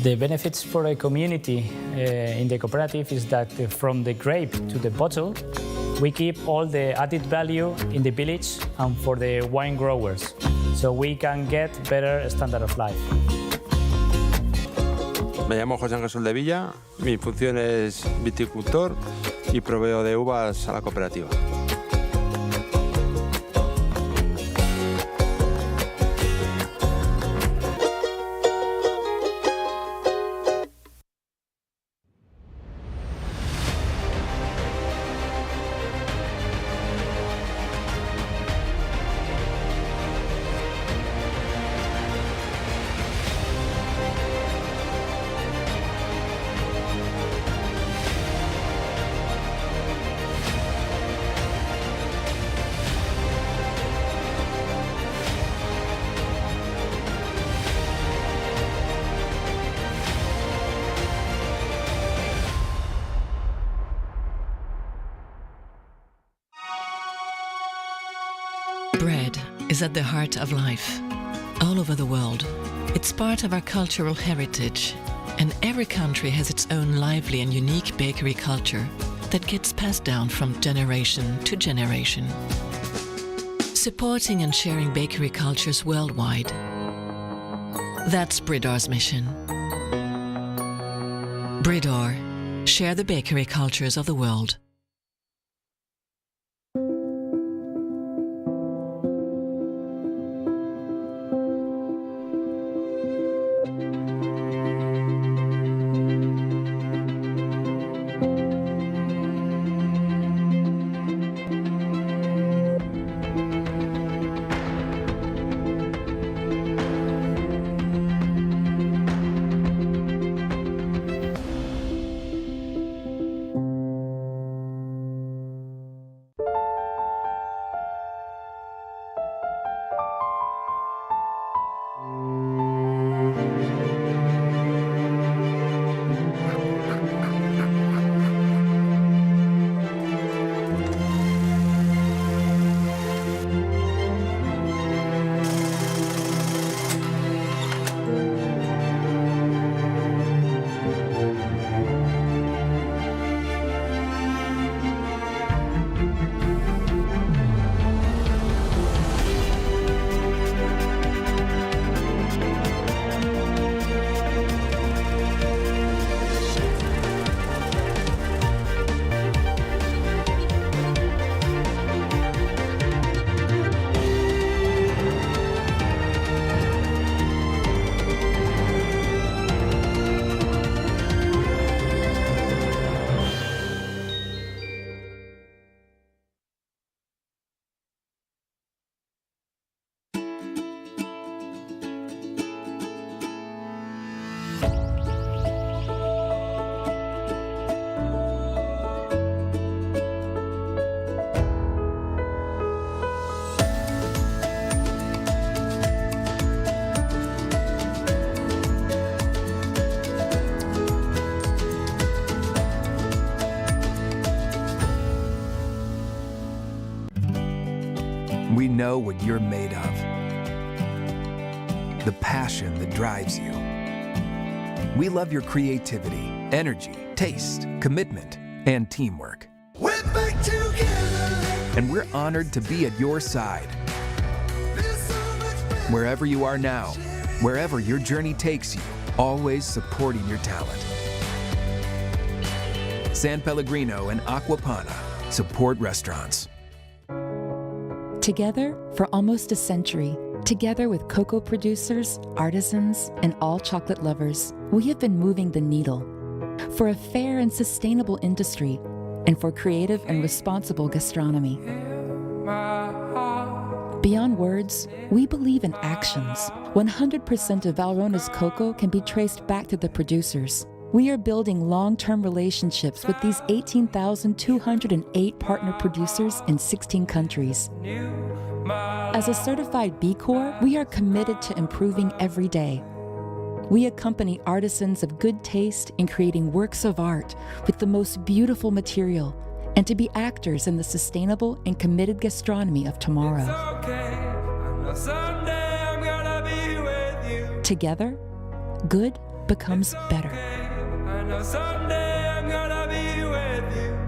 The benefits for a community in the cooperative is that from the grape to the bottle, we keep all the added value in the village and for the wine growers, so we can get better standard of life. Me llamo José Ángel Soldevilla, mi función es viticultor y proveo de uvas a la cooperativa. Bread is at the heart of life. All over the world, it's part of our cultural heritage, and every country has its own lively and unique bakery culture that gets passed down from generation to generation. Supporting and sharing bakery cultures worldwide. That's Bridor's mission. Bridor, share the bakery cultures of the world. We know what you're made of. The passion that drives you. We love your creativity, energy, taste, commitment, and teamwork. We're back together. And we're honored to be at your side. Wherever you are now, wherever your journey takes you, always supporting your talent. San Pellegrino and Aquapana support restaurants. Together for almost a century, together with cocoa producers, artisans, and all chocolate lovers, we have been moving the needle for a fair and sustainable industry and for creative and responsible gastronomy. Beyond words, we believe in actions. 100% of Valrona's cocoa can be traced back to the producers. We are building long-term relationships with these 18,208 partner producers in 16 countries. As a certified B Corp, we are committed to improving every day. We accompany artisans of good taste in creating works of art with the most beautiful material and to be actors in the sustainable and committed gastronomy of tomorrow. Together, good becomes better. I know someday I'm gonna be with you.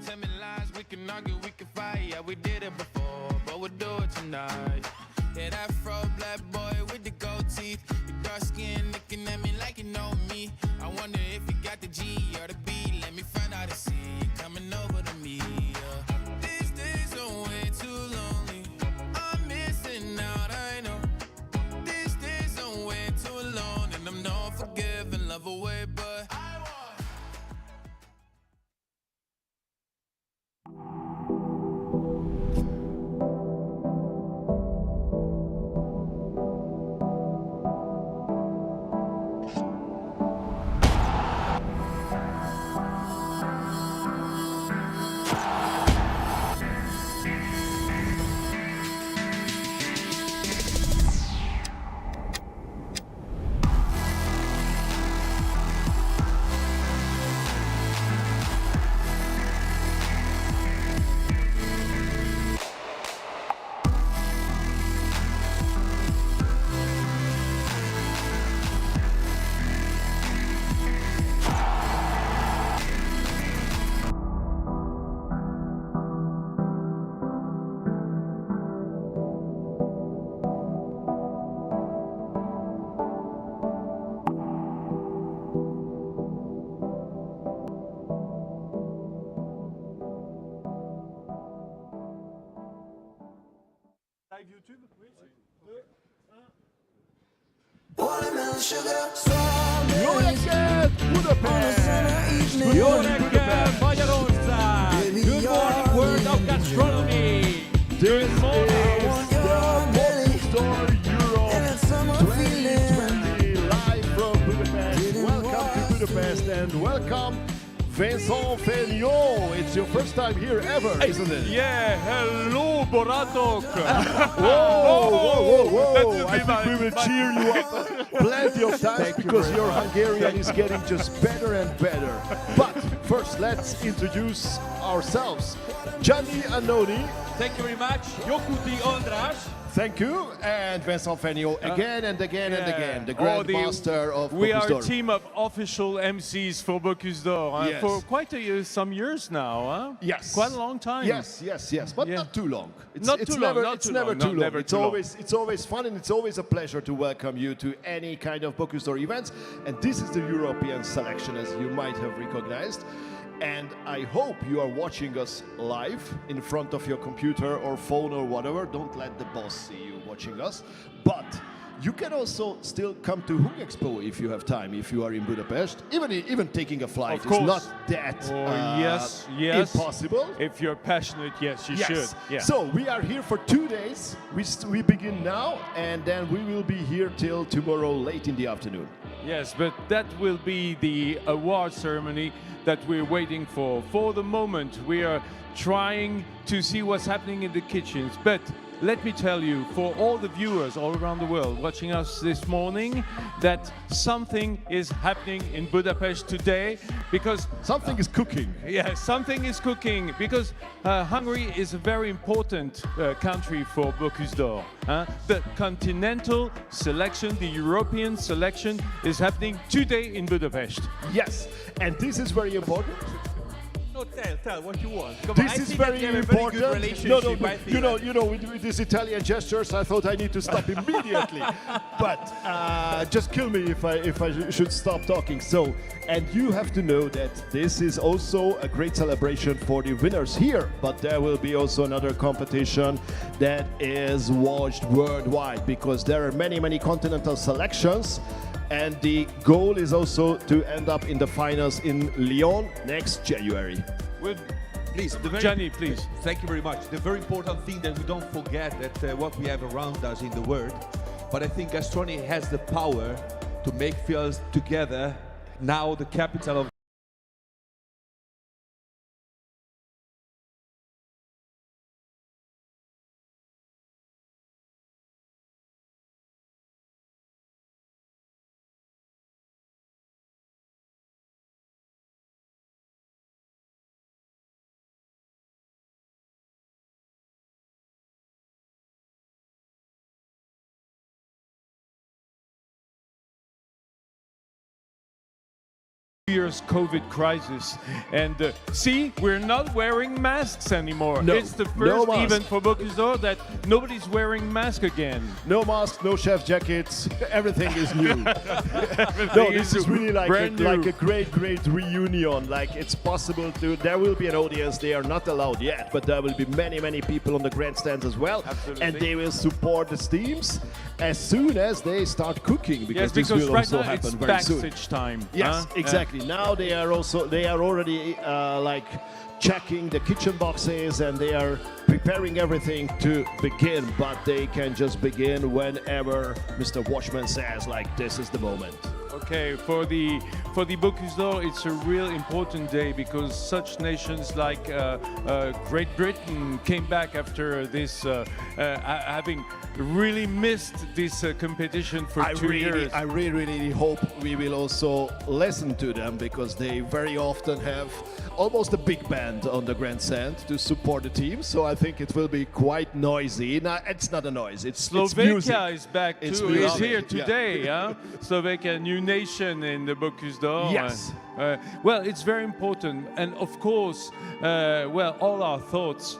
Tell me lies, we can argue, we can fight. Yeah, we did it before, but we'll do it tonight. Yeah, that fro black boy with the gold teeth. Your dark skin looking at me like you know me. I wonder if you got the G or the B. Let me find out and see you coming over to me. Yeah. These days are way too lonely. I'm missing out, I know. These days are way too alone, and I'm not forgiving love away, but I want. Jó reggelt, Budapest! Jó reggel, Magyarország! Good morning, world of gastronomy! This is the Bocuse Europe 2020 live from Budapest. Welcome to Budapest and welcome Vincent Feniot. It's your first time here ever, isn't it? Yeah, hello, Boratok! Whoa. I think we will cheer you up plenty of times because your Hungarian is getting just better and better. But first, let's introduce ourselves. Gianni Annoni. Thank you very much. Jokuti András. Thank you. And Vincent Feniot again and again and again. The Grandmaster of We are a Bocuse team of official MCs for Bocuse d'Or Yes. for quite some years now. Huh? Yes. Quite a long time. Yes. But Yeah. not too long. It's Not too long, never, not it's too never long, too not long. never It's too long. always fun and it's always a pleasure to welcome you to any kind of Bocuse d'Or events. And this is the European selection, as you might have recognized. And I hope you are watching us live in front of your computer or phone or whatever. Don't let the boss see you watching us. But you can also still come to Hung Expo if you have time, if you are in Budapest. Even taking a flight Of is course. not that Yes. impossible. If you're passionate, yes, you should. Yeah. So we are here for 2 days. We begin now, and then we will be here till tomorrow late in the afternoon. Yes, but that will be the award ceremony that we're waiting for. For the moment, we are trying to see what's happening in the kitchens. But let me tell you, for all the viewers all around the world watching us this morning, that something is happening in Budapest today because Something is cooking. yeah, something is cooking because Hungary is a very important country for Bocuse d'Or. The continental selection, the European selection is happening today in Budapest. Yes, and this is very important. No, tell what you want. Come on, This I is think that very we have a important. very good relationship. I think You know, with these Italian gestures, I thought I need to stop immediately. But just kill me if I should stop talking. So, and you have to know that this is also a great celebration for the winners here. But there will be also another competition that is watched worldwide because there are many continental selections. And the goal is also to end up in the finals in Lyon next January. please, Gianni, please. Thank you very much. The very important thing that we don't forget that what we have around us in the world, but I think gastronomy has the power to make fields together. Now the capital of Year's COVID crisis, and see, we're not wearing masks anymore. No, It's the no first mask. event for Bocuse d'Or that nobody's wearing mask again. No mask, no chef jackets, everything is new. No, this is really like Brand new. a great reunion. Like it's possible to, there will be an audience, they are not allowed yet, but there will be many people on the grandstands as well. Absolutely. And they will support the teams as soon as they start cooking, because Yes, this because will right also now it's happen very soon. backstage time. Yes, huh? exactly. Now they are already like checking the kitchen boxes and they are preparing everything to begin, but they can just begin whenever Mr. Watchman says, like, this is the moment. Okay, for the Bocuse d'Or, it's a real important day because such nations like Great Britain came back after this, having really missed this competition for 2 years. I really hope we will also listen to them, because they very often have almost a big band on the grandstand to support the team. So I think it will be quite noisy. No, it's not a noise. It's Slovakia music. is back It's too. Is music, here yeah. today. Huh? Slovakia, new nation in the Bocuse d'Or. Yes. Well, it's very important, and of course, all our thoughts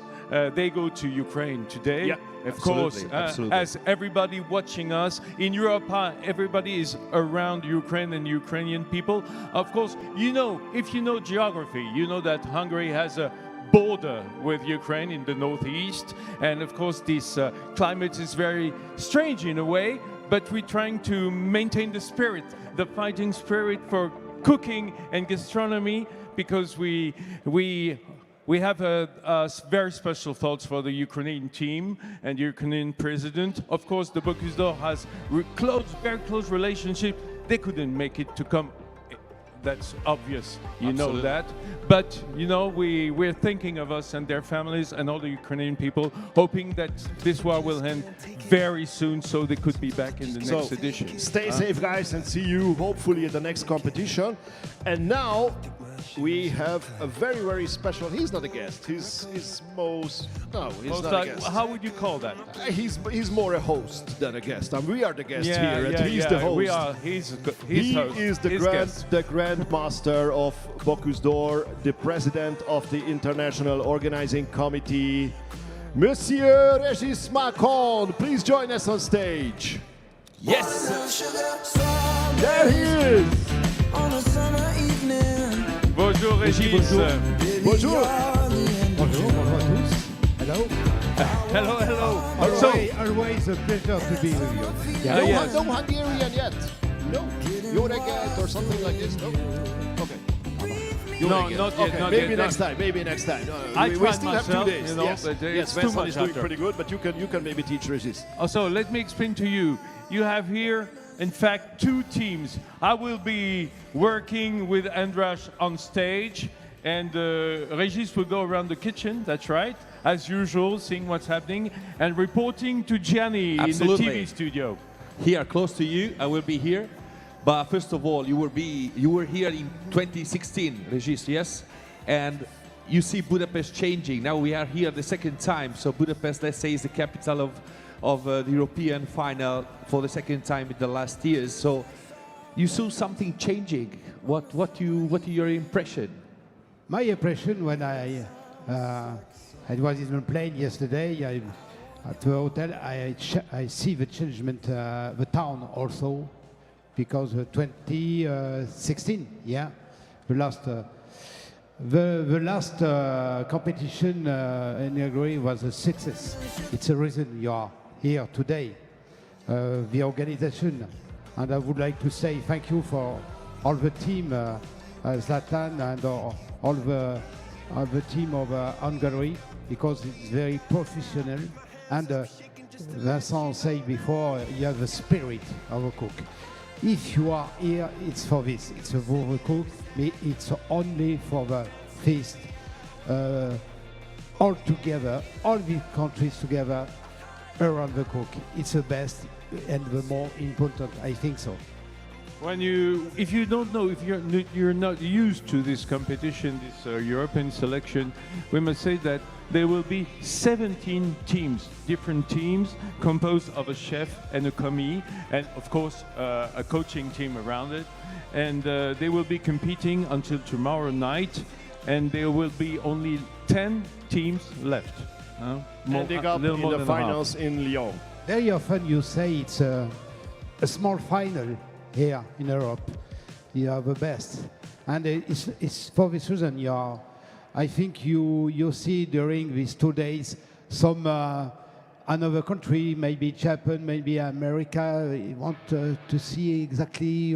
they go to Ukraine today. Yeah, of absolutely, course, absolutely. as everybody watching us in Europe, everybody is around Ukraine and Ukrainian people. Of course, you know, if you know geography, you know that Hungary has a border with Ukraine in the northeast, and of course this climate is very strange in a way, but we're trying to maintain the spirit, the fighting spirit for cooking and gastronomy, because we have a very special thoughts for the Ukrainian team and the Ukrainian president. Of course, the Bocuse d'Or has very close relationship. They couldn't make it to come. That's obvious, you know that. But, you know, we're thinking of us and their families and all the Ukrainian people, hoping that this war will end very soon so they could be back in the next edition. Stay safe, guys, and see you hopefully at the next competition. And now we have a very, very special. He's not a guest. He's not a guest. How would you call that? He's more a host than a guest. And we are the guests here, and he's the host. We are. He's host. He is the Grand Master of Bocuse d'Or, the President of the International Organizing Committee, Monsieur Régis Macron. Please join us on stage. Yes! There he is! Bonjour Régis. Bonjour! Bonjour à tous. Hello. So, Always a pleasure to be with you. No Hungarian yet. No. Yoreget or something like this. No. Okay. no, not yet. Okay, Not maybe yet. next time. Maybe next time. I we tried still myself, have 2 days. you know, yes, but yes. it's too Vincent much is doing after. pretty good, but you can maybe teach Régis. Also, let me explain to you. You have here, in fact, 2 teams. I will be working with Andras on stage, and Régis will go around the kitchen, that's right, as usual, seeing what's happening, and reporting to Gianni Absolutely. in the TV studio. Here, close to you, I will be here. But first of all, you were here in 2016, Régis, yes? And you see Budapest changing. Now we are here the second time. So Budapest, let's say, is the capital of the European final for the second time in the last years. So you saw something changing. What your impression? My impression when I was in the plane yesterday, at the hotel, I see the changement, the town also, because 2016, yeah, the last competition in Hungary was a success. It's a reason you are here today, the organization, and I would like to say thank you for all the team, Zlatan and all the team of Hungary, because it's very professional, and Vincent said before, you have the spirit of a cook. If you are here, it's for this. It's for the cook, but it's only for the feast. All together, all the countries together around the cook. It's the best and the more important, I think so. If you don't know, if you're not used to this competition, this European selection, we must say that there will be 17 teams, different teams, composed of a chef and a commis, and of course a coaching team around it. And they will be competing until tomorrow night, and there will be only 10 teams left. Ending up in the finals in Lyon. Very often you say it's a small final here in Europe. You are the best. And it's for this reason I think you see during these 2 days some another country, maybe Japan, maybe America, want to see exactly,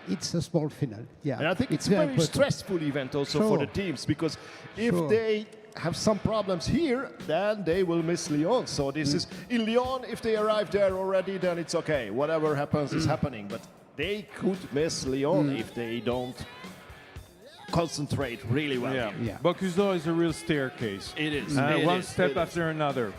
it's a small final. Yeah, and I think it's a very stressful event also for the teams, because if they have some problems here, then they will miss Lyon. So this is in Lyon. If they arrive there already, then it's okay. Whatever happens is happening. But they could miss Lyon if they don't concentrate really well. Yeah. Bocuse d'Or is a real staircase. It is. One step after another.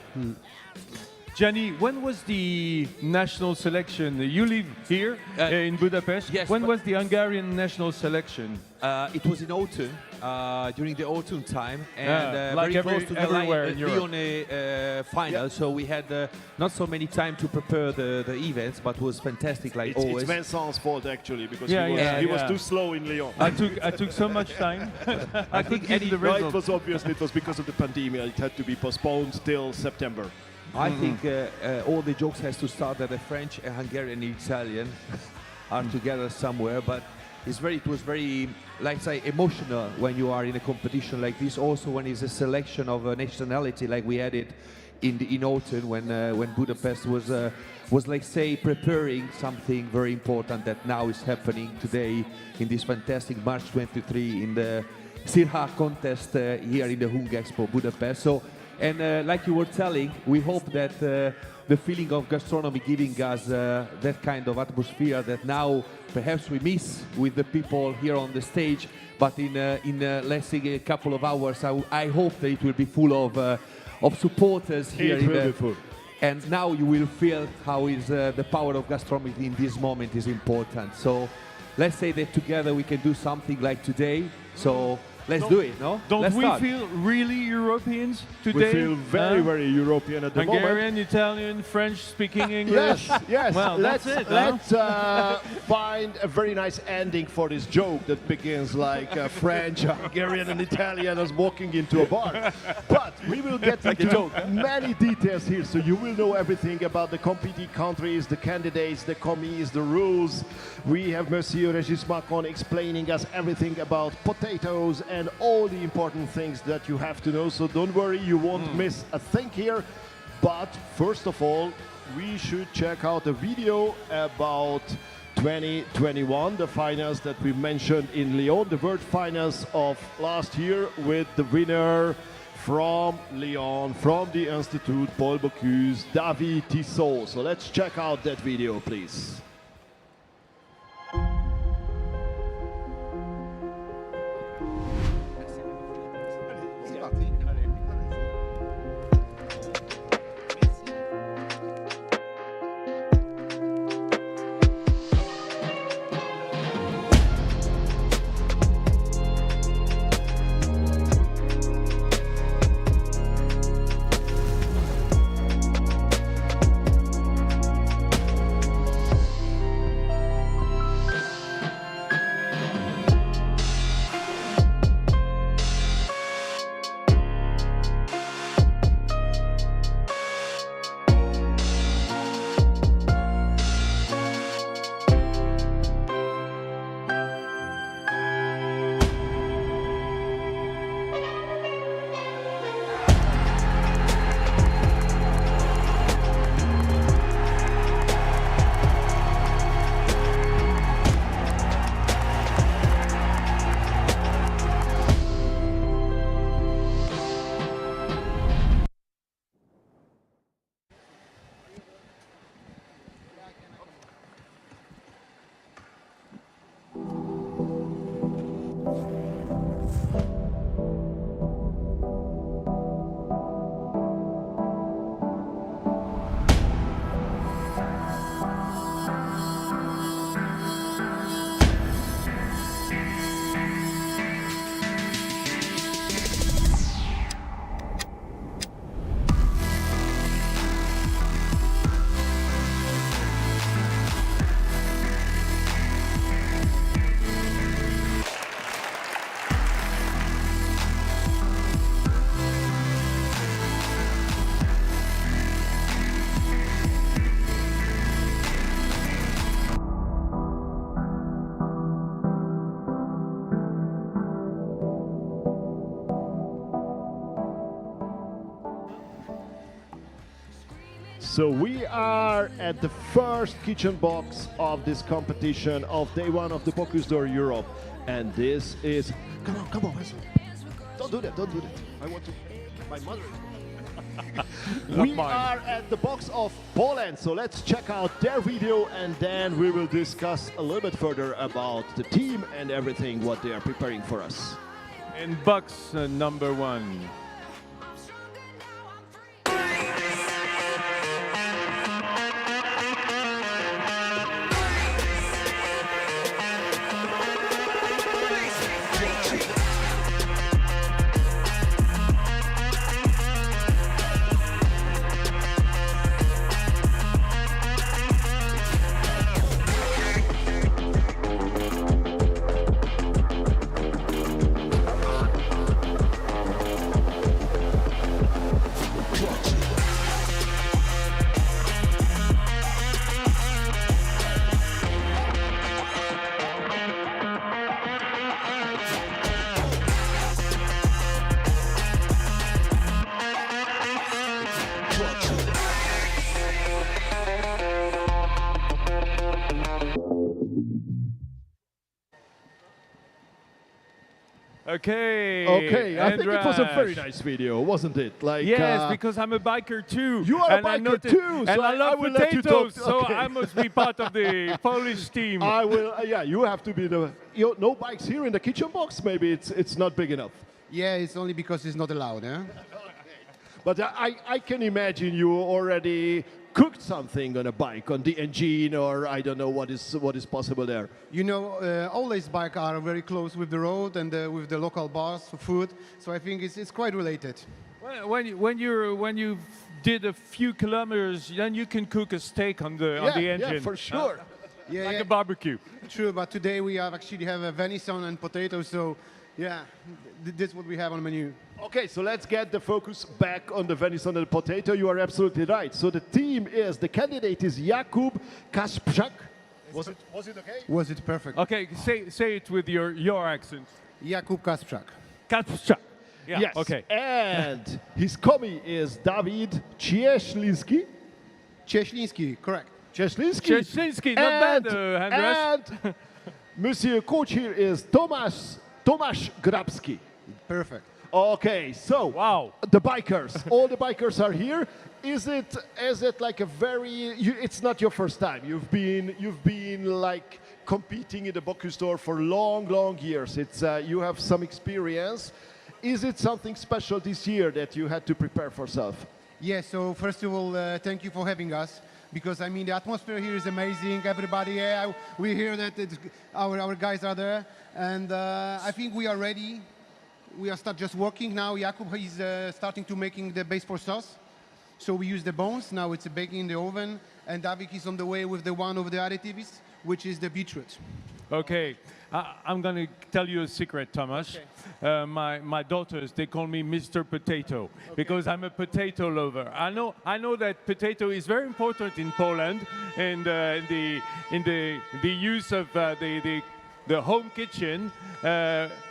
Gianni, when was the national selection? You live here in Budapest. Yes. When was the Hungarian national selection? It was in autumn, during the autumn time, and like very close to the everywhere in Europe. Lyon final. Yeah. So we had not so many time to prepare the events, but it was fantastic, like It's always. Vincent's fault actually, because he was too slow in Lyon. I took so much time. I think it was obvious it was because of the pandemic. It had to be postponed till September. I think all the jokes has to start that the French, Hungarian, and Italian are together somewhere, but it was very, like say, emotional when you are in a competition like this. Also, when it's a selection of a nationality, like we had it in autumn when Budapest was like say preparing something very important that now is happening today in this fantastic March 23 in the Sirha contest here in the Hung Expo Budapest. So, and like you were telling, we hope that the feeling of gastronomy giving us that kind of atmosphere that now perhaps we miss with the people here on the stage, but in let's say a couple of hours, I hope that it will be full of supporters here. It will be full. And now you will feel how is the power of gastronomy in this moment is important. So let's say that together we can do something like today. So let's do it, no? Don't let's we start. feel really Europeans today? We feel very, very European at the Hungarian, moment. Italian, French, speaking English. Yes, yes. Well, let's that's it. let's find a very nice ending for this joke that begins like French, Hungarian, and Italian as walking into a bar. But we will get into many details here, so you will know everything about the competing countries, the candidates, the commis, the rules. We have Monsieur Régis Macron explaining us everything about potatoes and all the important things that you have to know. So don't worry, you won't miss a thing here. But first of all, we should check out a video about 2021, the finals that we mentioned in Lyon, the World Finals of last year, with the winner from Lyon, from the Institute, Paul Bocuse, David Tissot. So let's check out that video, please. So we are at the first kitchen box of this competition of day one of the Bocuse d'Or Europe. And this is, come on, Wesley. Don't do that. I want to, my mother. We are at the box of Poland, so let's check out their video and then we will discuss a little bit further about the team and everything, what they are preparing for us. In box number one. Okay. Okay, I think it was a very Andras. nice video, wasn't it? Like Yes, because I'm a biker too. You are a and I biker noticed- too, And so I I love will let you talk. potatoes, so Okay. I must be part of the Polish team. I will. Yeah, you have to be the. No bikes here in the kitchen box. Maybe it's not big enough. Yeah, it's only because it's not allowed, eh? But I can imagine you already cooked something on a bike, on the engine, or I don't know what is possible there. You know, all these bikes are very close with the road and with the local bars for food, so I think it's quite related. Well, when you did a few kilometers, then you can cook a steak on the engine. Yeah, for sure. Yeah, Like a barbecue. True, but today we actually have a venison and potatoes, so yeah, this is what we have on the menu. Okay, so let's get the focus back on the venison and potato. You are absolutely right. So the candidate is Jakub Kasprzak. Was it okay? Was it perfect? Okay, say it with your accent. Jakub Kasprzak. Kasprzak. Yeah. Yes. Okay. And his commis is Dawid Cieśliński. Cieśliński, correct. Cieśliński. Cieśliński, not bad, Andras. And Monsieur Coach here is Tomasz Grabski. Perfect. Okay, so Wow. the bikers, all the bikers are here. Is it like a very? It's not your first time. You've been like competing in the Bocuse store for long years. It's you have some experience. Is it something special this year that you had to prepare for yourself? Yeah, so first of all, thank you for having us. Because I mean, the atmosphere here is amazing. Everybody, yeah, we hear that our guys are there, and I think we are ready. We are just working now. Jakub is starting to making the base for sauce. So we use the bones. Now it's baking in the oven, and Davik is on the way with one of the additives, which is the beetroot. Okay, I'm going to tell you a secret, Thomas. Okay. My daughters, they call me Mr. Potato because I'm a potato lover. I know that potato is very important in Poland, and in the use of the home kitchen.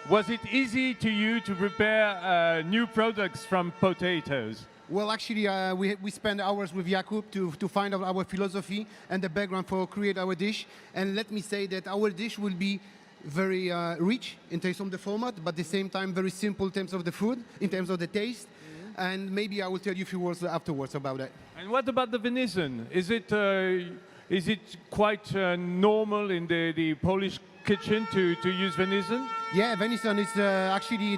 Was it easy to you to prepare new products from potatoes? Well, actually, we spend hours with Jakub to find out our philosophy and the background for create our dish. And let me say that our dish will be very rich in terms of the format, but at the same time very simple in terms of the food, in terms of the taste. And maybe I will tell you a few words afterwards about that. And what about the venison? Is it quite normal in the Polish kitchen to use venison? Yeah, venison is actually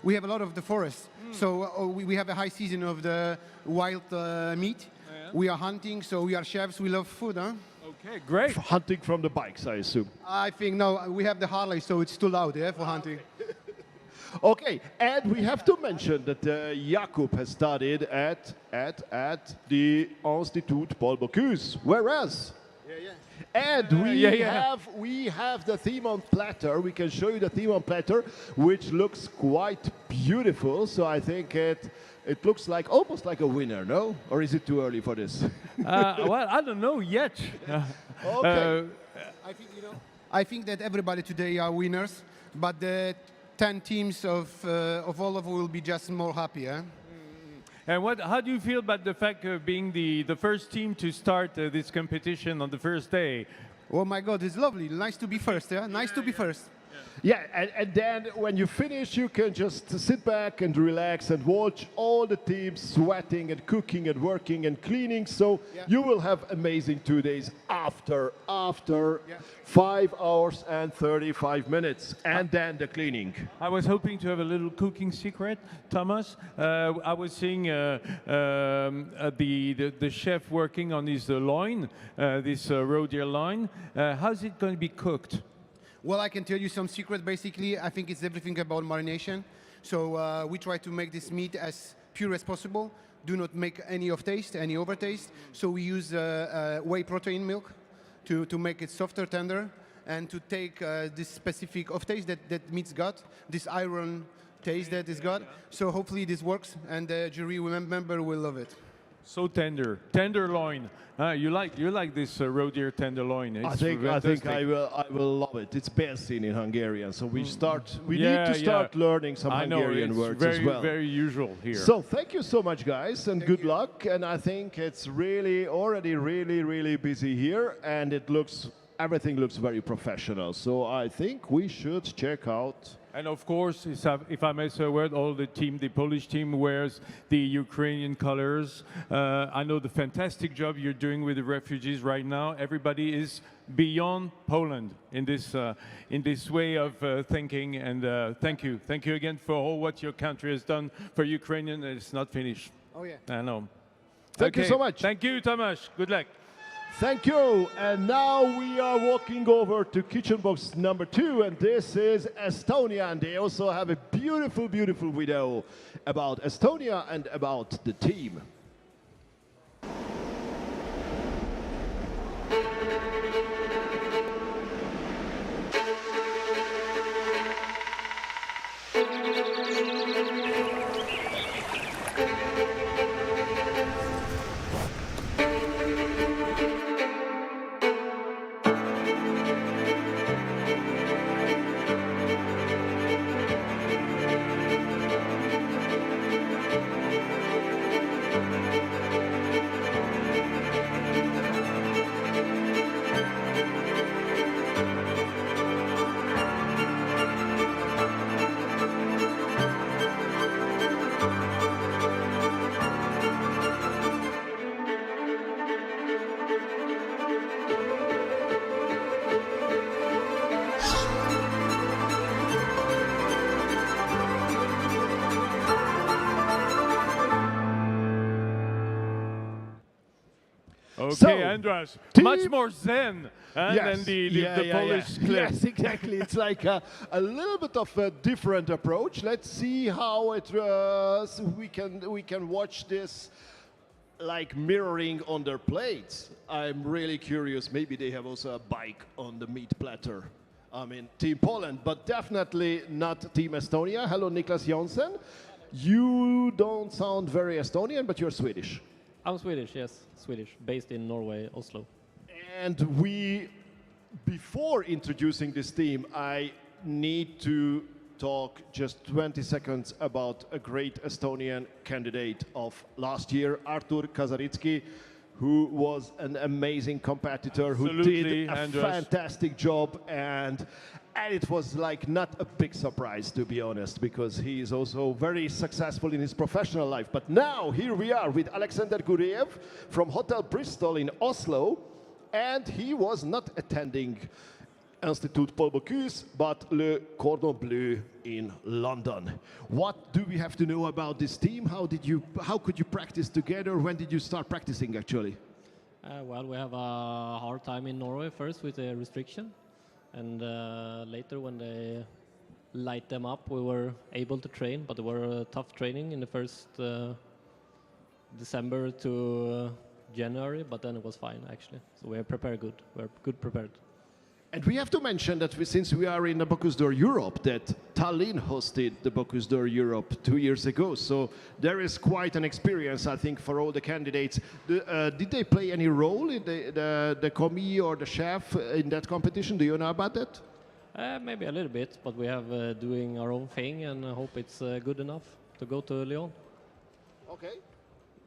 we have a lot of the forest, so we have a high season of the wild meat. Yeah. We are hunting, so we are chefs. We love food, huh? Okay, great. Hunting from the bikes, I assume. I think no, we have the Harley, so it's too loud, yeah, for hunting. Okay, and we have to mention that Jakub has studied at the Institut Paul Bocuse, whereas. And we have the theme on platter. We can show you the theme on platter, which looks quite beautiful. So I think it looks like almost like a winner, no? Or is it too early for this? Well, I don't know yet. Okay. I think that everybody today are winners, but the 10 teams of all of them will be just more happy, eh? And how do you feel about the fact of being the first team to start this competition on the first day? Oh my God, it's lovely. Nice to be first, yeah? Nice to be first. Yeah, and then when you finish, you can just sit back and relax and watch all the teams sweating and cooking and working and cleaning. So you will have amazing 2 days after 5 hours and 35 minutes, and then the cleaning. I was hoping to have a little cooking secret, Thomas. I was seeing the chef working on his loin, this roe deer loin. How's it going to be cooked? Well, I can tell you some secret. Basically, I think it's everything about marination. So we try to make this meat as pure as possible. Do not make any overtaste. So we use whey protein milk to make it softer, tender, and to take this specific of taste that meat's got, this iron taste that it's got. So hopefully this works, and the jury member will love it. So tenderloin. You like this roe deer tenderloin? I think I will love it. It's Bersin in Hungarian, so we need to start learning some Hungarian words as well. Very usual here. So thank you so much, guys, and good luck. And I think it's really already really busy here, and it looks everything looks very professional. So I think we should check out. And of course, if I may say a word, the Polish team wears the Ukrainian colors. I know the fantastic job you're doing with the refugees right now. Everybody is beyond Poland in this way of thinking. And thank you again for all what your country has done for Ukrainian. It's not finished. Oh yeah. I know. Thank you so much. Thank you, Tomasz. Good luck. Thank you. And now we are walking over to kitchen box number 2, and this is Estonia. And they also have a beautiful, beautiful video about Estonia and about the team. Okay, So, Andras, team- much more zen than the Polish clip. Yes, exactly. It's like a little bit of a different approach. Let's see how it we can watch this like mirroring on their plates. I'm really curious. Maybe they have also a bike on the meat platter. I mean, Team Poland, but definitely not Team Estonia. Hello, Niklas Jonsson. You don't sound very Estonian, but you're Swedish. I'm Swedish, yes, Swedish, based in Norway, Oslo. And before introducing this team, I need to talk just 20 seconds about a great Estonian candidate of last year, Artur Kazaritsky, who was an amazing competitor, who Absolutely, did a Andras. fantastic job, and it was like not a big surprise, to be honest, because he is also very successful in his professional life. But now here we are with Alexander Gureev from Hotel Bristol in Oslo, and he was not attending Institut Paul Bocuse, but Le Cordon Bleu in London. What do we have to know about this team? How could you practice together? When did you start practicing actually? Well, we have a hard time in Norway first with the restriction, and later when they light them up, we were able to train, but it were tough training in the first December to January, but then it was fine actually. So we are prepared good. We're good prepared. And we have to mention that since we are in the Bocuse d'Or Europe, that Tallinn hosted the Bocuse d'Or Europe 2 years ago. So there is quite an experience, I think, for all the candidates. Did they play any role in the commis or the chef in that competition? Do you know about that? Maybe a little bit, but we have doing our own thing, and I hope it's good enough to go to Lyon. Okay.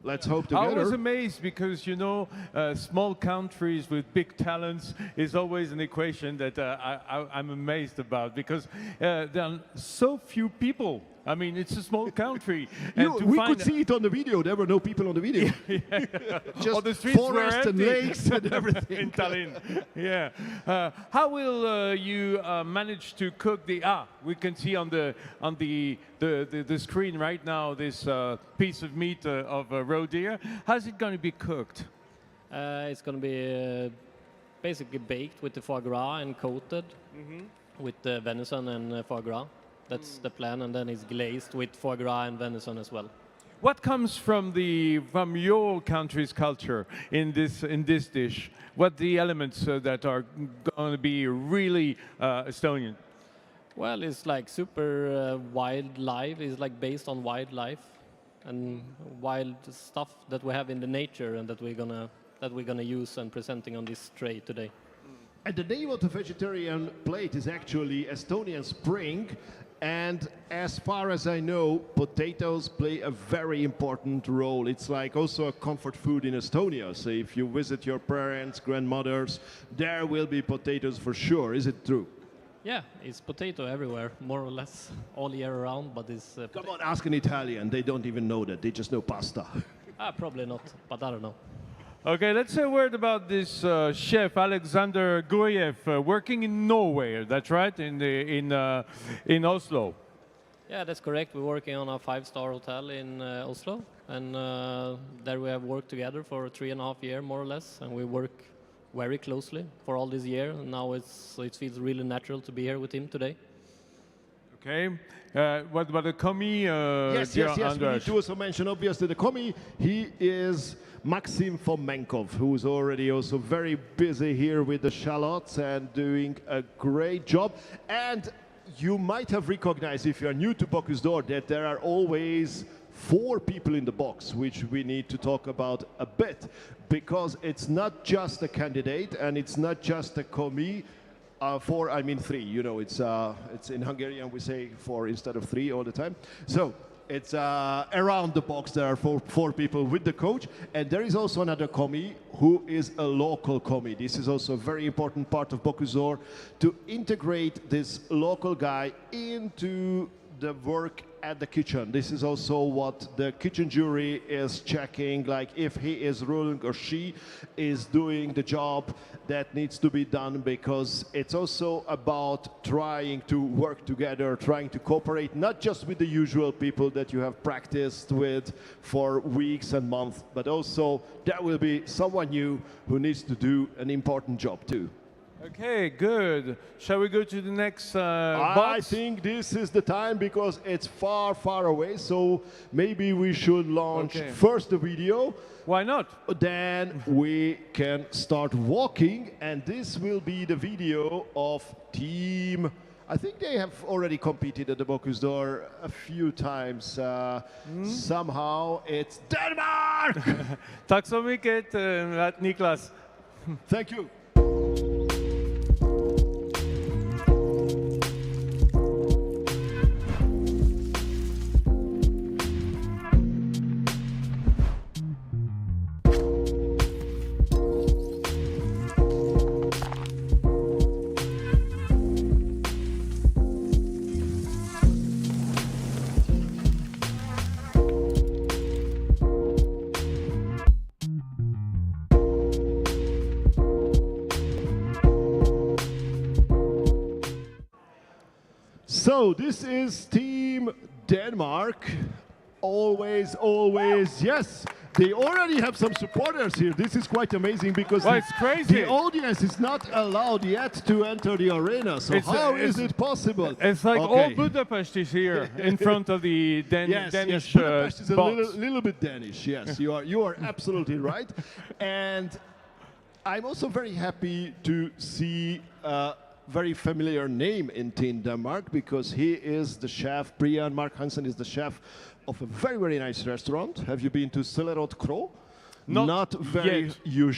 Let's hope together. I was amazed because, you know, small countries with big talents is always an equation that I'm amazed about, because there are so few people. I mean, it's a small country. We could see it on the video. There were no people on the video. Just the streets forest were and empty. lakes and everything. In Tallinn. Yeah. How will you manage to cook the? We can see on the screen right now this piece of meat of roe deer. How's it going to be cooked? It's going to be basically baked with the foie gras and coated with the venison and foie gras. That's the plan, and then it's glazed with foie gras and venison as well. What comes from your country's culture in this dish? What the elements that are going to be really Estonian? Well, it's like super wildlife. It's like based on wildlife and wild stuff that we have in the nature, and that we're gonna use and presenting on this tray today. And the name of the vegetarian plate is actually Estonian Spring. And as far as I know, potatoes play a very important role. It's like also a comfort food in Estonia. So if you visit your parents, grandmothers, there will be potatoes for sure. Is it true? Yeah, it's potato everywhere, more or less, all year around, but it's... Come on, ask an Italian. They don't even know that. They just know pasta. Probably not, but I don't know. Okay, let's say a word about this chef, Alexander Guriev, working in Norway, that's right, in Oslo. Yeah, that's correct. We're working on a 5-star hotel in Oslo, and there we have worked together for 3.5 years, more or less, and we work very closely for all this year, and now it feels really natural to be here with him today. Okay. What about the commis? Yes. We need to also mention, obviously, the commis. He is Maxim Fomenkov, who's already also very busy here with the shallots and doing a great job. And you might have recognized, if you're new to Bocuse d'Or, that there are always 4 people in the box, which we need to talk about a bit, because it's not just a candidate and it's not just a commis. 4, I mean 3. You know, it's in Hungarian we say 4 instead of 3 all the time. So it's around the box there are 4 people with the coach, and there is also another commis who is a local commis. This is also a very important part of Bocuse d'Or, to integrate this local guy into the work at the kitchen. This is also what the kitchen jury is checking, like if he is ruling or she is doing the job that needs to be done, because it's also about trying to work together, trying to cooperate, not just with the usual people that you have practiced with for weeks and months, but also there will be someone new who needs to do an important job too. Okay, good. Shall we go to the next box? I think this is the time, because it's far, far away. So maybe we should launch first the video. Why not? Then we can start walking, and this will be the video of team. I think they have already competed at the Bocuse d'Or a few times. Somehow it's Denmark! Tack så mycket, Niklas. Thank you. So this is Team Denmark. Always, yes. They already have some supporters here. This is quite amazing, because it's crazy. The audience is not allowed yet to enter the arena. So how is it possible? It's like all Budapest is here in front of the Danish Budapest is a box. little bit Danish. Yes, you are absolutely right. And I'm also very happy to see a very familiar name in Team Denmark, because he is the chef. Brian Mark Hansen is the chef of a very, very nice restaurant. Have you been to Søllerød Kro? Not very yet. You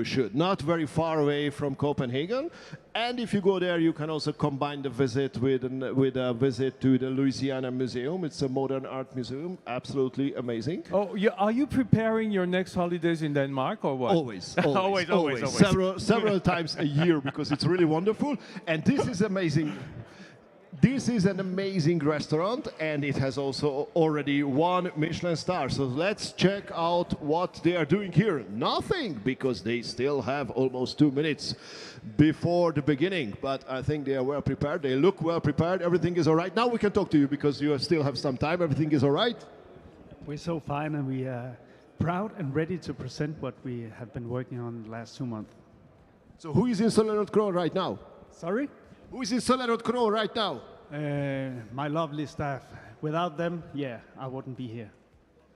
should. Not very far away from Copenhagen. And if you go there, you can also combine the visit with a visit to the Louisiana Museum. It's a modern art museum. Absolutely amazing. Oh, are you preparing your next holidays in Denmark or what? Always. Several times a year, because it's really wonderful. And this is amazing. This is an amazing restaurant, and it has also already won Michelin star. So let's check out what they are doing here. Nothing, because they still have almost 2 minutes before the beginning. But I think they are well prepared. They look well prepared. Everything is all right. Now we can talk to you, because you still have some time. Everything is all right? We're so fine, and we are proud and ready to present what we have been working on the last 2 months. So who is in Søllerød Kro right now? Sorry? Who is in Søllerød Kro right now? My lovely staff. Without them, I wouldn't be here.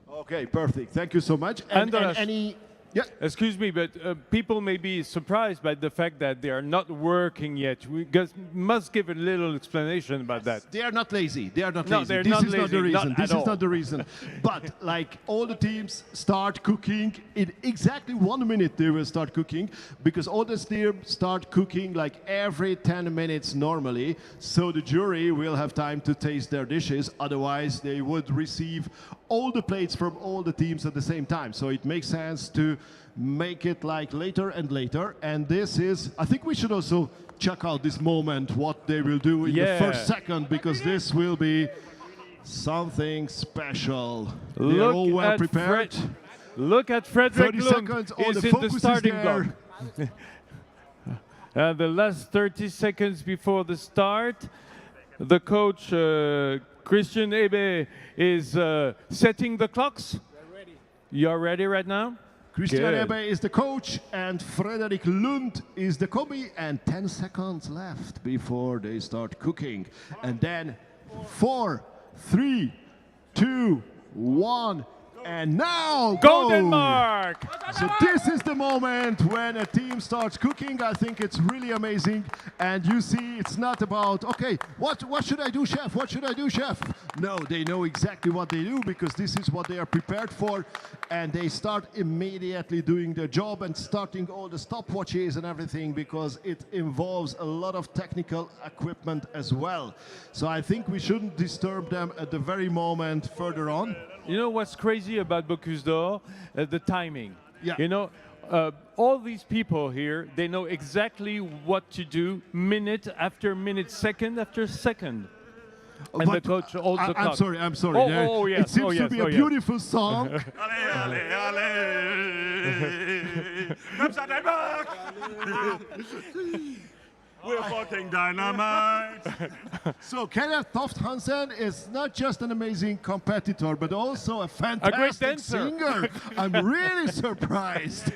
Okay, perfect. Thank you so much. And any Yeah. Excuse me, but people may be surprised by the fact that they are not working yet. We must give a little explanation about that. They are not lazy. They are not No, lazy. they're This not is not the lazy, reason. not This at is all. not the reason. But like all the teams start cooking in exactly 1 minute. They will start cooking because all the teams start cooking like every 10 minutes normally. So the jury will have time to taste their dishes. Otherwise, they would receive all the plates from all the teams at the same time. So it makes sense to make it like later and later. And this is, I think we should also check out this moment, what they will do in the first second, because this will be something special. They are all well prepared. Look at Frederick 30 Lund seconds, all is the in the focus is starting there. block. The last 30 seconds before the start, the coach, Christian Ebe, is setting the clocks. You're ready right now? Christian Good. Ebe is the coach and Frederick Lund is the commie, and 10 seconds left before they start cooking. And then 4, 3, 2, 1, and now Go Denmark! So this is the moment when a team starts cooking. I think it's really amazing. And you see, it's not about, okay, what should I do, chef? What should I do, chef? No, they know exactly what they do because this is what they are prepared for. And they start immediately doing their job and starting all the stopwatches and everything because it involves a lot of technical equipment as well. So I think we shouldn't disturb them at the very moment further on. You know what's crazy about Bocuse d'Or? The timing. Yeah. You know, all these people here, they know exactly what to do minute after minute, second after second. And But the coach holds the clock. I'm sorry. Oh, yes. It seems to be a beautiful song. We're fucking dynamite. So Kenneth Toft Hansen is not just an amazing competitor, but also a fantastic dancer. singer. I'm really surprised.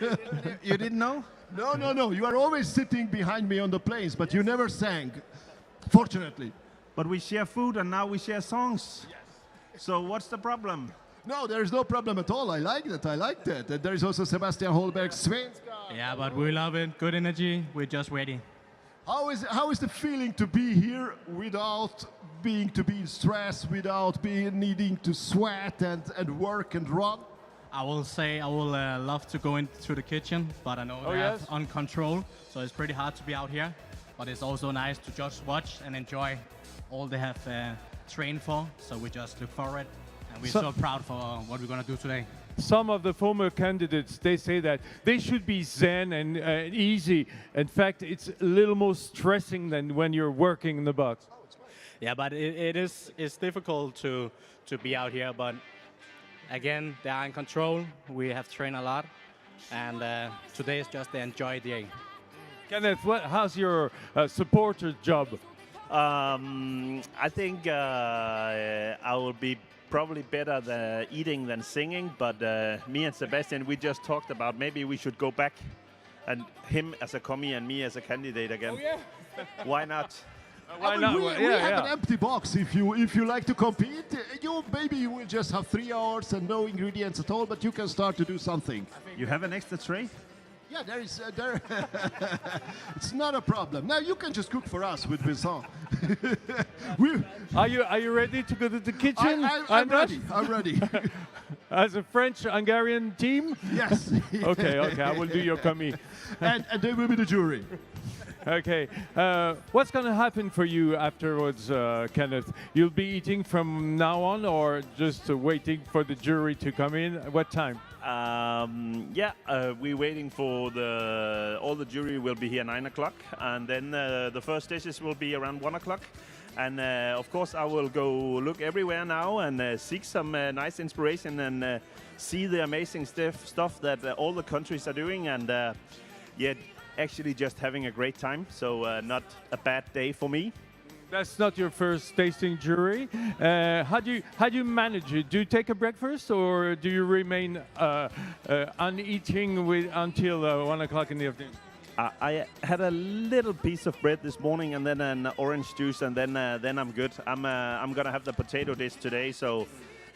You didn't know? No. You are always sitting behind me on the planes, but you never sang, fortunately. But we share food and now we share songs. So what's the problem? No, there is no problem at all. I like that. And there is also Sebastian Holberg, Svenska. Yeah, but we love it. Good energy. We're just ready. How is the feeling to be here without being in stress, without needing to sweat and work and run? I will say I will love to go into the kitchen, but I know they have on control, so it's pretty hard to be out here. But it's also nice to just watch and enjoy all they have trained for. So we just look forward, and we're so proud for what we're gonna do today. Some of the former candidates, they say that they should be zen and easy. In fact, it's a little more stressing than when you're working in the box. Yeah, but it's difficult to be out here. But again, they are in control. We have trained a lot, and today is just the enjoy day. Kenneth, how's your supporter job? I think I will be probably better eating than singing, but me and Sebastian, we just talked about maybe we should go back and him as a commie and me as a candidate again. Oh, yeah. Why not? Why not? We have an empty box. If you like to compete, maybe you will just have 3 hours and no ingredients at all, but you can start to do something. You have an extra tray? Yeah, there is. It's not a problem. Now you can just cook for us with Vincent. Are you ready to go to the kitchen? I'm ready. I'm ready. As a French-Hungarian team? Yes. Okay. I will do your commie. and they will be the jury. Okay. What's going to happen for you afterwards, Kenneth? You'll be eating from now on, or just waiting for the jury to come in? What time? We're waiting for all the jury will be here 9 o'clock, and then the first dishes will be around 1 o'clock. And of course, I will go look everywhere now and seek some nice inspiration and see the amazing stuff that all the countries are doing, and actually just having a great time. So not a bad day for me. That's not your first tasting jury. How do you manage it? Do you take a breakfast, or do you remain uneating until 1 o'clock in the afternoon? I had a little piece of bread this morning, and then an orange juice, and then I'm good. I'm gonna have the potato dish today, so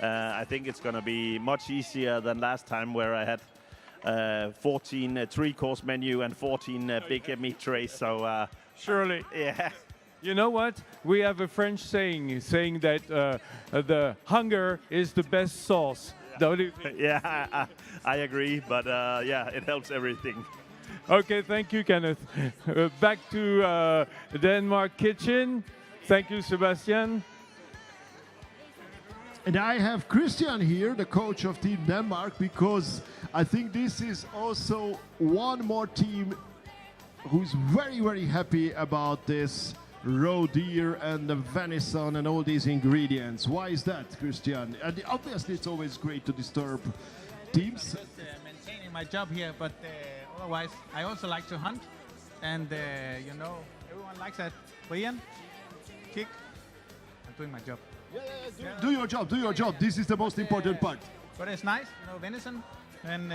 I think it's gonna be much easier than last time, where I had 14 three-course menu and 14 big meat trays. So Surely. yeah. You know what? We have a French saying that the hunger is the best sauce. Don't you think? Yeah, I agree, but yeah, it helps everything. Okay, thank you, Kenneth. Back to Denmark kitchen. Thank you, Sebastian. And I have Christian here, the coach of Team Denmark, because I think this is also one more team who's very, very happy about this roe deer and the venison and all these ingredients. Why is that, Christian? And obviously, it's always great to disturb teams. Maintaining my job here, but otherwise, I also like to hunt. And, you know, everyone likes that. Brian, kick. I'm doing my job. Do your job, do your job. This is the most important part. But it's nice, you know, venison. And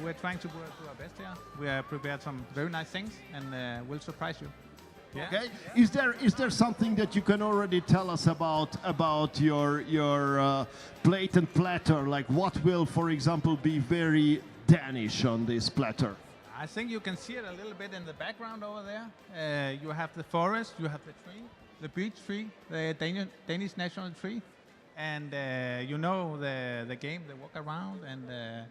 we're trying to do our best here. We have prepared some very nice things and we'll surprise you. Yeah. Okay. Is there something that you can already tell us about your plate and platter? Like what will, for example, be very Danish on this platter? I think you can see it a little bit in the background over there. You have the forest, you have the tree, the beech tree, the Danish national tree, and you know the game, they walk around, and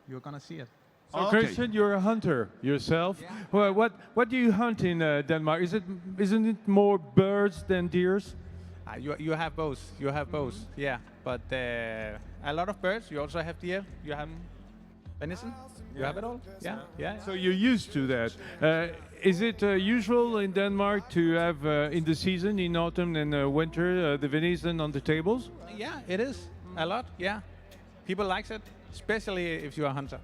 you're gonna see it. So Christian, you're a hunter yourself. Yeah. Well, what do you hunt in Denmark? Isn't it more birds than deers? You have both. You have both. Yeah, but a lot of birds. You also have deer. You have venison. You have it all. Yeah, yeah. So you're used to that. Is it usual in Denmark to have in the season, in autumn and winter, the venison on the tables? Yeah, it is a lot. Yeah, people like it, especially if you're a hunter.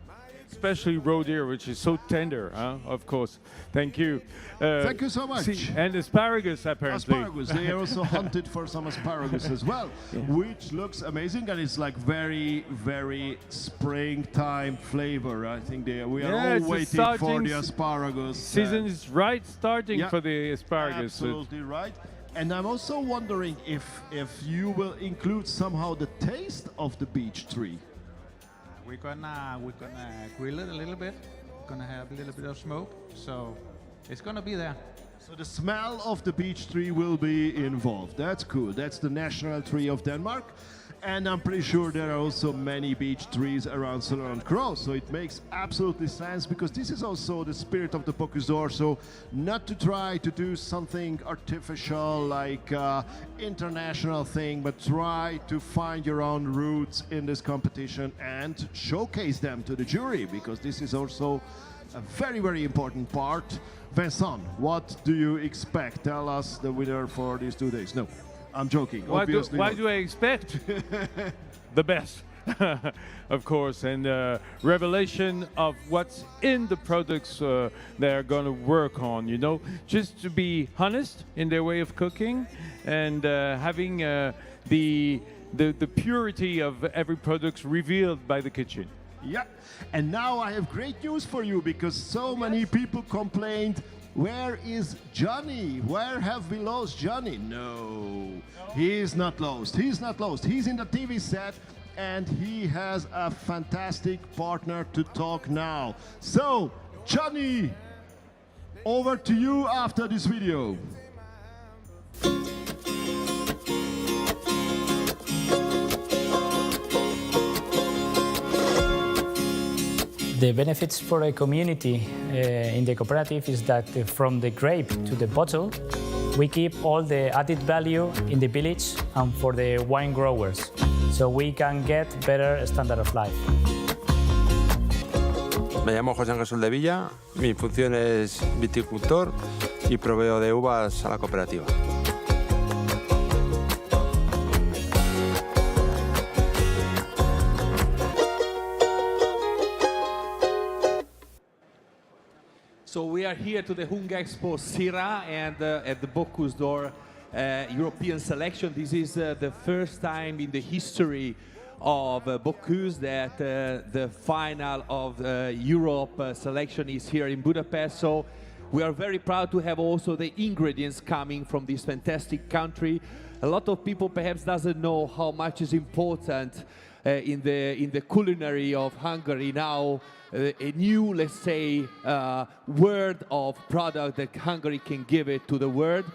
Especially roe deer, which is so tender, of course. Thank you. Thank you so much. And asparagus, apparently. Asparagus. They also hunted for some asparagus as well, which looks amazing, and it's like very, very springtime flavor. I think we are all waiting for the asparagus. Season is starting for the asparagus. Absolutely right. And I'm also wondering if you will include somehow the taste of the beech tree. We're gonna grill it a little bit. We're gonna have a little bit of smoke, so it's gonna be there. So the smell of the beech tree will be involved. That's cool. That's the national tree of Denmark. And I'm pretty sure there are also many beech trees around Solent Crow. So it makes absolutely sense, because this is also the spirit of the Bocuse d'Or. So not to try to do something artificial like international thing, but try to find your own roots in this competition and showcase them to the jury, because this is also a very, very important part. Vincent, what do you expect? Tell us the winner for these 2 days. No, I'm joking. Why do I expect? The best, of course, and revelation of what's in the products they're going to work on, you know, just to be honest in their way of cooking and having the purity of every product revealed by the kitchen. Yeah, and now I have great news for you, because so many people complained, where is Johnny? Where have we lost Johnny? No, he is not lost. He's not lost. He's in the TV set, and he has a fantastic partner to talk now. So, Johnny, over to you after this video. The benefits for a community in the cooperative is that from the grape to the bottle, we keep all the added value in the village and for the wine growers, so we can get better standard of life. Me llamo José Ángel Soldevilla, mi función es viticultor y proveo de uvas a la cooperativa. So we are here to the Hung Expo Syrah and at the Bocuse d'Or European selection. This is the first time in the history of Bocuse that the final of Europe selection is here in Budapest. So we are very proud to have also the ingredients coming from this fantastic country. A lot of people perhaps doesn't know how much is important in the culinary of Hungary now, a new, let's say, word of product that Hungary can give it to the world.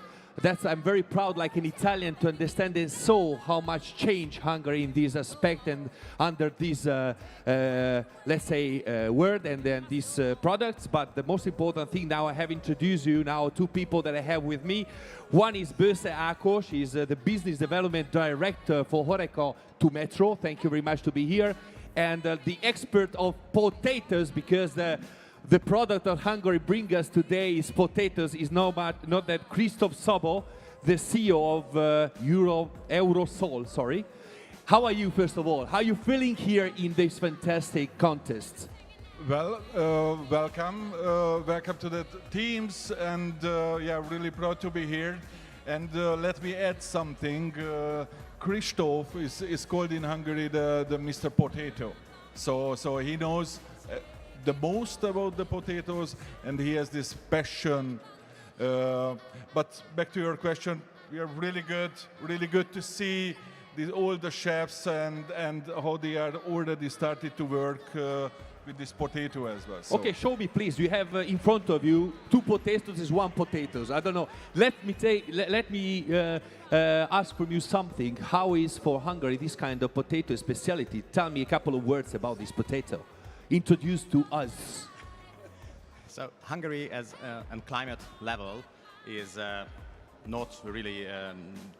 I'm very proud, like an Italian, to understand and saw how much change Hungary in this aspect and under this, let's say, word and then these products. But the most important thing now, I have introduced you now two people that I have with me. One is Bocuse Ákos. He's the Business Development Director for Horeca to Metro. Thank you very much to be here. And the expert of potatoes, because the product that Hungary brings us today is potatoes, is not that Christoph Szabó, the CEO of Eurosol, sorry. How are you, first of all? How are you feeling here in this fantastic contest? Well, welcome to the teams, and yeah, really proud to be here. And let me add something. Christoph is called in Hungary the Mr. Potato. So he knows the most about the potatoes, and he has this passion. But back to your question, we are really good to see all the chefs and how they are already started to work with this potato as well. So. Okay, show me please. You have in front of you two potatoes is one potatoes. I don't know. Let me ask from you something. How is for Hungary this kind of potato specialty? Tell me a couple of words about this potato. Introduce to us. So Hungary as on climate level is not really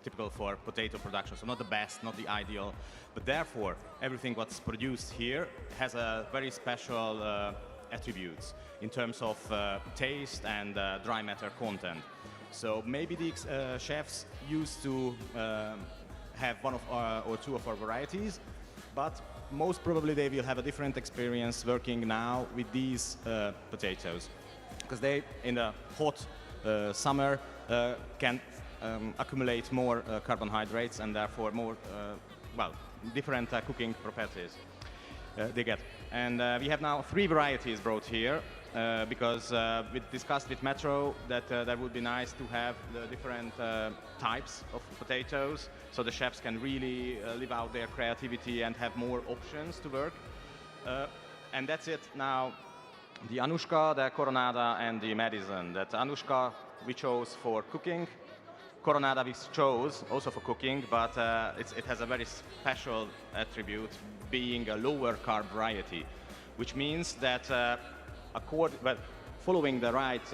typical for potato production, so not the best, not the ideal, but therefore everything what's produced here has a very special attributes in terms of taste and dry matter content. So maybe the chefs used to have one of or two of our varieties, but most probably they will have a different experience working now with these potatoes, because they in the hot summer can accumulate more carbohydrates and therefore more different cooking properties they get. And we have now 3 varieties brought here because we discussed with Metro that that would be nice to have the different types of potatoes, so the chefs can really live out their creativity and have more options to work. And that's it now. The Anushka, the Coronada, and the Madison. That Anushka we chose for cooking. Coronada we chose also for cooking, but it has a very special attribute, being a lower carb variety, which means that following the right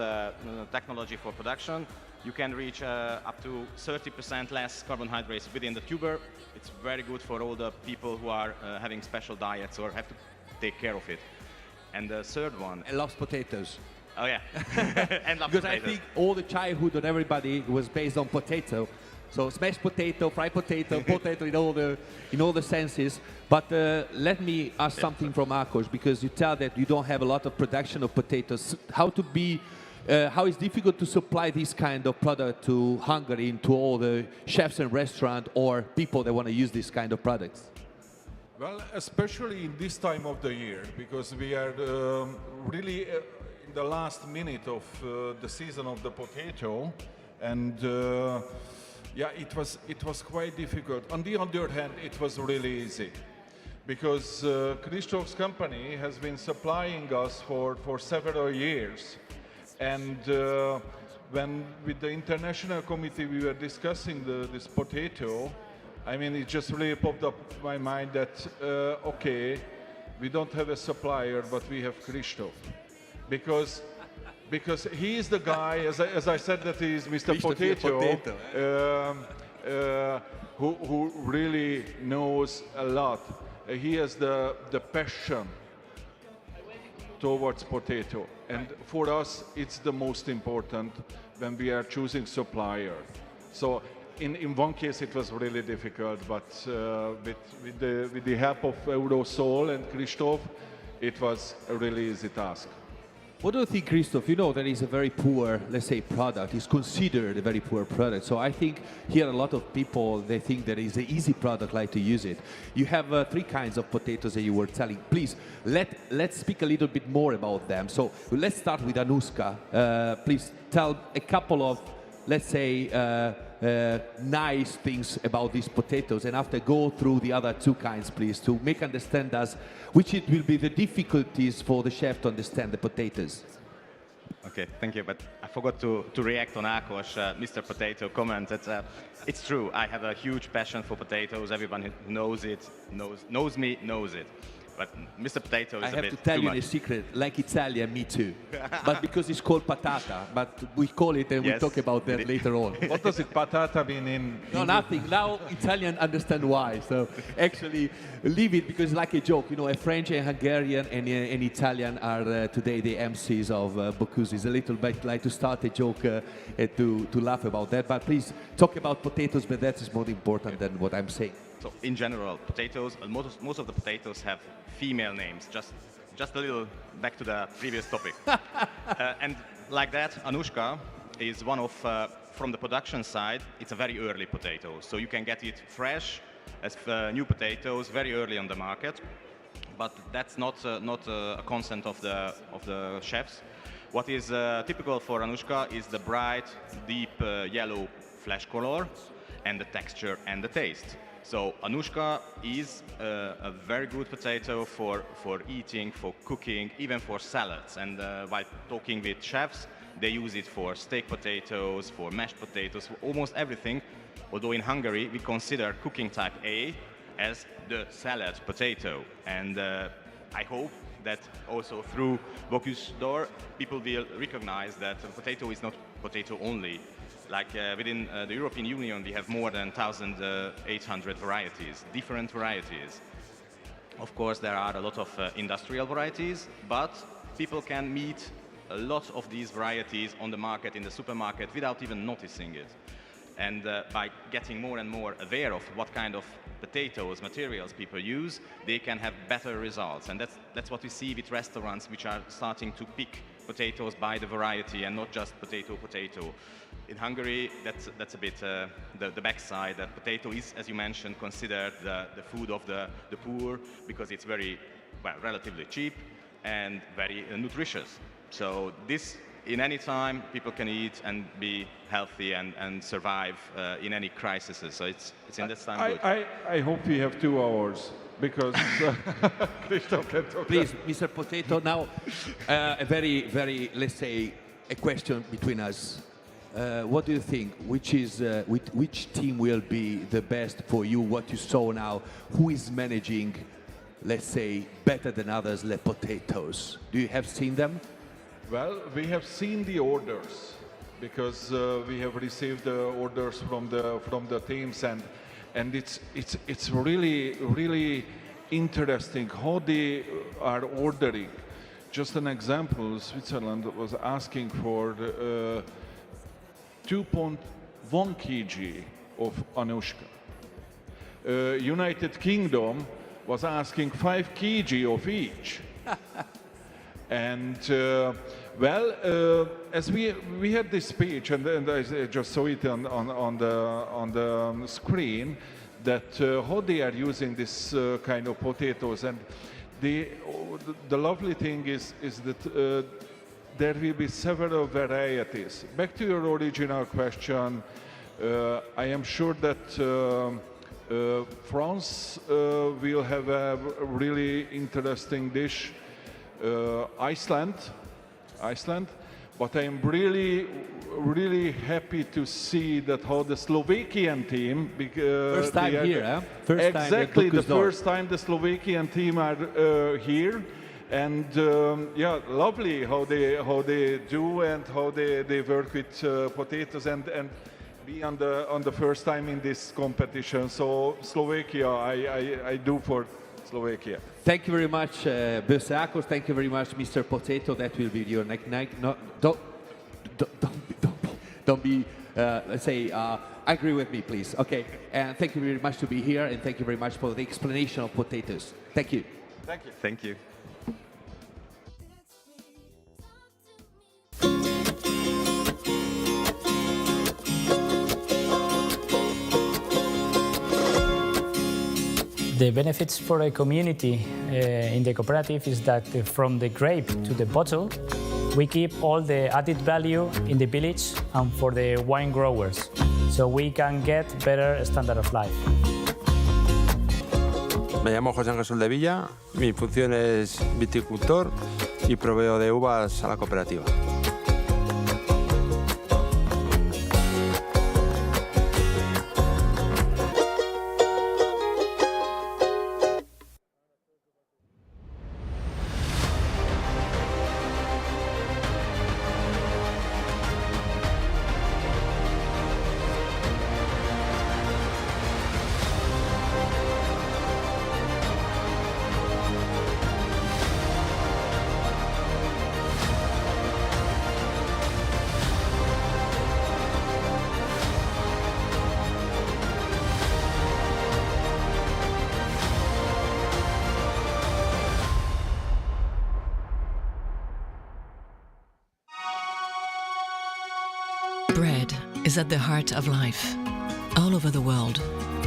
technology for production, you can reach up to 30% less carbohydrates within the tuber. It's very good for all the people who are having special diets or have to take care of it. And the third one... I love potatoes. Oh yeah, and love because potatoes. I think all the childhood of everybody was based on potato. So smashed potato, fried potato, potato in all the senses. But let me ask something from Ákos, because you tell that you don't have a lot of production of potatoes. How is difficult to supply this kind of product to Hungary, to all the chefs and restaurants or people that want to use this kind of products? Well, especially in this time of the year, because we are really in the last minute of the season of the potato, and yeah, it was quite difficult. On the other hand, it was really easy, because Christoph's company has been supplying us for several years, and when with the international committee we were discussing this potato, I mean, it just really popped up in my mind that, okay, we don't have a supplier, but we have Christoph. Because he is the guy, as I said, that he is Mr. Potato, who really knows a lot. He has the passion towards potato. And for us, it's the most important when we are choosing supplier. So, in one case it was really difficult, but with the help of Eurosol and Christoph, it was a really easy task. What do you think, Christoph? You know that is a very poor, let's say, product. It's considered a very poor product. So I think here a lot of people, they think that it's an easy product, like to use it. You have 3 kinds of potatoes that you were telling. Please, let's speak a little bit more about them. So let's start with Anushka. Please tell a couple of, let's say, nice things about these potatoes, and after go through the other two kinds, please, to make understand us which it will be the difficulties for the chef to understand the potatoes. Okay, thank you. But I forgot to react on Ákos, Mr. Potato comment. It's true. I have a huge passion for potatoes. Everyone who knows it, knows me, knows it. But Mr. Potato is I a have bit to tell too you much. a secret, like Italian, me too. But because it's called patata, but we call it and Yes, we talk about that later on. What does it patata mean in? No, nothing. Now Italian understand why. So actually, leave it because it's like a joke. You know, a French, a Hungarian, and an Italian are today the MCs of Bocuse. It's a little bit like to start a joke to laugh about that. But please talk about potatoes, but that is more important than what I'm saying. So in general, potatoes, most of the potatoes have female names. Just a little back to the previous topic. And like that, Anushka is one of, from the production side, it's a very early potato. So you can get it fresh as new potatoes very early on the market. But that's not a consent of the chefs. What is typical for Anushka is the bright, deep yellow flesh color and the texture and the taste. So Anushka is a very good potato for eating, for cooking, even for salads. And while talking with chefs, they use it for steak potatoes, for mashed potatoes, for almost everything. Although in Hungary, we consider cooking type A as the salad potato. And I hope that also through Bocuse d'Or, people will recognize that the potato is not potato only. Like within the European Union, we have more than 1,800 varieties, different varieties. Of course, there are a lot of industrial varieties, but people can meet a lot of these varieties on the market, in the supermarket, without even noticing it. And by getting more and more aware of what kind of potatoes, materials people use, they can have better results. And that's what we see with restaurants which are starting to pick potatoes by the variety and not just potato. In Hungary, that's a bit the backside, that potato is, as you mentioned, considered the food of the poor because it's very, well, relatively cheap and very nutritious. So this, in any time, people can eat and be healthy and survive in any crises. So it's in this time good. I hope we have 2 hours. Because please, Mr. Potato. Now, a very, let's say, a question between us. What do you think? Which team will be the best for you? What you saw now? Who is managing, let's say, better than others, the potatoes? Do you have seen them? Well, we have seen the orders because we have received the orders from the teams, and it's really interesting how they are ordering. Just an example: Switzerland was asking for 2.1 kg of Anushka. United Kingdom was asking 5 kg of each. And as we had this speech, and I just saw it on the screen, that how they are using this kind of potatoes, and the lovely thing is that there will be several varieties. Back to your original question, I am sure that France will have a really interesting dish. Iceland, but I am really happy to see that how the Slovakian team, first time here, huh? Exactly, the first time the Slovakian team are here, and yeah, lovely how they do and how they work with potatoes and be on the first time in this competition. So Slovakia, I do for Slovakia. Thank you very much, Bocuse. Thank you very much, Mr. Potato. That will be your next night. No, don't be. Let's say, agree with me, please. Okay. And thank you very much to be here, and thank you very much for the explanation of potatoes. Thank you. Thank you. Thank you. The benefits for a community in the cooperative is that from the grape to the bottle, we keep all the added value in the village and for the wine growers. so we can get better standard of life. Me llamo José Ángel Soldevilla, mi función es viticultor y proveo de uvas a la cooperativa. Bread is at the heart of life. All over the world,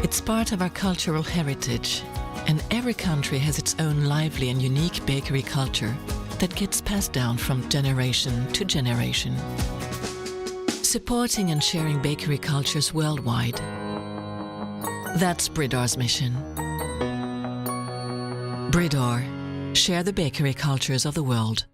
it's part of our cultural heritage, and every country has its own lively and unique bakery culture that gets passed down from generation to generation. Supporting and sharing bakery cultures worldwide. That's Bridor's mission. Bridor, share the bakery cultures of the world.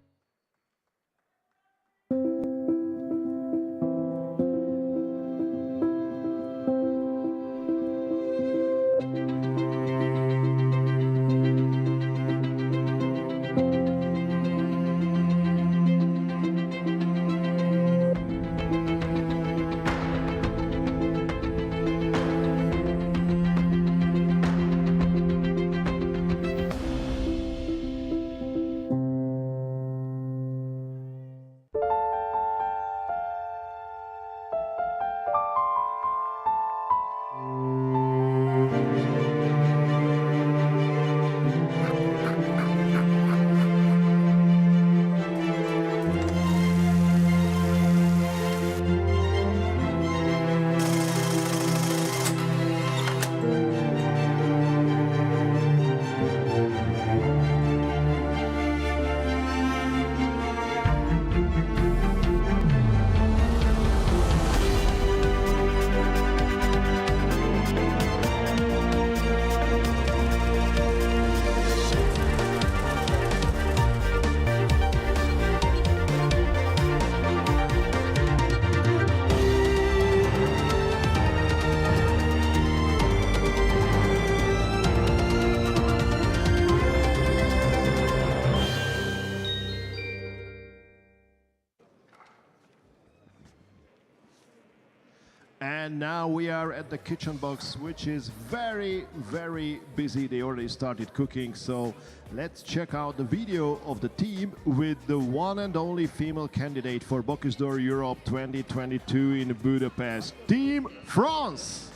And now we are at the kitchen box, which is very, very busy. They already started cooking, so let's check out the video of the team with the one and only female candidate for Bocuse d'Or Europe 2022 in Budapest, Team France.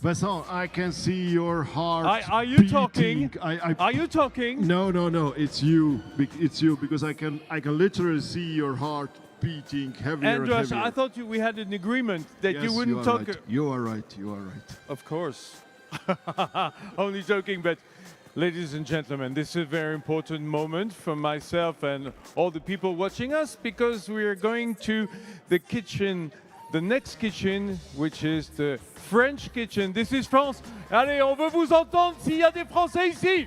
Vincent, I can see your heart. Are you beating. talking? Are you talking? No, it's you. It's you, because I can literally see your heart beating heavier Andras, and heavier. I thought we had an agreement that Yes, you wouldn't are talk. Right. You are right. You are right. Of course. Only joking, but ladies and gentlemen, this is a very important moment for myself and all the people watching us, because we are going to the kitchen, the next kitchen, which is the French kitchen. This is France. Allez, on veut vous entendre s'il y a des Français ici.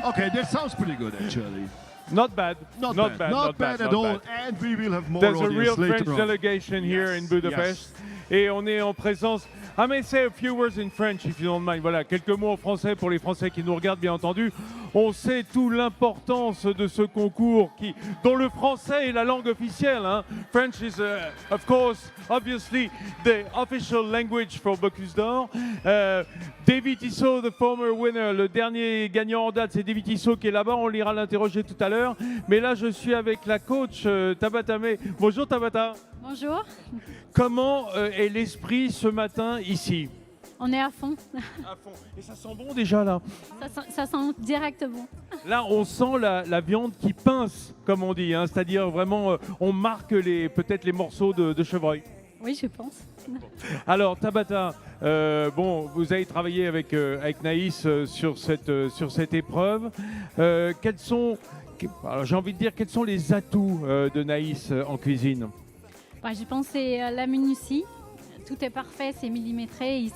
Okay, that sounds pretty good, actually. Not bad. Not Not bad. bad. Not bad at not all. bad. And we will have more There's a audience real later French on. delegation here in Budapest. Yes. Et on est en présence. I may say a few words in French if you don't mind. Voilà, quelques mots en français pour les Français qui nous regardent, bien entendu. On sait toute l'importance de ce concours dont le français est la langue officielle. Hein. French is, of course, obviously, the official language for Bocuse d'Or. David Tissot, the former winner, le dernier gagnant en date, c'est David Tissot qui est là-bas. On l'ira l'interroger tout à l'heure. Mais là, je suis avec la coach Tabata May. Bonjour Tabata. Bonjour. Comment est l'esprit ce matin ici? On est à fond. À fond. Et ça sent bon déjà là? Ça sent direct bon. Là, on sent la viande qui pince, comme on dit, hein, c'est-à-dire vraiment, on marque peut-être les morceaux de chevreuil. Oui, je pense. Alors, Tabata, bon, vous avez travaillé avec Naïs sur cette épreuve. J'ai envie de dire, quels sont les atouts de Naïs en cuisine? Je pense que c'est la minutie. Tout est parfait, c'est millimétré.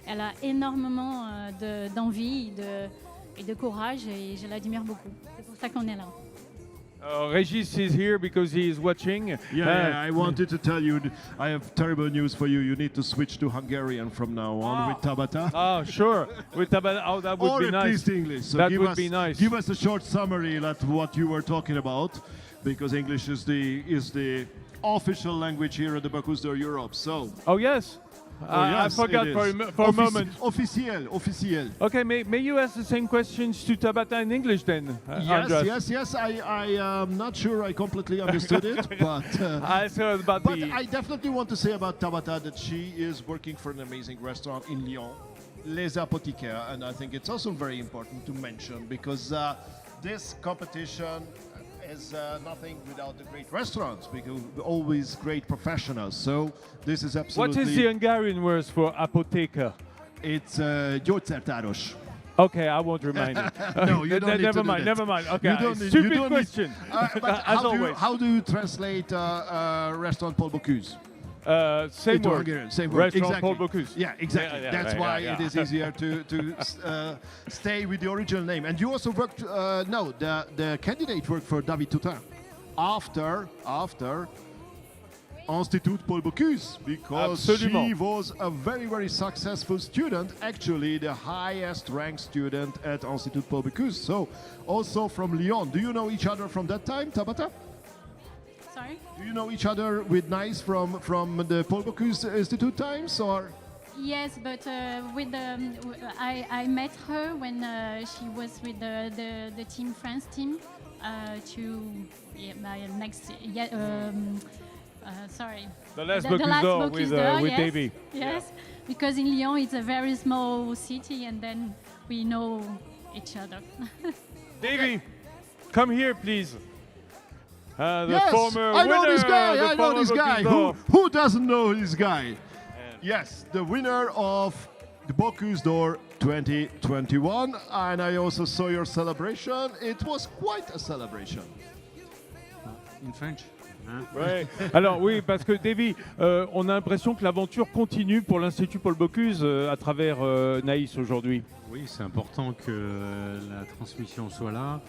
Elle a énormément d'envie et de courage et je l'admire beaucoup. C'est pour ça qu'on est là. Regis is here because he is watching. Yeah, I wanted to tell you, I have terrible news for you. You need to switch to Hungarian from now on with Tabata. Ah, sure. With Tabata, that would be nice. Or at least English. So that would be nice. Give us a short summary of what you were talking about, because English is the official language here at the Bocuse d'Or Europe. So. Oh yes. I forgot for a moment. Officiel. Okay, may you ask the same questions to Tabata in English then? Yes. I am not sure I completely understood it, but I definitely want to say about Tabata that she is working for an amazing restaurant in Lyon, Les Apothicaires, and I think it's also very important to mention because this competition is nothing without the great restaurants, because always great professionals. So this is absolutely. What is the Hungarian word for apotheca? It's gyógyszertáros. Okay, I won't remind you. No, you don't need to do that. Never mind. Okay, you don't stupid need, question. But as always. How do you translate restaurant Paul Bocuse? Same word. Hungarian, same word. Restaurant Exactly. Paul Bocuse. Yeah, exactly. That's why it is easier to stay with the original name. And you also worked. The candidate worked for David Toutain after Institut Paul Bocuse, because Absolument. she was a very, very successful student, actually the highest ranked student at Institut Paul Bocuse. So also from Lyon. Do you know each other from that time, Tabata? Sorry? Do you know each other with Nice from the Paul Bocuse Institute times, or? Yes, but I met her when she was with the team France team sorry. The last Bocuse d'Or with yes, Davy. Yes, because in Lyon it's a very small city, and then we know each other. Davy, come here, please. Yes, former I know winner, this guy. the I know former this guy. Bocuse d'Or. Who doesn't know this guy? Yes, the winner of the Bocuse d'Or 2021, and I also saw your celebration. It was quite a celebration. In French. Ouais. Alors oui, parce que Davy, on a l'impression que l'aventure continue pour l'Institut Paul Bocuse à travers Naïs aujourd'hui. Oui, c'est important que la transmission soit là.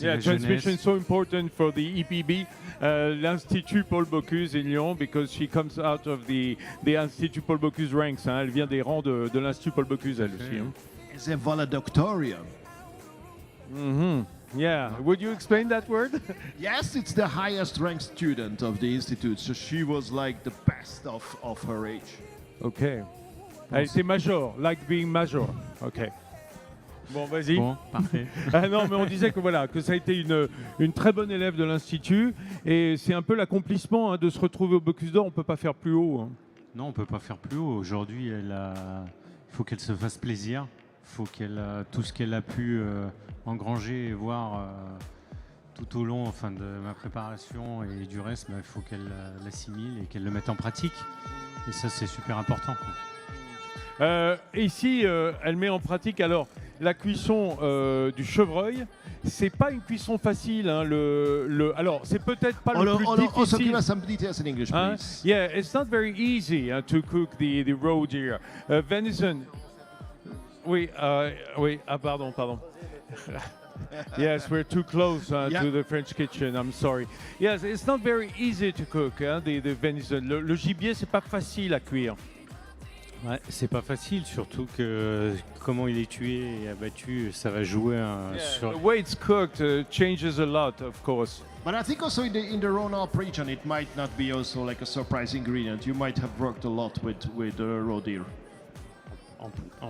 Yeah, transmission is so important for the EPB, l'Institut Paul Bocuse in Lyon, because she comes out of the Institut Paul Bocuse ranks. Hein, elle vient des rangs de l'Institut Paul Bocuse, elle aussi. Hein. It's a valedictorian. Mm-hmm. Yeah, would you explain that word? Yes, it's the highest ranked student of the institute, so she was like the best of her age. Okay. Elle était major, like being major. Okay. Bon, vas-y. Bon, parfait. Ah non, mais on disait que voilà, que ça a été une très bonne élève de l'Institut, et c'est un peu l'accomplissement de se retrouver au Bocuse d'Or. On peut pas faire plus haut. Hein. Non, on peut pas faire plus haut. Aujourd'hui, il faut qu'elle se fasse plaisir. Il faut qu'elle tout ce qu'elle a pu engranger et voir tout au long de ma préparation et du reste, il faut qu'elle l'assimile et qu'elle le mette en pratique. Et ça, c'est super important. Ici, elle met en pratique alors la cuisson du chevreuil. C'est pas une cuisson facile. Hein, alors, c'est peut-être pas le plus difficile. Also give us some details in English, please. Yeah, it's not very easy to cook the roe deer. Venison. Oui, pardon. Yes, we're too close Yeah. to the French kitchen. I'm sorry. Yes, it's not very easy to cook. The venison. Le gibier, c'est pas facile à cuire. Ouais, c'est pas facile, surtout que comment il est tué et abattu, ça va jouer sur. The way it's cooked changes a lot, of course. But I think also in the Rhône-Alpes region, it might not be also like a surprise ingredient. You might have worked a lot with raw deer.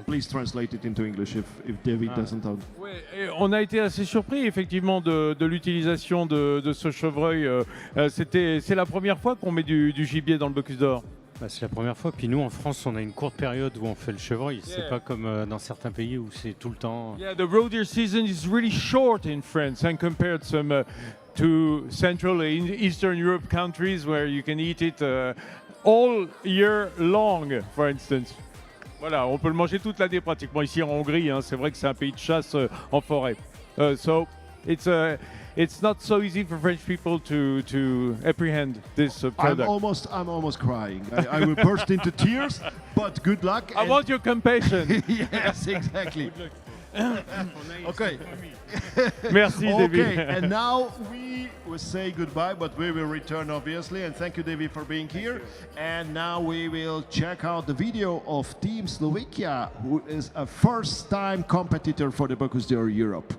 Please translate it into English if David doesn't know. Oui, on a été assez surpris effectivement de l'utilisation de ce chevreuil. C'est la première fois qu'on met du gibier dans le Bocuse d'Or. Bah, c'est la première fois. Puis nous, en France, on a une courte période où on fait le chevreuil. C'est pas comme dans certains pays où c'est tout le temps. Yeah, the roe deer season is really short in France and compared to Central and Eastern Europe countries where you can eat it all year long, for instance. Voilà, on peut le manger toute l'année pratiquement ici en Hongrie. Hein, c'est vrai que c'est un pays de chasse en forêt. So it's not so easy for French people to apprehend this product. I'm almost crying. I will burst into tears, but good luck. I want your compassion. Yes, exactly. Okay. Merci, David. Okay, and now we will say goodbye, but we will return obviously. And thank you, David, for being here. And now we will check out the video of Team Slovakia, who is a first-time competitor for the Bocuse d'Or Europe.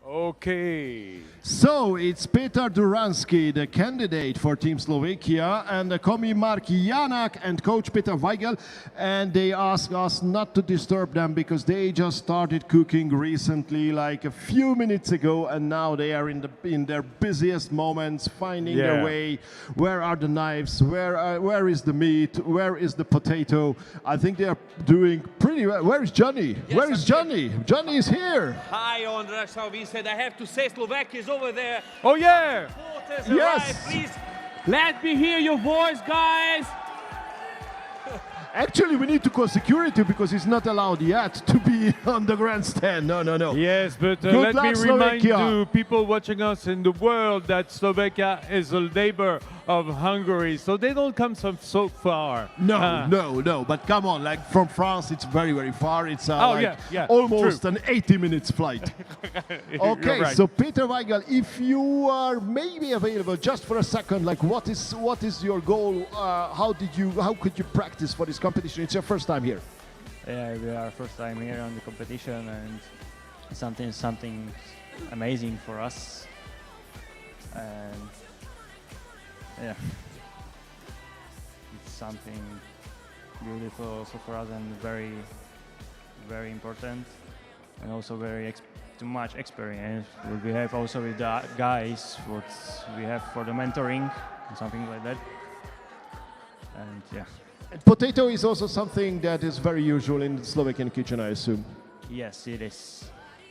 Okay. So it's Peter Duransky, the candidate for Team Slovakia, and the commie Mark Janak and coach Peter Weigel, and they ask us not to disturb them because they just started cooking recently, like a few minutes ago, and now they are in their busiest moments, finding their way. Where are the knives? Where is the meat? Where is the potato? I think they are doing pretty well. Where is Johnny? Yes, Where is Johnny? Johnny is here. Hi, Andras. So we said I have to say Slovakia is over there. Oh yeah! Supporters Yes. arrive. Please let me hear your voice, guys. Actually, we need to call security because it's not allowed yet to be on the grandstand. No. Yes, but Good let luck, me remind Slovakia. to people watching us in the world that Slovakia is a neighbor of Hungary, so they don't come so far. No. But come on, like from France, it's very, very far. It's almost true. an 80 minutes flight. Okay, Right. so Peter Weigel, if you are maybe available just for a second, like what is your goal? How could you practice for this competition? It's your first time here. Yeah, we are first time here on the competition, and something amazing for us. And yeah, it's something beautiful also for us, and very, very important, and also too much experience. We have also with the guys what we have for the mentoring and something like that. And yeah. And potato is also something that is very usual in the Slovakian kitchen, I assume. Yes, it is.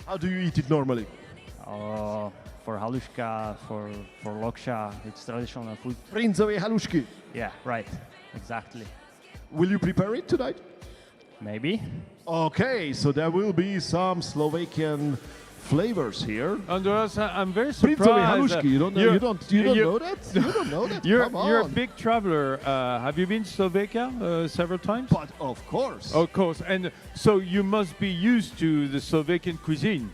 How do you eat it normally? For haluška, for lokša, it's traditional food. Brinzové halušky. Yeah, right, exactly. Will you prepare it tonight? Maybe. Okay, so there will be some Slovakian flavors here. Andreas, I'm very surprised. Brinzové halušky. You don't know that? You don't know that? You're Come on. a big traveler. Have you been to Slovakia several times? But of course. Of course. And so you must be used to the Slovakian cuisine.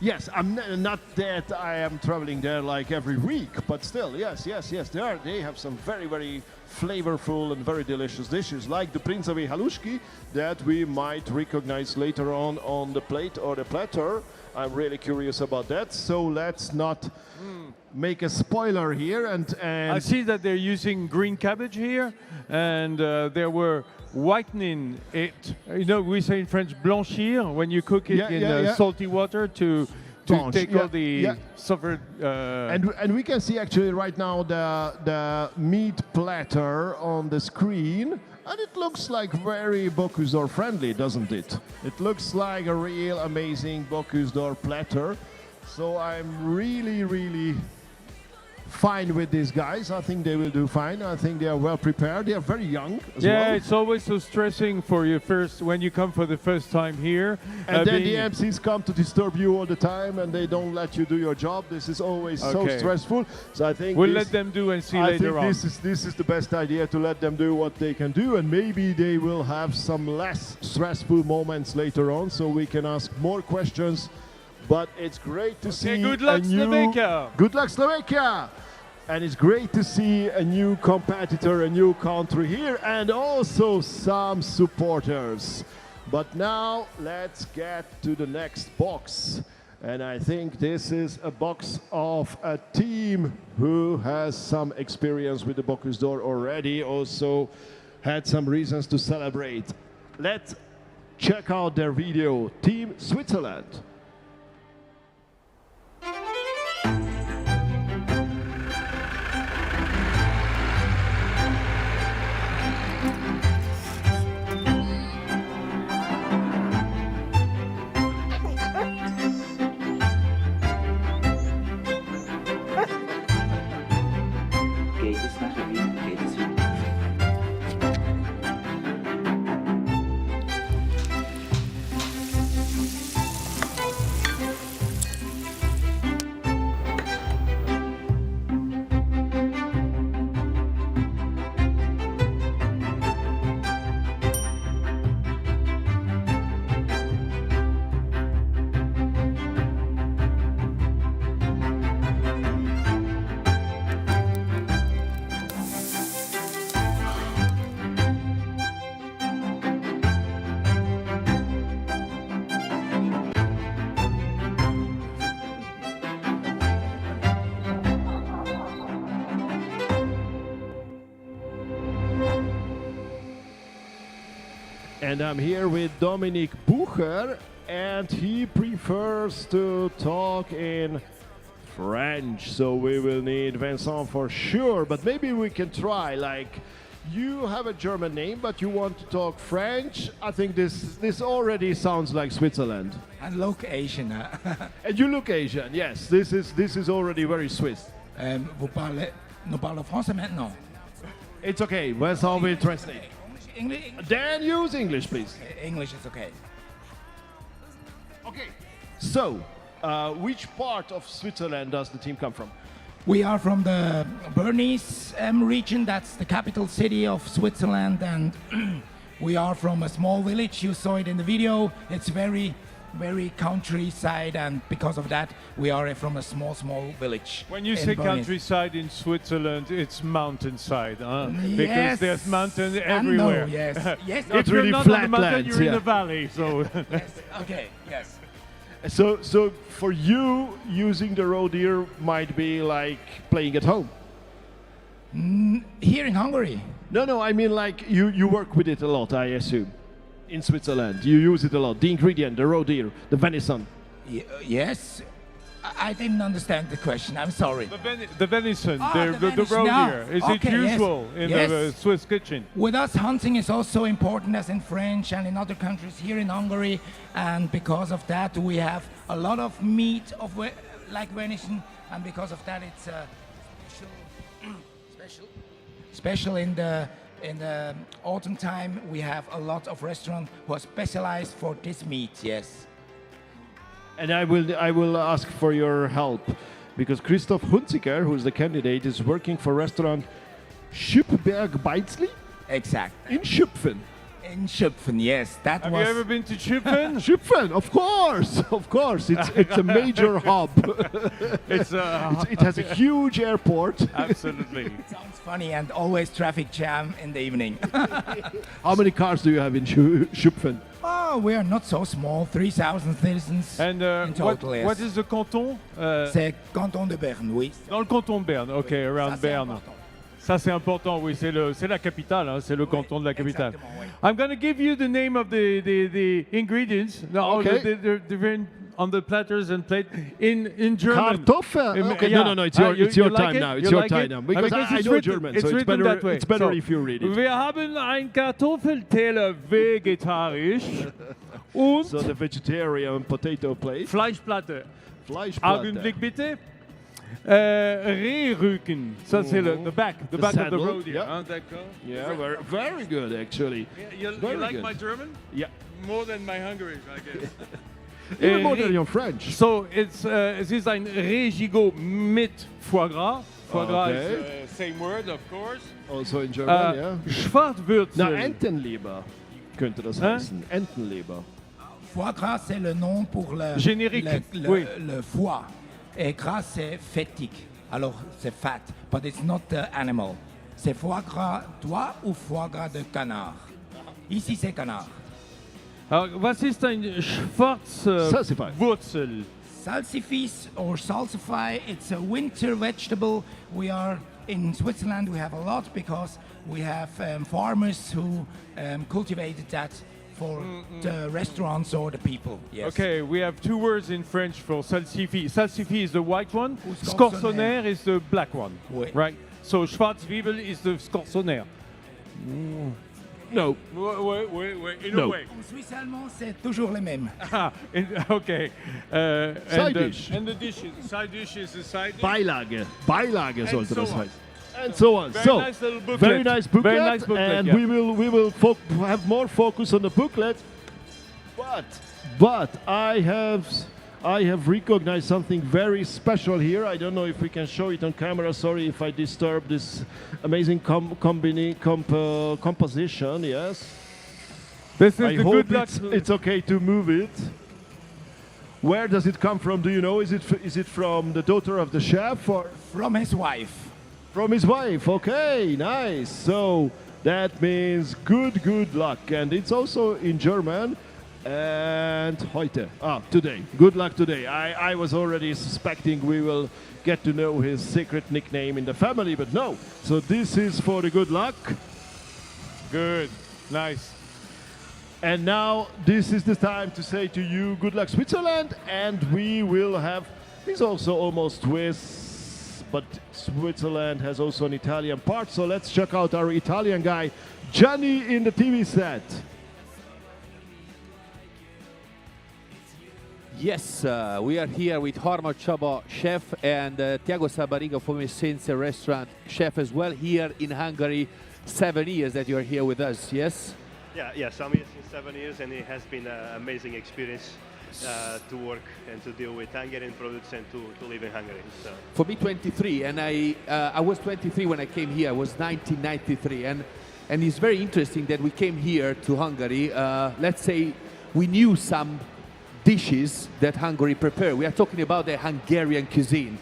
Yes, not that I am traveling there like every week, but still, yes. They have some very, very flavorful and very delicious dishes, like the Princovi halushki that we might recognize later on the plate or the platter. I'm really curious about that. So let's not make a spoiler here. And I see that they're using green cabbage here, and they were whitening it. You know, we say in French blanchir when you cook it in salty water to take all the suffered. And we can see actually right now the meat platter on the screen, and it looks like very Bocuse d'Or friendly, doesn't it? It looks like a real amazing Bocuse d'Or platter. So I'm really fine with these guys. I think they will do fine. I think they are well prepared. They are very young as well. Yeah, it's always so stressing for you when you come for the first time here. And then the MCs come to disturb you all the time, and they don't let you do your job. This is always so stressful. So I think we'll let them do and see later on. This is the best idea, to let them do what they can do, and maybe they will have some less stressful moments later on, so we can ask more questions. But it's great to see good luck, Slovakia! Good luck, Slovakia! And it's great to see a new competitor, a new country here, and also some supporters. But now let's get to the next box. And I think this is a box of a team who has some experience with the Bocuse d'Or already, also had some reasons to celebrate. Let's check out their video. Team Switzerland. And I'm here with Dominic Bucher, and he prefers to talk in French, so we will need Vincent for sure, but maybe we can try, like, you have a German name, but you want to talk French. I think this already sounds like Switzerland. I look Asian. And you look Asian, yes. This is already very Swiss. Nous parlons français maintenant. It's okay, Vincent will translate. English? Dan, use English, please. English is okay. Okay, so which part of Switzerland does the team come from? We are from the Bernese region. That's the capital city of Switzerland, and we are from a small village. You saw it in the video. It's very countryside, and because of that we are from a small village. When you say Bernese. countryside in Switzerland, it's mountainside, huh? Yes, because there's mountains everywhere. Yes. It's If really you're not flat on the mountain, lands, you're in yeah. the valley. So Yes. Okay. Yes. So for you, using the road here might be like playing at home. Here in Hungary. No, I mean like you work with it a lot, I assume. In Switzerland, you use it a lot. The ingredient, the roe deer, the venison. Yes. I didn't understand the question. I'm sorry. the venison, the venison. roe No. deer, is Okay, it yes. usual in Yes. the Swiss kitchen? With us, hunting is also important as in French and in other countries here in Hungary, and because of that we have a lot of meat of like venison, and because of that it's special in the autumn time. We have a lot of restaurants who are specialized for this meat. Yes. And I will ask for your help, because Christoph Hunziker, who's the candidate, is working for restaurant Schüppberg Beizli. Exact. In Schüpfen. In Schöpfen, yes. That Have was. you ever been to Schöpfen? Schöpfen, of course. It's a major hub. It has a huge airport. Absolutely. Sounds funny, and always traffic jam in the evening. How many cars do you have in Schöpfen? Oh, we are not so small. 3,000 citizens And in total. Yes. what is the canton? C'est canton de Berne, oui. Dans le canton de Berne, ok, around Berne. Ça c'est important, oui, c'est la capitale, hein, c'est le canton de la capitale. I'm going to give you the name of the ingredients. No, Okay. the different on the platters and plate in German. Kartoffel. Okay, Yeah. no, it's your like time it? now. It's You your like time it? now because I it's know written, German, it's so it's written that way. better So, if you read it. Wir haben ein Kartoffelteller vegetarisch und So the vegetarian potato plate. Fleischplatte. Fleischplatte. Augenblick bitte. Rehrücken. Ça c'est the back The of the saddle, road here. yeah. Hein, d'accord. Yeah, very good actually. You Very like good. my German? Yeah. More than my Hungarian, I guess. Even more than your French. So es ist ein Regigot mit Foie Gras. Foie Gras Okay. is same word, of course. Also in German, yeah. Schwarzwürzel. Na, Entenleber könnte das heißen. Entenleber. Foie gras, c'est le nom pour le, Générique, oui. le foie. Et gras, c'est fettig. Alors, c'est fat, but it's not the animal. C'est foie gras d'oie ou foie gras de canard. Ici, c'est canard. Alors, was ist ein Schwarzwurzel? Salsifis or salsify, it's a winter vegetable. We are in Switzerland, we have a lot because we have farmers who cultivated that for the restaurants or the people. Yes. Okay, we have two words in French for salsifi. Salsifi is the white one. Scorsonnaire. Scorsonnaire is the black one. Oui. Right? So Schwarzwiebel is the scorsonnaire. No. In No. a way. En suisse allemand, c'est toujours les mêmes. Okay. Side dish. And the dishes. Side dish is the side dish. Beilage. Beilage sollte so das on. heißen. And so on. Very So, nice little booklet. very nice booklet. Very nice booklet, and yeah. we will have more focus on the booklet. But I have recognized something very special here. I don't know if we can show it on camera. Sorry if I disturb this amazing composition. Yes. This is I the hope good luck. it's okay to move it. Where does it come from? Do you know? Is it from the daughter of the chef or From his wife. from his wife? Okay, nice. So that means good luck, and it's also in German. And heute, today. Good luck today. I was already suspecting we will get to know his secret nickname in the family, but no. So this is for the good luck. Good. Nice. And now this is the time to say to you, good luck Switzerland, and we will have, he's also almost Swiss, but Switzerland has also an Italian part, so let's check out our Italian guy, Gianni in the TV set. Yes, we are here with Hormel Csaba, chef, and Tiago Sabarigo from Essenza restaurant, chef as well, here in Hungary. 7 years that you're here with us, yes? Yes, I'm here since 7 years, and it has been an amazing experience to work and to deal with Hungarian products and to live in Hungary. So. For me, 23, and I was 23 when I came here. It was 1993, and it's very interesting that we came here to Hungary. Let's say we knew some dishes that Hungary prepared. We are talking about the Hungarian cuisine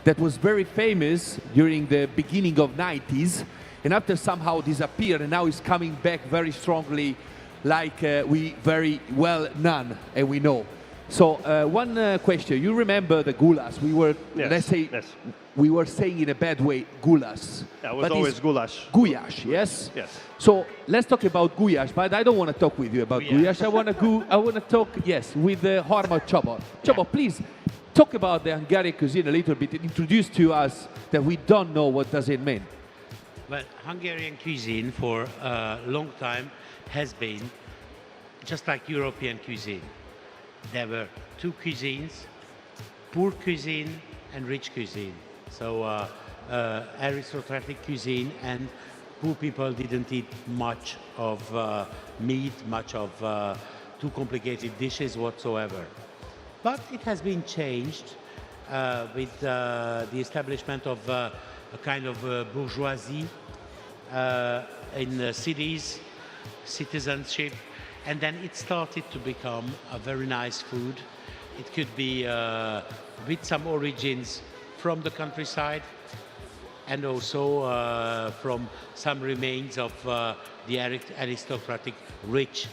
that was very famous during the beginning of 90s, and after somehow disappeared, and now is coming back very strongly, like we very well known and we know. So one question: you remember the goulash? We were, let's say, we were saying in a bad way, goulash. Yeah, it was always goulash. Goulash, yes. Yes. So let's talk about goulash, but I don't want to talk with you about goulash. I want to talk, yes, with Hormel Csaba. Csaba, please talk about the Hungarian cuisine a little bit. Introduce to us that we don't know what does it mean. Well, Hungarian cuisine for a long time has been just like European cuisine. There were two cuisines, poor cuisine and rich cuisine. So aristocratic cuisine, and poor people didn't eat much of meat, much of too complicated dishes whatsoever. But it has been changed with the establishment of a kind of bourgeoisie in the cities, citizenship, and then it started to become a very nice food. It could be with some origins from the countryside, and also from some remains of the aristocratic, rich,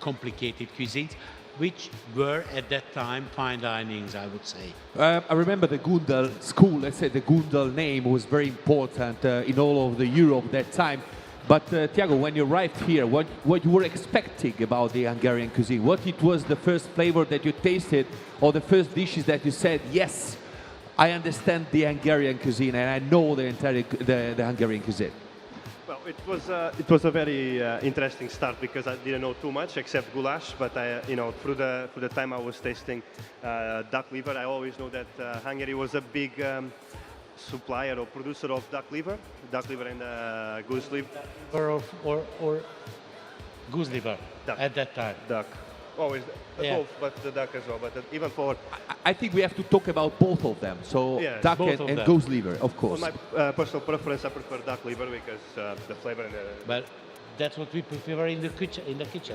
complicated cuisines, which were at that time fine dinings, I would say. I remember the Gundel school, let's say the Gundel name was very important in all of the Europe that time. But Tiago, when you arrived here, what you were expecting about the Hungarian cuisine? What it was the first flavor that you tasted, or the first dishes that you said, yes, I understand the Hungarian cuisine and I know the Hungarian cuisine? Well, it was a very interesting start because I didn't know too much except goulash. But through the time I was tasting duck liver, I always know that Hungary was a big supplier or producer of duck liver and goose liver. Or goose liver at that time. Duck. Always both, but the duck as well. But even for... I think we have to talk about both of them. So duck and goose liver, of course. For my personal preference, I prefer duck liver because the flavor and the... But that's what we prefer in the kitchen.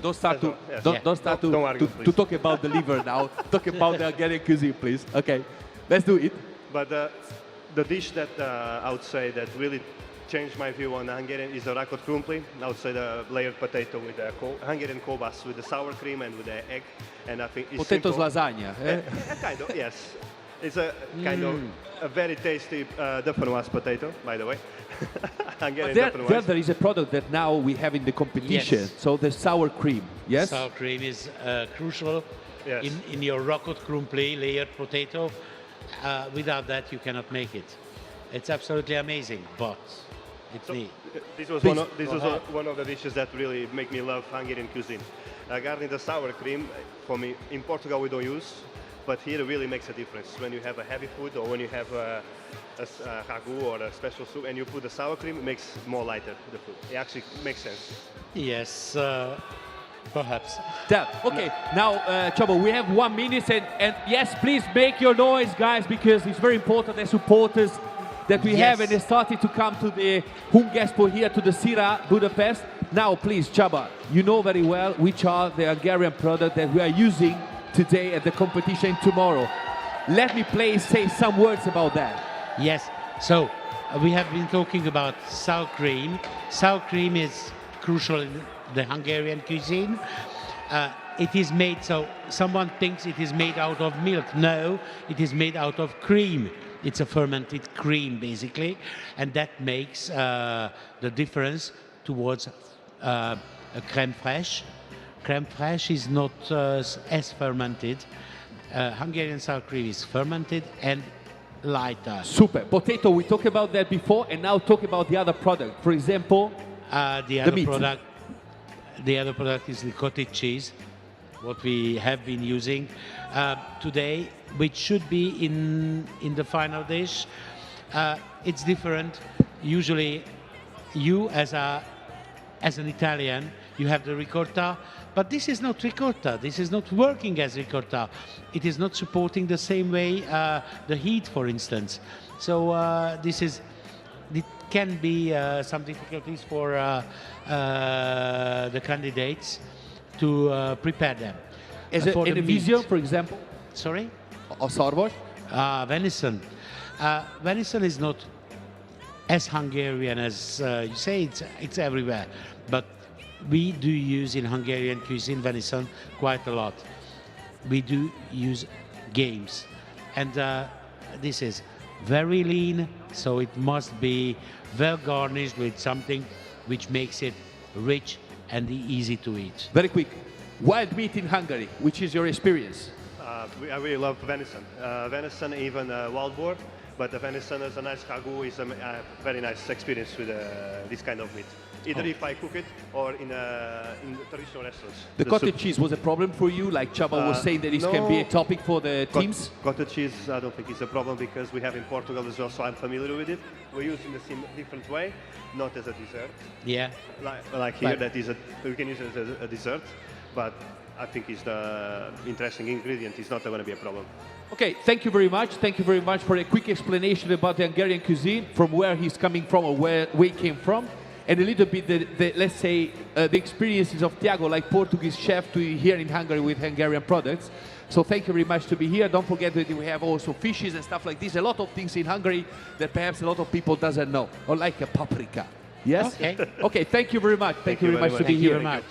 Don't start to talk about the liver now. Talk about the Hungarian cuisine, please. Okay, let's do it. But the dish that I would say that really changed my view on Hungarian is the rakott krumpli. I would say the layered potato with the Hungarian kobas with the sour cream and with the egg. And I think it's potatoes simple. lasagna. Kind of, yes. It's a kind of a very tasty Duffenwas potato, by the way. Hungarian There is a product that now we have in the competition. Yes. So the sour cream. Yes. Sour cream is crucial in your rakott krumpli layered potato. Without that, you cannot make it. It's absolutely amazing, but it's neat. This was one of the dishes that really make me love Hungarian cuisine. Regarding the sour cream, for me, in Portugal we don't use, but here it really makes a difference. When you have a heavy food or when you have a ragu or a special soup and you put the sour cream, it makes more lighter the food. It actually makes sense. Yes, perhaps. Okay, now, Csaba, we have 1 minute and yes, please make your noise, guys, because it's very important as supporters that we have, and they started to come to the Hungespo here, to the Sira Budapest. Now, please, Csaba, you know very well which are the Hungarian products that we are using today at the competition tomorrow. Let me say some words about that. Yes, so we have been talking about sour cream. Sour cream is crucial in the Hungarian cuisine. It is made, so someone thinks it is made out of milk. No, it is made out of cream. It's a fermented cream, basically, and that makes the difference towards a crème fraîche. Crème fraîche is not as fermented. Hungarian sour cream is fermented and lighter. Super. Potato, we talked about that before, and now talk about the other product. For example, the other product is the cottage cheese, what we have been using today, which should be in the final dish. It's different. Usually, you as an Italian, you have the ricotta, but this is not ricotta. This is not working as ricotta. It is not supporting the same way the heat, for instance. So it can be some difficulties for the candidates to prepare them. Is it in a vision, for example? Sorry? Or szarvas? Venison. Venison is not as Hungarian as you say. It's everywhere, but we do use in Hungarian cuisine venison quite a lot. We do use games, and this is very lean, so it must be well garnished with something which makes it rich and easy to eat. Very quick. Wild meat in Hungary, which is your experience? I really love venison. Venison, even wild boar, but the venison as a nice ragu is a very nice experience with this kind of meat. Either if I cook it or in traditional restaurants. The cottage cheese was a problem for you, like Csaba was saying that this can be a topic for the teams? Cottage cheese, I don't think it's a problem because we have in Portugal as well, so I'm familiar with it. We use it in a different way, not as a dessert. Yeah. Like here, we can use it as a dessert, but I think it's the interesting ingredient. It's not going to be a problem. Okay, thank you very much. Thank you very much for a quick explanation about the Hungarian cuisine, from where he's coming from or where we came from. and a little bit let's say the experiences of Tiago, like Portuguese chef, to here in Hungary with Hungarian products. So thank you very much to be here. Don't forget that we have also fishes and stuff like this. A lot of things in Hungary that perhaps a lot of people doesn't know, or like a paprika. Yes? Okay. Okay, thank you very much. Thank you very much to be Thank here. you very much.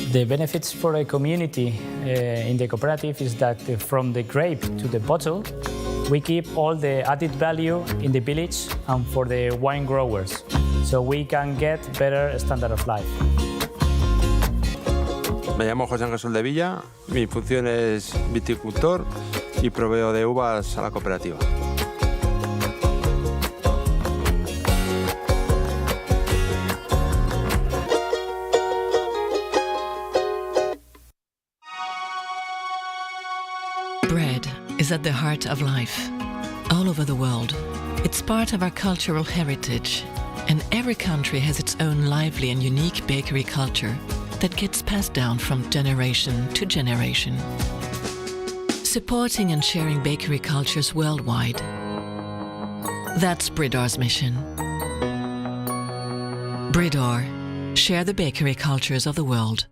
The benefits for a community in the cooperative is that from the grape to the bottle, we keep all the added value in the village and for the wine growers, so we can get better standard of life. Me llamo José Ángel Soldevilla, mi función es viticultor y proveo de uvas a la cooperativa. Bread is at the heart of life. All over the world, it's part of our cultural heritage, and every country has its own lively and unique bakery culture that gets passed down from generation to generation. Supporting and sharing bakery cultures worldwide. That's Bridor's mission. Bridor, share the bakery cultures of the world.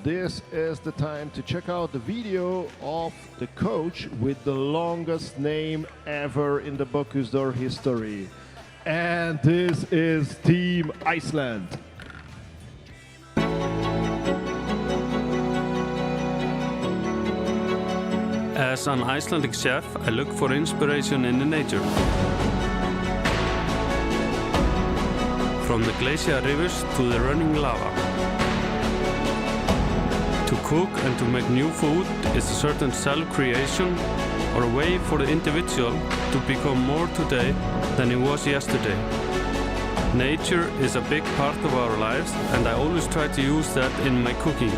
this is the time to check out the video of the coach with the longest name ever in the Bocuse d'Or history. And this is Team Iceland. As an Icelandic chef, I look for inspiration in the nature. From the glacier rivers to the running lava. To cook and to make new food is a certain self-creation or a way for the individual to become more today than he was yesterday. Nature is a big part of our lives and I always try to use that in my cooking.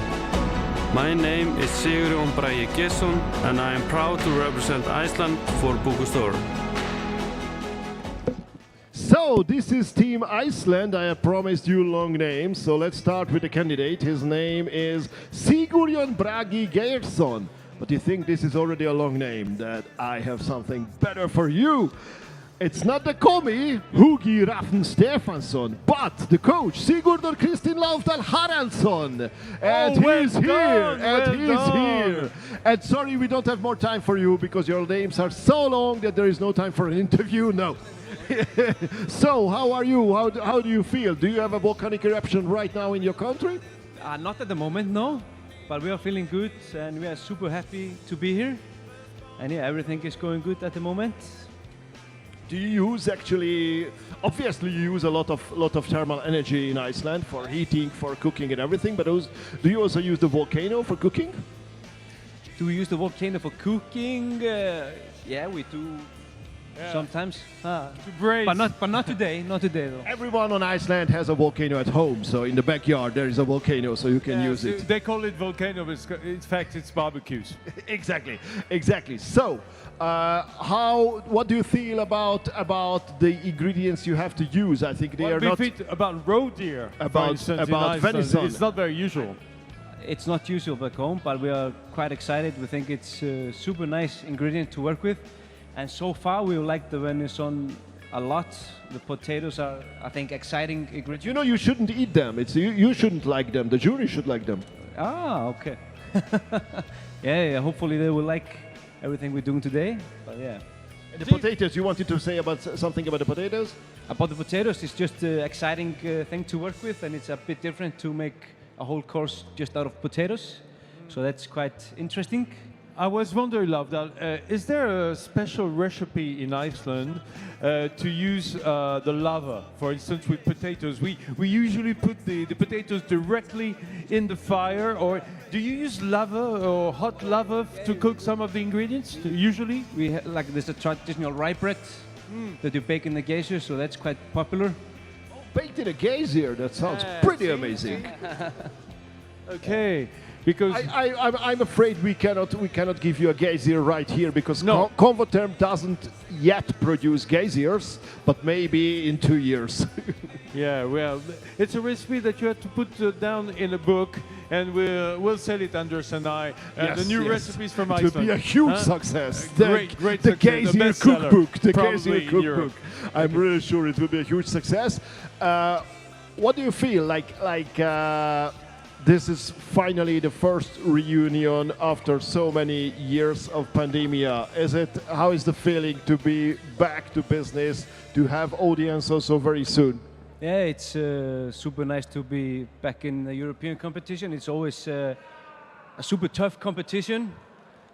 My name is Sigurjón Bragi Gesson and I am proud to represent Iceland for Bocuse d'Or. So, this is Team Iceland. I have promised you long names, so let's start with the candidate. His name is Sigurjón Bragi Gesson. But you think this is already a long name? That I have something better for you. It's not the commie, Hugi Raffen Stefansson, but the coach, Sigurður Kristin Laufdal Haraldsson. And he's here, and he's here. And sorry, we don't have more time for you because your names are so long that there is no time for an interview. No. So, how are you? How do you feel? Do you have a volcanic eruption right now in your country? Not at the moment, no. But we are feeling good and we are super happy to be here. And yeah, everything is going good at the moment. Do you use actually, obviously you use a lot of thermal energy in Iceland for heating, for cooking and everything, but do you also use the volcano for cooking? Do we use the volcano for cooking? Yeah, we do. Yeah. Sometimes, but not today. Not today though. Everyone on Iceland has a volcano at home, so in the backyard there is a volcano, so you can use it. They call it volcano, but in fact it's barbecues. Exactly. So, what do you feel about the ingredients you have to use? I think they are not about roe deer. About venison. It's not very usual. It's not usual back home, but we are quite excited. We think it's a super nice ingredient to work with. And so far, we like the venison a lot. The potatoes are, I think, exciting ingredients. You know, you shouldn't eat them. You shouldn't like them. The jury should like them. Ah, okay. yeah, hopefully they will like everything we're doing today. But yeah. And the potatoes, you wanted to say about something about the potatoes? About the potatoes, it's just an exciting thing to work with, and it's a bit different to make a whole course just out of potatoes. So that's quite interesting. I was wondering, Laufdal, is there a special recipe in Iceland to use the lava, for instance, with potatoes? We usually put the potatoes directly in the fire, or do you use lava or hot lava to cook some of the ingredients, usually? There's a traditional rye bread that you bake in the geyser, so that's quite popular. Baked in a geyser, that sounds pretty amazing. Okay. Because I'm afraid we cannot give you a geyser right here because Convotherm doesn't yet produce geysers, but maybe in 2 years. Yeah, well, it's a recipe that you have to put down in a book, and we'll sell it under Sanai. The new recipes from Iceland. It will be a huge success. Great the success. Geyser cookbook. The Probably Geyser cookbook. I'm really sure it will be a huge success. What do you feel like? This is finally the first reunion after so many years of pandemia. How is the feeling to be back to business, to have audience also very soon? Yeah, it's super nice to be back in the European competition. It's always a super tough competition,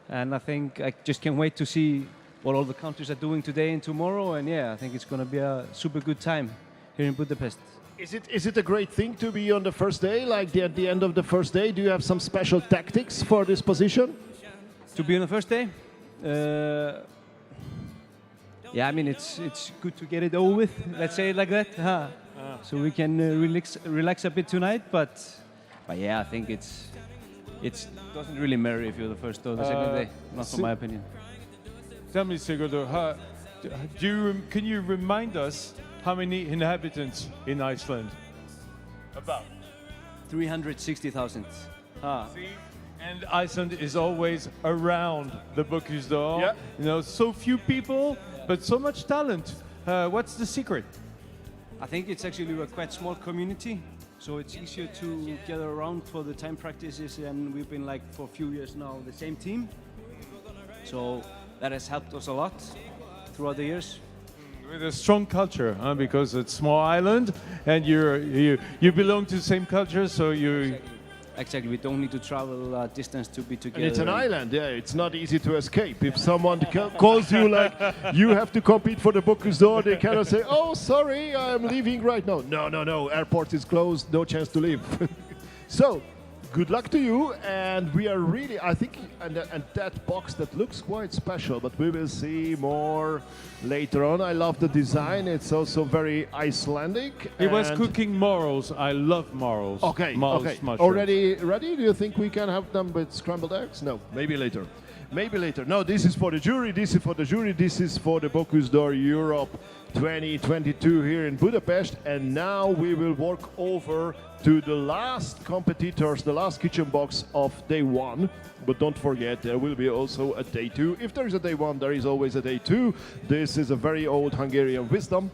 and I think I just can't wait to see what all the countries are doing today and tomorrow. And yeah, I think it's going to be a super good time here in Budapest. Is it a great thing to be on the first day, like at the end of the first day? Do you have some special tactics for this position? To be on the first day? Yeah, I mean, it's good to get it over with, let's say it like that. So we can relax a bit tonight, but yeah, I think it doesn't really matter if you're the first or the second day, not from my opinion. Tell me, Sigurður, can you remind us how many inhabitants in Iceland? About 360,000. See? And Iceland is always around the Bocuse d'Or. Yeah. You know, so few people, but so much talent. What's the secret? I think it's actually a quite small community. So it's easier to gather around for the time practices, and we've been like for a few years now the same team. So that has helped us a lot throughout the years. With a strong culture, because it's small island, and you belong to the same culture, so you. Exactly. We don't need to travel distance to be together. And it's an island, yeah. It's not easy to escape. If someone calls you like you have to compete for the Bocuse d'Or, they cannot say, "Oh, sorry, I'm leaving right now." No. Airport is closed. No chance to leave. So, good luck to you. And we are really, I think, and that box that looks quite special. But we will see more later on. I love the design. It's also very Icelandic. He was cooking morels. I love morels. Okay, Morels, okay. mushrooms. Already ready? Do you think we can have them with scrambled eggs? No, maybe later. Maybe later. No, this is for the jury. This is for the jury. This is for the Bocuse d'Or Europe 2022 here in Budapest. And now we will walk over to the last competitors, the last kitchen box of day one. But don't forget, there will be also a day two. If there is a day one, there is always a day two. This is a very old Hungarian wisdom.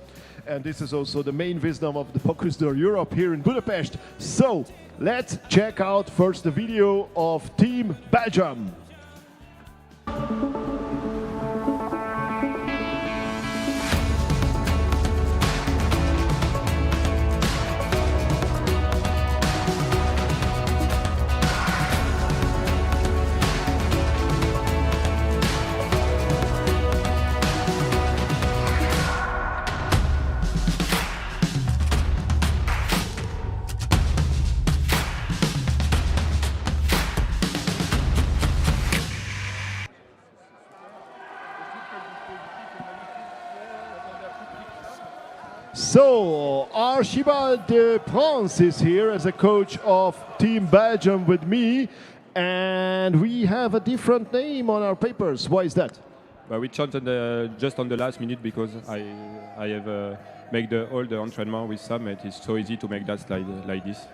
And this is also the main wisdom of the Bocuse d'Or Europe here in Budapest. So let's check out first the video of Team Belgium. So, Archibald de Prince is here as a coach of Team Belgium with me, and we have a different name on our papers. Why is that? We changed just on the last minute because I have made all the entraînement with Sam. It is so easy to make that slide like this.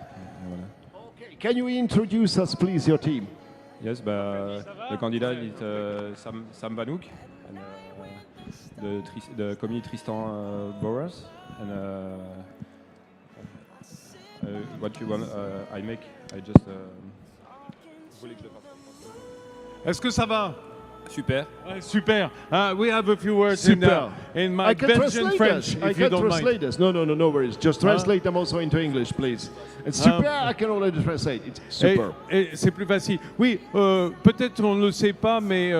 Okay. Can you introduce us, please, your team? Yes, the candidate is Sam Vanouk, and the community Tristan Bowers. And what you want, I make, I just. Est-ce que ça va? Super. Super. We have a few words in my I can Belgian French, I if you can don't translate mind. this. No worries. Just translate them also into English, please. And super, I can already translate. It's super. Et c'est plus facile. Oui, peut-être on ne le sait pas, mais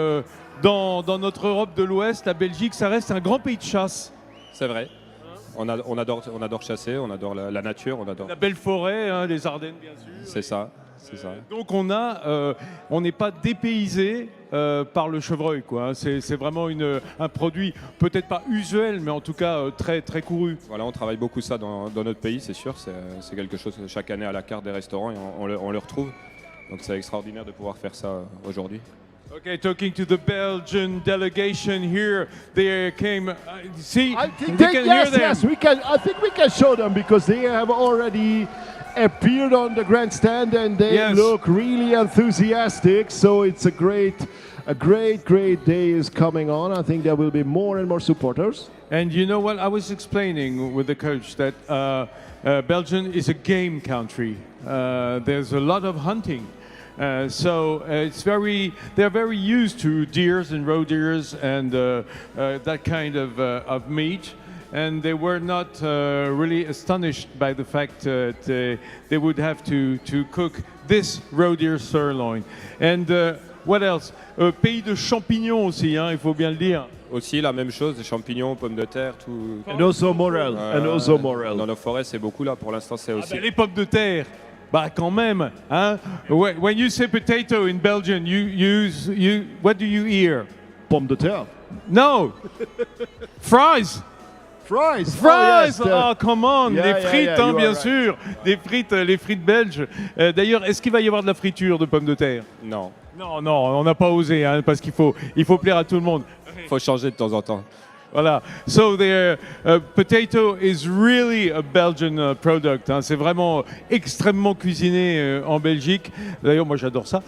dans notre Europe de l'Ouest, la Belgique, ça reste un grand pays de chasse. C'est vrai. On adore chasser, on adore la nature, on adore. La belle forêt, les Ardennes, bien sûr. C'est ça, c'est ça. Donc on n'est pas dépaysé par le chevreuil, quoi. C'est vraiment un produit peut-être pas usuel, mais en tout cas très très couru. Voilà, on travaille beaucoup ça dans notre pays, c'est sûr. C'est quelque chose chaque année à la carte des restaurants et on le retrouve. Donc c'est extraordinaire de pouvoir faire ça aujourd'hui. Okay, talking to the Belgian delegation here, they came. See, I think we can hear them. Yes, we can. I think we can show them because they have already appeared on the grandstand and they look really enthusiastic. So it's a great day is coming on. I think there will be more and more supporters. And you know what? I was explaining with the coach that Belgium is a game country. There's a lot of hunting. So they're very used to deers and roe deers and that kind of meat, and they were not really astonished by the fact that they would have to cook this roe deer sirloin. And what else? Pays de champignons aussi, il faut bien le dire. Aussi la même chose, des champignons, pommes de terre, tout. And also morel. Dans nos forêts, c'est beaucoup là. Pour l'instant, c'est aussi. Les pommes de terre. Bah quand même, hein? When you say potato in Belgium, what do you hear? Pomme de terre. No. Fries. Fries. Fries. Oh, yes, oh come on, yeah, des frites, yeah, bien sûr, des frites, les frites belges. D'ailleurs, est-ce qu'il va y avoir de la friture de pommes de terre? Non. Non, on n'a pas osé, hein, parce qu'il faut plaire à tout le monde. Il faut changer de temps en temps. Voilà. So the potato is really a Belgian product. Hein. C'est vraiment extrêmement cuisiné en Belgique. D'ailleurs, moi j'adore ça.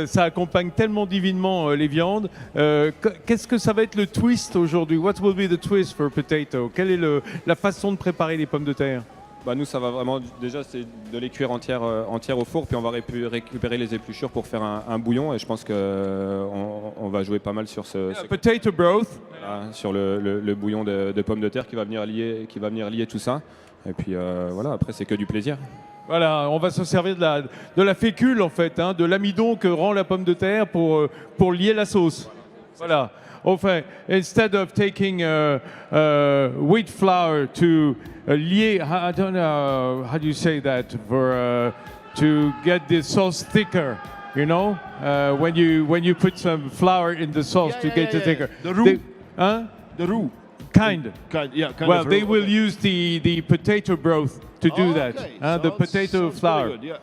Ça accompagne tellement divinement les viandes. Qu'est-ce que ça va être le twist aujourd'hui? What will be the twist for potato? Quelle est la façon de préparer les pommes de terre? Bah nous ça va vraiment, déjà c'est de les cuire entières au four, puis on va récupérer les épluchures pour faire un bouillon, et je pense qu'on va jouer pas mal sur potato broth. Voilà, sur le bouillon de pommes de terre qui va venir lier tout ça. Et puis voilà, après c'est que du plaisir. Voilà, on va se servir de la fécule en fait, hein, de l'amidon que rend la pomme de terre pour lier la sauce. Voilà. Enfin, instead of taking wheat flour to lier, I don't know how do you say that, to get the sauce thicker. You know, when you put some flour in the sauce to get it thicker. The roux. The roux. Kind. Well, they will use the potato broth to do that. The potato flour. Good, yeah.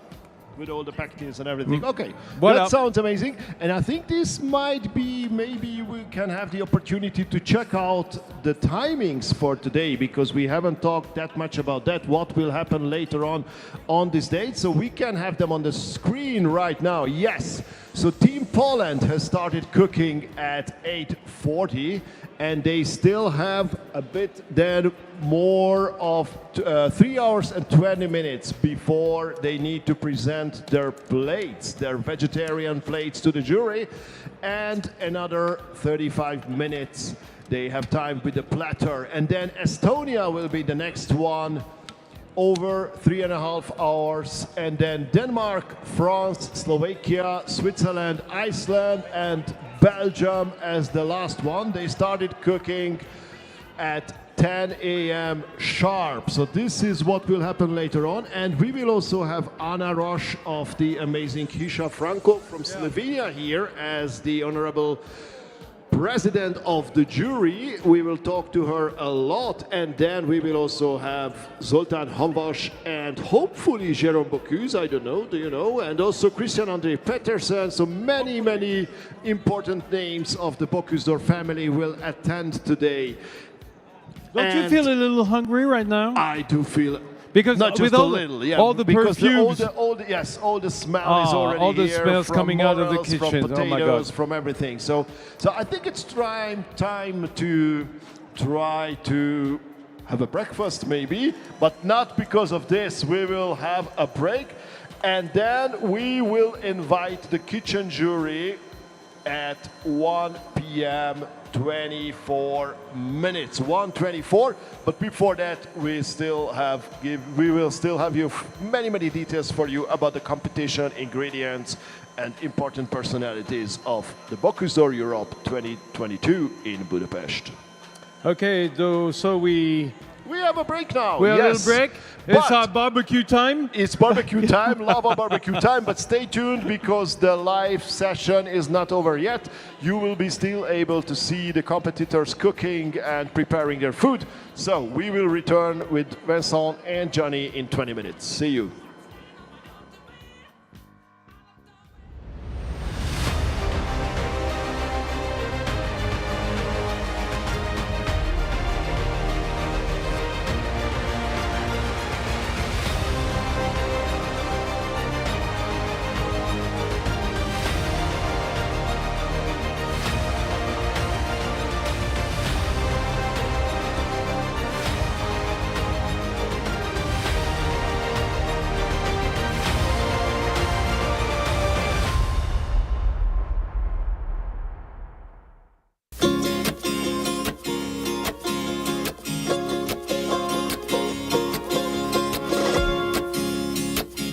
With all the packages and everything. Okay, Voilà. That sounds amazing. And I think this might be, maybe we can have the opportunity to check out the timings for today, because we haven't talked that much about that, what will happen later on this date. So we can have them on the screen right now. Yes. So Team Poland has started cooking at 8:40, and they still have a bit then more of 3 hours and 20 minutes before they need to present their plates, their vegetarian plates, to the jury, and another 35 minutes they have time with the platter. And then Estonia will be the next one, over 3.5 hours, and then Denmark, France, Slovakia, Switzerland, Iceland, and Belgium as the last one. They started cooking at 10 a.m. sharp. So this is what will happen later on. And we will also have Anna Roche of the amazing Hisha Franco from Slovenia here as the honorable president of the jury. We will talk to her a lot, and then we will also have Zoltán Hamvas and hopefully Jérôme Bocuse, I don't know, do you know? And also Christian André Petersen. So many important names of the Bocuse family will attend today. Don't you feel a little hungry right now? I do feel. Because not just with a little, yeah. all the because perfumes, all the smell is already all the here. smells from coming out of the morels, kitchen. From potatoes, Oh my God! From everything. So I think it's time to try to have a breakfast, maybe, but not because of this. We will have a break, and then we will invite the kitchen jury at 1 p.m. 24 minutes, 1:24. But before that, we will still have you many details for you about the competition, ingredients, and important personalities of the Bocuse d'Or Europe 2022 in Budapest. Okay, so we have a break now. We have a little break. It's our barbecue time. It's barbecue time, lava barbecue time, but stay tuned because the live session is not over yet. You will be still able to see the competitors cooking and preparing their food. So we will return with Vincent and Johnny in 20 minutes. See you.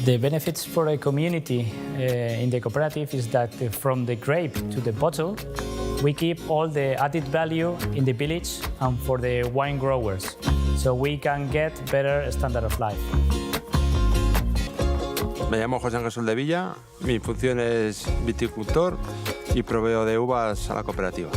The benefits for a community in the cooperative is that from the grape to the bottle, we keep all the added value in the village and for the wine growers, so we can get better standard of life. Me llamo José Ángel Soldevilla, mi función es viticultor y proveo de uvas a la cooperativa.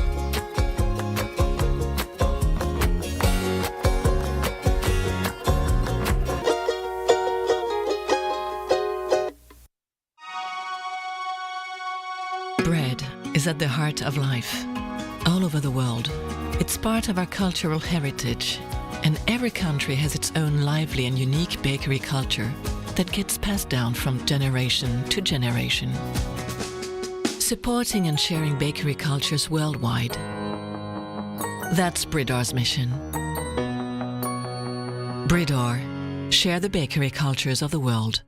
Bread is at the heart of life. All over the world, it's part of our cultural heritage, and every country has its own lively and unique bakery culture that gets passed down from generation to generation. Supporting and sharing bakery cultures worldwide. That's Bridor's mission. Bridor, Share the bakery cultures of the world.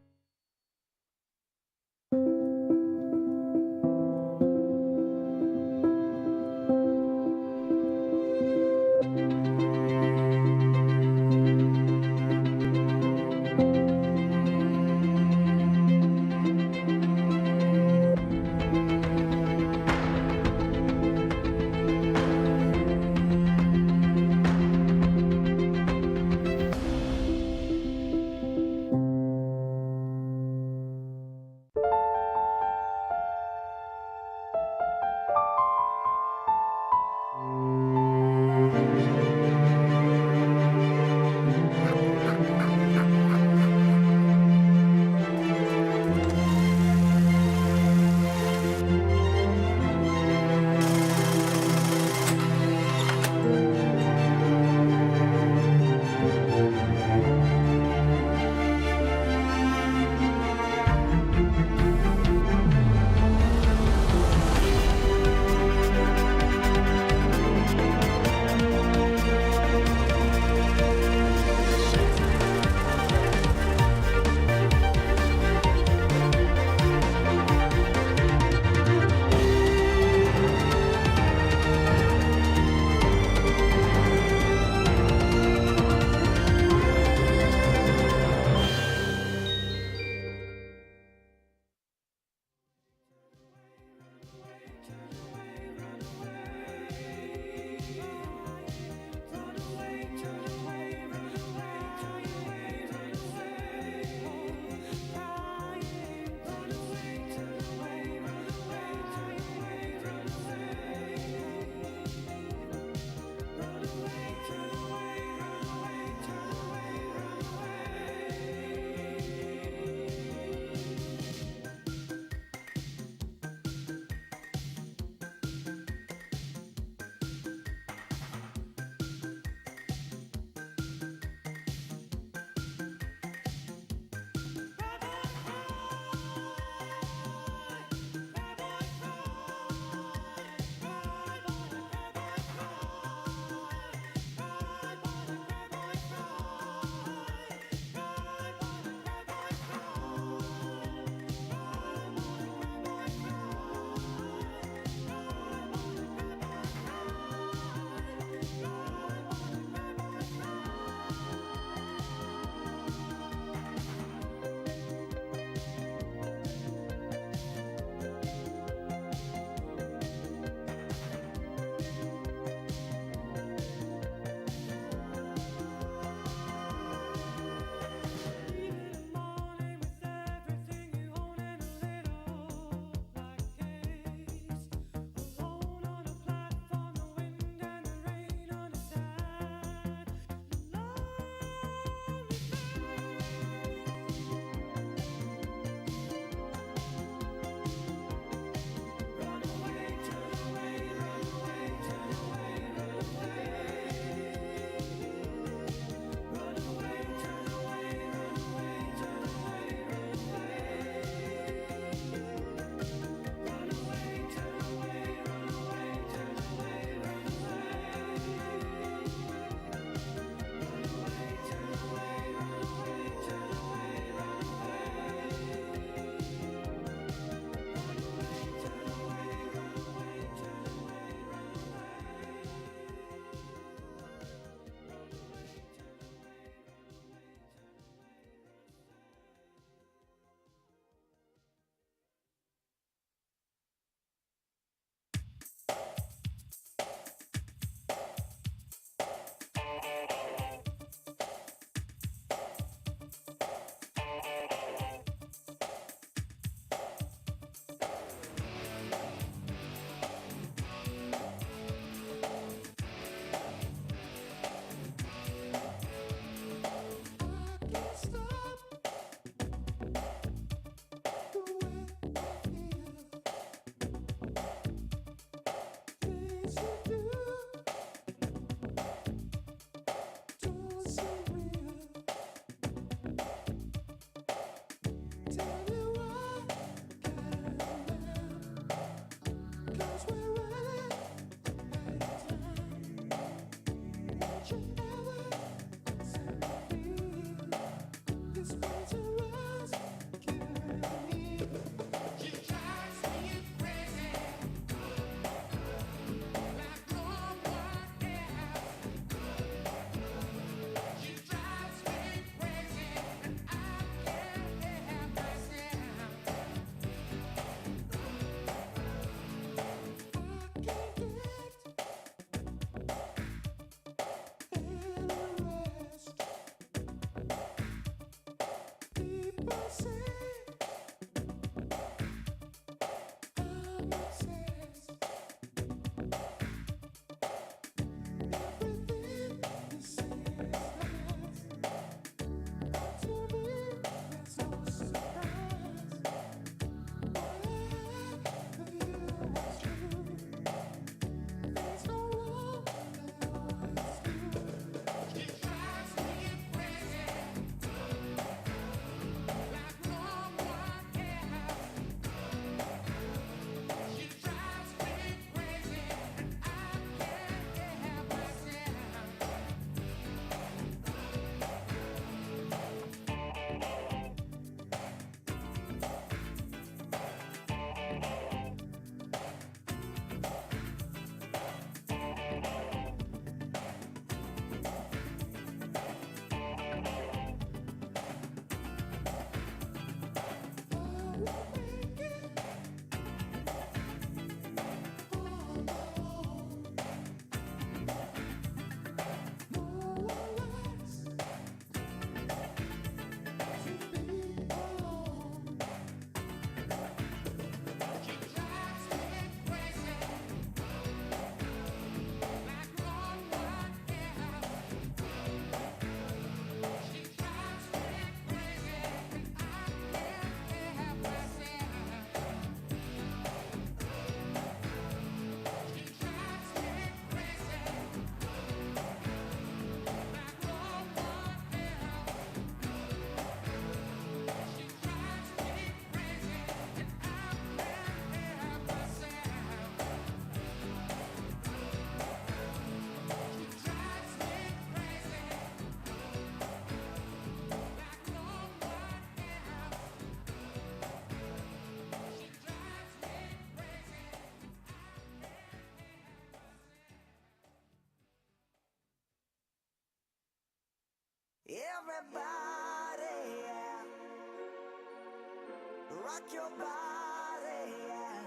rock your body, yeah.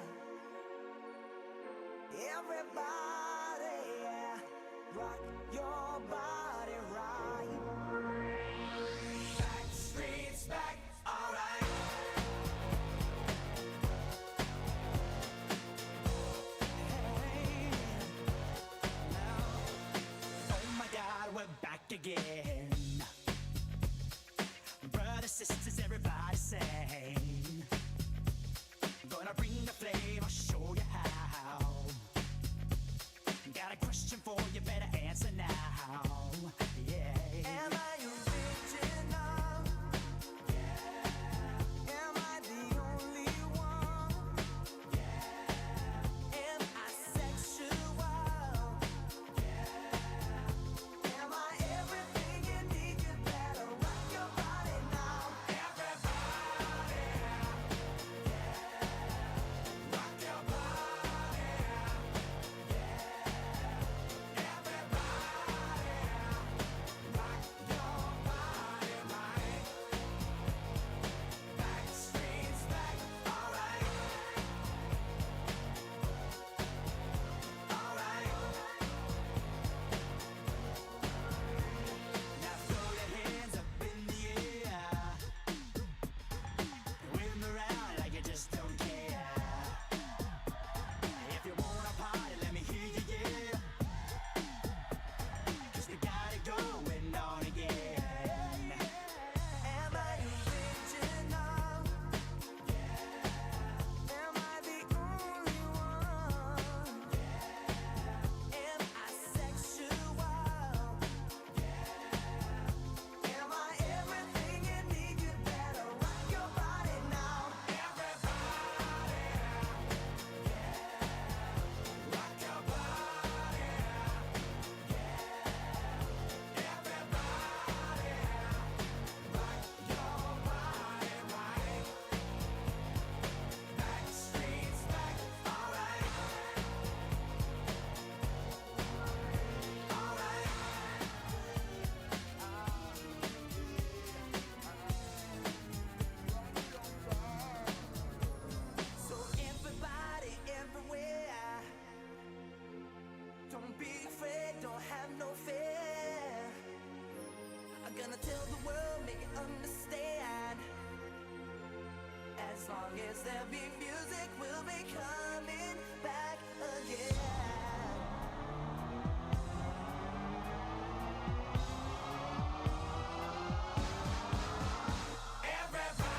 Everybody, yeah. Rock your body right. Back streets back, alright. We're back again. Brothers, sisters, everybody sing. Gonna bring the flame, I'll show you how. Got a question for you, better answer now. Yeah. Am I original? Yeah. Am I the only one? Yeah. Am I sexual? Don't be afraid, don't have no fear. I'm gonna tell the world, make it understand. As long as there be music, we'll be coming back again. Everybody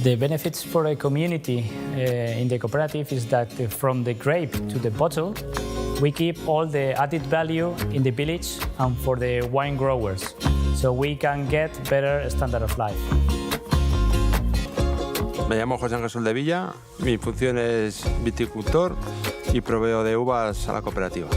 The benefits for a community in the cooperative is that from the grape to the bottle, we keep all the added value in the village and for the wine growers, so we can get better standard of life. Me llamo José Ángel Soldevilla, mi función es viticultor y proveo de uvas a la cooperativa.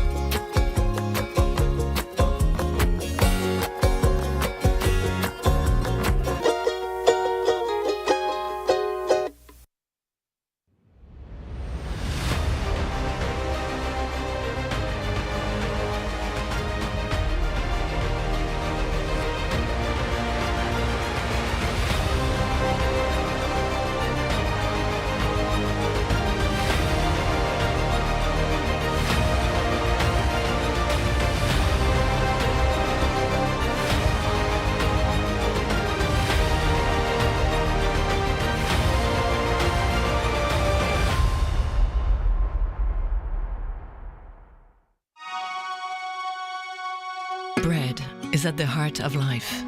Bread is at the heart of life.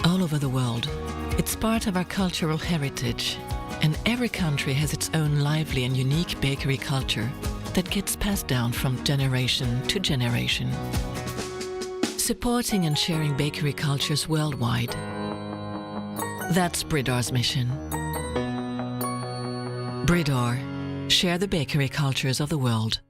All over the world, it's part of our cultural heritage, and every country has its own lively and unique bakery culture that gets passed down from generation to generation. Supporting and sharing bakery cultures worldwide. That's Bridor's mission. Bridor, share the bakery cultures of the world.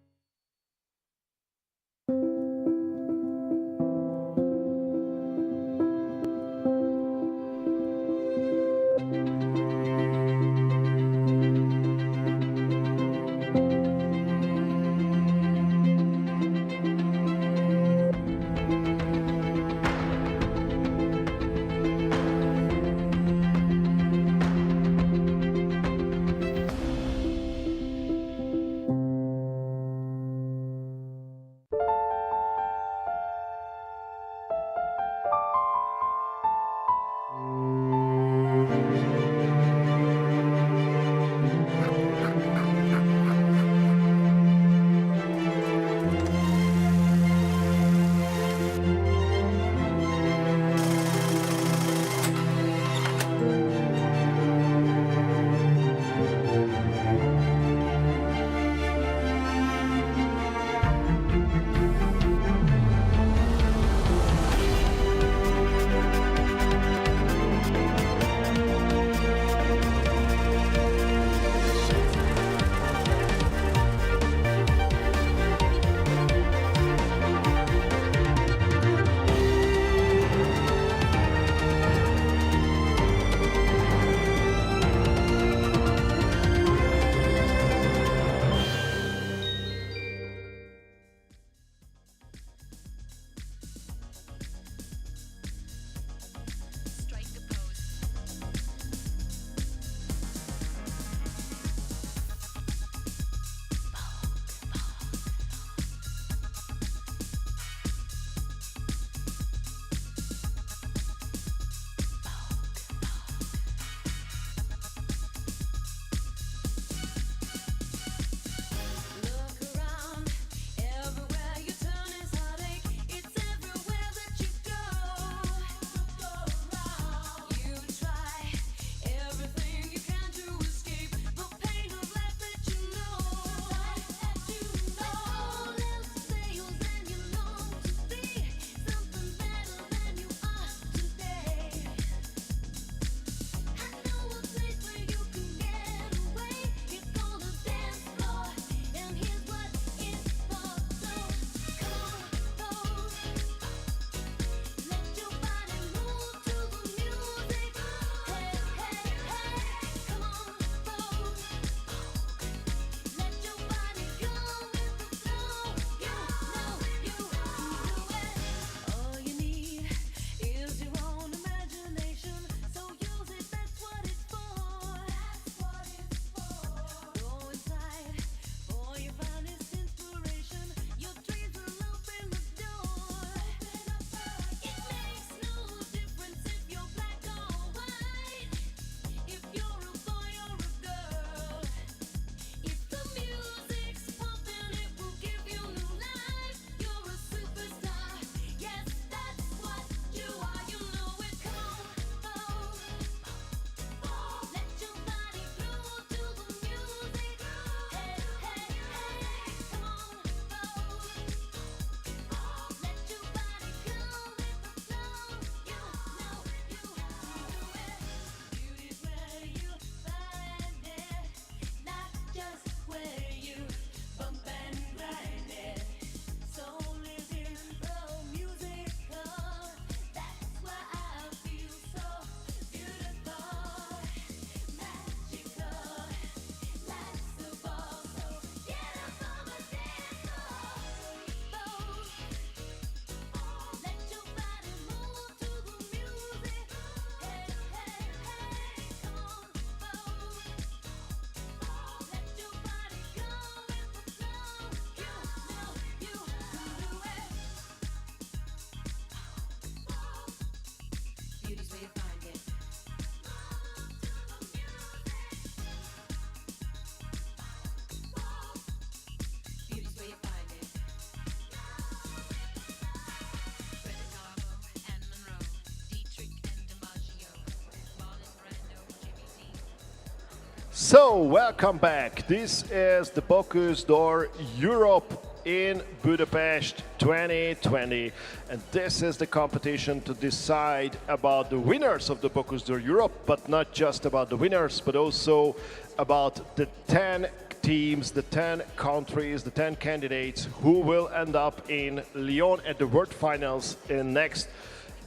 So, welcome back. This is the Bocuse d'Or Europe in Budapest 2020. And this is the competition to decide about the winners of the Bocuse d'Or Europe, but not just about the winners, but also about the 10 teams, the 10 countries, the 10 candidates who will end up in Lyon at the World Finals in next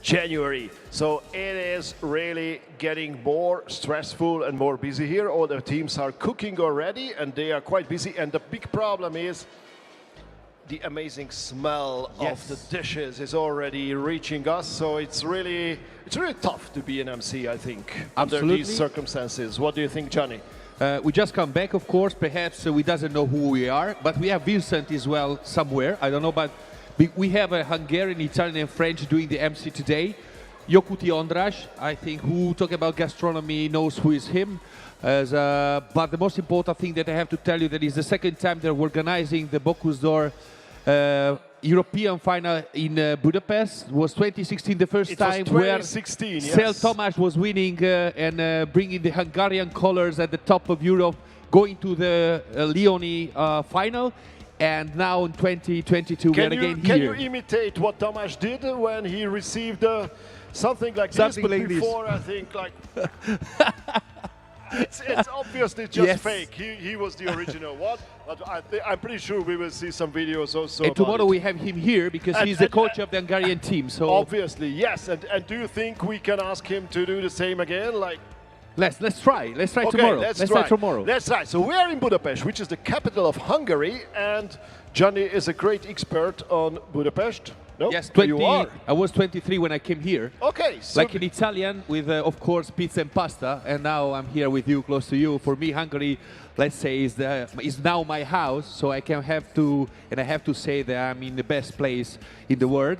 January. So it is really getting more stressful and more busy here. All the teams are cooking already and they are quite busy. And the big problem is the amazing smell of the dishes is already reaching us. So it's really tough to be an MC, I think, under these circumstances. What do you think, Johnny? We just come back, of course. Perhaps we doesn't know who we are, but we have Vincent as well somewhere. I don't know, but we have a Hungarian, Italian, and French doing the MC today. Jokuti András, I think, who talk about gastronomy knows who is him. But the most important thing that I have to tell you that is the second time they're organizing the Bocuse d'Or European final in Budapest. It was 2016 the first time where Széll Tamás was winning and bringing the Hungarian colors at the top of Europe, going to the Lioni final. And now in 2022 we are again here. Can you imitate what Tamás did when he received something like this? But before, I think, like it's obviously just fake. He was the original one, but I'm pretty sure we will see some videos also. And tomorrow we have him here because he's the coach of the Hungarian team. So obviously, yes. And do you think we can ask him to do the same again? Like, let's try. Let's try tomorrow. Let's try tomorrow. Let's try. So we are in Budapest, which is the capital of Hungary, and Johnny is a great expert on Budapest. No? Yes, You are. I was 23 when I came here. Okay. So like an Italian with, of course, pizza and pasta, and now I'm here with you, close to you. For me, Hungary, let's say, is now my house, so I have to say that I'm in the best place in the world.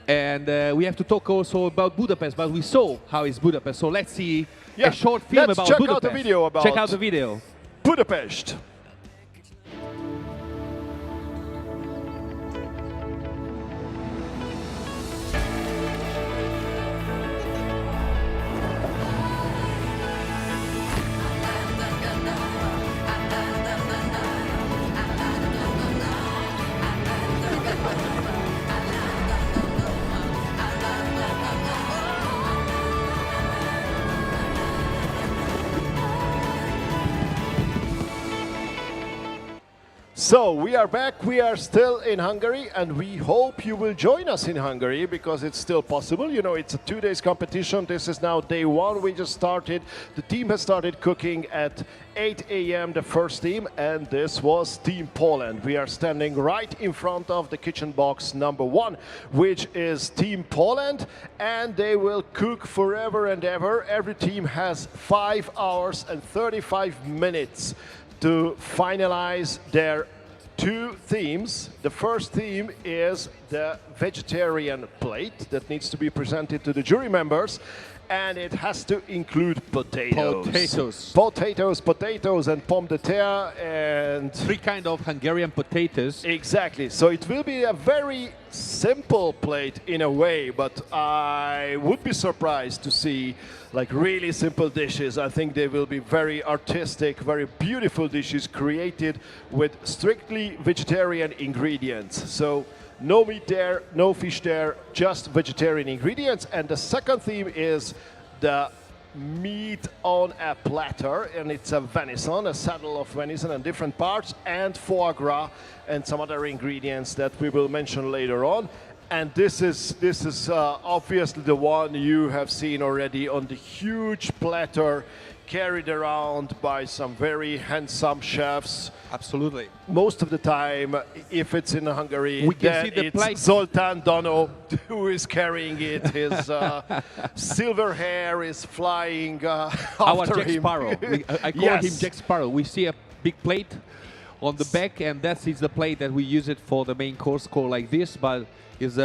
And we have to talk also about Budapest, but we saw how is Budapest. So let's see a short film about Budapest. Check out the video about Check out the video. Budapest. So we are back, we are still in Hungary, and we hope you will join us in Hungary because it's still possible. You know, it's a 2 days competition. This is now day one. We just started. The team has started cooking at 8 a.m., the first team, and this was Team Poland. We are standing right in front of the kitchen box number 1, which is Team Poland, and they will cook forever and ever. Every team has 5 hours and 35 minutes to finalize their 2 themes. The first theme is the vegetarian plate that needs to be presented to the jury members, and it has to include potatoes. Potatoes and pomme de terre and 3 kind of Hungarian potatoes. Exactly. So it will be a very simple plate in a way, but I would be surprised to see like really simple dishes. I think they will be very artistic, very beautiful dishes created with strictly vegetarian ingredients. So no meat there, no fish there, just vegetarian ingredients. And the second theme is the meat on a platter, and it's a venison, a saddle of venison and different parts, and foie gras and some other ingredients that we will mention later on. And this is obviously the one you have seen already on the huge platter carried around by some very handsome chefs. Absolutely. Most of the time, if it's in Hungary, we can then see the it's plate. Zoltán Dono who is carrying it. His silver hair is flying Our after Jack him. Sparrow. I call him Jack Sparrow. We see a big plate on the back, and that is the plate that we use it for the main course called like this, but is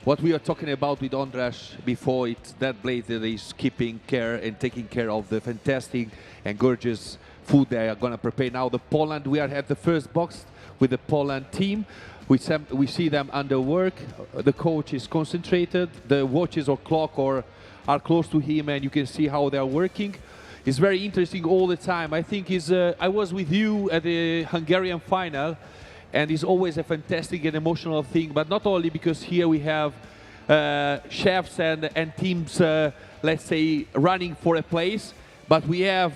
what we are talking about with András before. It's that plate that is keeping care and taking care of the fantastic and gorgeous food they are going to prepare now. The Poland, we are at the first box with the Poland team. We see them under work. The coach is concentrated. The watches or clock are close to him, and you can see how they are working. is very interesting all the time. I think I was with you at the Hungarian final, and it's always a fantastic and emotional thing, but not only because here we have chefs and teams, let's say, running for a place, but we have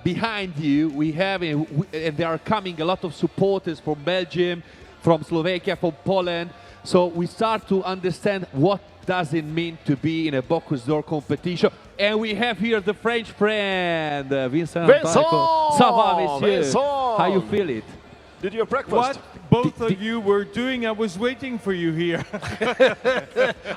behind you, we have, and there are coming a lot of supporters from Belgium, from Slovakia, from Poland. So we start to understand what does it mean to be in a Bocuse d'Or competition. And we have here the French friend, Vincent. Ça va, monsieur? Vincent! How you feel it? Did you have breakfast? What both of you were doing, I was waiting for you here.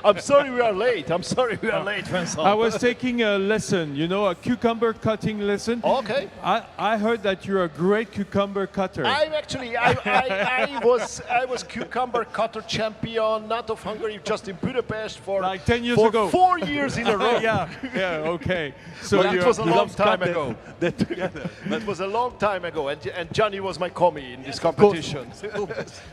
I'm sorry we are late. I'm sorry we are late, Vincent. I was taking a lesson, you know, a cucumber cutting lesson. Okay. I heard that you're a great cucumber cutter. I'm actually, I was cucumber cutter champion, not of Hungary, just in Budapest for like 10 years for ago. 4 years in a row. yeah, okay. So So that was a long time cut ago. That was a long time ago, and Johnny was my commie in this Of competition.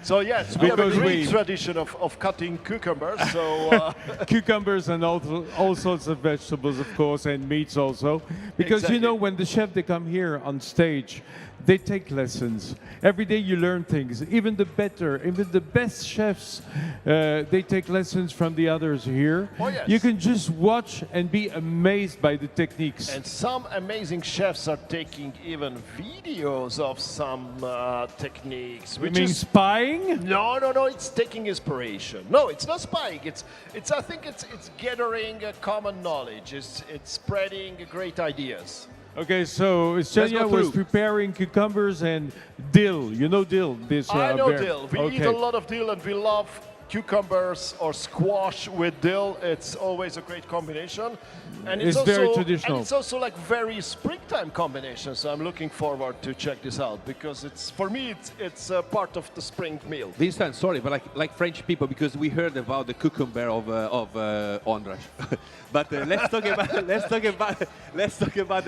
So yes, we have a Because great we- tradition of cutting cucumbers. So cucumbers and all sorts of vegetables, of course, and meats also. Because you know, when the chef they come here on stage, they take lessons. Every day you learn things. Even the best chefs, they take lessons from the others here. Oh, yes. You can just watch and be amazed by the techniques. And some amazing chefs are taking even videos of some techniques. You mean spying? No, it's taking inspiration. No, it's not spying. I think it's gathering common knowledge. It's spreading great ideas. Okay, so Let's Estonia go was through. preparing cucumbers and dill. You know dill? This, I know bear. dill. We Okay. eat a lot of dill, and we love cucumbers or squash with dill. It's always a great combination, and It's also very traditional. And it's also like very springtime combination. So I'm looking forward to check this out because for me it's part of the spring meal. Vincent, sorry, but like French people, because we heard about the cucumber of Ondras. But let's talk about a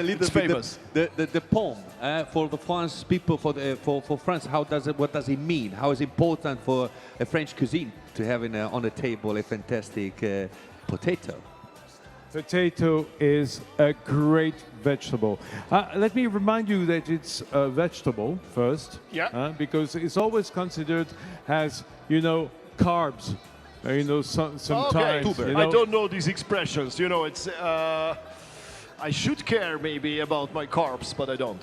little It's bit famous. the pomme for the French people, for France. What does it mean? How is it important for a French cuisine to have on the table a fantastic potato? Potato is a great vegetable. Let me remind you that it's a vegetable first. Yeah. Because it's always considered as, you know, carbs. Sometimes. Okay. You know, I don't know these expressions. You know, it's. I should care maybe about my carbs, but I don't.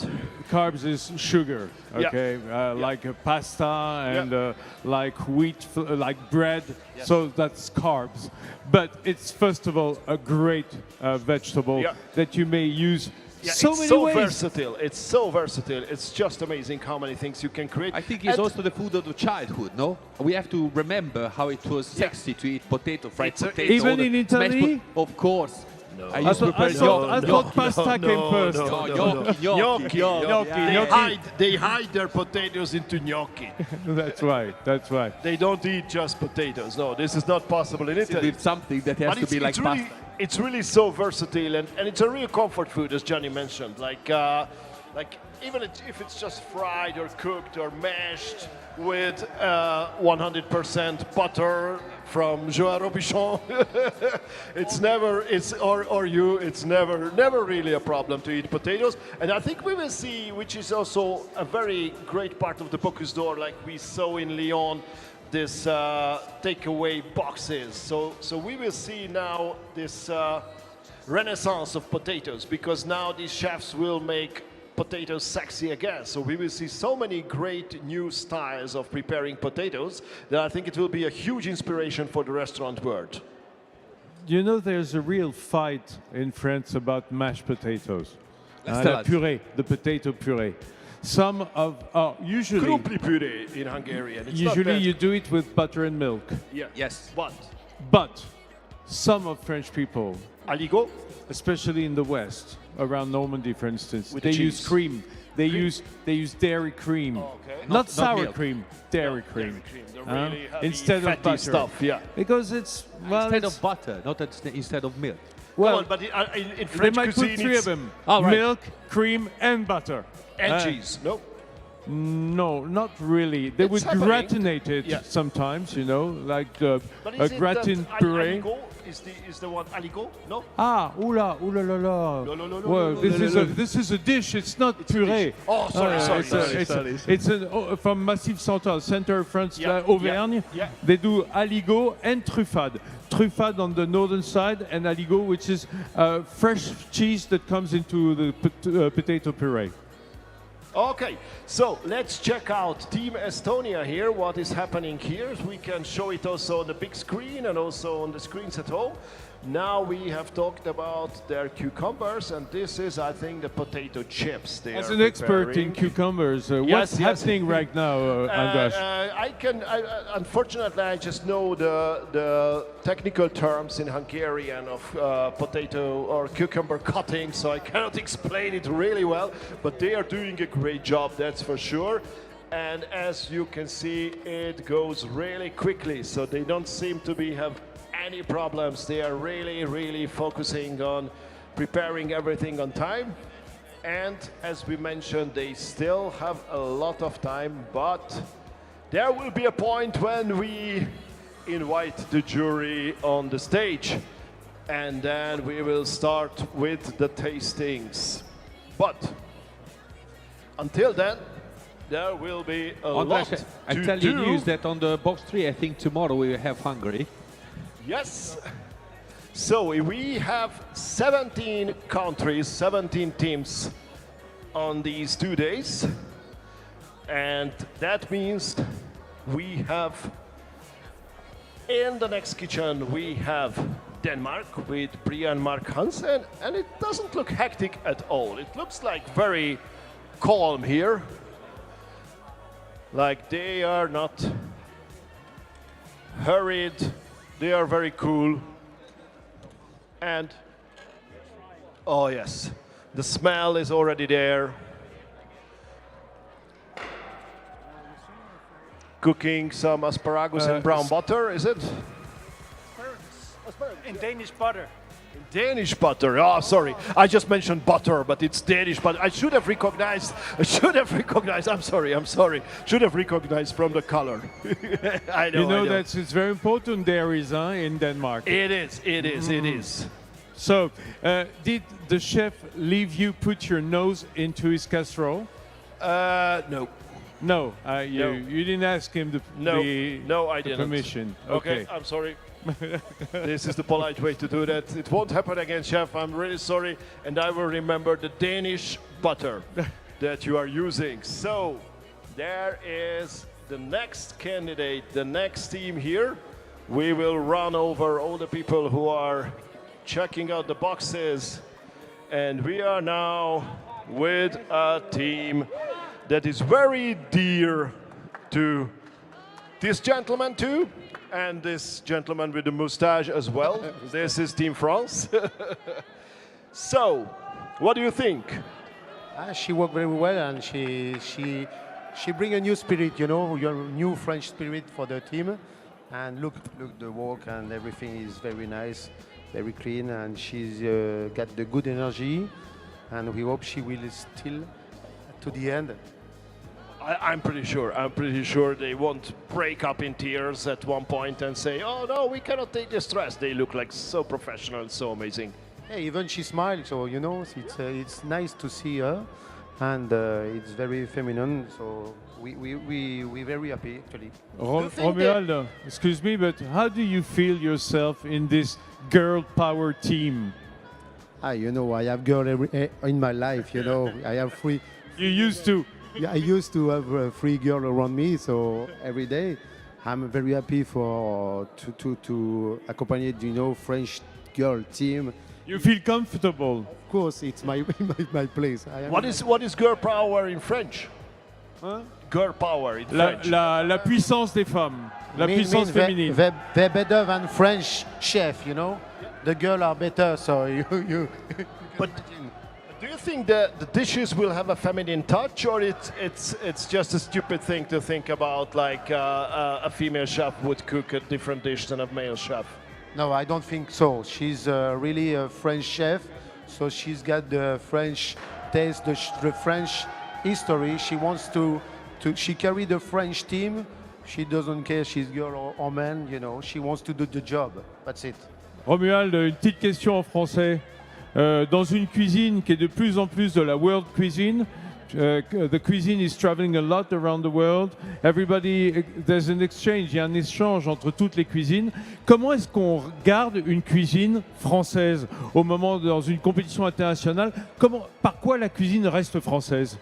Carbs is sugar, okay? Like pasta and like wheat, like bread. Yes. So that's carbs. But it's first of all a great vegetable that you may use so many ways. Versatile. It's so versatile. It's just amazing how many things you can create. I think it's also the food of the childhood, no? We have to remember how it was sexy to eat fried potato. Even in Italy? Of course. No. I used to prepare I thought pasta came first. Gnocchi. They hide their potatoes into gnocchi. That's right. That's right. They don't eat just potatoes. No, this is not possible in Italy. It's something that has to be like really, pasta. It's really so versatile, and it's a real comfort food, as Johnny mentioned. Like even if it's just fried or cooked or mashed with 100% butter from Joao Robichon, it's never really a problem to eat potatoes. And I think we will see, which is also a very great part of the Bocuse d'Or, like we saw in Lyon, this takeaway boxes. So we will see now this renaissance of potatoes, because now these chefs will make potatoes sexy again. So we will see so many great new styles of preparing potatoes that I think it will be a huge inspiration for the restaurant world. You know, there's a real fight in France about mashed potatoes. Let's tell us. Puree, the potato puree. Some of usually Krupli puree in Hungarian. It's not usually bad. you do it with butter and milk. Yeah. Yes. But some of French people, aligot, especially in the West, around Normandy, for instance, With they the use cheese. cream. They use dairy cream, okay. not Not sour milk. cream, dairy cream. The really heavy, instead of fatty butter. stuff. Yeah. Because it's Instead it's- of butter, not instead of milk. well, Come on, but in they French might cuisine, put three it's of them: Oh, right. milk, cream, and butter. and cheese. No. No, not really. They It's would happening. gratinate it Yeah. sometimes, you know, like But a is it gratin that puree. aligot is the one aligot? No. Ah, oula, oula la la. No, no, no, no, Well, no, this no, is no. this is a dish. It's not It's a puree. dish. Oh, sorry, sorry, It's from Massif Central, center of France, Yeah, Auvergne. yeah, yeah. They do aligot and truffade. Truffade on the northern side, and aligot, which is fresh cheese that comes into the potato puree. Okay, so let's check out Team Estonia here, what is happening here. We can show it also on the big screen and also on the screens at home. Now we have talked about their cucumbers, and this is, I think, the potato chips they As are an expert preparing. in cucumbers, Yes, what's yes. happening right now, Andras? Unfortunately, I just know the technical terms in Hungarian of potato or cucumber cutting, so I cannot explain it really well, but they are doing a great job, that's for sure. And as you can see, it goes really quickly, so they don't seem to have any problems. They are really focusing on preparing everything on time. And as we mentioned, they still have a lot of time, but there will be a point when we invite the jury on the stage, and then we will start with the tastings. But until then, there will be a Andras, lot I to tell you do. news that on the box 3, I think tomorrow we will have Hungary. Yes. So we have 17 countries, 17 teams on these 2 days. And that means we have, in the next kitchen, we have Denmark with Brian Mark Hansen. And it doesn't look hectic at all. It looks like very calm here. Like they are not hurried. They are very cool. And, oh yes, the smell is already there. Cooking some asparagus in brown butter, is it? In Danish butter. Danish butter. Oh, sorry. I just mentioned butter, but it's Danish butter. I should have recognized. I'm sorry. Should have recognized from the color. I know. You know I that it's very important dairies in Denmark. It is. So, did the chef leave you put your nose into his casserole? No. No, you didn't ask him I the didn't. permission. Okay, I'm sorry. This is the polite way to do that. It won't happen again, chef. I'm really sorry, and I will remember the Danish butter that you are using. So, there is the next candidate, the next team here. We will run over all the people who are checking out the boxes, and we are now with a team that is very dear to this gentleman too, and this gentleman with the mustache as well. This is Team France. So, what do you think? She worked very well, and she bring a new spirit, you know, your new French spirit for the team. And look, the work and everything is very nice, very clean, and she's got the good energy, and we hope she will still to the end. I'm pretty sure they won't break up in tears at one point and say, oh no, we cannot take the stress. They look like so professional, so amazing. Hey, even she smiles, so you know, it's nice to see her, and it's very feminine, so we very happy actually. Romuald, excuse me, but how do you feel yourself in this girl power team? You know, I have girl in my life, you know, I have three. You used to? Yeah, I used to have 3 girls around me, so every day I'm very happy to accompany, you know, French girl team. You feel comfortable? Of course, it's my place. What is girl power in French? Huh? Girl power in French. La puissance des femmes, la puissance féminine. They're better than French chef, you know. The girls are better, so you. But do you think that the dishes will have a feminine touch, or it's just a stupid thing to think about, like a female chef would cook a different dish than a male chef? No, I don't think so. She's really a French chef, so she's got the French taste, the French history. She wants to she carry the French team. She doesn't care she's girl or man, you know. She wants to do the job. That's it. Romuald, une petite question en français. Dans une cuisine qui est de plus en plus de la world cuisine, the cuisine is traveling a lot around the world. Everybody, there's an exchange, il y a un échange entre toutes les cuisines. Comment est-ce qu'on garde une cuisine française au moment dans une compétition internationale? Par quoi la cuisine reste française?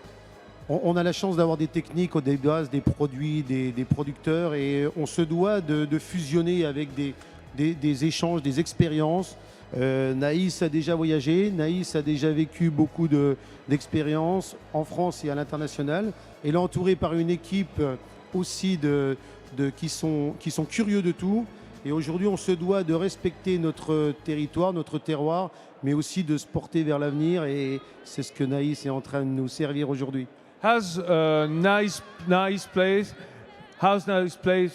On a la chance d'avoir des techniques, des bases, des produits, des producteurs, et on se doit de fusionner avec des échanges, des expériences. Naïs a déjà voyagé, Naïs a déjà vécu beaucoup d'expériences en France et à l'international. Elle est entourée par une équipe aussi qui sont curieux de tout. Et aujourd'hui, on se doit de respecter notre territoire, notre terroir, mais aussi de se porter vers l'avenir. Et c'est ce que Naïs est en train de nous servir aujourd'hui. How's nice place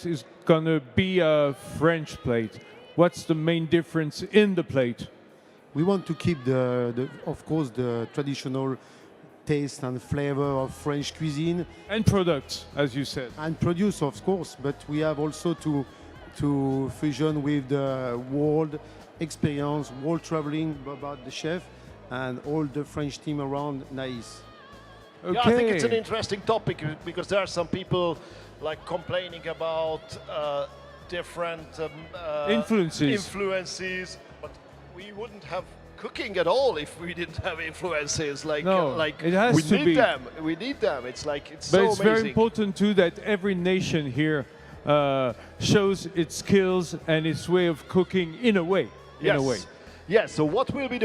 is gonna be a French plate? What's the main difference in the plate? We want to keep of course, the traditional taste and flavor of French cuisine. And products, as you said. And produce, of course, but we have also to fusion with the world experience, world traveling about the chef and all the French team around Naïs. Yeah, I think it's an interesting topic because there are some people like complaining about different influences, but we wouldn't have cooking at all if we didn't have influences. Like, it has to be. We need them. It's like But so it's amazing. very important too that every nation here shows its skills and its way of cooking in a way. Yes. In a way. Yes. So, what will be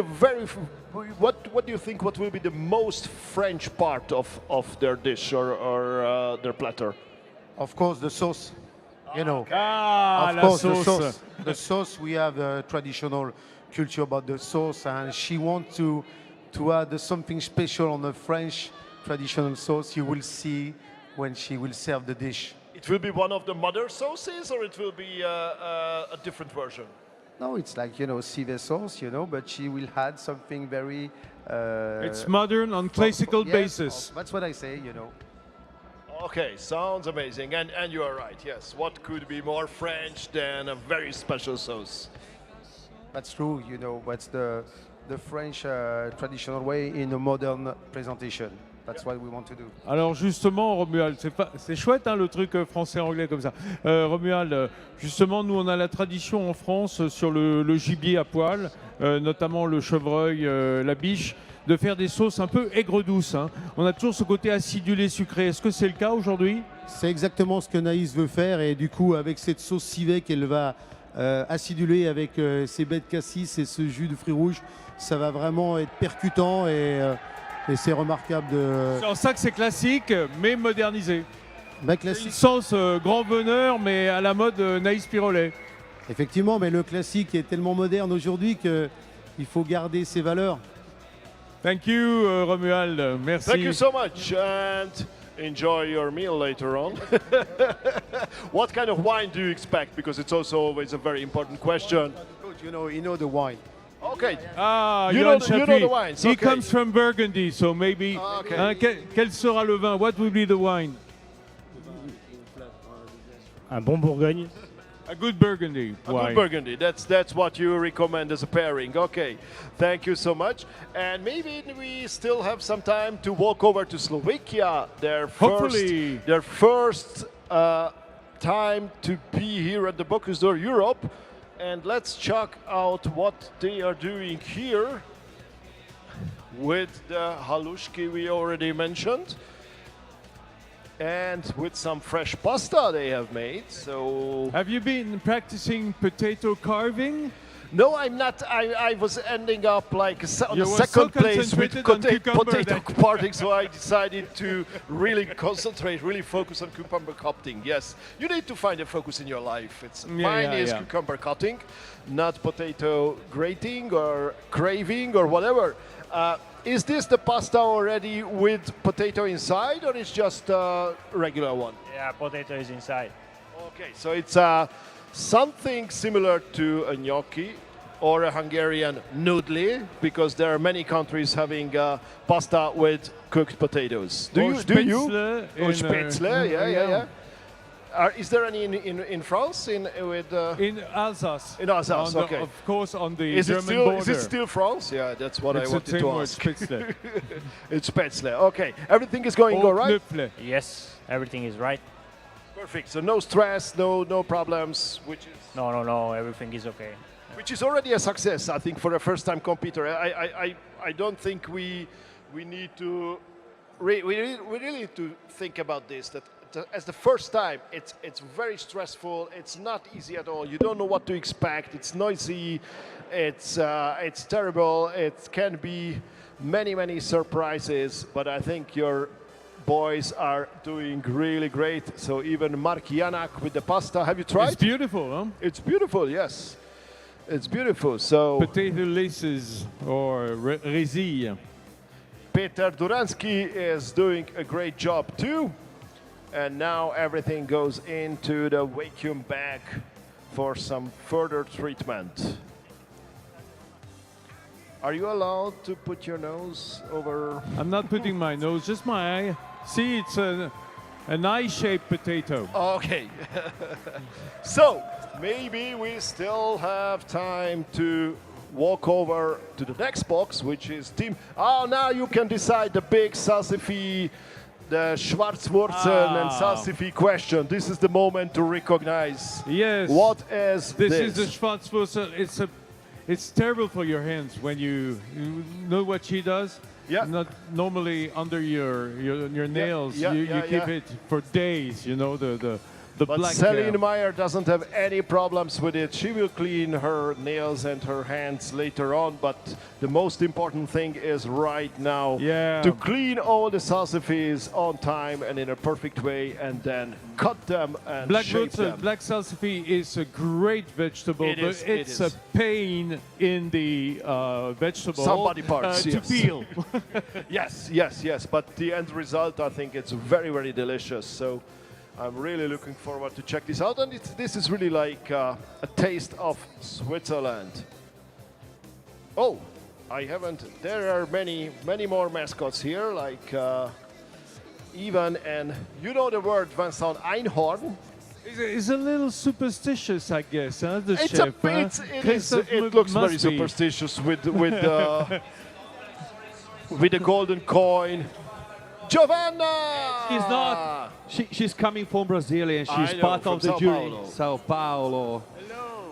what do you think? What will be the most French part of their dish or their platter? Of course, the sauce. You know, of course, sauce. the sauce. The sauce. We have a traditional culture about the sauce, and she wants to add something special on the French traditional sauce. You will see when she will serve the dish. It will be one of the mother sauces, or it will be a different version. No, it's like, civet sauce, but she will add something very... It's modern on classical basis. That's what I say, Okay, sounds amazing. And you are right, yes. What could be more French than a very special sauce? That's true, That's the French traditional way in a modern presentation. That's what we want to do. Alors justement, Romuald, c'est chouette le truc français-anglais comme ça. Romuald, justement, nous on a la tradition en France sur le gibier à poil, notamment le chevreuil, la biche, de faire des sauces un peu aigre-douces. On a toujours ce côté acidulé sucré. Est-ce que c'est le cas aujourd'hui? C'est exactement ce que Naïs veut faire, et du coup avec cette sauce civet qu'elle va aciduler avec ses baies de cassis et ce jus de fruits rouges, ça va vraiment être percutant et c'est remarquable C'est en ça que c'est classique, mais modernisé. Classique. Une sauce grand bonheur, mais à la mode Naïs Pirolet. Effectivement, mais le classique est tellement moderne aujourd'hui qu'il faut garder ses valeurs. Thank you, Romuald. Merci. Thank you so much, and enjoy your meal later on. What kind of wine do you expect? Because it's also always a very important question. You know the wine. Okay. You know the wines. He Okay. comes from Burgundy, so maybe. Okay. Quel sera le vin? What will be the wine? Un bon Bourgogne. A good Burgundy A wine. good Burgundy. That's what you recommend as a pairing. Okay. Thank you so much. And maybe we still have some time to walk over to Slovakia. Hopefully. Their first time to be here at the Bocuse d'Or Europe. And let's check out what they are doing here with the halushki we already mentioned, and with some fresh pasta they have made. So, have you been practicing potato carving? No, I'm not. I was ending up like on You the were second so place with concentrated on cucumber potato that- parting, so I decided to really concentrate, really focus on cucumber cutting. Yes, you need to find a focus in your life. Mine is cucumber cutting, not potato grating or craving or whatever. Is this the pasta already with potato inside, or is just a regular one? Yeah, potato is inside. Okay, so it's something similar to a gnocchi, or a Hungarian noodle, because there are many countries having pasta with cooked potatoes. Do Or you? spätzle Or in, spätzle, yeah. yeah. Is there any in France in Alsace? In Alsace, On the- okay. Of course, on the Is it German still border. is it still France? Yeah, that's what It's I the wanted same to word, ask. spätzle. It's spätzle. Okay, everything is going all right. Knöpfle. Yes, everything is right. Perfect. So no stress, no problems, which is No, everything is okay. which is already a success, I think, for a first-time competitor. I don't think we need to we really need to think about this. That as the first time, it's very stressful. It's not easy at all. You don't know what to expect. It's noisy. It's terrible. It can be many surprises. But I think your boys are doing really great. So even Mark Janak with the pasta. Have you tried? It's beautiful, huh? It's beautiful, yes. It's beautiful. So Potato laces or résille. Peter Duransky is doing a great job too. And now everything goes into the vacuum bag for some further treatment. Are you allowed to put your nose over? I'm not putting my nose, just my eye. See, it's an eye-shaped potato. Okay. So maybe we still have time to walk over to the next box, which is team. Oh, now you can decide the big salsify, the Schwarzwurzeln and salsify question. This is the moment to recognize. Yes. What is this? This is the Schwarzwurzel. It's terrible for your hands when you know what she does. Yeah. Not normally under your nails. Yeah, you yeah, keep yeah. it for days. You know the But black. Celine Meyer doesn't have any problems with it. She will clean her nails and her hands later on, but the most important thing is right now to clean all the salsifis on time and in a perfect way, and then cut them and shape them. Black salsify is a great vegetable, It but is, it it's is. a pain in the vegetable Some body parts, to yes. peel. yes. But the end result, I think it's very delicious. So I'm really looking forward to check this out. And this is really like a taste of Switzerland. Oh, I haven't. There are many more mascots here, like Ivan, and you know the word Vincent Einhorn. It's a little superstitious, I guess, huh? The It's chef. it looks very superstitious with with the golden coin. Giovanna! She's not. She's coming from Brazil and she's I know, part from of the São jury. Paulo. Sao Paulo.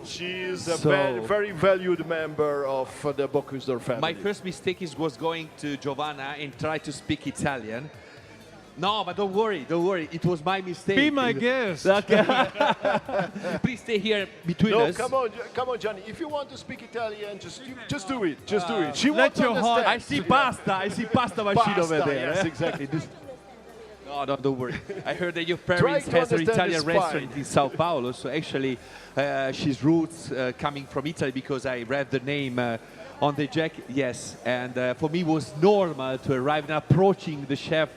She is a So- very valued member of the Bocuse family. My first mistake was going to Giovanna and try to speak Italian. No, but don't worry. It was my mistake. Be my guest. Okay. Please stay here between No, us. come on, Johnny. If you want to speak Italian, just do it. Just do it. She let won't your heart- understand. I see pasta machine over there. Yes, exactly. No, don't worry. I heard that your Try parents to has an understand Italian is restaurant fine. in Sao Paulo, so actually she's roots coming from Italy because I read the name on the jacket. Yes, and for me it was normal to arrive and approaching the chef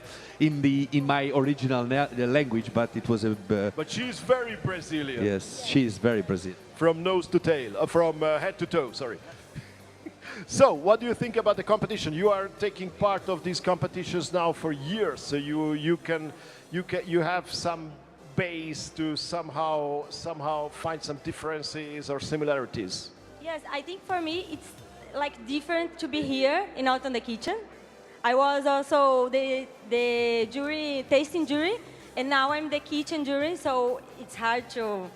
in my original language, but it was a. But she's very Brazilian. Yes, she is very Brazilian. From nose to tail, from head to toe. Sorry. So, what do you think about the competition? You are taking part of these competitions now for years, so you have some base to somehow find some differences or similarities. Yes, I think for me it's like different to be here in Out in the Kitchen. I was also the tasting jury, and now I'm the kitchen jury, so it's hard to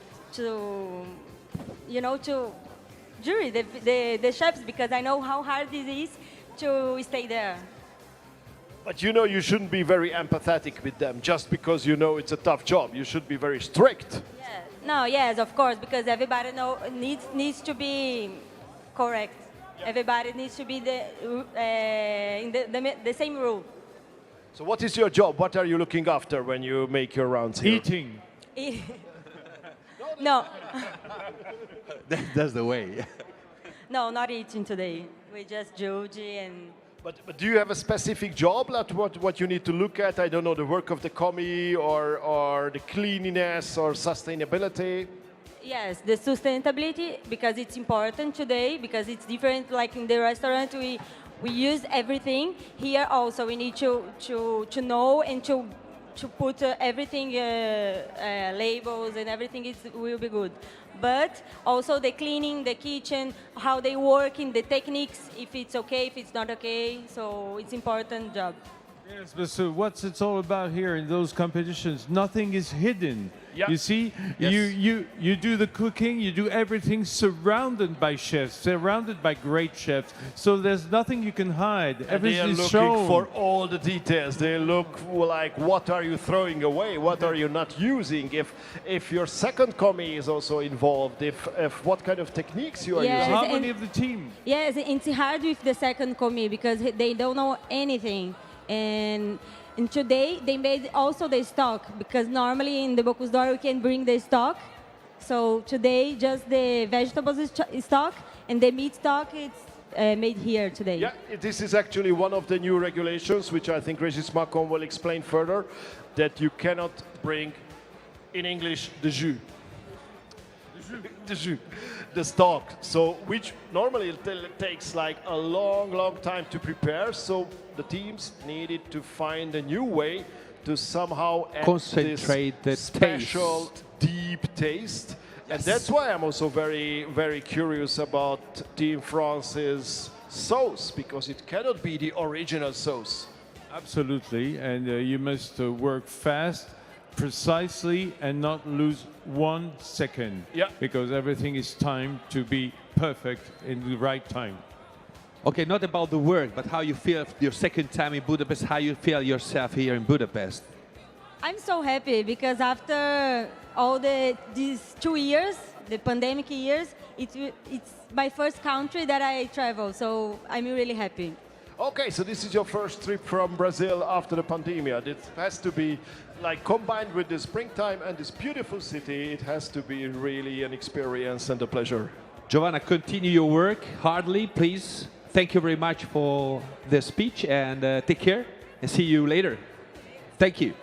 jury the chefs, because I know how hard it is to stay there. But you know you shouldn't be very empathetic with them just because you know it's a tough job. You should be very strict. No, yes, of course, because everybody needs to be correct. Everybody needs to be in the same rule. So what is your job? What are you looking after when you make your rounds here? Eating. No. That's the way. No, not eating today. We just judge and. But do you have a specific job, like what you need to look at? I don't know, the work of the committee or the cleanliness or sustainability? Yes, the sustainability, because it's important today, because it's different. Like in the restaurant, we use everything. Here also, we need to know and to put everything, labels and everything will be good. But also the cleaning, the kitchen, how they work in the techniques, if it's okay, if it's not okay. So it's important job. Yes, but so what's it's all about here in those competitions? Nothing is hidden. Yeah. You see, Yes. you do the cooking, you do everything surrounded by chefs, surrounded by great chefs. So there's nothing you can hide. And they are Everything is looking shown. for all the details. They look like, what are you throwing away? What are you not using? If your second commis is also involved, if what kind of techniques you are Yes, using. How many of the team? Yes, it's hard with the second commis because they don't know anything. And today they made also the stock, because normally in the Bocuse d'Or we can bring the stock. So today just the vegetables stock and the meat stock it's made here today. Yeah, this is actually one of the new regulations, which I think Régis Macon will explain further, that you cannot bring, in English, the jus. The jus, the stock. So, which normally it takes like a long time to prepare. So the teams needed to find a new way to somehow add Concentrate the this special, taste. deep taste. And that's why I'm also very curious about Team France's sauce, because it cannot be the original sauce. Absolutely, and you must work fast, precisely, and not lose 1 second. Yeah. Because everything is timed to be perfect in the right time. Okay, not about the work, but how you feel your second time in Budapest, how you feel yourself here in Budapest. I'm so happy because after all these 2 years, the pandemic years, it's my first country that I travel, so I'm really happy. Okay, so this is your first trip from Brazil after the pandemia. It has to be, like, combined with the springtime and this beautiful city, it has to be really an experience and a pleasure. Giovanna, continue your work hardly, please. Thank you very much for the speech, and take care, and see you later. Thank you.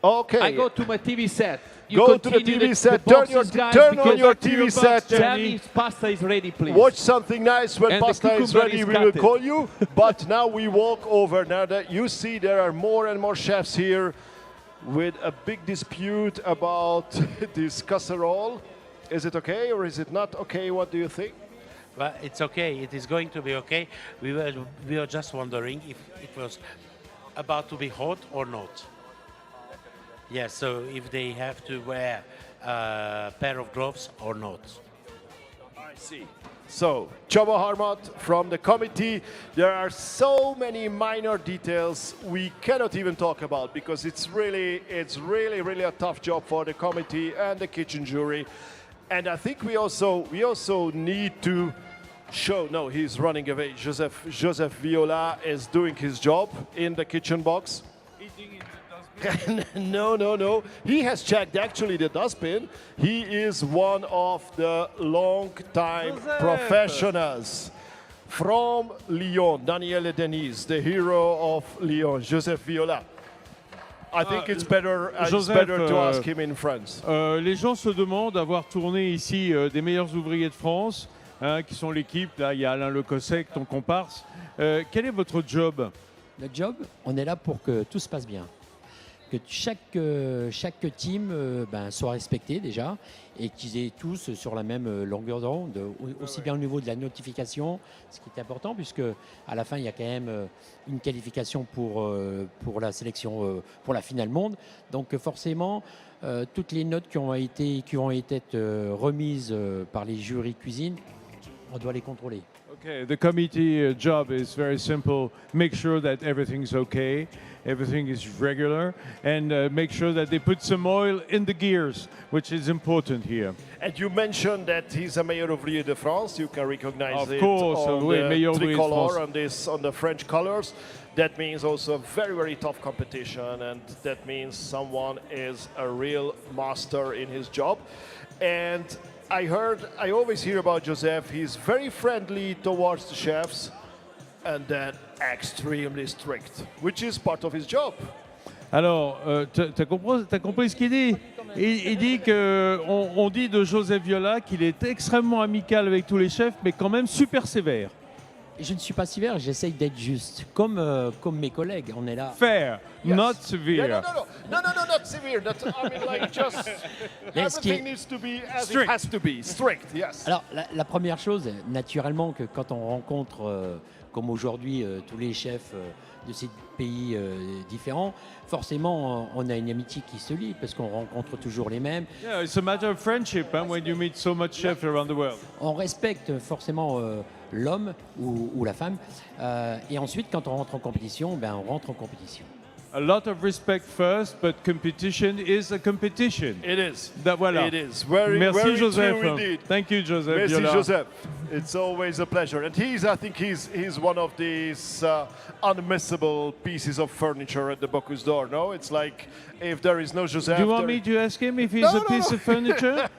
Okay. I go to my TV set. You Go to the continue TV set, the turn boxes, guys, on because your TV set. Tell me if pasta is ready, please. Watch something nice when And the pasta is cucumber ready, is we will cut. call you. But now we walk over. Now that you see there are more and more chefs here with a big dispute about this casserole. Is it okay or is it not okay? What do you think? Well, it's okay. It is going to be okay. We were just wondering if it was about to be hot or not. Yes, so if they have to wear a pair of gloves or not. I see. So, Csaba Harmat from the committee. There are so many minor details we cannot even talk about because it's really a tough job for the committee and the kitchen jury. And I think we also need to show. No, he's running away. Joseph Viola is doing his job in the kitchen box. No. He has checked actually the dustbin. He is one of the long-time professionals from Lyon. Daniele Denise, the hero of Lyon, Joseph Viola. I think it's better to ask him in France. Les gens se demandent, avoir tourné ici des meilleurs ouvriers de France, hein, qui sont l'équipe. Là, il y a Alain Lecossec, ton comparse. Quel est votre job? Le job, on est là pour que tout se passe bien. Que chaque team soit respecté déjà et qu'ils aient tous sur la même longueur d'onde, aussi bien au niveau de la notification, ce qui est important puisque à la fin il y a quand même une qualification pour la sélection, pour la finale monde. Donc forcément toutes les notes qui vont être remises par les jurys cuisine, on doit les contrôler. Okay, the committee job is very simple. Make sure that everything's okay, everything is regular, and make sure that they put some oil in the gears, which is important here. And you mentioned that he's a Meilleur Ouvrier de France. You can recognize Of it course, on oui, the Meilleur Ouvrier de tricolor, France. on the French colors. That means also a very tough competition, and that means someone is a real master in his job. And I always hear about Joseph. He's very friendly towards the chefs and then extremely strict, which is part of his job. Alors, t'as compris ce qu'il dit? Il dit que on dit de Joseph Viola qu'il est extrêmement amical avec tous les chefs, mais quand même super sévère. Je ne suis pas sévère, j'essaye d'être juste, comme mes collègues. On est là. Fair, not severe. Yeah, no, not severe. That, I mean, like, just everything needs to be as it has to be. Strict, yes. Alors, la première chose, naturellement, que quand on rencontre, comme aujourd'hui, tous les chefs de ces pays différents, forcément, on a une amitié qui se lie, parce qu'on rencontre toujours les mêmes. Yeah, it's a matter of friendship when you meet so much chefs around the world. On respecte forcément l'homme ou la femme. Et ensuite, quand on rentre en compétition, ben, on rentre en compétition. A lot of respect first, but competition is a competition. It is. Voilà. It is. Very, Merci, very Joseph. true indeed. Thank you, Joseph. Merci, Viola. Joseph. It's always a pleasure. And I think he's one of these unmissable pieces of furniture at the Bocuse d'Or, no? It's like, if there is no Joseph... Do you want me to ask him if he's a piece of furniture?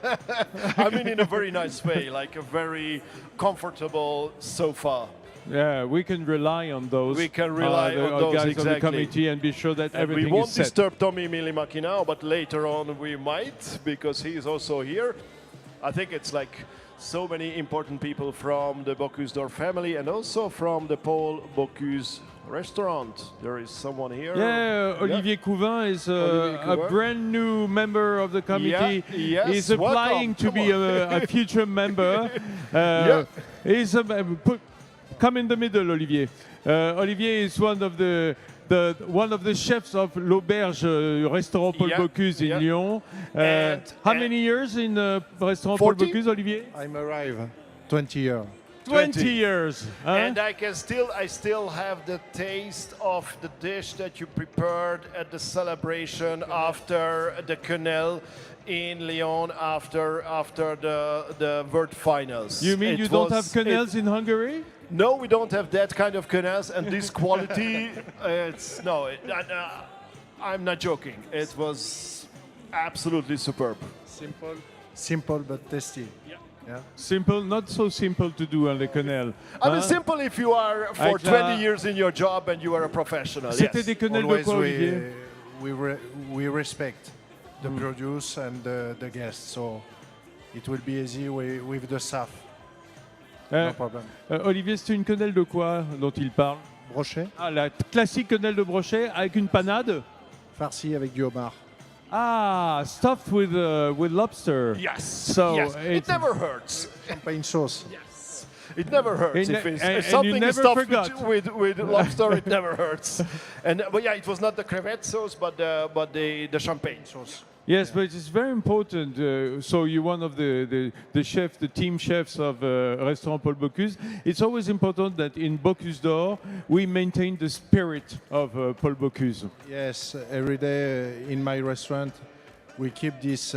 I mean, in a very nice way, like a very comfortable sofa. Yeah, we can rely on those. We can rely on those, guys exactly. of the committee and be sure that And everything we won't is set. disturb Tommy Milimaki now, but later on we might, because he is also here. I think it's like so many important people from the Bocuse d'Or family and also from the Paul Bocuse restaurant. There is someone here. Yeah, Olivier Couvin is Olivier a Couvin. brand new member of the committee. Yeah, yes, He's applying to be a future member. He's come in the middle, Olivier. Olivier is one of the chefs of l'Auberge restaurant Paul Bocuse in Lyon. How many years in restaurant Paul Bocuse, Olivier? I'm arrived 20 years. 20 years. Huh? And I still have the taste of the dish that you prepared at the celebration after the Quenelle in Lyon after the World Finals. You mean you don't have quenelles in Hungary? No, we don't have that kind of quenelles, and this quality, I'm not joking. It was absolutely superb. Simple but tasty. Yeah. Simple, not so simple to do on the quenelle. I mean, simple if you are for 20 years in your job and you are a professional. C'était des quenelles de quoi, Olivier? We respect the produce and the guests, so it will be easy with the staff. No problem. Olivier, c'est une quenelle de quoi dont il parle? Brochet. Ah, la classique quenelle de brochet avec une panade? Farci avec du homard. Ah, stuffed with lobster. Yes. So yes. It never hurts. Champagne sauce. Yes. It never hurts. If something is stuffed with lobster, it never hurts. But yeah, it was not the crevette sauce, but the champagne sauce. Yes, but it's very important. So you're one of the chefs, the team chefs of Restaurant Paul Bocuse. It's always important that in Bocuse d'Or we maintain the spirit of Paul Bocuse. Yes, every day in my restaurant we keep this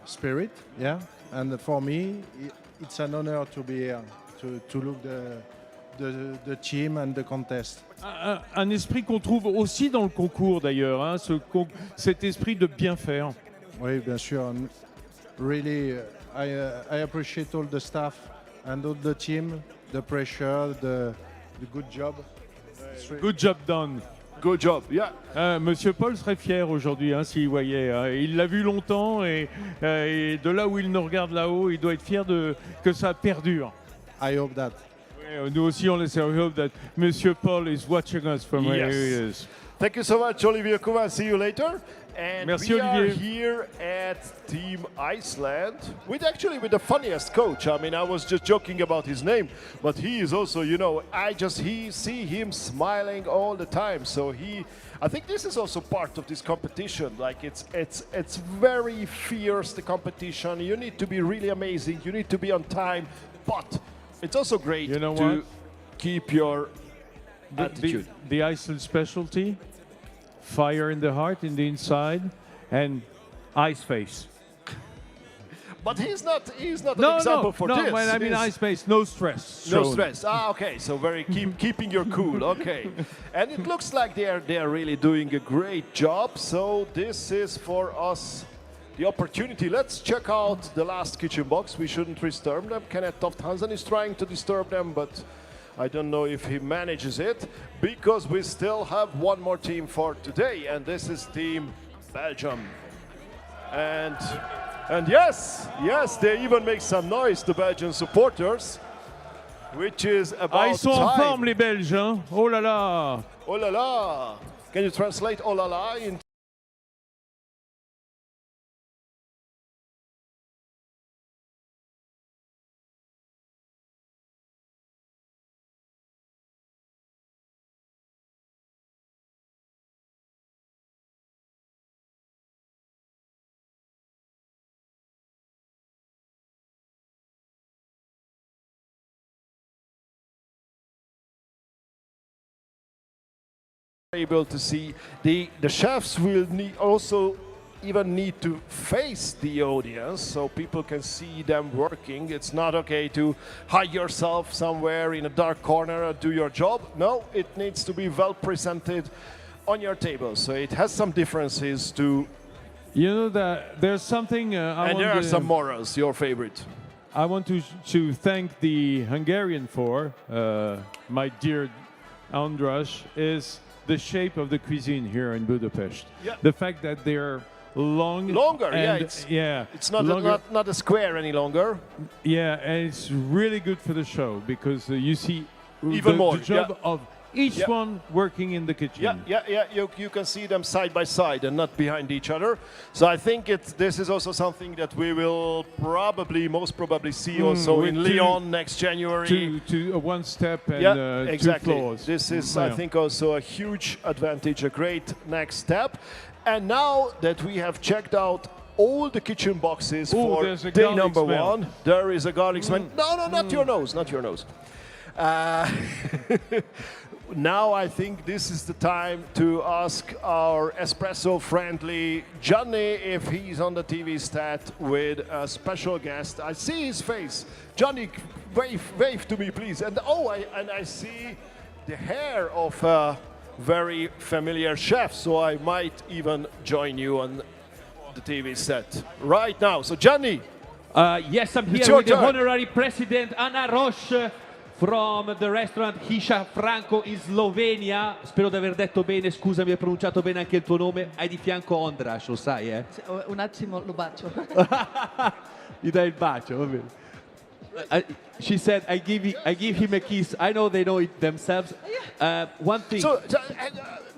spirit. Yeah, and for me it's an honor to be here to look the team and the contest. Un esprit qu'on trouve aussi dans le concours d'ailleurs, hein, cet esprit de bien faire. Oui, bien sûr. Really, I appreciate all the staff and all the team, the pressure, the good job. Good job done. Good job, yeah. Monsieur Paul serait fier aujourd'hui s'il voyait. Il l'a vu longtemps et de là où il nous regarde là-haut, il doit être fier que ça perdure. I hope that. Nous aussi, on essaie. We hope that Monsieur Paul is watching us from where he is. Thank you so much, Olivier Couvin. See you later. And Merci, we Olivier. are here at Team Iceland with the funniest coach. I mean, I was just joking about his name, but he is also, see him smiling all the time. So I think this is also part of this competition. Like it's very fierce, the competition. You need to be really amazing. You need to be on time, but it's also great to keep your attitude. The Iceland specialty, fire in the heart, in the inside, and ice face. But he's not an example for this. No, when I mean ice face, no stress. No stress. Okay, so keeping your cool. Okay, and it looks like they are really doing a great job. So this is for us the opportunity. Let's check out the last kitchen box. We shouldn't disturb them. Kenneth Toft Hansen is trying to disturb them, but I don't know if he manages it, because we still have one more team for today, and this is Team Belgium. And yes, they even make some noise, the Belgian supporters, which is about Ils sont en time. forme, les Belges. Hein? Oh là là. Oh la la. Can you translate oh la la into able to see the chefs will also even need to face the audience so people can see them working. It's not okay to hide yourself somewhere in a dark corner and do your job. No, it needs to be well presented on your table. So it has some differences to. You know that there's something and there are some morals, your favorite. I want to thank the Hungarian for, my dear Andras, is the shape of the cuisine here in Budapest. Yeah. The fact that they're longer, and, it's not a square any longer. Yeah, and it's really good for the show because you see Even more, the job of each one working in the kitchen. You can see them side by side and not behind each other. So I think this is also something that we will most probably see also in Lyon next January. One step and exactly. 2 floors. This is, I think, also a huge advantage, a great next step. And now that we have checked out all the kitchen boxes for day number 1, there is a garlic smell. No, not your nose, not your nose. Now I think this is the time to ask our espresso-friendly Johnny if he's on the TV set with a special guest. I see his face. Johnny, wave to me, please. And I see the hair of a very familiar chef, so I might even join you on the TV set right now. So Johnny. Yes, I'm here with the honorary president Anna Roche from the restaurant Hisha Franco in Slovenia. Spero di aver detto bene, scusami, ho pronunciato bene anche il tuo nome. Hai di fianco Ondras, lo sai, eh? Un attimo, lo bacio. Gli dai il bacio, va bene. She said, I give him a kiss. I know they know it themselves. One thing. So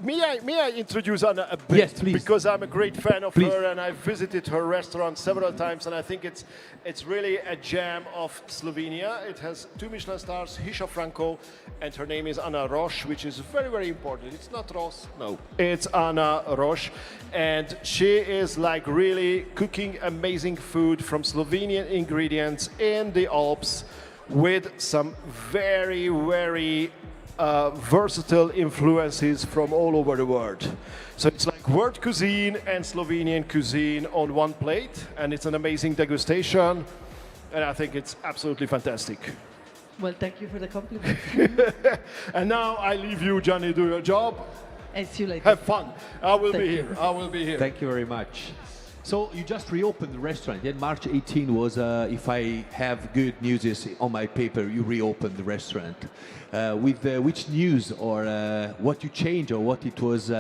may I introduce Anna a bit? Yes, please. Because I'm a great fan of her and I've visited her restaurant several times, and I think it's really a gem of Slovenia. It has 2 Michelin stars, Hisha Franco, and her name is Anna Roche, which is very, very important. It's not Ross, no. It's Anna Roche, and she is like really cooking amazing food from Slovenian ingredients in the Alps with some very, very versatile influences from all over the world. So it's like world cuisine and Slovenian cuisine on one plate, and it's an amazing degustation, and I think it's absolutely fantastic. Well, thank you for the compliment. And now I leave you, Johnny, do your job. And see you later. Have fun. I will be here. I will be here. Thank you very much. So you just reopened the restaurant. Then March 18 was, if I have good news on my paper, you reopened the restaurant. With which news or what you changed or what it was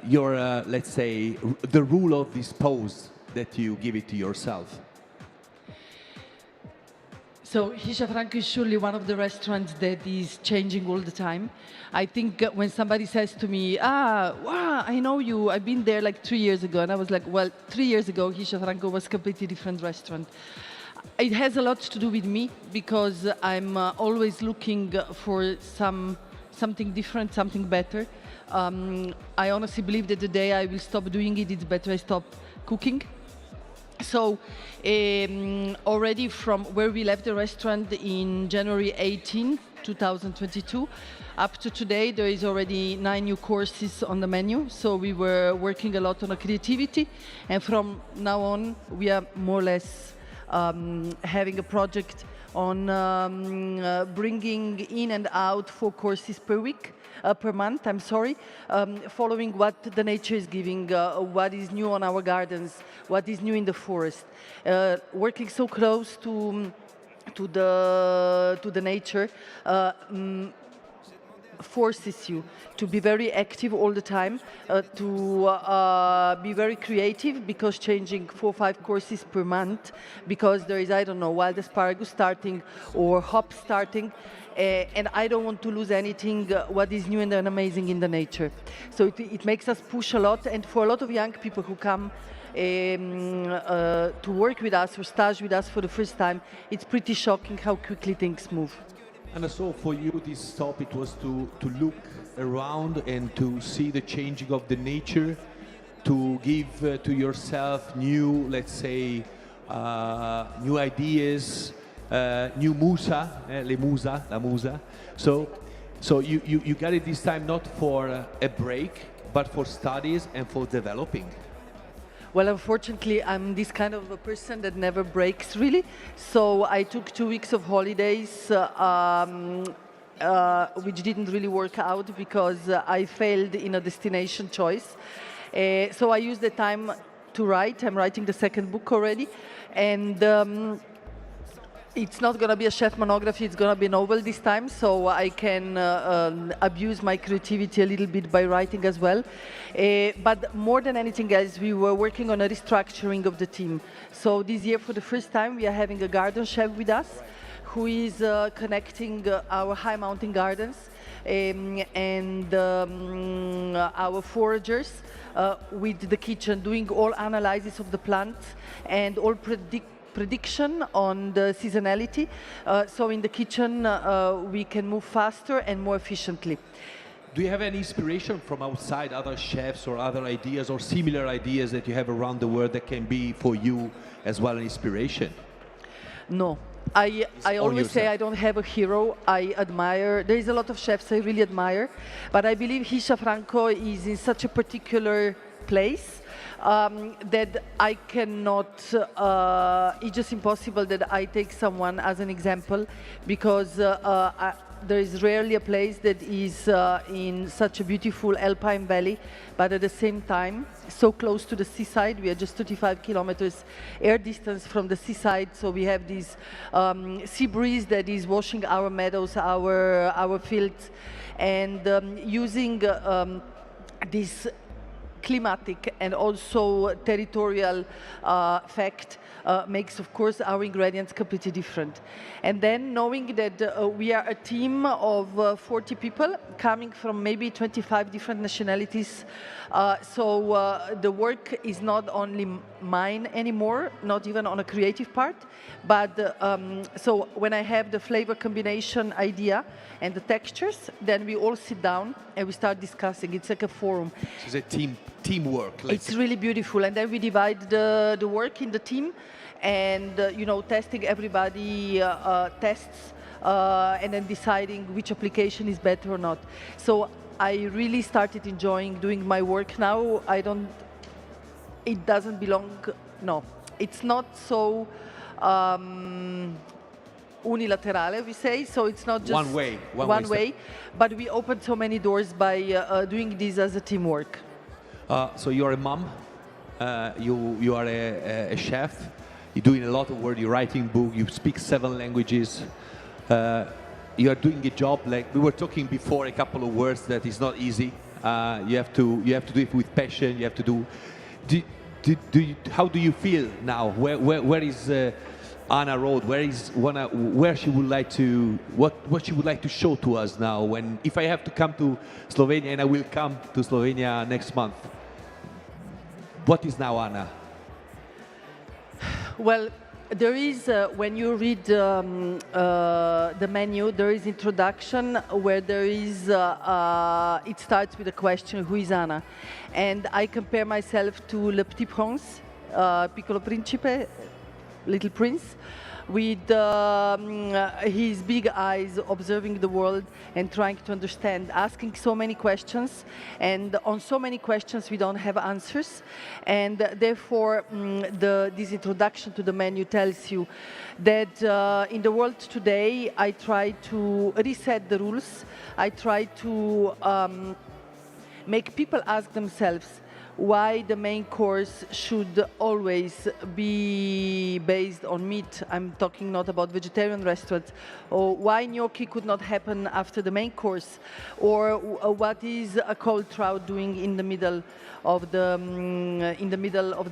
your, let's say, the rule of this pose that you give it to yourself? So Hisha Franco is surely one of the restaurants that is changing all the time. I think when somebody says to me, wow, I know you, I've been there like 3 years ago. And I was like, well, 3 years ago, Hisha Franco was a completely different restaurant. It has a lot to do with me because I'm always looking for something different, something better. I honestly believe that the day I will stop doing it, it's better I stop cooking. So already from where we left the restaurant in January 18, 2022, up to today, there is already 9 new courses on the menu. So we were working a lot on the creativity. And from now on, we are more or less having a project on bringing in and out 4 courses per month, following what the nature is giving, what is new on our gardens, what is new in the forest. Working so close to to the nature forces you to be very active all the time, to be very creative, because changing 4 or 5 courses per month, because there is, I don't know, wild asparagus starting or hop starting, and I don't want to lose anything what is new and amazing in the nature. So it makes us push a lot, and for a lot of young people who come to work with us or stage with us for the first time, it's pretty shocking how quickly things move. And so for you, this topic was to look around and to see the changing of the nature, to give to yourself new, let's say, new ideas, new musa, la musa. So you got it this time not for a break, but for studies and for developing. Well, unfortunately, I'm this kind of a person that never breaks, really. So I took 2 weeks of holidays, which didn't really work out because I failed in a destination choice. So I used the time to write. I'm writing the second book already. And it's not going to be a chef monography, it's going to be a novel this time, so I can abuse my creativity a little bit by writing as well. But more than anything else, we were working on a restructuring of the team. So this year, for the first time, we are having a garden chef with us, who is connecting our high mountain gardens and our foragers with the kitchen, doing all analysis of the plants and all prediction on the seasonality, so in the kitchen we can move faster and more efficiently. Do you have any inspiration from outside, other chefs or other ideas or similar ideas that you have around the world that can be for you as well an inspiration? No. I always say I don't have a hero I admire. There is a lot of chefs I really admire, but I believe Hisha Franco is in such a particular place that I cannot, it's just impossible that I take someone as an example, because there is rarely a place that is in such a beautiful alpine valley, but at the same time so close to the seaside. We are just 35 kilometers air distance from the seaside, so we have this sea breeze that is washing our meadows, our fields, and using this climatic and also territorial fact makes, of course, our ingredients completely different. And then knowing that we are a team of 40 people coming from maybe 25 different nationalities, so the work is not only mine anymore, not even on a creative part, but so when I have the flavor combination idea and the textures, then we all sit down and we start discussing. It's like a forum. It's a teamwork. It's really beautiful, and then we divide the work in the team, and you know, testing everybody tests, and then deciding which application is better or not. So I really started enjoying doing my work now. It doesn't belong. No, it's not so unilaterale, we say. So it's not just one way, but we opened so many doors by doing this as a teamwork. So you're a mom, you are a chef, you're doing a lot of work, you're writing book, you speak 7 languages, you are doing a job like we were talking before, a couple of words that is not easy. You have to do it with passion. You have to do. How do you feel now? Where is Anna Road? Where she would like to what she would like to show to us now? If I have to come to Slovenia, and I will come to Slovenia next month, what is now Anna? Well, there is, when you read the menu, there is introduction where there is, it starts with a question, who is Anna? And I compare myself to Le Petit Prince, Piccolo Principe, Little Prince, with his big eyes observing the world and trying to understand, asking so many questions, and on so many questions we don't have answers, and therefore this introduction to the menu tells you that in the world today I try to reset the rules. I try to make people ask themselves, why the main course should always be based on meat. I'm talking not about vegetarian restaurants. Or why gnocchi could not happen after the main course. Or what is a cold trout doing in the middle of the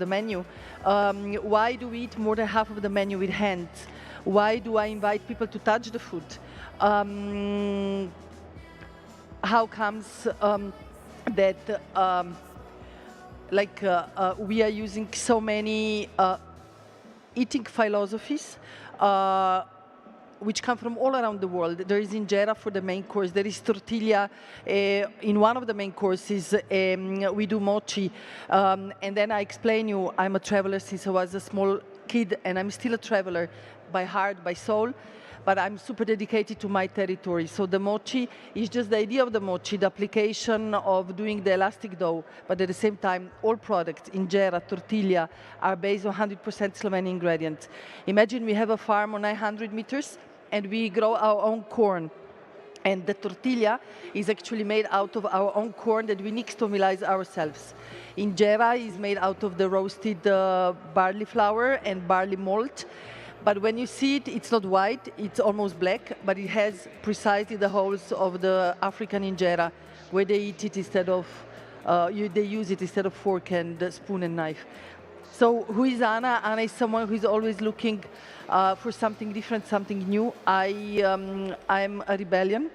menu. Why do we eat more than half of the menu with hands? Why do I invite people to touch the food? How comes that we are using so many eating philosophies which come from all around the world. There is injera for the main course. There is tortilla in one of the main courses. We do mochi. And then I explain you, I'm a traveler since I was a small kid, and I'm still a traveler by heart, by soul. But I'm super dedicated to my territory. So the mochi is just the idea of the mochi, the application of doing the elastic dough, but at the same time, all products, injera, tortilla, are based on 100% Slovenian ingredients. Imagine we have a farm on 900 meters, and we grow our own corn. And the tortilla is actually made out of our own corn that we nixtamalize ourselves. Injera is made out of the roasted barley flour and barley malt. But when you see it, it's not white, it's almost black, but it has precisely the holes of the African injera, where they eat it instead of, they use it instead of fork and spoon and knife. So who is Anna? Anna is someone who is always looking for something different, something new. I'm a rebellion,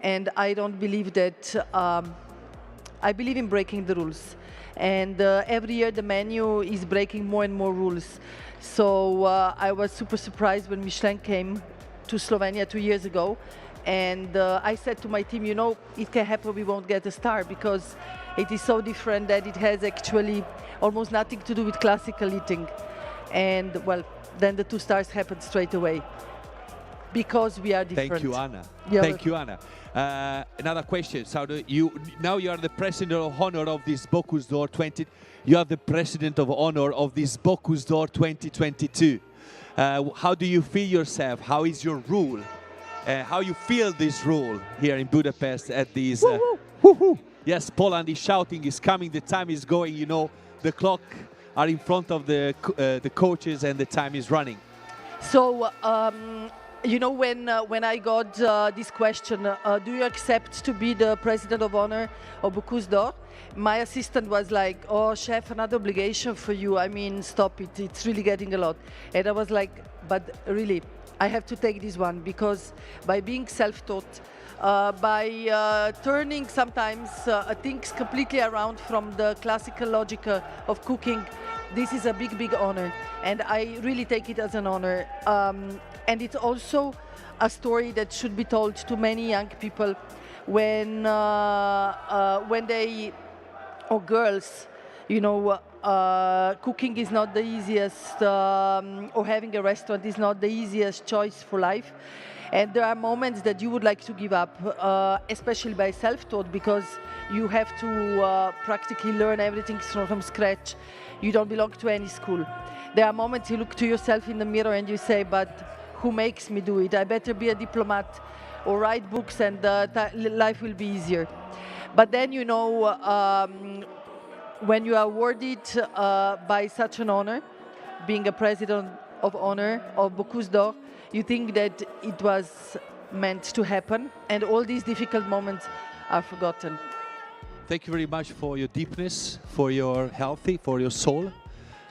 and I don't believe that, I believe in breaking the rules. And every year the menu is breaking more and more rules. So I was super surprised when Michelin came to Slovenia 2 years ago. And I said to my team, you know, it can happen we won't get a star because it is so different that it has actually almost nothing to do with classical eating. And well, then the 2 stars happened straight away because we are different. Thank you, Anna. Yeah, Thank you, Anna. Another question. So now you are the president of honor of this Bocuse d'Or 20. You are the president of honor of this Bocuse d'Or 2022. How do you feel yourself? How is your role? How you feel this role here in Budapest at these? Yes, Poland is shouting, is coming. The time is going. You know, the clock are in front of the coaches, and the time is running. So. You know, when I got this question, do you accept to be the president of honor of Bocuse d'Or? My assistant was like, oh, chef, another obligation for you. I mean, stop it. It's really getting a lot. And I was like, but really, I have to take this one because by being self-taught, by turning sometimes things completely around from the classical logic of cooking, this is a big, big honor. And I really take it as an honor. And it's also a story that should be told to many young people when they, or girls, you know, cooking is not the easiest, or having a restaurant is not the easiest choice for life. And there are moments that you would like to give up, especially by self-taught, because you have to practically learn everything from scratch. You don't belong to any school. There are moments you look to yourself in the mirror and you say, but who makes me do it? I better be a diplomat or write books and life will be easier. But then, you know, when you are awarded by such an honor, being a president of honor of Bocuse d'Or, you think that it was meant to happen and all these difficult moments are forgotten. Thank you very much for your deepness, for your healthy, for your soul.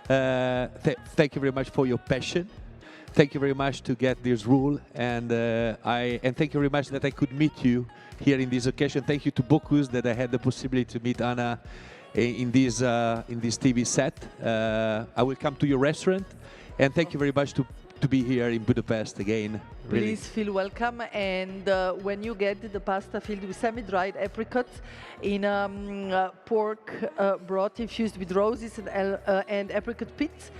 Thank you very much for your passion. Thank you very much to get this rule, and thank you very much that I could meet you here in this occasion. Thank you to Bocuse that I had the possibility to meet Anna in this TV set. I will come to your restaurant, and thank you very much to be here in Budapest again. Really. Please feel welcome, and when you get the pasta filled with semi-dried apricots in pork broth infused with roses and apricot pits,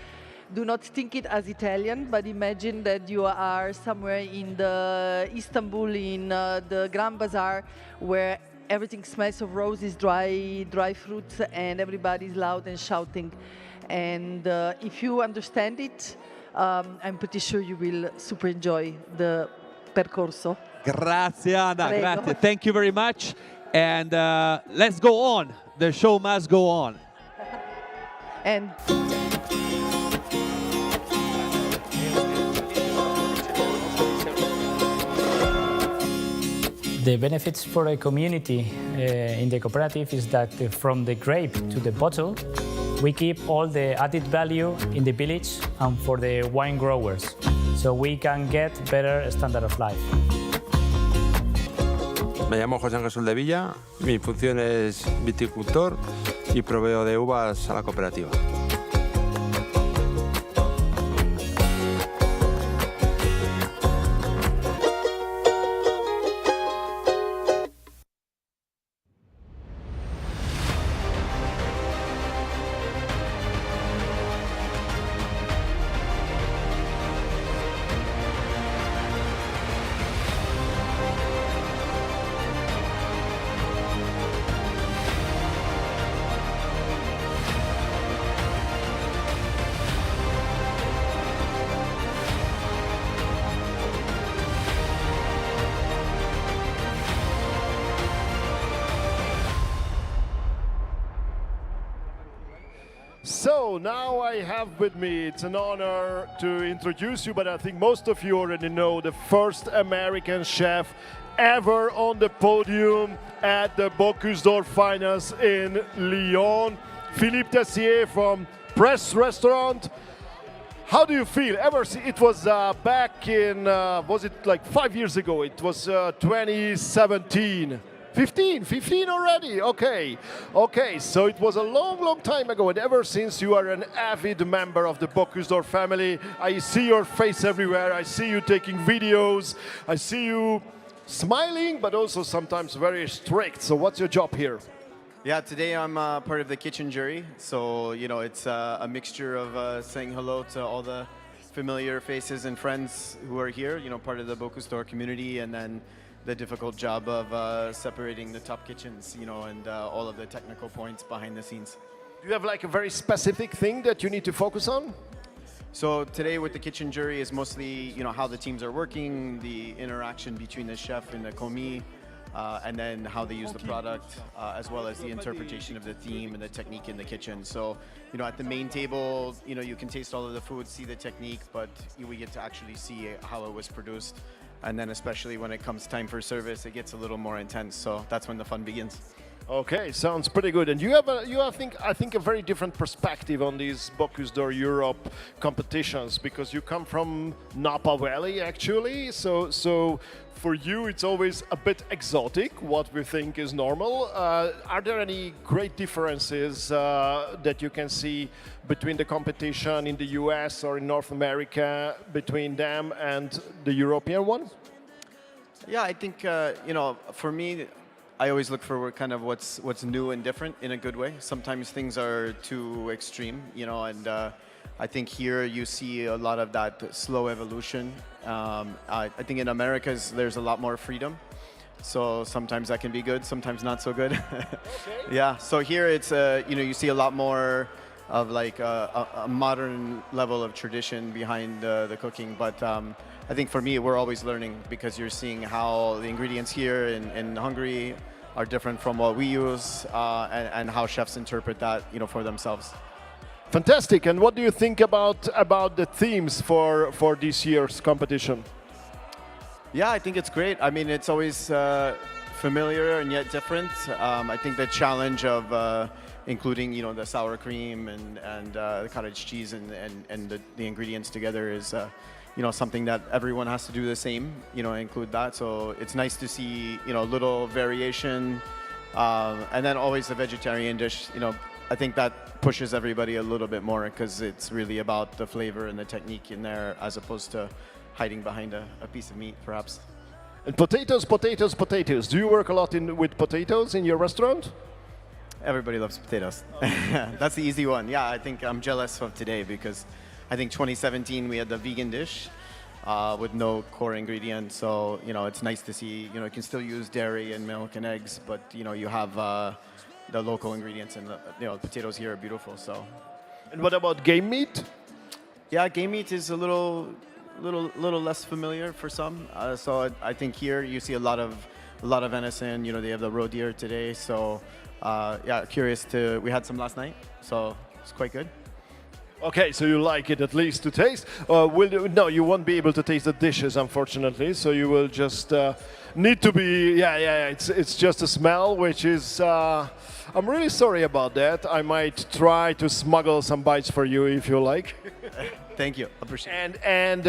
do not think it as Italian, but imagine that you are somewhere in the Istanbul, in the Grand Bazaar, where everything smells of roses, dry fruits, and everybody's loud and shouting. And if you understand it, I'm pretty sure you will super enjoy the percorso. Grazie, Anna. Prego. Grazie. Thank you very much. And let's go on. The show must go on. And The benefits for a community in the cooperative is that from the grape to the bottle, we keep all the added value in the village and for the wine growers, so we can get better standard of life. Me llamo José Ángel Soldevilla, mi función es viticultor y proveo de uvas a la cooperativa. So now I have with me, it's an honor to introduce you, but I think most of you already know the first American chef ever on the podium at the Bocuse d'Or Finals in Lyon. Philippe Tessier from Press Restaurant. How do you feel? It was back in, was it like 5 years ago? It was 2017. 15 already, okay. So it was a long time ago, and ever since you are an avid member of the Bocuse d'Or family. I see your face everywhere, I see you taking videos, I see you smiling, but also sometimes very strict. So what's your job here? Yeah, today I'm part of the kitchen jury, so it's a mixture of saying hello to all the familiar faces and friends who are here, part of the Bocuse d'Or community, and then the difficult job of separating the top kitchens, and all of the technical points behind the scenes. Do you have like a very specific thing that you need to focus on? So today with the kitchen jury is mostly, how the teams are working, the interaction between the chef and the commis, and then how they use the product, as well as the interpretation of the theme and the technique in the kitchen. So, at the main table, you can taste all of the food, see the technique, but we get to actually see how it was produced. And then especially when it comes time for service, it gets a little more intense. So that's when the fun begins. Okay, sounds pretty good. And you have, I think, a very different perspective on these Bocuse d'Or Europe competitions, because you come from Napa Valley, actually. So for you, it's always a bit exotic, what we think is normal. Are there any great differences that you can see between the competition in the US or in North America, between them and the European one? Yeah, I think, for me, I always look for kind of what's new and different in a good way. Sometimes things are too extreme, and I think here you see a lot of that slow evolution. I think in Americas there's a lot more freedom, so sometimes that can be good, sometimes not so good. Yeah, so here it's you see a lot more of like a modern level of tradition behind the cooking, but I think for me we're always learning, because you're seeing how the ingredients here in Hungary are different from what we use, and how chefs interpret that for themselves. Fantastic. And what do you think about the themes for this year's competition? Yeah, I think it's great. I mean, it's always familiar and yet different. I think the challenge of including the sour cream and the cottage cheese and the ingredients together is something that everyone has to do the same, include that. So it's nice to see a little variation, and then always a vegetarian dish. I think that pushes everybody a little bit more, because it's really about the flavor and the technique in there, as opposed to hiding behind a piece of meat, perhaps. And potatoes. Do you work a lot with potatoes in your restaurant? Everybody loves potatoes. That's the easy one. Yeah, I think I'm jealous of today, because I think 2017 we had the vegan dish with no core ingredients. So, it's nice to see, you can still use dairy and milk and eggs, but, you have the local ingredients, and the potatoes here are beautiful. So, and what about game meat? Yeah, game meat is a little less familiar for some. So I think here you see a lot of venison. They have the roe deer today. So yeah, curious to. We had some last night. So it's quite good. Okay, so you like it at least to taste. No, you won't be able to taste the dishes, unfortunately. So you will just need to be. Yeah. It's just a smell, which is. I'm really sorry about that. I might try to smuggle some bites for you if you like. Thank you. Appreciate it. And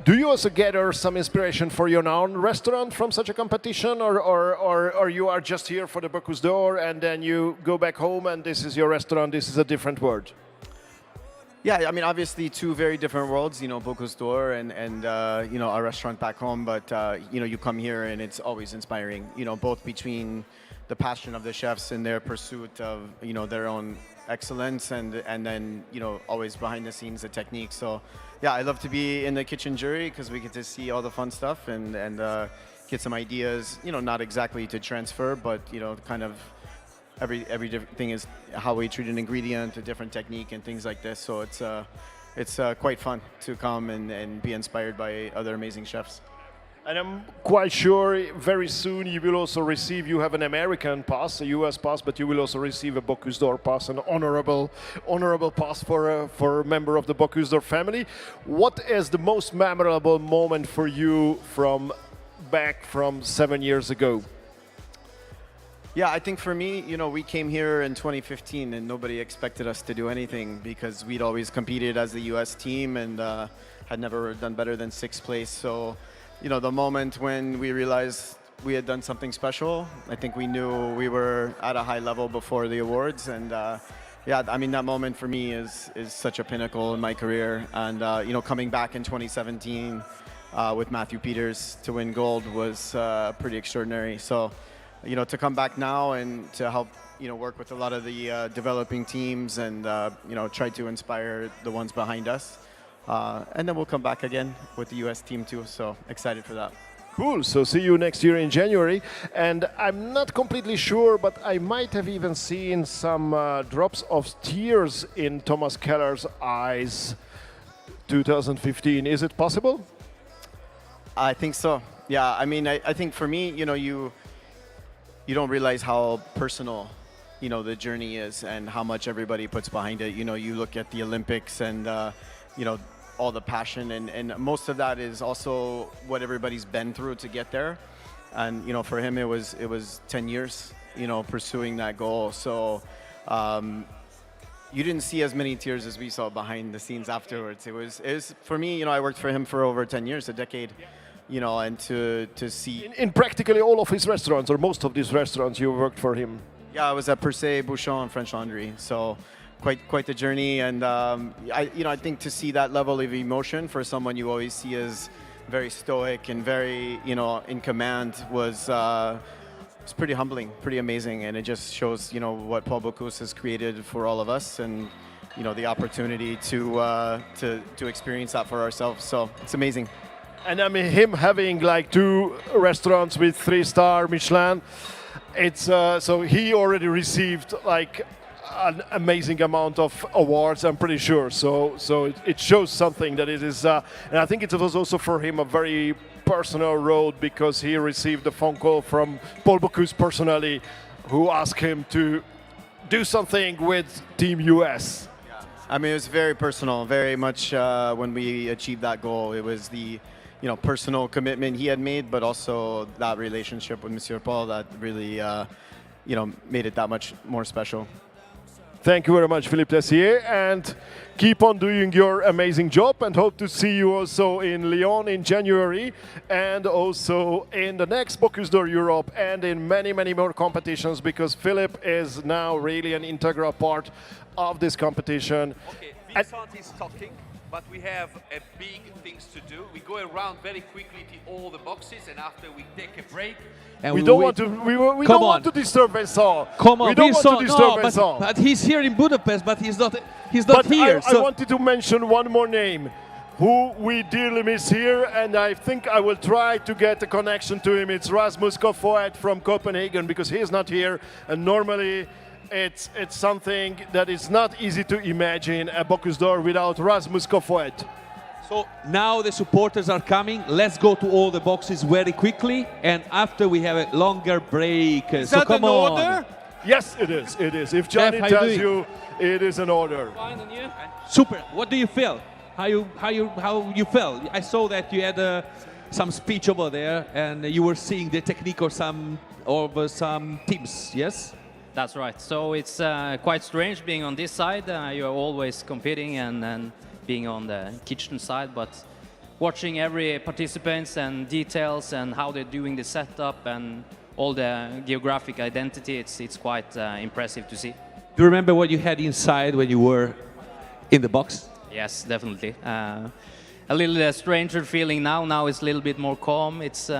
do you also gather some inspiration for your own restaurant from such a competition, or you are just here for the Bocuse d'Or and then you go back home and this is your restaurant? This is a different world. Yeah, I mean, obviously two very different worlds, you know, Bocuse d'Or and you know, our restaurant back home. But, you know, you come here and it's always inspiring, you know, both between the passion of the chefs and their pursuit of, you know, their own excellence and then, you know, always behind the scenes, the technique. So, yeah, I love to be in the kitchen jury because we get to see all the fun stuff and get some ideas, you know, not exactly to transfer, but, you know, kind of every different thing is how we treat an ingredient, a different technique and things like this. So it's quite fun to come and be inspired by other amazing chefs. And I'm quite sure very soon you will also receive, you have an American pass, a US pass, but you will also receive a Bocuse d'Or pass, an honorable pass for a member of the Bocuse d'Or family. What is the most memorable moment for you back from 7 years ago? Yeah, I think for me, you know, we came here in 2015 and nobody expected us to do anything because we'd always competed as the US team and had never done better than 6th place. So, you know, the moment when we realized we had done something special, I think we knew we were at a high level before the awards. And yeah, I mean, that moment for me is such a pinnacle in my career. And, you know, coming back in 2017 with Matthew Peters to win gold was pretty extraordinary. So, you know, to come back now and to help, you know, work with a lot of the developing teams and, you know, try to inspire the ones behind us. And then we'll come back again with the US team too, so excited for that. Cool, so see you next year in January. And I'm not completely sure, but I might have even seen some drops of tears in Thomas Keller's eyes 2015. Is it possible? I think so, yeah. I mean, I think for me, you know, you don't realize how personal, you know, the journey is and how much everybody puts behind it. You know, you look at the Olympics and, you know, all the passion and most of that is also what everybody's been through to get there. And, you know, for him, it was 10 years, you know, pursuing that goal. So you didn't see as many tears as we saw behind the scenes afterwards. It was for me, you know, I worked for him for over 10 years, a decade. You know, and to see... In practically all of his restaurants, or most of these restaurants, you worked for him. Yeah, I was at Per Se, Bouchon, and French Laundry, so quite the journey. And, I think to see that level of emotion for someone you always see as very stoic and very, you know, in command was it's pretty humbling, pretty amazing. And it just shows, you know, what Paul Bocuse has created for all of us and, you know, the opportunity to experience that for ourselves. So it's amazing. And I mean, him having like 2 restaurants with 3-star Michelin, it's so he already received like an amazing amount of awards, I'm pretty sure. So it shows something that it is, and I think it was also for him a very personal road because he received a phone call from Paul Bocuse personally, who asked him to do something with Team US. I mean, it was very personal, very much when we achieved that goal. It was the, you know, personal commitment he had made, but also that relationship with Monsieur Paul that really, you know, made it that much more special. Thank you very much, Philippe Tessier, and keep on doing your amazing job and hope to see you also in Lyon in January and also in the next Bocuse d'Or Europe and in many, many more competitions because Philippe is now really an integral part of this competition. Okay, Vincent is talking, but we have big things to do. We go around very quickly to all the boxes and after we take a break. And we don't want to disturb Vincent. Come on, we don't Vincent. want to disturb Vincent. But he's here in Budapest, but he's not here. I wanted to mention one more name who we dearly miss here, and I think I will try to get a connection to him. It's Rasmus Kofoed from Copenhagen because he is not here, and normally it's something that is not easy to imagine a Bocuse d'Or without Rasmus Kofoed. So now the supporters are coming. Let's go to all the boxes very quickly, and after we have a longer break. Is so that come an on. order? Yes, it is. It is. If Johnny Chef, how tells you you, it is an order. Super. What do you feel? How you felt? I saw that you had some speech over there, and you were seeing the technique of some teams. Yes. That's right. So it's quite strange being on this side. You're always competing and being on the kitchen side, but watching every participants and details and how they're doing the setup and all the geographic identity, it's quite impressive to see. Do you remember what you had inside when you were in the box? Yes, definitely. A little stranger feeling now. Now it's a little bit more calm. It's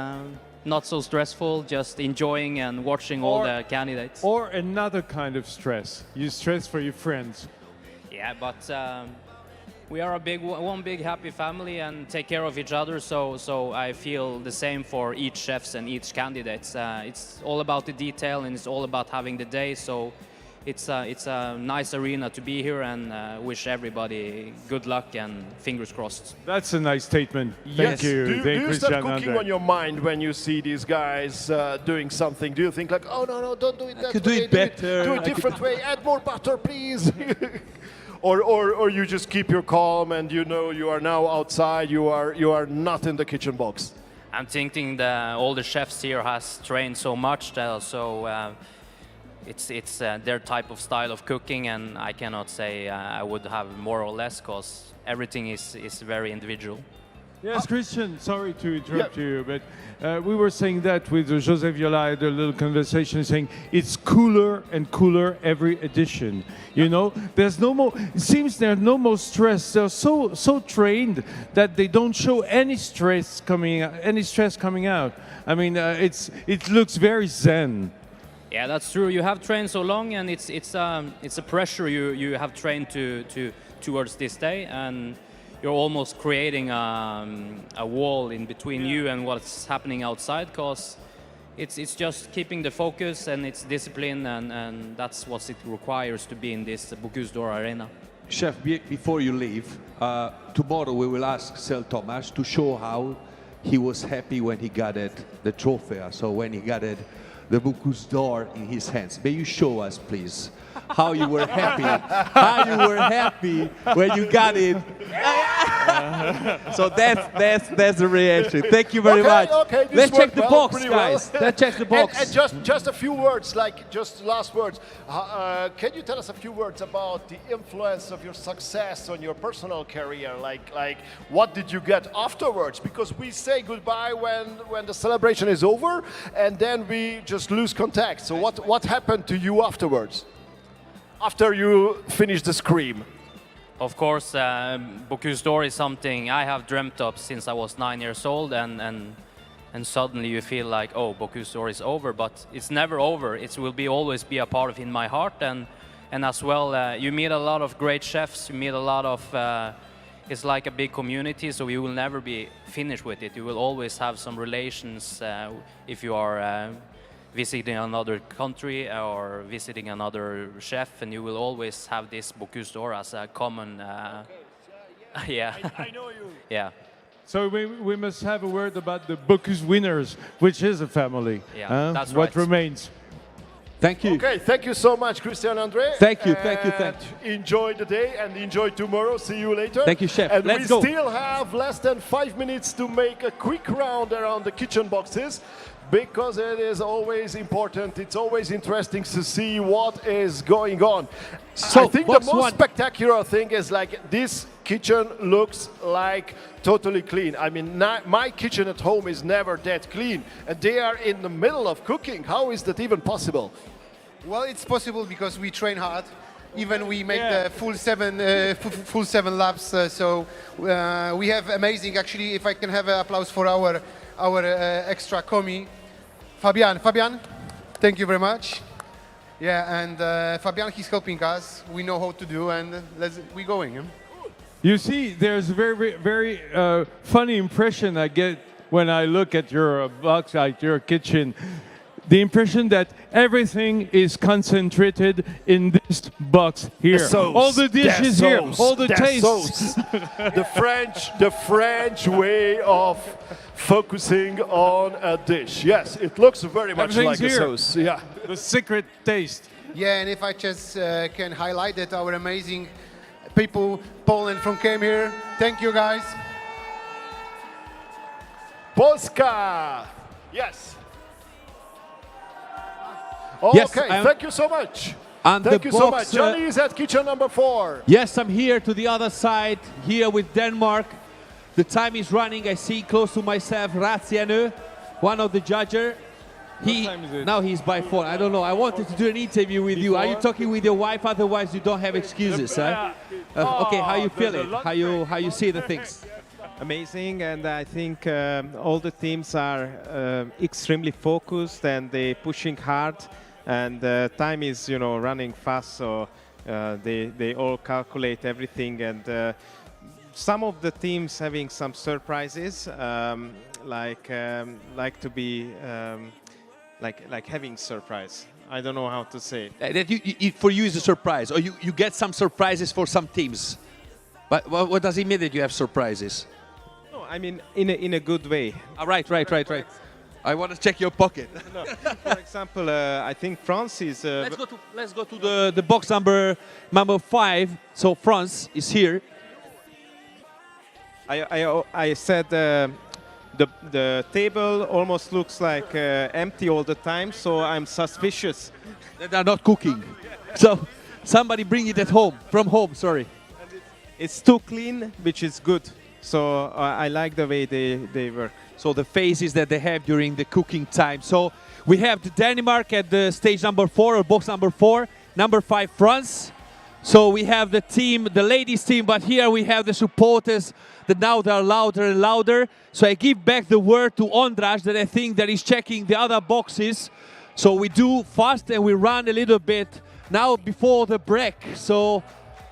not so stressful, just enjoying and watching all the candidates. Or another kind of stress. You stress for your friends. Yeah, but we are one big happy family and take care of each other. So I feel the same for each chefs and each candidates. It's all about the detail and it's all about having the day. So it's a nice arena to be here, and wish everybody good luck and fingers crossed. That's a nice statement. Thank you. Do you start cooking on your mind when you see these guys doing something? Do you think like, oh no, don't do it that way. Could do it better. Do it different way. Add more butter, please. or you just keep your calm and you know you are now outside. You are not in the kitchen box. I'm thinking all the chefs here has trained so much, so it's their type of style of cooking, and I cannot say I would have more or less, because everything is very individual. Yes, Christian, sorry to interrupt you, but we were saying that with Jose Viola, I had a little conversation saying it's cooler and cooler every edition. You know, there's no more, it seems there's no more stress. They're so trained that they don't show any stress coming out. I mean, it looks very zen. Yeah, that's true. You have trained so long, and it's a pressure you have trained towards this day, and you're almost creating a wall in between you and what's happening outside, because it's just keeping the focus and it's discipline, and that's what it requires to be in this Bocuse d'Or arena. Chef, before you leave, tomorrow we will ask Sel Thomas to show how he was happy when he got the trophy. So when he got the Bocuse d'Or in his hands. May you show us, please, how you were happy, when you got it. So that's the reaction. Thank you very much. Okay, Let's check the box, well. guys. Let's check the box. And just a few words, just last words. Can you tell us a few words about the influence of your success on your personal career? Like what did you get afterwards? Because we say goodbye when the celebration is over, and then we just lose contact. So what happened to you afterwards? After you finished the scream? Of course, Bocuse d'Or is something I have dreamt of since I was 9 years old, and suddenly you feel like, oh, Bocuse d'Or is over, but it's never over. It will always be a part of in my heart, and as well, you meet a lot of great chefs. You meet a lot of. It's like a big community, so you will never be finished with it. You will always have some relations if you are visiting another country or visiting another chef, and you will always have this Bocuse d'Or as a common. Yeah. I know you. Yeah. So we must have a word about the Bocuse winners, which is a family. Yeah, that's what right. remains. Thank you. Okay, thank you so much, Christian Andre. Thank you. Enjoy the day and enjoy tomorrow. See you later. Thank you, Chef. And Let's we go. still have less than 5 minutes to make a quick round around the kitchen boxes, because it is always important. It's always interesting to see what is going on. So, I think the box most one. spectacular thing is like this kitchen looks like totally clean. I mean, my kitchen at home is never that clean, and they are in the middle of cooking. How is that even possible? Well, it's possible because we train hard. Even we make the full seven laps. So we have amazing. Actually, if I can have an applause for our extra commis, Fabian, thank you very much. Yeah, and Fabian, he's helping us. We know how to do, and we're going. You see, there's a very, very funny impression I get when I look at your box, like your kitchen. The impression that everything is concentrated in this box here. All the dishes here, all the tastes. The French way of focusing on a dish. Yes, it looks very much like a sauce. Yeah. The secret taste. Yeah, and if I just can highlight that our amazing people, Poland from came here. Thank you, guys. Polska. Yes. Yes, Okay, thank you so much. And Thank the you so box, much. Johnny is at kitchen number 4. Yes, I'm here to the other side, here with Denmark. The time is running. I see close to myself Raziane, one of the judges. Now he's by phone. I don't know. I wanted to do an interview with you. Are you talking with your wife? Otherwise, you don't have excuses, huh? Okay, how you feel it? How you see the things? Amazing, and I think all the teams are extremely focused and they pushing hard, and time is running fast, so they all calculate everything, and some of the teams having some surprises, like to be like having surprise. I don't know how to say it. That for you is a surprise, or you get some surprises for some teams. But what does it mean that you have surprises? No, I mean in a good way. Right. I want to check your pocket. No. For example, I think France is. Let's go to the box number 5. So France is here. I said the table almost looks like empty all the time, so I'm suspicious. They are not cooking. So somebody bring it from home. Sorry. It's too clean, which is good. So I like the way they work. So the phases that they have during the cooking time. So we have the Denmark at the stage number 4 or box number 4, number 5 France. So we have the team, the ladies team, but here we have the supporters that now they are louder and louder. So I give back the word to Ondras that I think that is checking the other boxes. So we do fast and we run a little bit now before the break. So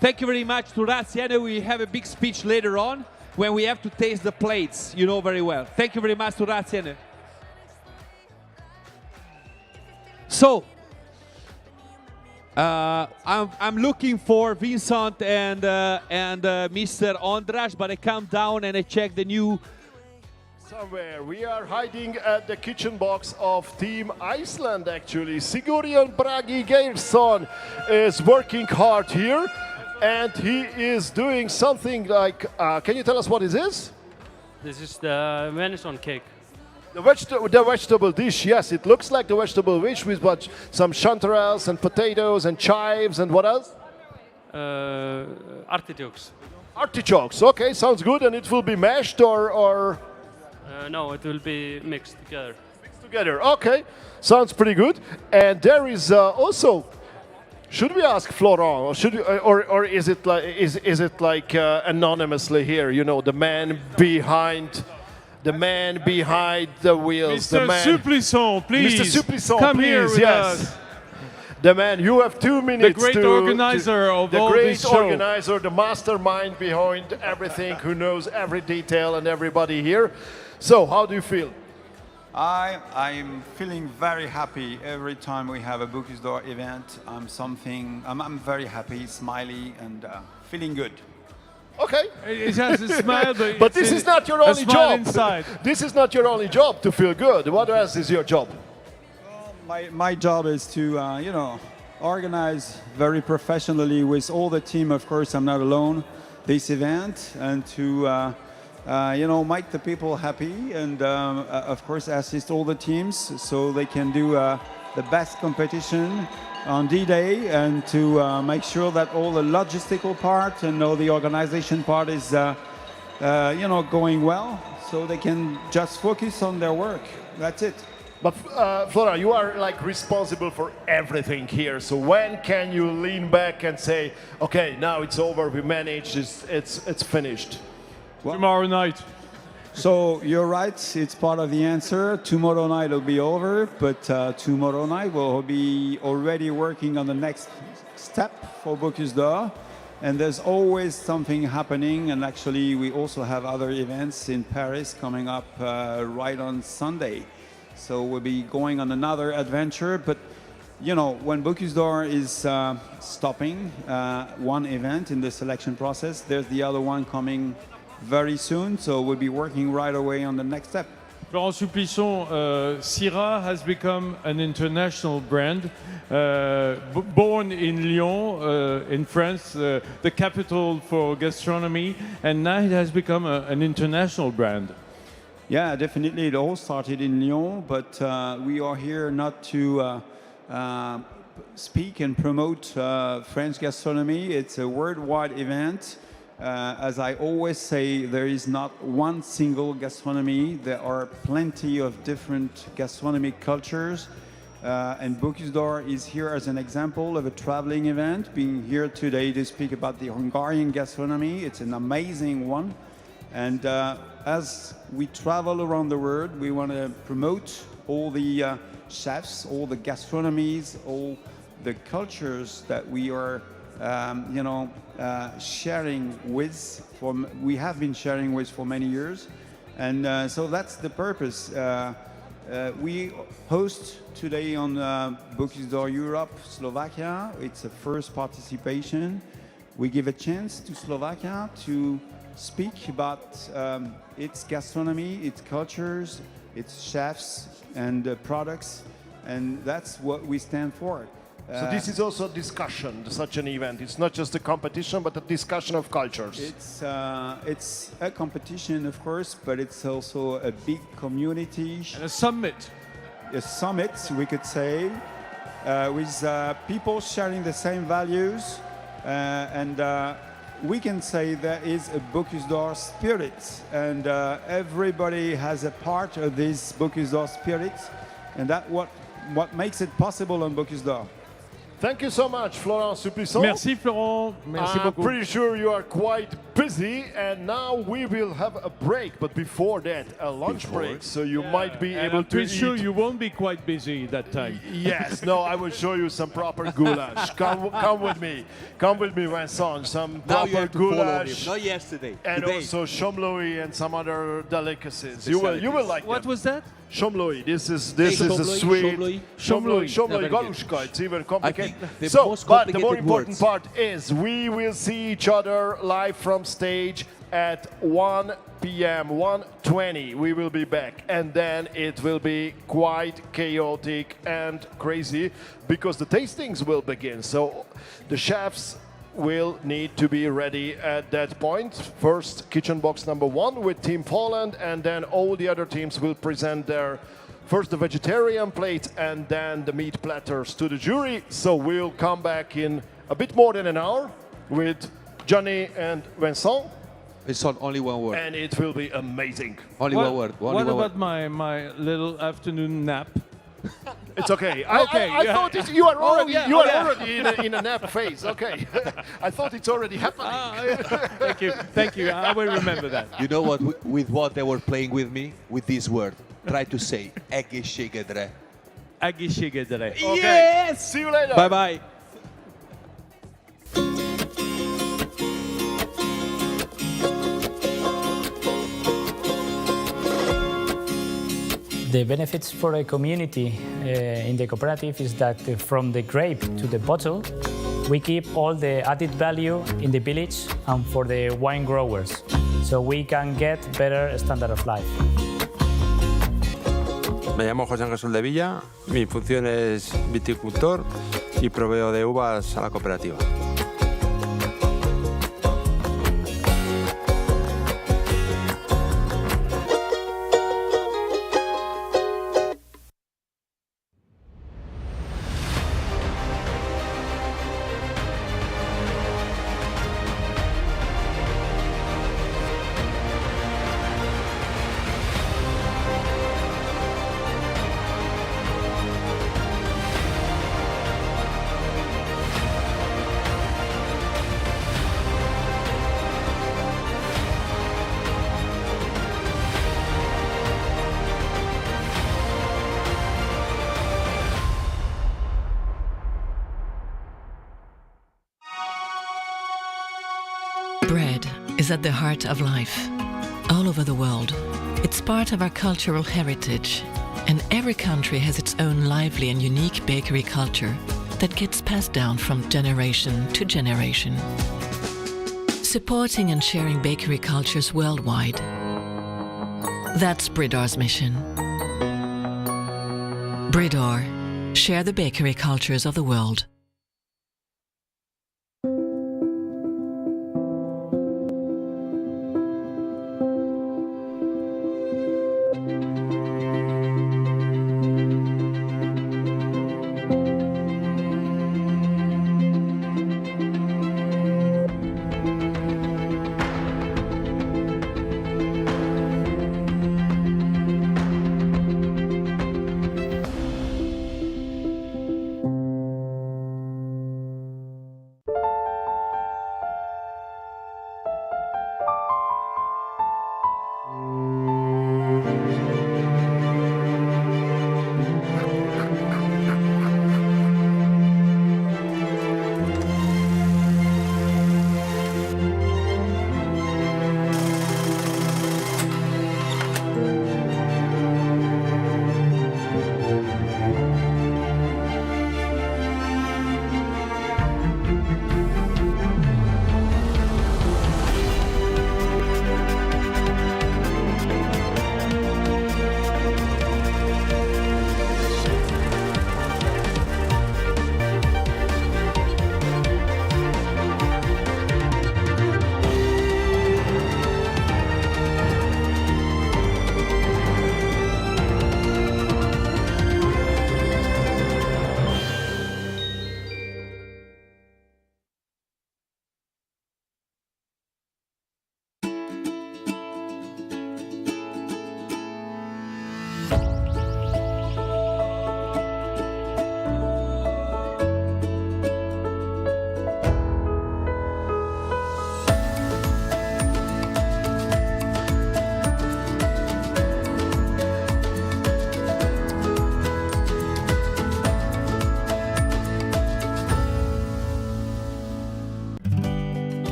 thank you very much to Raziane. We have a big speech later on when we have to taste the plates, you know very well. Thank you very much to Raziane. So, I'm looking for Vincent and Mr. Ondras, but I come down and I check the new... Somewhere. We are hiding at the kitchen box of Team Iceland, actually. Sigurjón Bragi Geirsson is working hard here. And he is doing something like, can you tell us what it is? This is the venison cake. The vegetable dish, yes. It looks like the vegetable dish with what, some chanterelles and potatoes and chives and what else? Artichokes. Artichokes, okay, sounds good. And it will be mashed or? No, it will be mixed together. Mixed together, okay. Sounds pretty good. And there is also... Should we ask Florent, or should or is it like anonymously here? You know, the man behind the wheels. Mr. The man, Supplisson, please. Mr. Supplisson, come please, here with yes. us. The man, you have 2 minutes. The great organizer of all this show. The great organizer, the mastermind behind everything, who knows every detail and everybody here. So, how do you feel? I'm feeling very happy every time we have a Bocuse d'Or event. I'm very happy, smiley, and feeling good. Okay. It has a smile, but this is not your only job. Inside. This is not your only job to feel good. What else is your job? Well, my job is to, organize very professionally with all the team. Of course, I'm not alone. This event, and to make the people happy, and of course assist all the teams so they can do the best competition on D-Day, and to make sure that all the logistical part and all the organization part is going well, so they can just focus on their work. That's it. But Flora, you are like responsible for everything here. So when can you lean back and say, okay, now it's over, we managed, it's finished? Well, tomorrow night. So you're right, it's part of the answer. Tomorrow night will be over, but tomorrow night we'll be already working on the next step for Bocuse d'Or. And there's always something happening, and actually we also have other events in Paris coming up right on Sunday. So we'll be going on another adventure, but when Bocuse d'Or is stopping one event in the selection process, there's the other one coming very soon, so we'll be working right away on the next step. Florent Supplisson, Syrah has become an international brand. Born in Lyon, in France, the capital for gastronomy, and now it has become an international brand. Yeah, definitely. It all started in Lyon, but we are here not to speak and promote French gastronomy. It's a worldwide event. As I always say, there is not one single gastronomy. There are plenty of different gastronomic cultures. And Bocuse d'Or is here as an example of a traveling event, being here today to speak about the Hungarian gastronomy. It's an amazing one. And as we travel around the world, we want to promote all the chefs, all the gastronomies, all the cultures that we are sharing with, we have been sharing with for many years. And so that's the purpose. We host today on Bocuse d'Or Europe, Slovakia. It's a first participation. We give a chance to Slovakia to speak about its gastronomy, its cultures, its chefs and products. And that's what we stand for. So this is also a discussion, such an event. It's not just a competition, but a discussion of cultures. It's a competition, of course, but it's also a big community. And a summit. A summit, we could say, with people sharing the same values. And we can say there is a Bocuse d'Or spirit. And everybody has a part of this Bocuse d'Or spirit. And that's what makes it possible on Bocuse d'Or. Thank you so much, Florent Supplisson. Merci, Florent. Merci beaucoup. I'm pretty sure you are quite busy, and now we will have a break. But before that, a lunch break, so you might be able to eat. I'm sure you won't be quite busy that time. Yes, no, I will show you some proper goulash. Come with me. Come with me, Vincent. Some Now you proper have to follow goulash. him, not yesterday. And today. also chomloï and some other delicacies. You will like them. What was that? Chomloï. This is a sweet chomloï galushka. It's even complicated. But the more important part is we will see each other live from stage at 1 p.m. 1:20. We will be back, and then it will be quite chaotic and crazy because the tastings will begin. So the chefs will need to be ready at that point. First, kitchen box number 1 with Team Poland, and then all the other teams will present their first the vegetarian plate and then the meat platters to the jury. So we'll come back in a bit more than an hour with Johnny and Vincent. It's on only one word. And it will be amazing. Only one word. What about my little afternoon nap? It's okay. Okay, I thought you are already, already in a nap phase. Okay. I thought it's already happening. Thank you. I will remember that. You know what? With what they were playing with me? With this word. Try to say egészségedre. Egészségedre. Okay. Yes! See you later. Bye-bye. The benefits for a community in the cooperative is that from the grape to the bottle, we keep all the added value in the village and for the wine growers, so we can get better standard of life. Me llamo José Ángel Soldevilla, mi función es viticultor y proveo de uvas a la cooperativa. Bread is at the heart of life. All over the world, it's part of our cultural heritage, and every country has its own lively and unique bakery culture that gets passed down from generation to generation. Supporting and sharing bakery cultures worldwide, That's Bridor's mission. Bridor, share the bakery cultures of the world.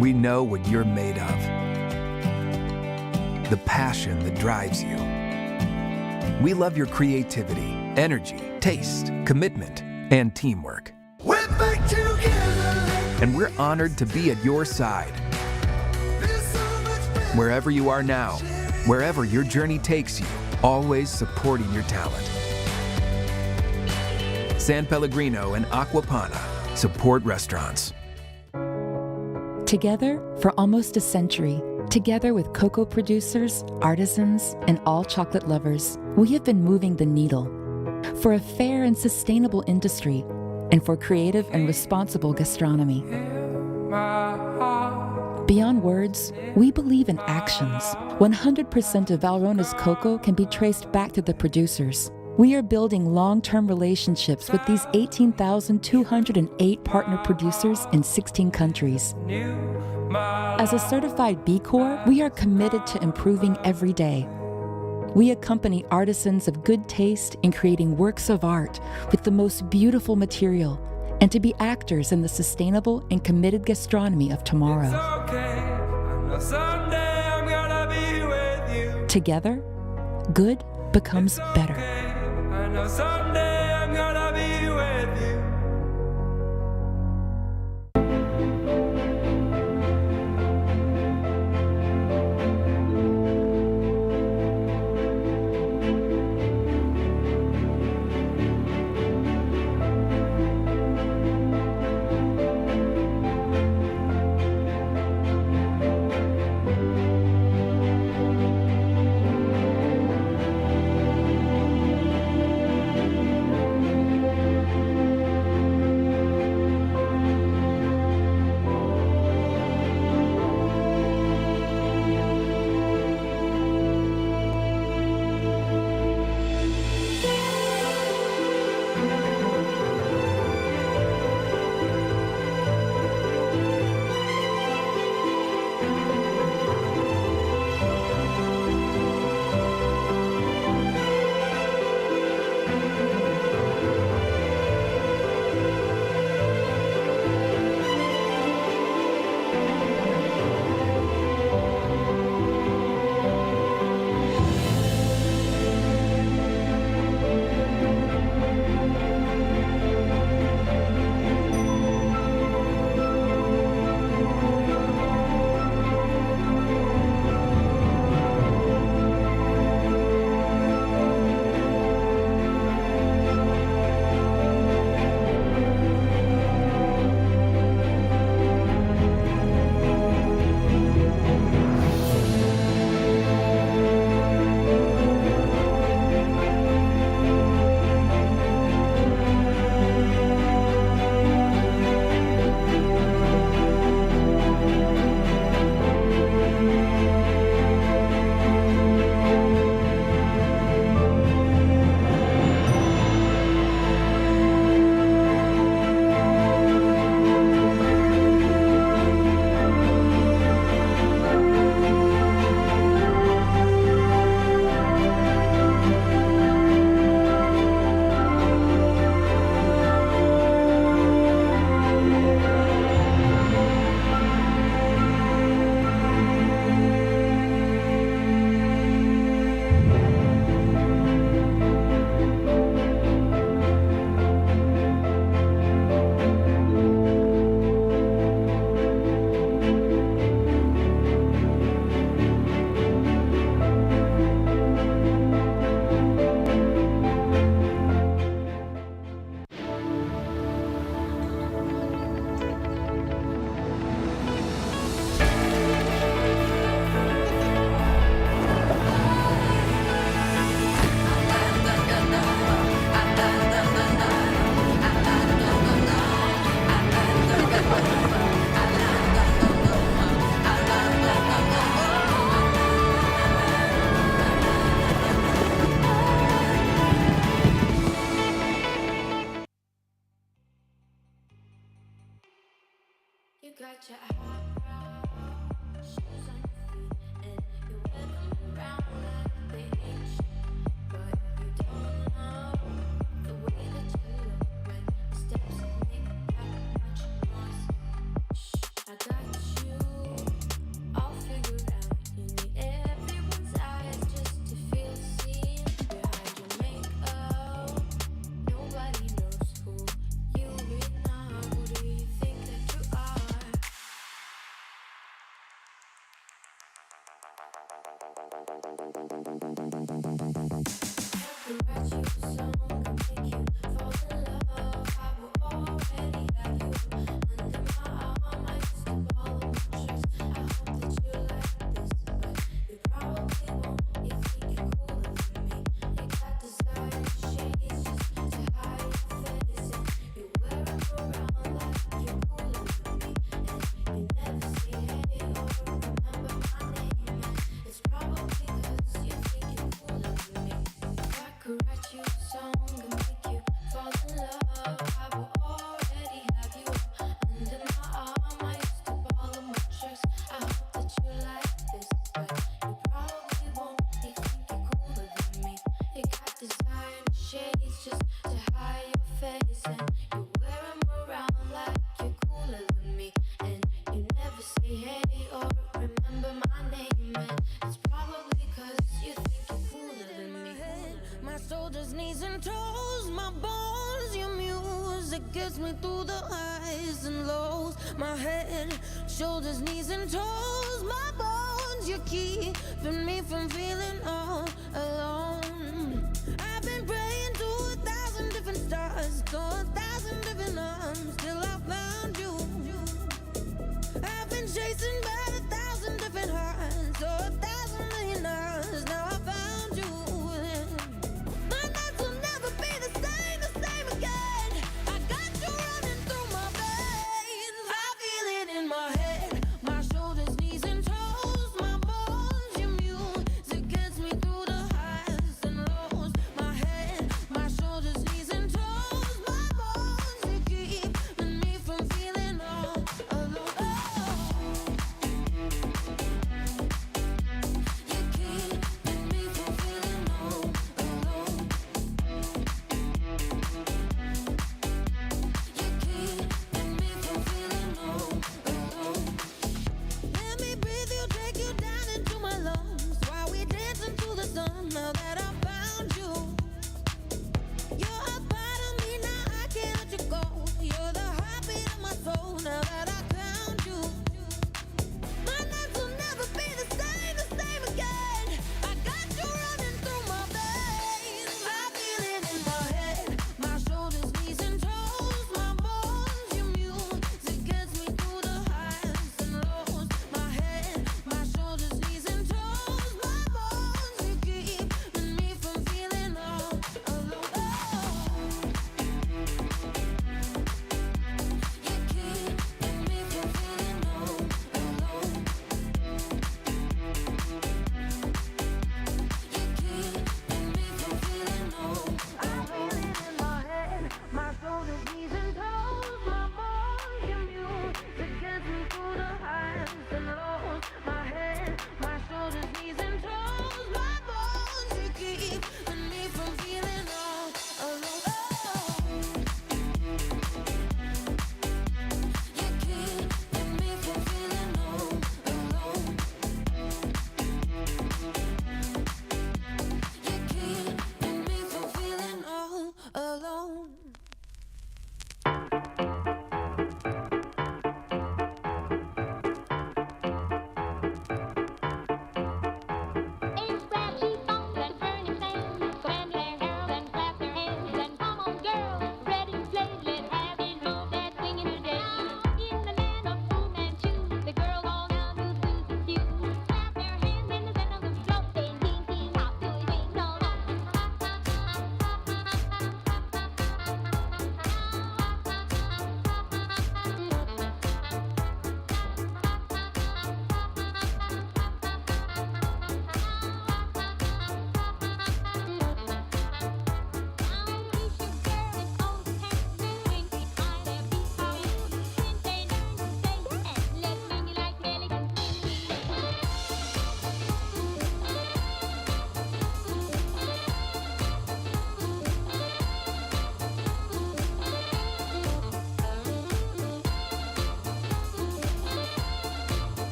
We know what you're made of. The passion that drives you. We love your creativity, energy, taste, commitment, and teamwork. We're back together. And we're honored to be at your side. Wherever you are now, wherever your journey takes you, always supporting your talent. San Pellegrino and Aquapana support restaurants. Together for almost a century, together with cocoa producers, artisans, and all chocolate lovers, we have been moving the needle for a fair and sustainable industry and for creative and responsible gastronomy. Beyond words, we believe in actions. 100% of Valrona's cocoa can be traced back to the producers. We are building long-term relationships with these 18,208 partner producers in 16 countries. As a certified B Corp, we are committed to improving every day. We accompany artisans of good taste in creating works of art with the most beautiful material and to be actors in the sustainable and committed gastronomy of tomorrow. Together, good becomes better. Someday I'm gonna be with you. gets me through the highs and lows. My head, shoulders, knees and toes. My bones, you're keeping me from feeling all alone. I've been praying to 1,000 different stars, to 1,000 different arms, till I found you. I've been chasing by 1,000 different hearts, to 1,000 million hours. Now I found you. My nights will never be the same again. I got you running through my veins. I feel it in my head, my shoulders, knees and toes. My bones, your music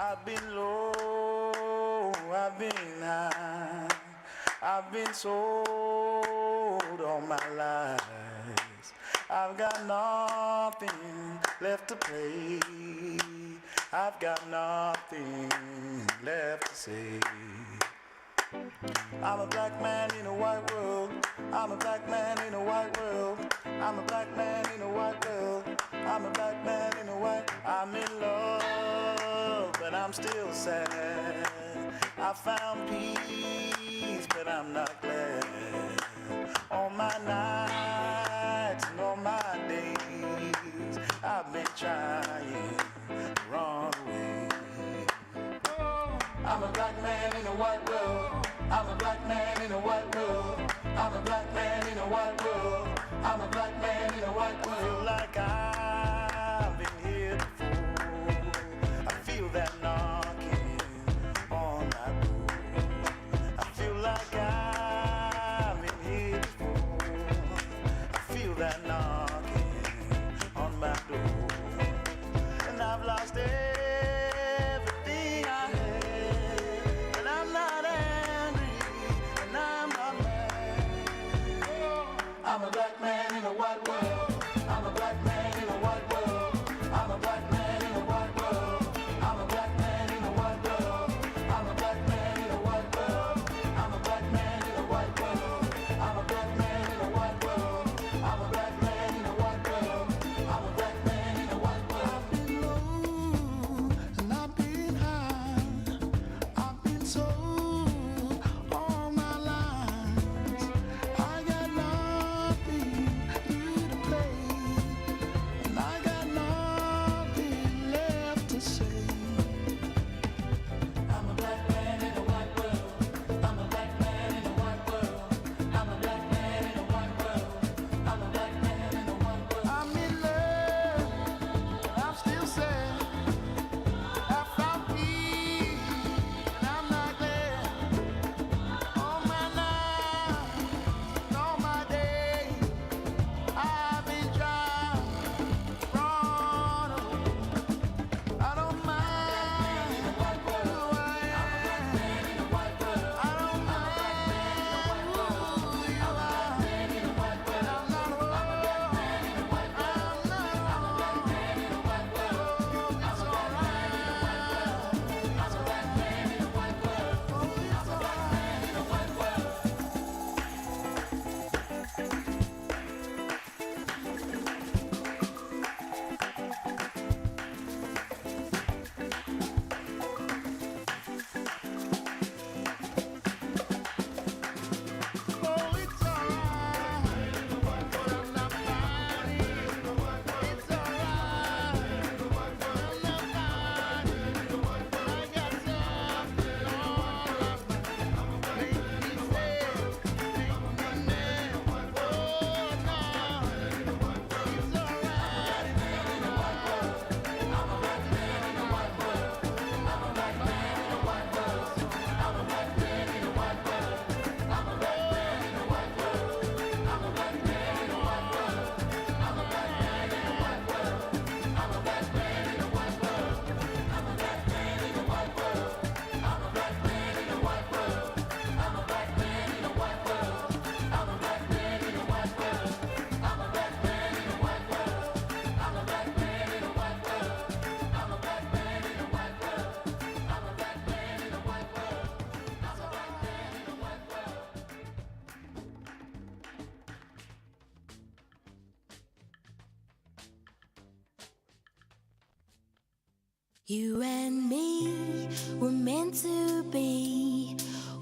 I've been low, I've been high, I've been sold all my life. I've got nothing left to play. I've got nothing left to say. I'm a black man in a white world. I'm a black man in a white world. I'm a black man in a white world. I'm a black man in a white. I'm in love, but I'm still sad. I found peace, but I'm not glad. All my nights and all my days, I've been trying to run away. I'm a black man in a white world. I'm a black man in a white world. I'm a black man in a white world. I'm a black man in a white world. I feel like I've been here before. I feel that knocking on my door. I feel like I've been here before. I feel that knocking on my door. And I've lost everything I had. And I'm not angry, and I'm not mad. I'm a black man in a white world. I'm a black man in a white world. I'm a black man in a white world. I'm a black man in a white world. I'm a black man in a white world. I'm a black man in a white world. I'm a black man in a white world. I'm a black man in a white world. I'm a black man in a white world. I've been low and I've been high. I've been sold all my life. I got nothing new to play, and I got nothing left to say. I'm a black man in a white world. I'm a black man in a white world. I'm a black man in a white world. I'm a black man in a white world. I'm in love, but I'm still sad. I found peace, and I'm not glad. All my nights, and all my days, I've been trying to run away. I don't mind who I am. I don't mind who you are. But I'm not wrong. I'm not wrong. It's alright. I'm a black man in a white world. Oh, it's alright. In a white world. Oh, it's alright. But I'm not fighting. It's alright. I'm not fighting. I got something on my make me say, make me mad. Oh, no. It's alright. I'm a black man in a white world. I'm a black man in a white world. I'm a black man in a white world. I'm a black man in a white world. I'm a black man in a white world. I'm a black man in a white world. I'm a black man in a white world. I'm a black man in a white world. I'm a black man in a white world. I'm a black man in a white world. I'm a black man in a white world. I'm a black man in a white world. I'm a black man in a white world. I'm a black man in a white world. I'm a black man in a white world. I'm a black man in a white world. You and me were meant to be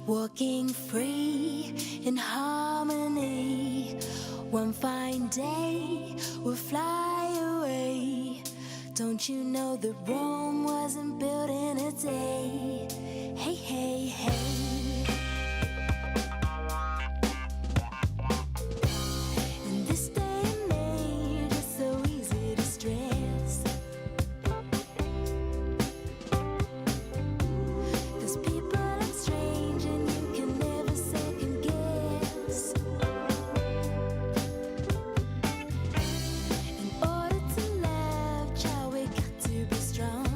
walking free in harmony. One fine day we'll fly away. Don't you know that Rome wasn't built in a day? Hey, hey, hey. In this day and age, it's so easy to stress. 'Cause people act strange and you can never second guess. In order to love, child, we got to be strong.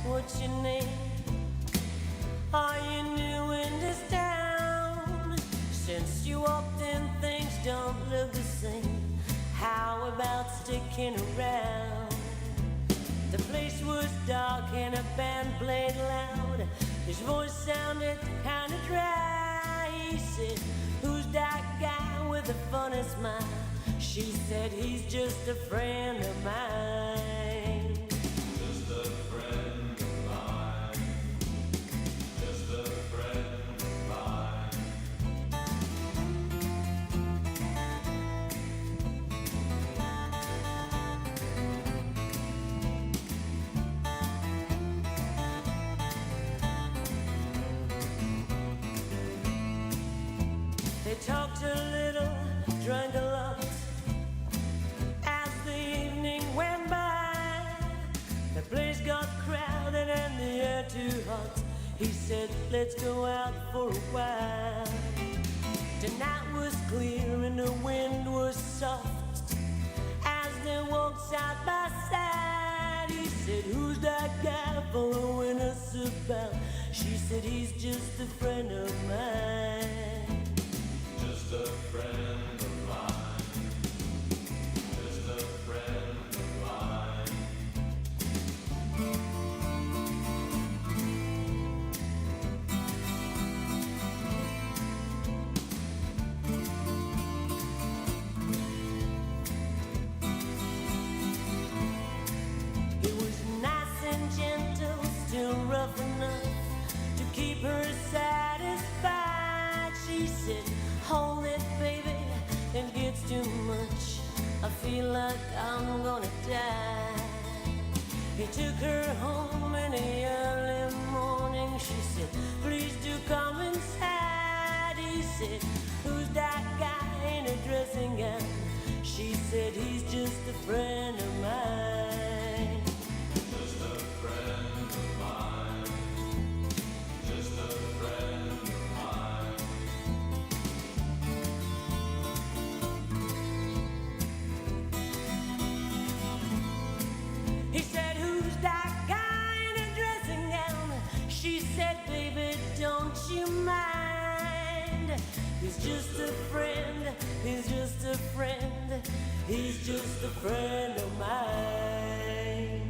what's your name? Are you new in this town? Since you walked in, things don't look the same. How about sticking around? The place was dark and a band played loud. His voice sounded kind of dry. He said, who's that guy with the funny smile? She said, he's just a friend of mine. Just a friend of mine. Just a friend of mine. They talked a little, drank a lot. As the evening went by, the place got crowded and the air too hot. He said, let's go out for a while. The night was clear and the wind was soft. As they walked side by side, he said, who's that guy following us about? She said, he's just a friend of mine. Just a friend of mine. Just a friend of mine. He was nice and gentle, still rough enough to keep her satisfied. She said, hold it, baby, it gets too much. I feel like I'm gonna die. He took her home in the early morning. She said, please do come inside. He said, who's that guy in a dressing gown? She said, he's just a friend of mine. Just a friend of mine. Just a friend of mine. He said, who's that guy in a dressing gown? She said, baby, don't you mind? He's just a friend, he's just a friend, he's just a friend of mine.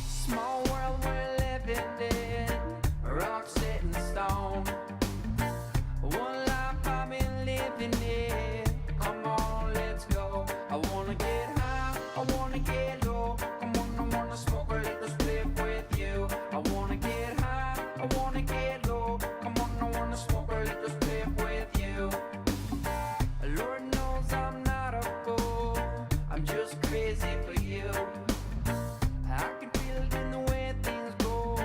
Small world we're living in, rock set in stone. One life I've been living in. Come on, let's go. I wanna get high, I wanna get low. Come on, I wanna smoke a little split with you. I wanna get high, I wanna get low. Come on, I wanna smoke a little split with you. Lord knows I'm not a fool, I'm just crazy for you. I can feel it in the way things go,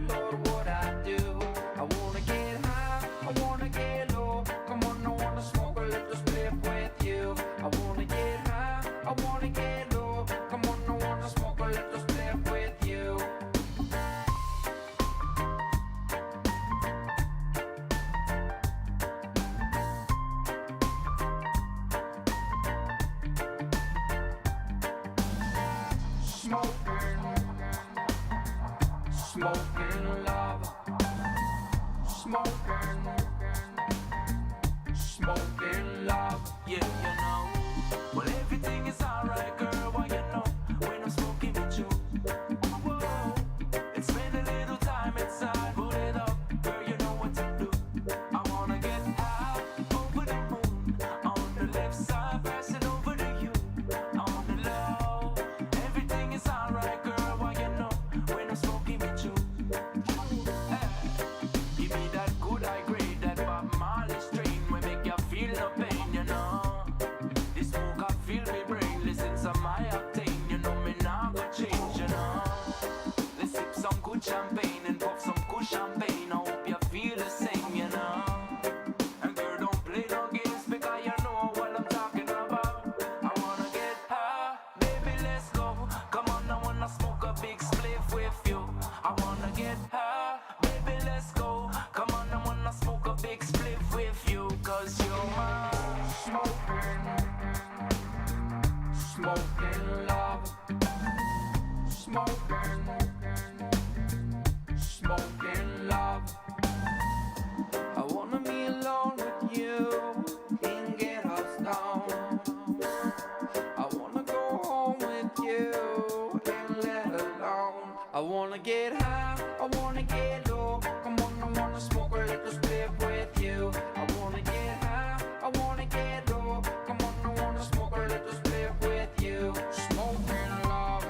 Lord, what I do. I wanna get high, I wanna get low. Come on, I wanna smoke a little split with you. I wanna get high, I wanna get low. Come on, I wanna smoke a little split with you. Smoking, smoking love. Smoking, smoking love. Yeah, you know. Well, everything is alright, girl. Why you know when I'm smoking with you? Whoa, and spend a little time inside. Put it up, girl. You know what to do. I wanna get out over the moon on the left side, passing over to you on the low. Everything is alright, girl. Why you know when I'm smoking with you? Hey, give me that good high grade. 'cause you're my smoking love, smoking love. I wanna be alone with you and get us down. I wanna go home with you and let alone. I wanna get high, I wanna get low. Come on, I wanna smoke a little spliff with you. I wanna get high, I wanna get low. Come on, I wanna smoke a little spliff with you. Smoking love.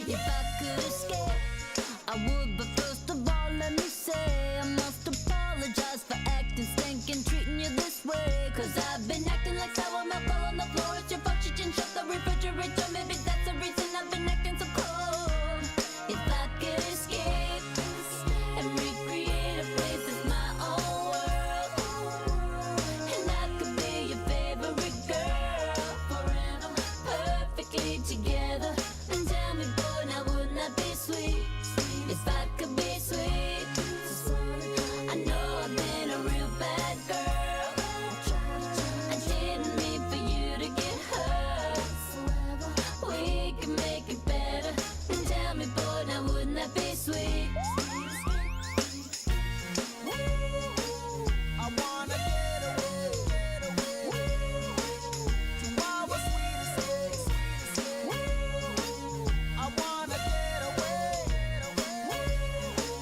If I could escape, I would, but first of all, let me say I must apologize for acting stinking, treating you this way. 'Cause I've been acting like sour milk all on the floor. It's your fault you didn't shut the refrigerator. Maybe that's the reason I've been acting so cold. If I could escape and recreate a place that's my own world, and I could be your favorite girl forever, perfectly together. And tell me, boy, now wouldn't that be sweet? If I could be sweet. I know I've been a real bad girl. I didn't mean for you to get hurt. We can make it better. And tell me, boy, now wouldn't that be sweet? I wanna get away to our sweet escape. I wanna get away,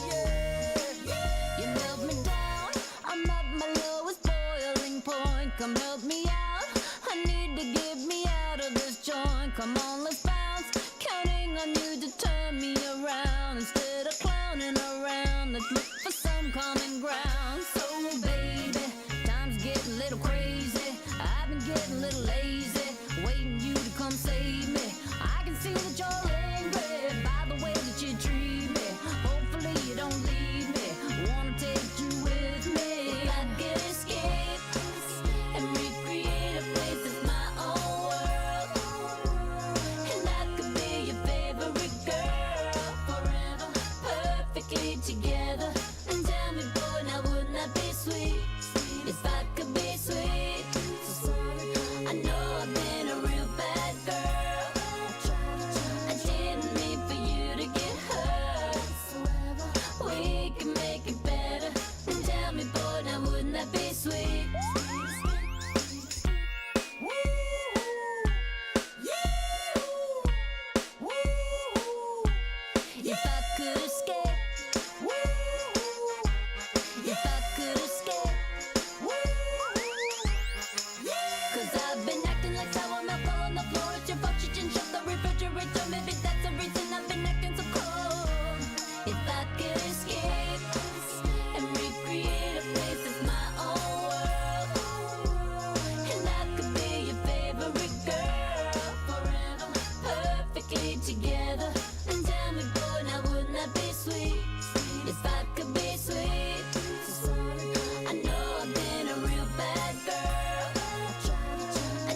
yeah. You held me down, I'm at my lowest boiling point. Come help me out, I need to get me out of this joint. Come on, let's bounce, counting on you to turn me around. Instead of clowning around, let's look for some common ground. So baby, time's getting a little crazy. I've been getting a little lazy, waiting you to come save me. I can see that you're angry by the way that you treat me. Hopefully you don't leave me, wanna take you with me. If I could escape and recreate a place that's my own world, and I could be your favorite girl forever, perfectly together. And tell me, boy, now wouldn't that be sweet? If I could be sweet. I know I've been a real bad girl. I didn't mean for you to get hurt. We can make it better. And tell me, boy, now wouldn't that be sweet? If I could escape, if I could escape, 'cause I've been acting like sour milk all on the floor. It's your fault you didn't shut the refrigerator. Maybe that's the reason I've been acting so cold. If I could escape and recreate a place that's my own world, and I could be your favorite girl forever, perfectly together. And tell me, boy, now wouldn't that be sweet? If I could be sweet. I know I've been a real bad girl. I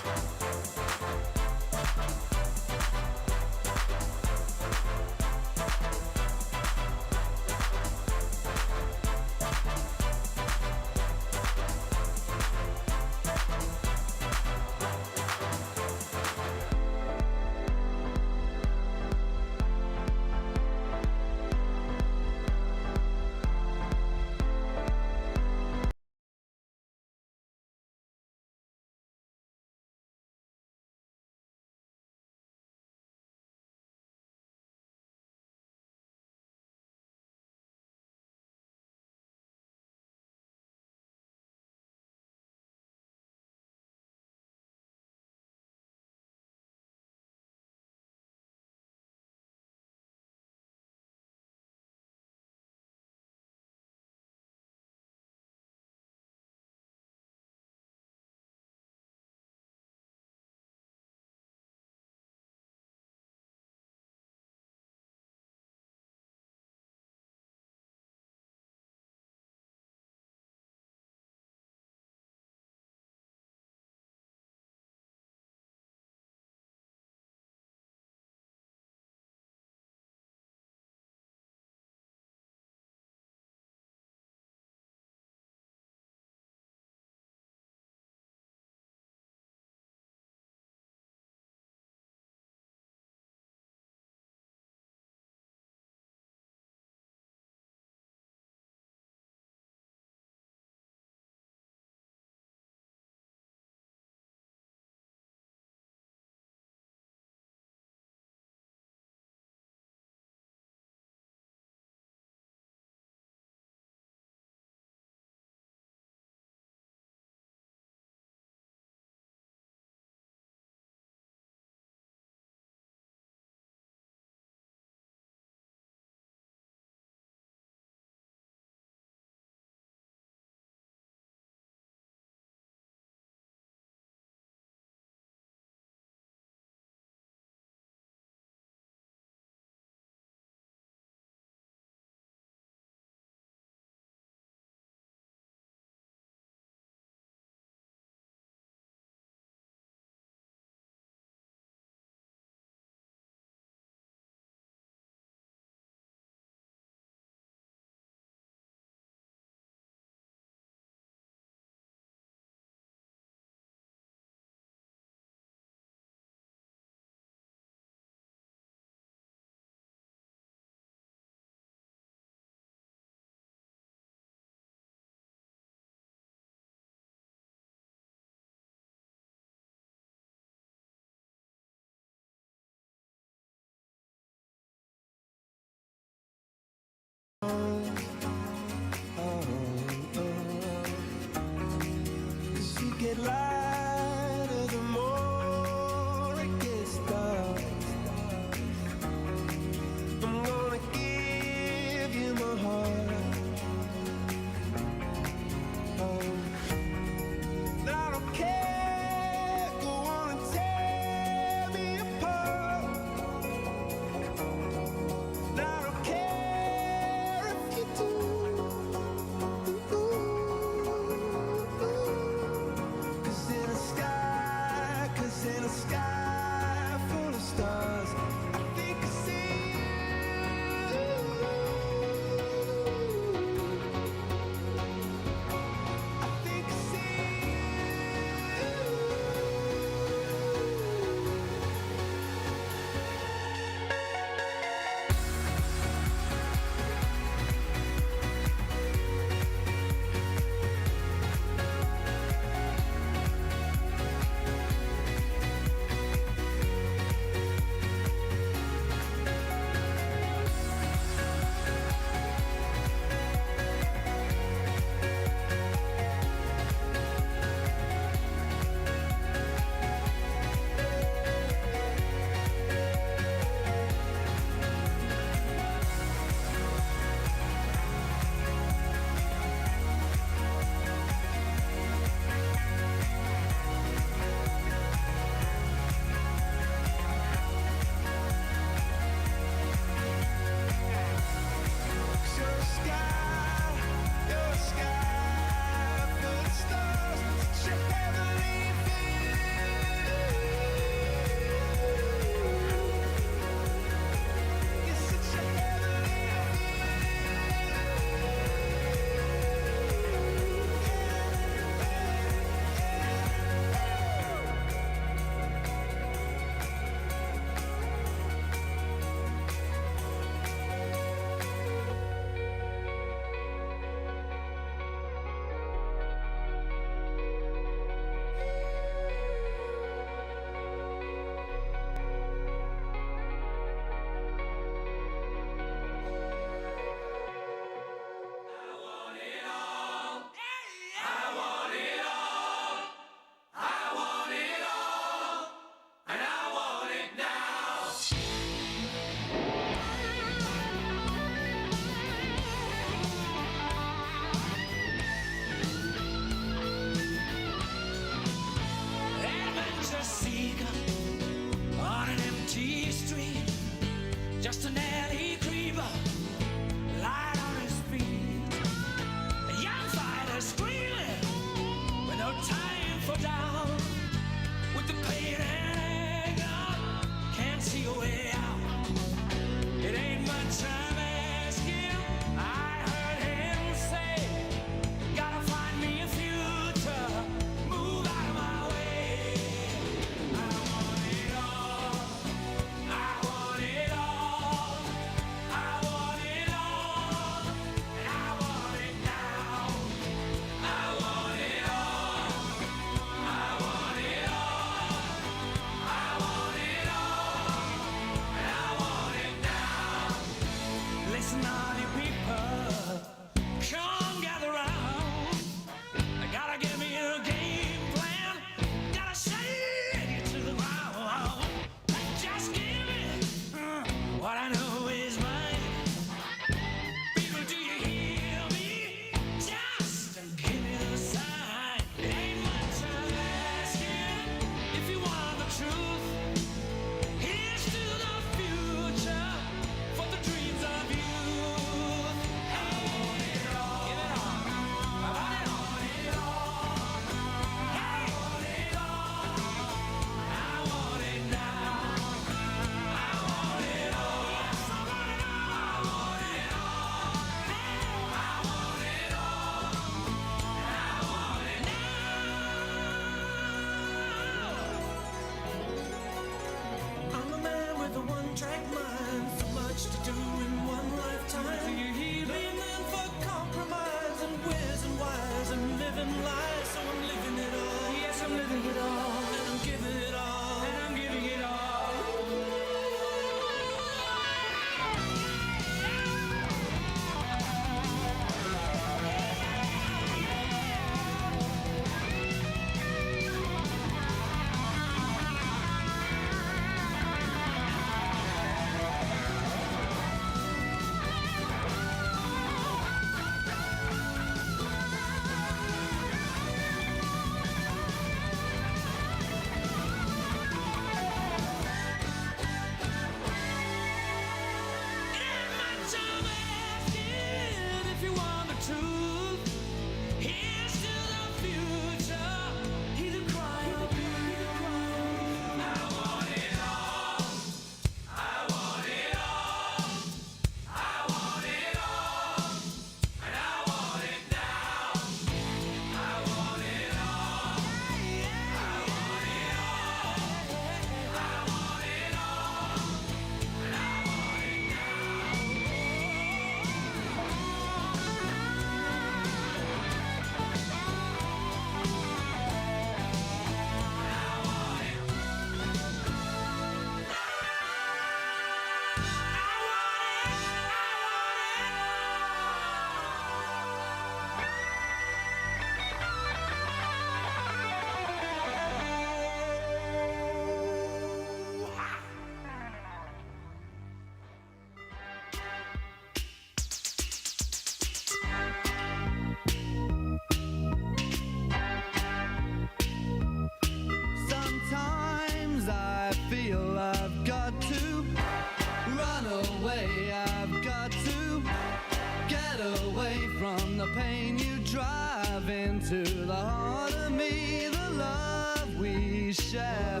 Get away from the pain, you drive into the heart of me. The love we share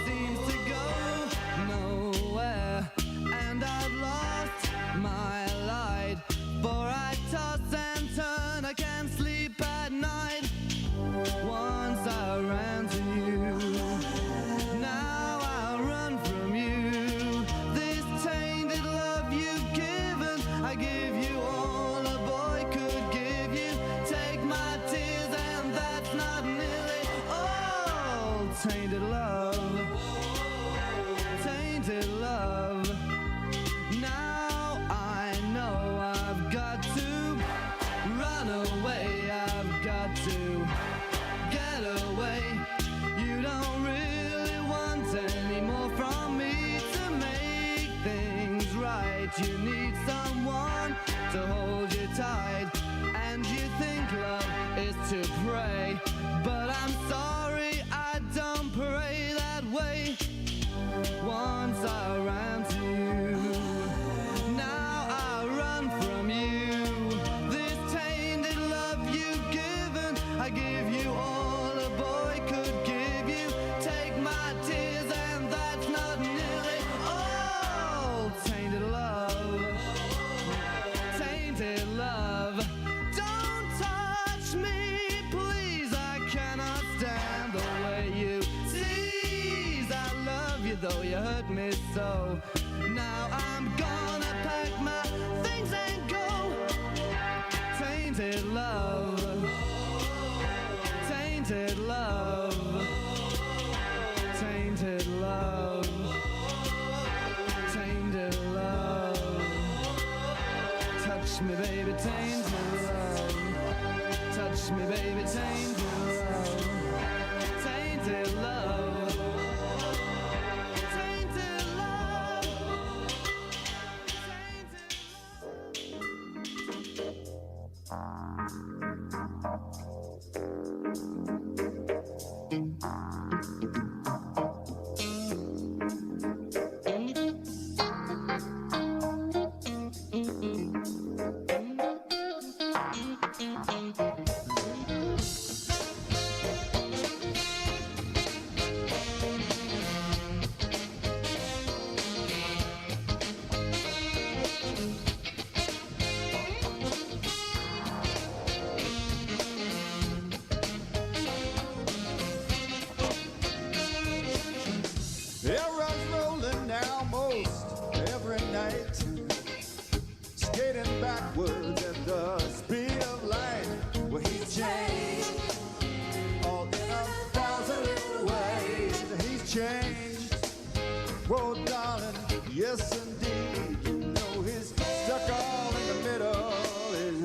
seems to go nowhere, and I've lost my light, for I toss and turn, I can't sleep at night. Once I ran to you, now I run from you. This tainted love you've given, I give you all a boy could give you. Take my tears and that's not nearly all. Tainted love, tainted love. Now I know I've got to run away, I've got to get away. You don't really want any more from me to make things right. You need someone to hold you tight, and you think love is to pray, but I'm sorry, I don't pray that way. Once I ran to you, now I run from you. This tainted love you've given, I give you all a boy could give you. Take my tears and that's not nearly all. Tainted love, tainted love. Don't touch me, please, I cannot stand the way you tease. I love you though you hurt me so. Now I'm gonna pack my things and go. Tainted love, tainted love, tainted love, tainted love. Touch me, baby, tainted love. Touch me, baby, tainted love. Tainted love. Tainted love. Arrows rolling now most every night, skating backwards at the speed of light. Well, he's changed, all in 1,000 little ways. He's changed, whoa, darling, yes indeed. You know he's stuck all in the middle, is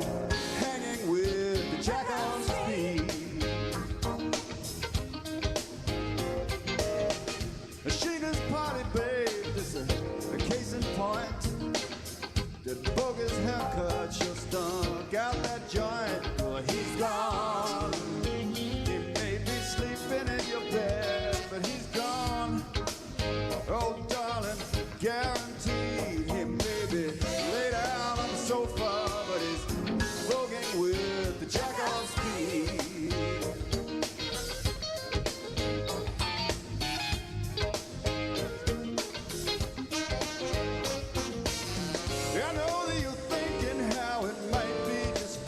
hanging with the jack on speed. Sugar's party, babe, this is a case in point. That bogus haircut just stunk out that joint. Well, he's gone. He may be sleeping in your bed, but he's gone. Oh, darling, guaranteed. He may be laid out on the sofa, but he's voguing with the jack on speed. I know that you're thinking how it might be just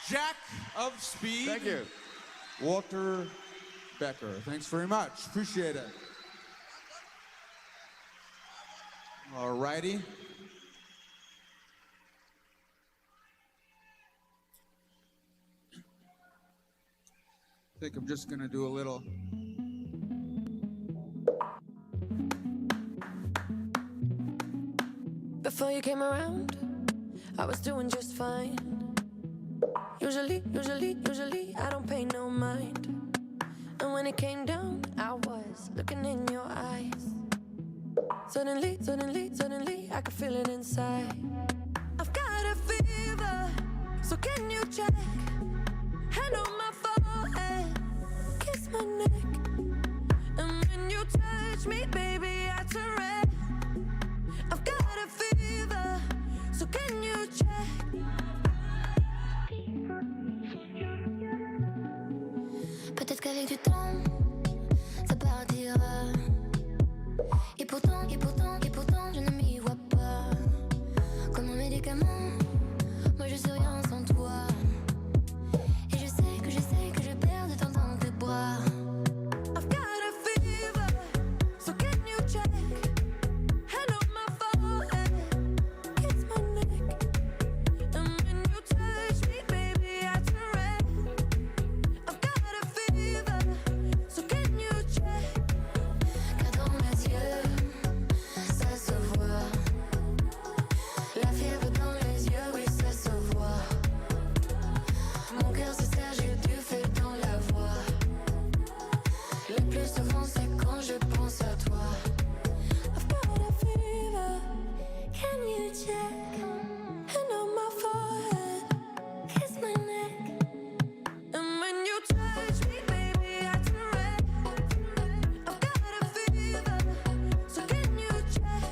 Jack of Speed. Thank you. Walter Becker. Thanks very much. Appreciate it. All righty. I think I'm just going to do a little. Before you came around, I was doing just fine. Usually, I don't pay no mind. And when it came down, I was looking in your eyes. Suddenly, I could feel it inside. I've got a fever, so can you check? Hand on my forehead, kiss my neck. And when you touch me, baby, I turn red. I've got a fever, so can you check? Peut-être qu'avec du temps, ça partira. Et pourtant, je ne m'y vois pas. Comme un médicament, moi je suis rien sans toi. Et je sais que je perds de temps dans tes bras. I've got a fever, so can you check? Hand on my forehead, kiss my neck. And when you touch me, baby, I turn red. I've got a fever, so can you check? Car dans mes yeux, ça se voit. La fièvre dans les yeux, oui, ça se voit. Mon cœur se serre, j'ai du feu dans la voix. Le plus souvent, c'est quand je pense à toi. I've got a fever, can you check? Hand on my forehead, kiss my neck. And when you touch me, baby, I turn red. I've got a fever, so can you check?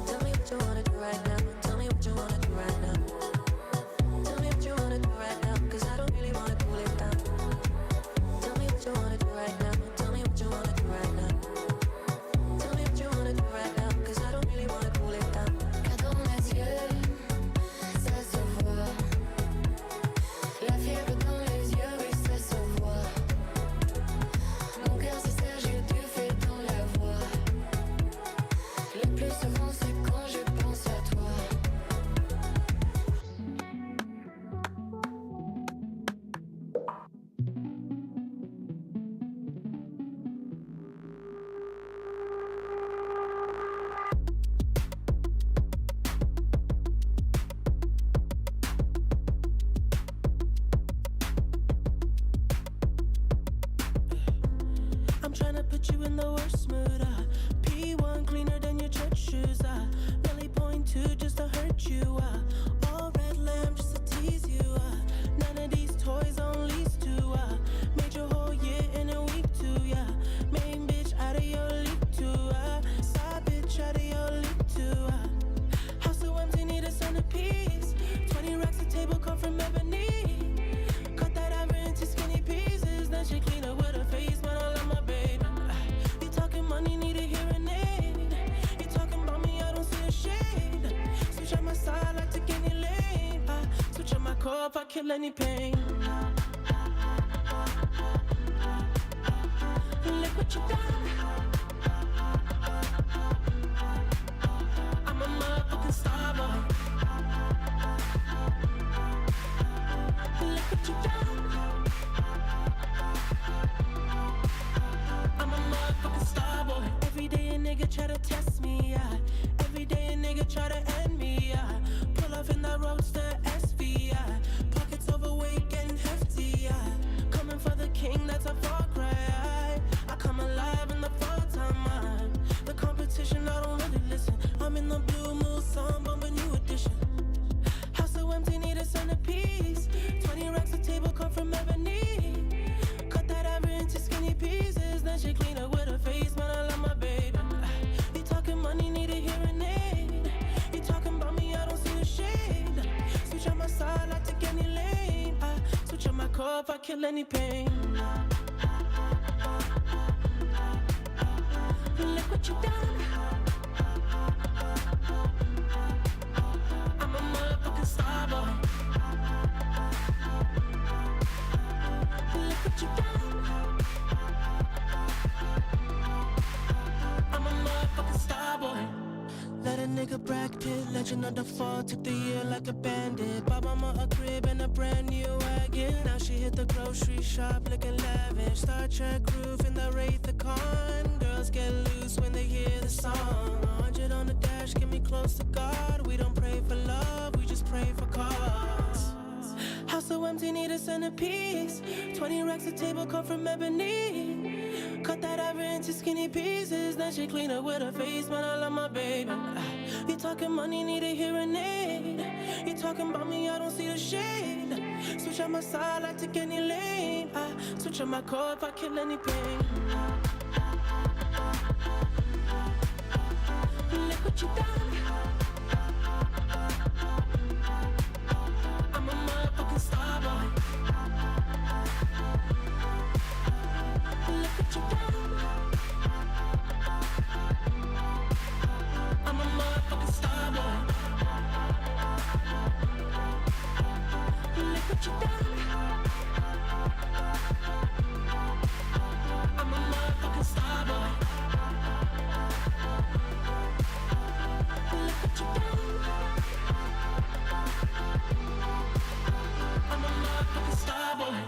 Tell me what you wanna do right now. Tell me what you wanna do right now. Tell me what you wanna do right now, 'cause I don't really wanna cool it down. Tell me what you wanna do right now. Tell me what you wanna do right now. Tell me what you wanna do right now, 'cause I don't really wanna cool it down. Car dans mes yeux, ça se voit. La fièvre dans les yeux, oui, ça se voit. Mon cœur se serre, j'ai du feu dans la voix. Le plus souvent, c'est quand je pense à toi. I'm tryna put you in the worst mood. P1 cleaner than your church shoes. Really point two just to hurt you. All red lamp just to tease you. None of these toys on lease to. Made your whole year in a week too. Yeah, main bitch out of your league too. Side bitch out of your league too. House so empty, need a centerpiece. 20 racks a table come from ebony. Cut that ever into skinny pieces. Then she clean up with her face, man, I love my baby. You talking money, need a hearing aid. You talking about me, I don't see a shade. Switch on my side, I take any lane. Switch on my core if I kill any pain. Look what you done. I'm a motherfucking star boy. Look what you done. I'm a motherfucking star boy. Every day a nigga try to test me, yeah. Every day a nigga try to end me, yeah. Pull off in that roadster SV, yeah. Pockets overweight, getting hefty, yeah. Coming for the king, that's a far cry. I come alive in the fall time, the competition, I don't really listen. I'm in the blue mood, song, bumping new edition. House so empty, need a centerpiece. 20 racks a table come from ebony. Cut that ever into skinny pieces. Then she clean up with her face, man, I love my baby. You talking money, need a hearing aid. You talking about me, I don't see a shade. Switch on my side, I take any lane. Switch on my core if I kill any pain. Look what you done. I'm a motherfucking star boy. that nigga Brad Pitt, legend of the fall, took the year like a bandit. Bought mama a crib and a brand new wagon. Now she hit the grocery shop looking lavish. Star Trek roof in the Wraith the Con. Girls get loose when they hear the song. 100 on the dash, get me close to God. We don't pray for love, we just pray for cause. House so empty, need a centerpiece. 20 racks of table come from ebony. Cut that ever into skinny pieces. Then she clean up with her face, man, I love my baby. You talking money, need a hearing aid. You talking about me, I don't see the shade. Switch on my side, I take any lane. I switch on my core if I kill any pain. Look what you done. I'm a motherfucking star boy. Look what you done. I'm a motherfucking star boy. Look what you done. I'm a motherfucking star boy. Look what you done. I'm a motherfucking star boy.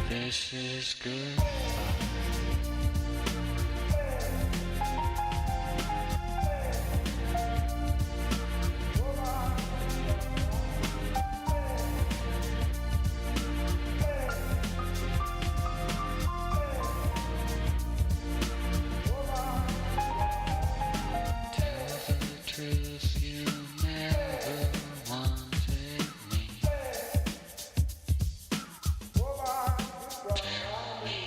This is good. Truth, you never wanted me. Tell me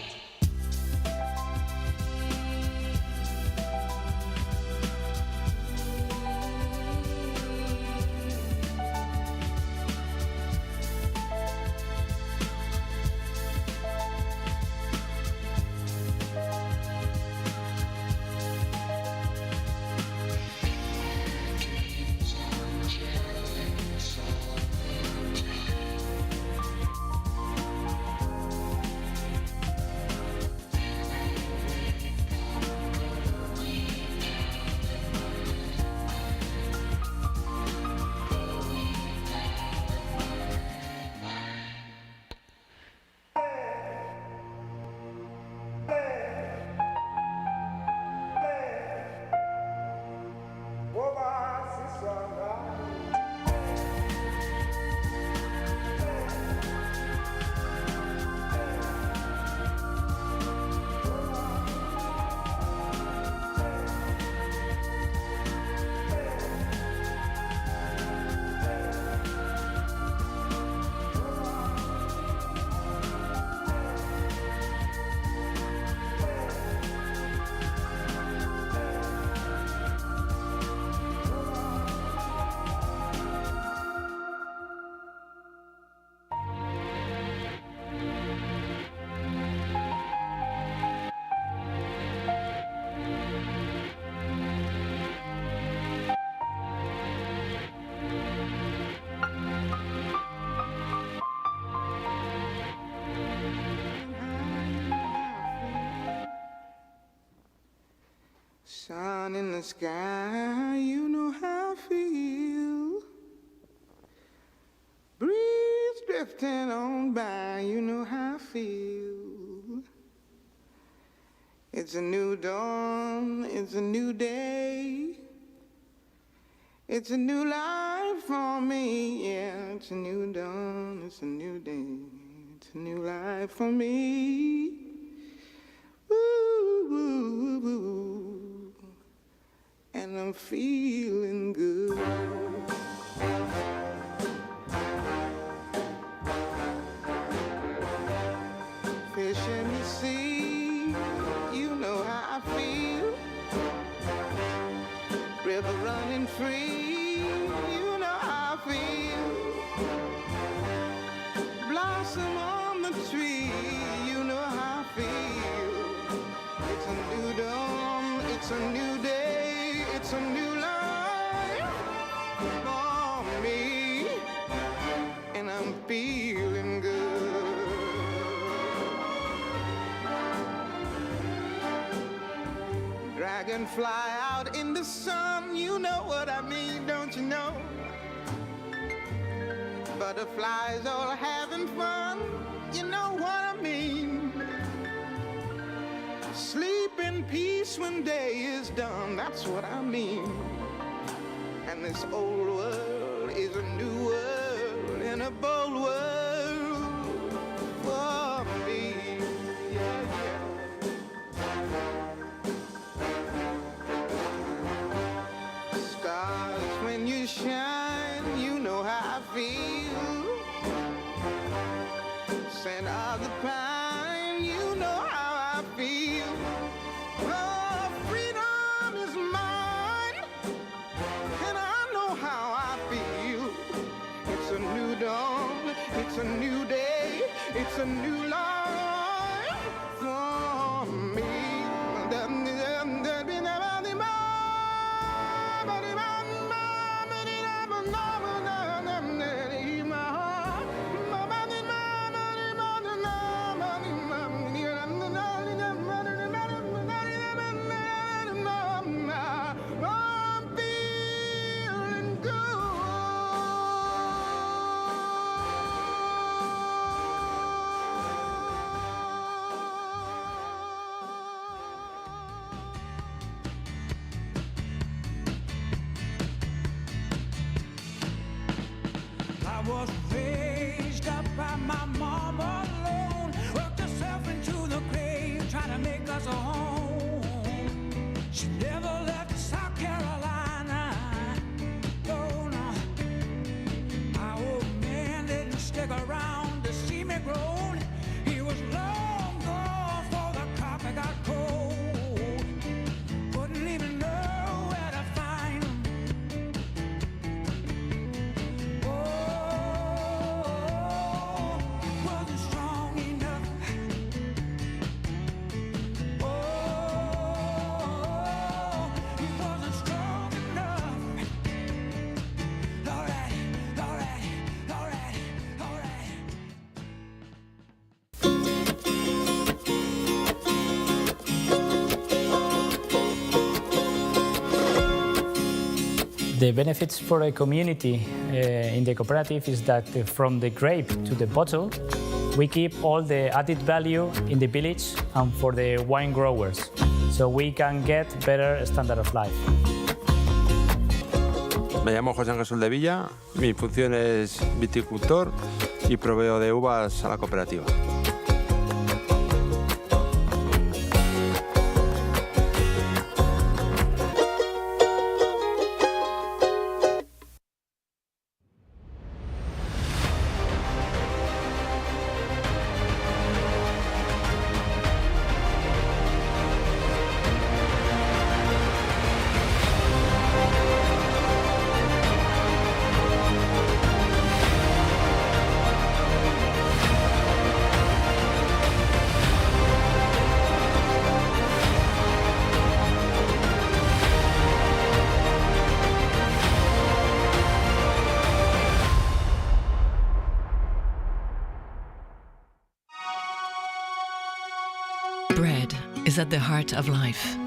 sun in the sky, you know how I feel. Breeze drifting on by, you know how I feel. It's a new dawn, it's a new day. It's a new life for me, yeah. It's a new dawn, it's a new day. It's a new life for me. Ooh, ooh, ooh. And I'm feeling good. Fish in the sea, you know how I feel. River running free, you know how I feel. Blossom on the tree, you know how I feel. It's a new dawn, it's a new day, it's a new life for me, and I'm feeling good. Dragonfly out in the sun, you know what I mean, don't you know? Butterflies all having fun, you know what I mean. Sleep in peace when day is done, that's what I mean. And this old world is a new world and a bold world for me. Yeah, yeah. Stars, when you shine, you know how I feel. Scent of the pine, you know how I feel. Oh, freedom is mine, and I know how I feel. It's a new dawn, it's a new day, it's a new life for me. I was raised up by my mom alone, worked herself into the grave, trying to make us a home. She never left South Carolina. Oh no, my old man didn't stick around to see me grown. He was long gone before the coffee got cold. Couldn't even know where to find him. Wasn't strong enough. He wasn't strong enough. All right, all right, all right, all right. The benefits for a community in the cooperative is that from the grape to the bottle, we keep all the added value in the village and for the wine growers, so we can get better standard of life. Me llamo José Ángel Soldevilla, mi función es viticultor y proveo de uvas a la cooperativa. Bread is at the heart of life.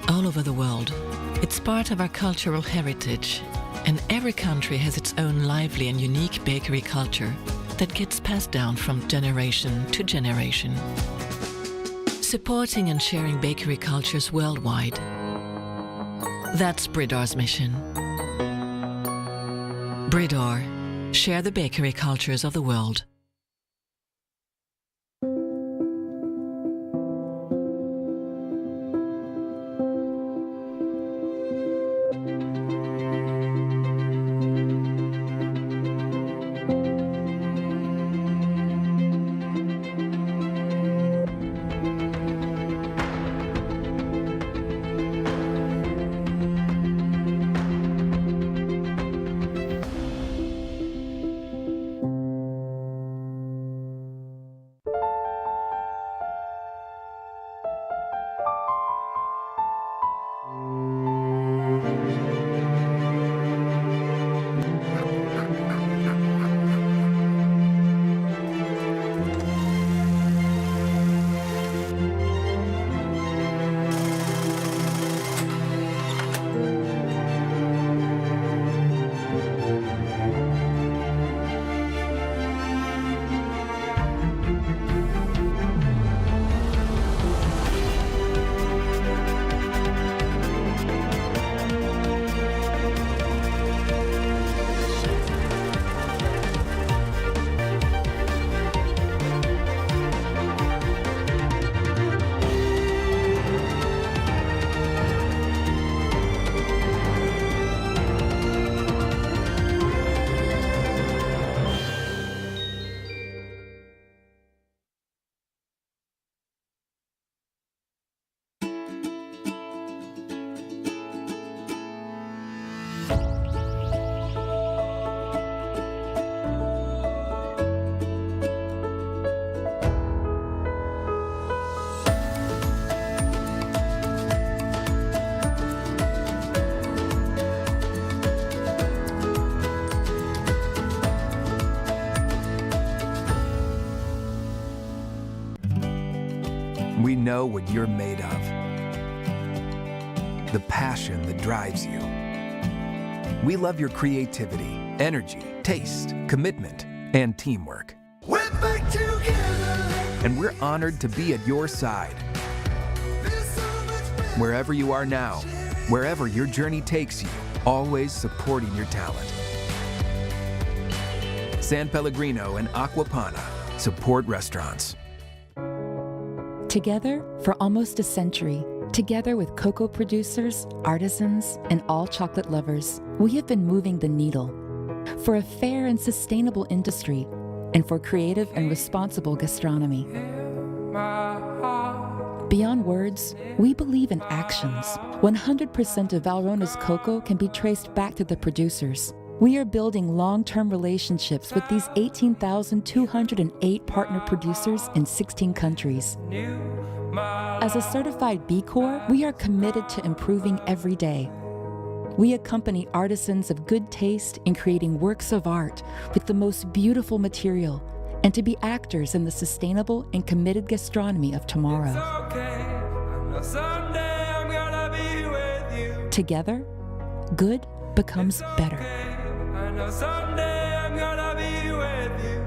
all over the world. It's part of our cultural heritage, and every country has its own lively and unique bakery culture that gets passed down from generation to generation. Supporting and sharing bakery cultures worldwide. That's Bridor's mission. Bridor, share the bakery cultures of the world. We know what you're made of. The passion that drives you. We love your creativity, energy, taste, commitment, and teamwork. We're back together. And we're honored to be at your side. Wherever you are now, wherever your journey takes you, always supporting your talent. San Pellegrino and Aquapana support restaurants. Together for almost a century, together with cocoa producers, artisans, and all chocolate lovers, we have been moving the needle for a fair and sustainable industry and for creative and responsible gastronomy. Beyond words, we believe in actions. 100% of Valrona's cocoa can be traced back to the producers. We are building long-term relationships with these 18,208 partner producers in 16 countries. As a certified B Corp, we are committed to improving every day. We accompany artisans of good taste in creating works of art with the most beautiful material and to be actors in the sustainable and committed gastronomy of tomorrow. Together, good becomes better. Someday I'm gonna be with you.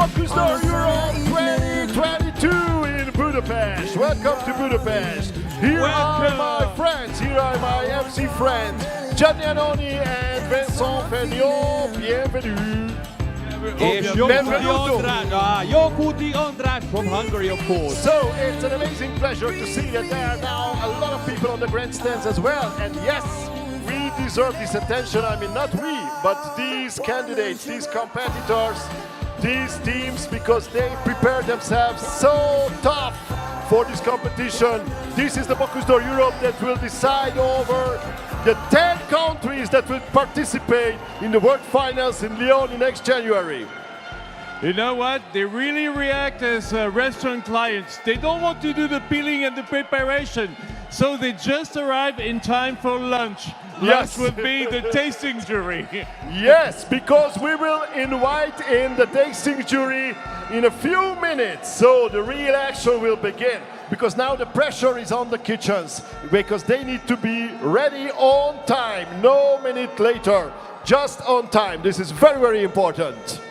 Bocuse d'Or Europe 2022 in Budapest. Welcome to Budapest. Here are my friends, here are my MC friends, Gianni Anoni and Vincent Fegnon. Bienvenue. És Jókuti András from Hungary, of course. So it's an amazing pleasure to see that there are now a lot of people on the grandstands as well. And yes, we deserve this attention. I mean, not we, but these candidates, these competitors, these teams, because they prepare themselves so tough for this competition. This is the Bocuse d'Or Europe that will decide over the 10 countries that will participate in the World Finals in Lyon next January. You know what? They really react as restaurant clients. They don't want to do the peeling and the preparation, so they just arrive in time for lunch. Yes. Lunch will be the tasting jury. Yes, because we will invite in the tasting jury in a few minutes. So the real action will begin. Because now the pressure is on the kitchens. Because they need to be ready on time. No minute later. Just on time. This is very, very important.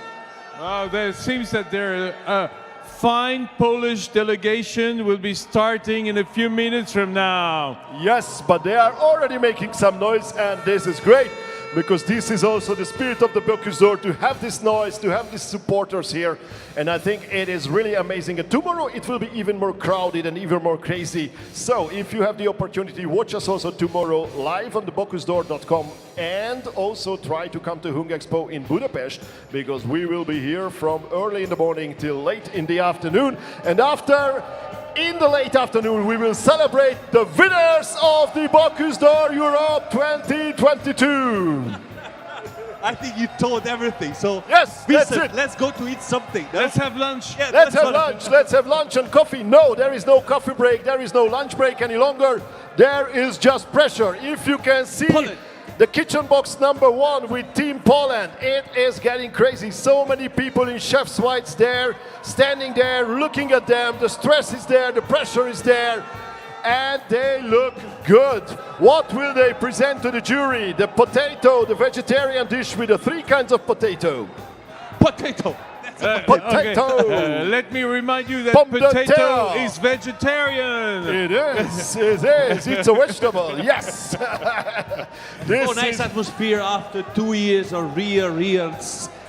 There seems that their fine Polish delegation will be starting in a few minutes from now. Yes, but they are already making some noise, and this is great because this is also the spirit of the Bocuse d'Or, to have this noise, to have these supporters here, and I think it is really amazing. And tomorrow it will be even more crowded and even more crazy. So if you have the opportunity, watch us also tomorrow live on thebocusedor.com, and also try to come to Hung Expo in Budapest, because we will be here from early in the morning till late in the afternoon. And after, in the late afternoon, we will celebrate the winners of the Bocuse d'Or Europe 2022. I think you told everything. So yes, Vincent, that's it. Let's go to eat something. No? Let's have lunch. Yeah, Let's have lunch. Let's have lunch and coffee. No, there is no coffee break. There is no lunch break any longer. There is just pressure. If you can see the kitchen box number 1 with Team Poland, it is getting crazy. So many people in chef's whites there, standing there, looking at them. The stress is there, the pressure is there, and they look good. What will they present to the jury? The potato, the vegetarian dish with the 3 kinds of potato. Potato. Potato. Let me remind you that Pomme de potato terre. is vegetarian. It is. It is. It's a vegetable. Yes. This nice is atmosphere after 2 years of real,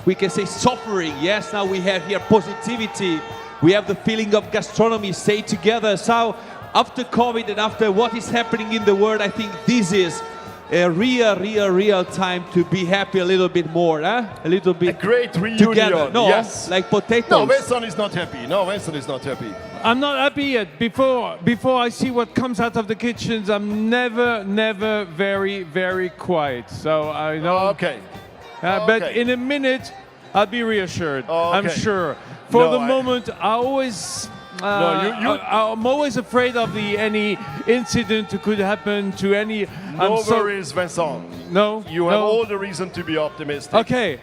we can say suffering. Yes, now we have here positivity. We have the feeling of gastronomy stay together. So after COVID and after what is happening in the world, I think this is a real time to be happy a little bit more, huh? A little bit. a great reunion. Together. No, Yes. like potatoes. No, Vincent is not happy. No, Vincent is not happy. I'm not happy yet. Before I see what comes out of the kitchens, I'm never very quiet. So I know. Okay. But Okay. in a minute, I'll be reassured. I'm Okay. sure. For No, the I- moment, I always. you- I'm always afraid of any incident that could happen to any. No I'm so, worries, Vincent. No, You have no. all the reason to be optimistic. Okay,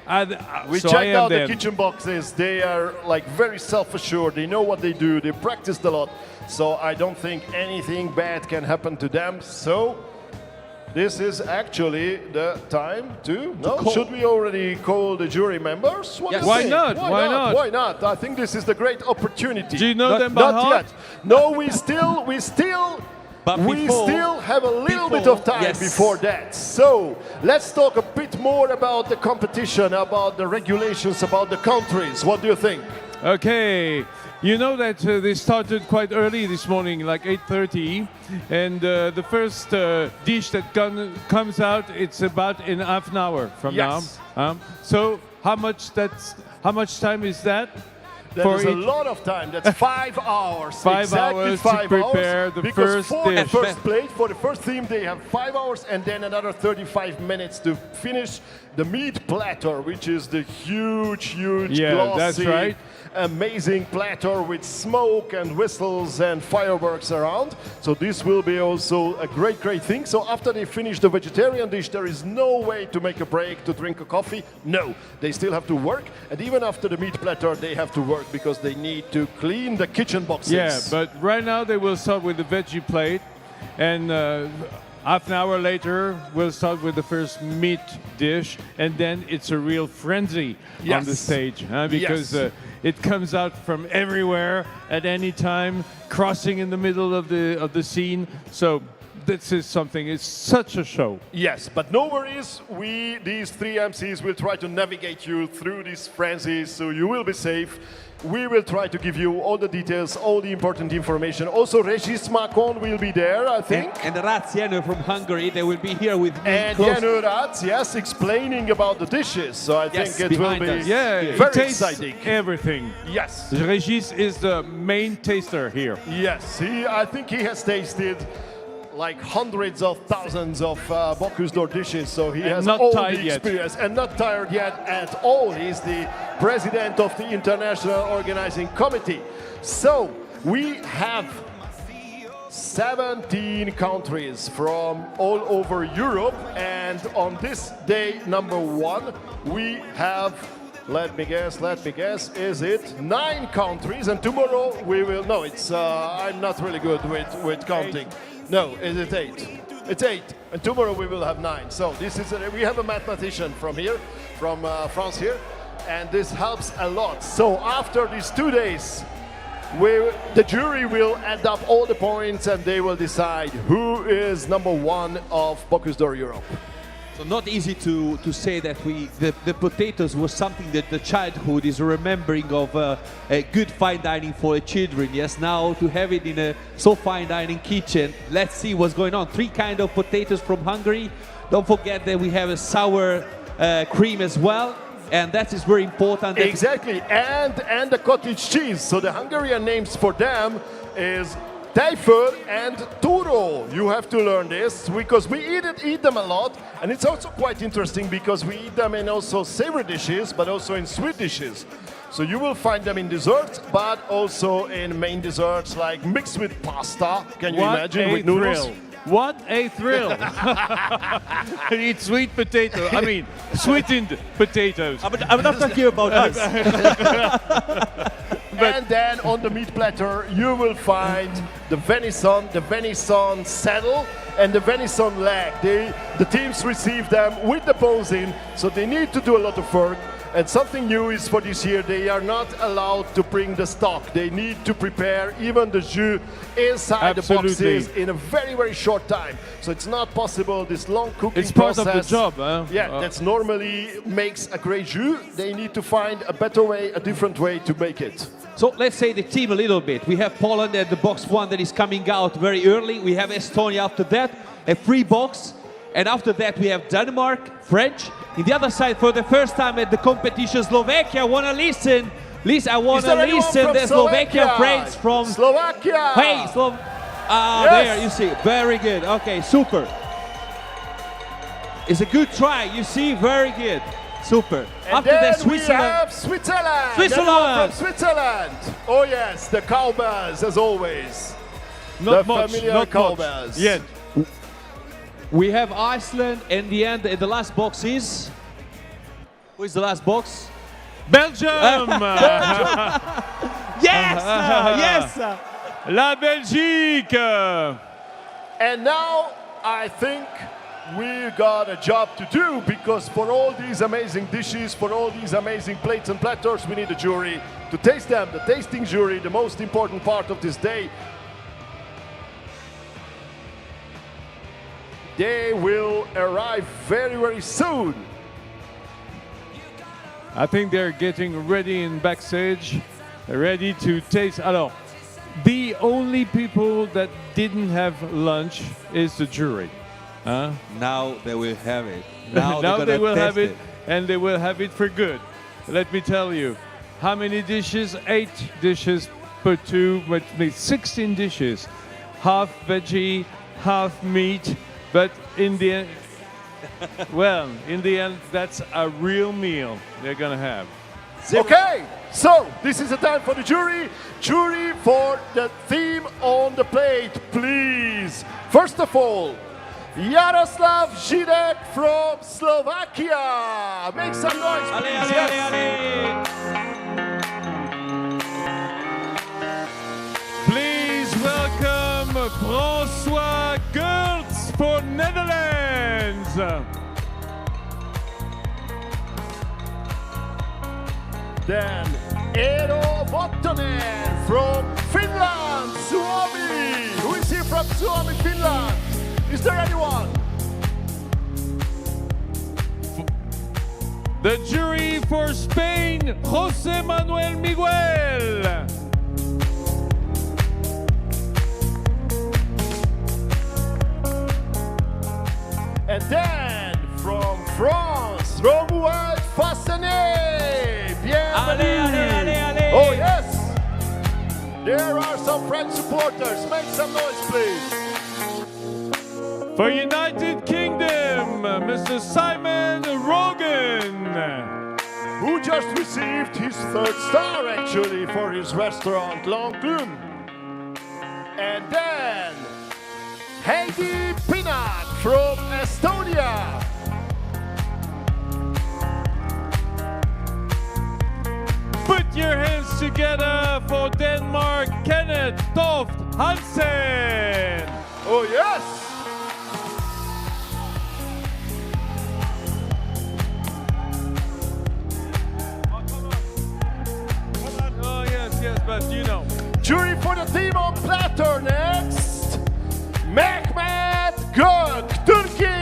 We so I checked am out the then. kitchen boxes. They are like very self-assured. They know what they do. They practiced a lot. So I don't think anything bad can happen to them. So this is actually the time to. No, call. should we already call the jury members? What Yes. do you Why think? not? Why not? Why not? I think this is the great opportunity. Do you know not, them by not heart? yet. No, we still. But We before- still have a little bit before- of time yes. before that. So let's talk a bit more about the competition, about the regulations, about the countries. What do you think? Okay, you know that they started quite early this morning, like 8:30, and the first dish that comes out, it's about in half an hour from Yes. now. So how much time is that? That is a each- lot of time. That's 5 hours. 5 exactly hours to 5 prepare hours. the Because first for the dish. first plate, for the first theme, they have 5 hours and then another 35 minutes to finish the meat platter, which is the huge, Yeah, glossy, that's right. amazing platter with smoke and whistles and fireworks around. So this will be also a great thing. So after they finish the vegetarian dish, there is no way to make a break to drink a coffee. No, they still have to work. And even after the meat platter, they have to work because they need to clean the kitchen boxes. Yeah, but right now they will start with the veggie plate, and Half an hour later, we'll start with the first meat dish, and then it's a real frenzy on the Yes. stage, because Yes. it comes out from everywhere at any time, crossing in the middle of the scene. So this is something. It's such a show. Yes, but no worries. We, these three MCs, will try to navigate you through these frenzies, so you will be safe. We will try to give you all the details, all the important information. Also, Regis Macon will be there, I think. And Raziano from Hungary, they will be here with me. And close- Janu Rats, yes, explaining about the dishes. So I Yes, think it will behind be us. Yeah, it very tastes exciting. everything. Yes. Regis is the main taster here. Yes, I think he has tasted like hundreds of thousands of Bocuse d'Or dishes, so he And has not all tired the yet. experience and not tired yet at all. He's the president of the International Organizing Committee. So we have 17 countries from all over Europe, and on this day number 1, we have, let me guess, is it 9 countries? And tomorrow we will, no, it's, I'm not really good with counting. No, is it 8? It's 8, and tomorrow we will have 9. So this is, we have a mathematician from here, from France here, and this helps a lot. So after these 2 days, the jury will add up all the points and they will decide who is number 1 of Bocuse d'Or Europe. So not easy to say that the potatoes was something that the childhood is remembering of a good fine dining for the children. Yes, now to have it in a so fine dining kitchen. Let's see what's going on. 3 kind of potatoes from Hungary. Don't forget that we have a sour cream as well, and that is very important. Exactly, and the cottage cheese. So the Hungarian names for them is Tejföl and Turo. You have to learn this because we eat them a lot, and it's also quite interesting because we eat them in also savory dishes, but also in sweet dishes. So you will find them in desserts, but also in main desserts like mixed with pasta. Can you imagine with noodles? What a thrill! Eat sweet potato. I mean, sweetened potatoes. I'm not talking about us. And then on the meat platter, you will find the venison saddle and the venison leg. The teams receive them with the bones in, so they need to do a lot of work. And something new is for this year, they are not allowed to bring the stock. They need to prepare even the jus inside the boxes in a very, very short time. So it's not possible, this long cooking It's part process. of the job, huh? Yeah, that's normally makes a great jus. They need to find a better way, a different way to make it. So let's say the team a little bit. We have Poland at the box 1 that is coming out very early. We have Estonia after that, a free box. And after that we have Denmark, French. In the other side, for the first time at the competition, Slovakia. I want to listen. I want to listen. The Slovakia friends from Slovakia. Hey, Yes. There you see. Very good. Okay, super. It's a good try. You see, very good. Super. And After then that, Switzerland. we have Switzerland. Switzerland. From Switzerland. Oh yes, the cowbells as always. Not the much, familiar not cowbells. much yet. We have Iceland, and the end, the last box is. Who is the last box? Belgium. Yes, yes. La Belgique. And now I think we got a job to do because for all these amazing dishes, for all these amazing plates and platters, we need a jury to taste them. The tasting jury, the most important part of this day. They will arrive very, very soon. I think they're getting ready in backstage, ready to taste. Alors, the only people that didn't have lunch is the jury. Huh? Now they will have it. Now they're they gonna will have test it, and they will have it for good. Let me tell you, how many dishes? 8 dishes per 2, which means 16 dishes. Half veggie, half meat, but in the end, well, in the end, that's a real meal they're gonna have. Okay, so this is the time for the jury. Jury for the theme on the plate, please. First of all, Jaroslav Židek from Slovakia. Make some noise, please. Yes. Please welcome François Gertz for Then Eero Vottonen from Finland, Suomi. Who is here from Suomi, Finland? Is there anyone? The jury for Spain, José Manuel Miguel. And then from France, Romuald Fassenet. Bienvenue. Oh yes. There are some French supporters. Make some noise, please. For United Kingdom, Mr. Simon Rogan. Who just received his third star actually for his restaurant L'Enclume. And then Heidi Pinat from Estonia. Put your hands together for Denmark, Kenneth Toft Hansen. Oh yes. Oh yes, but you know. Jury for the team on platter next. Mehmet Gök, Turkey.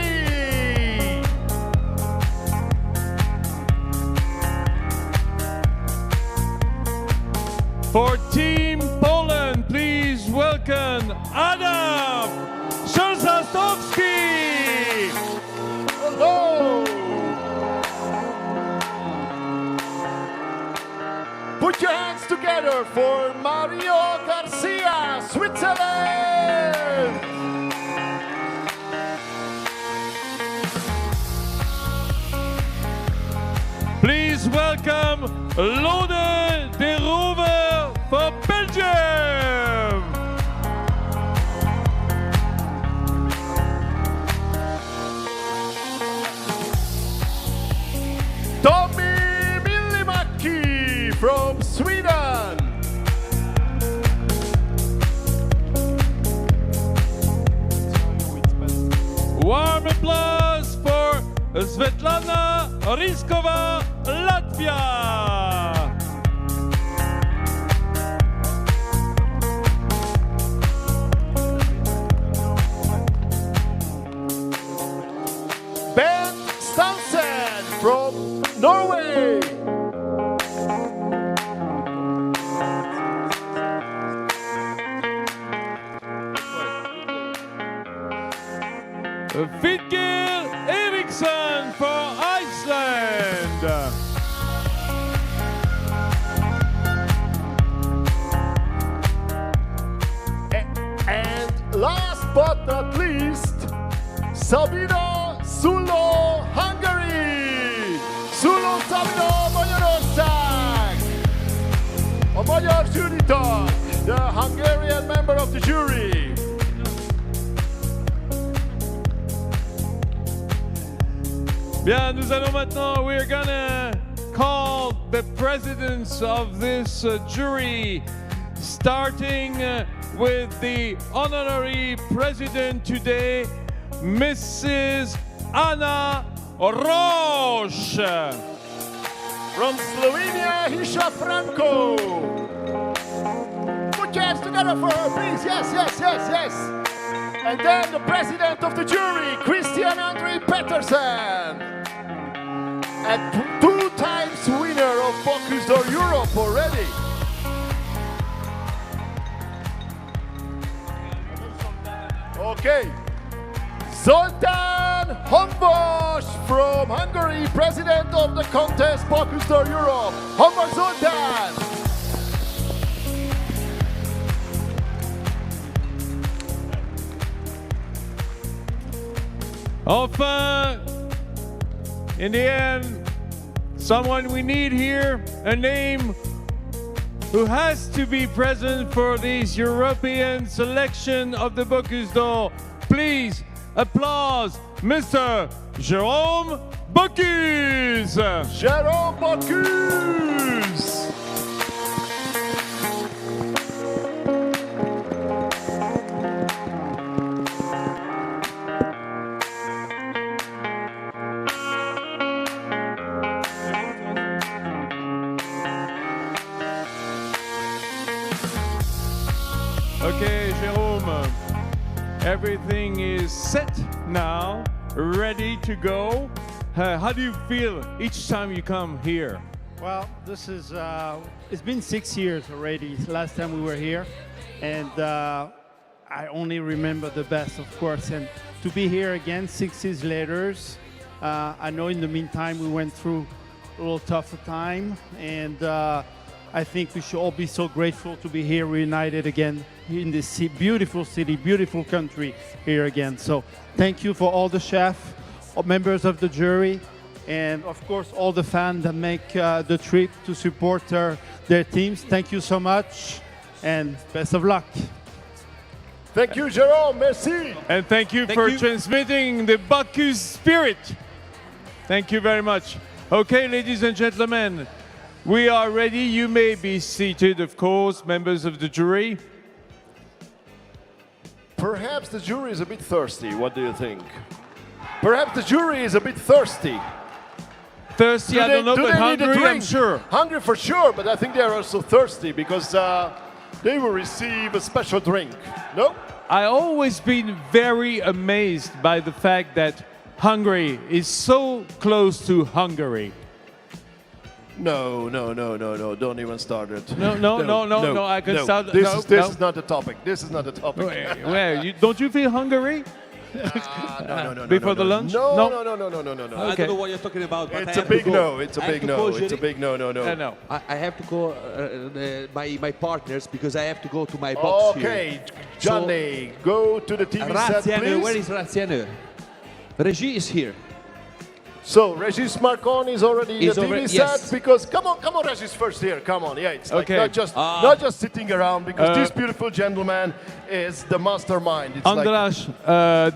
For Team Poland, please welcome Adam Szorzastowski. Hello. Put your hands together for Mario Garcia, Switzerland. Please welcome Lode de Rover for Belgium. Tommy Millimäki from Sweden. Warm applause for Svetlana Riskova, Latvia. Ben Stansen from Norway. Vidger Eriksson for Iceland. And last but not least, Sabino Sulo, Hungary. Sulo Sabino Magyarország. A magyar jurytag, the Hungarian member of the jury. Bien, nous allons maintenant, we're gonna call the presidents of this jury, starting with the honorary president today, Mrs. Anna Roche. From Slovenia, Hisha Franco. Put your hands together for her, please. Yes, yes, yes, yes. And then the president of the jury, Christian Andrei Petersen. And two times winner of Bocuse d'Or Europe already. Okay. Zoltán Honvos from Hungary, president of the contest Bocuse d'Or Europe. Honvos Zoltán. Enfin, in the end, someone we need here, a name who has to be present for this European selection of the Bocuse d'Or. Please applause Mr. Jérôme Bocuse. Jérôme Bocuse. Everything is set now, ready to go. How do you feel each time you come here? Well, this is, it's been 6 years already, last time we were here. And I only remember the best, of course. And to be here again 6 years later, I know in the meantime we went through a little tougher time. And I think we should all be so grateful to be here reunited again in this beautiful city, beautiful country here again. So thank you for all the chefs, all members of the jury, and of course all the fans that make the trip to support their teams. Thank you so much and best of luck. Thank you, Jérôme. Merci. And thank you for transmitting the Bocuse spirit. Thank you very much. Okay, ladies and gentlemen, we are ready. You may be seated, of course, members of the jury. Perhaps the jury is a bit thirsty. What do you think? Perhaps the jury is a bit thirsty. Thirsty, I don't know, but need a hungry, I'm drink? sure. Hungry for sure, but I think they are also thirsty because they will receive a special drink. No? I always been very amazed by the fact that Hungary is so close to Hungary. No, don't even start it. No, I can start. This is not the topic. This is not the topic. Don't you feel hungry? No. Before the lunch? No. I don't know what you're talking about. But It's a big no. It's a big no. It's a big no. No. I have to call my partners because I have to go to my box here. Okay, Johnny, go to the TV set, Raziano, please. where is Raziano? Reggie is here. So Regis Marcon is already in the TV set yes. because come on, Regis first here. Come on, yeah, it's like Okay. not just sitting around because this beautiful gentleman is the mastermind. It's Andras,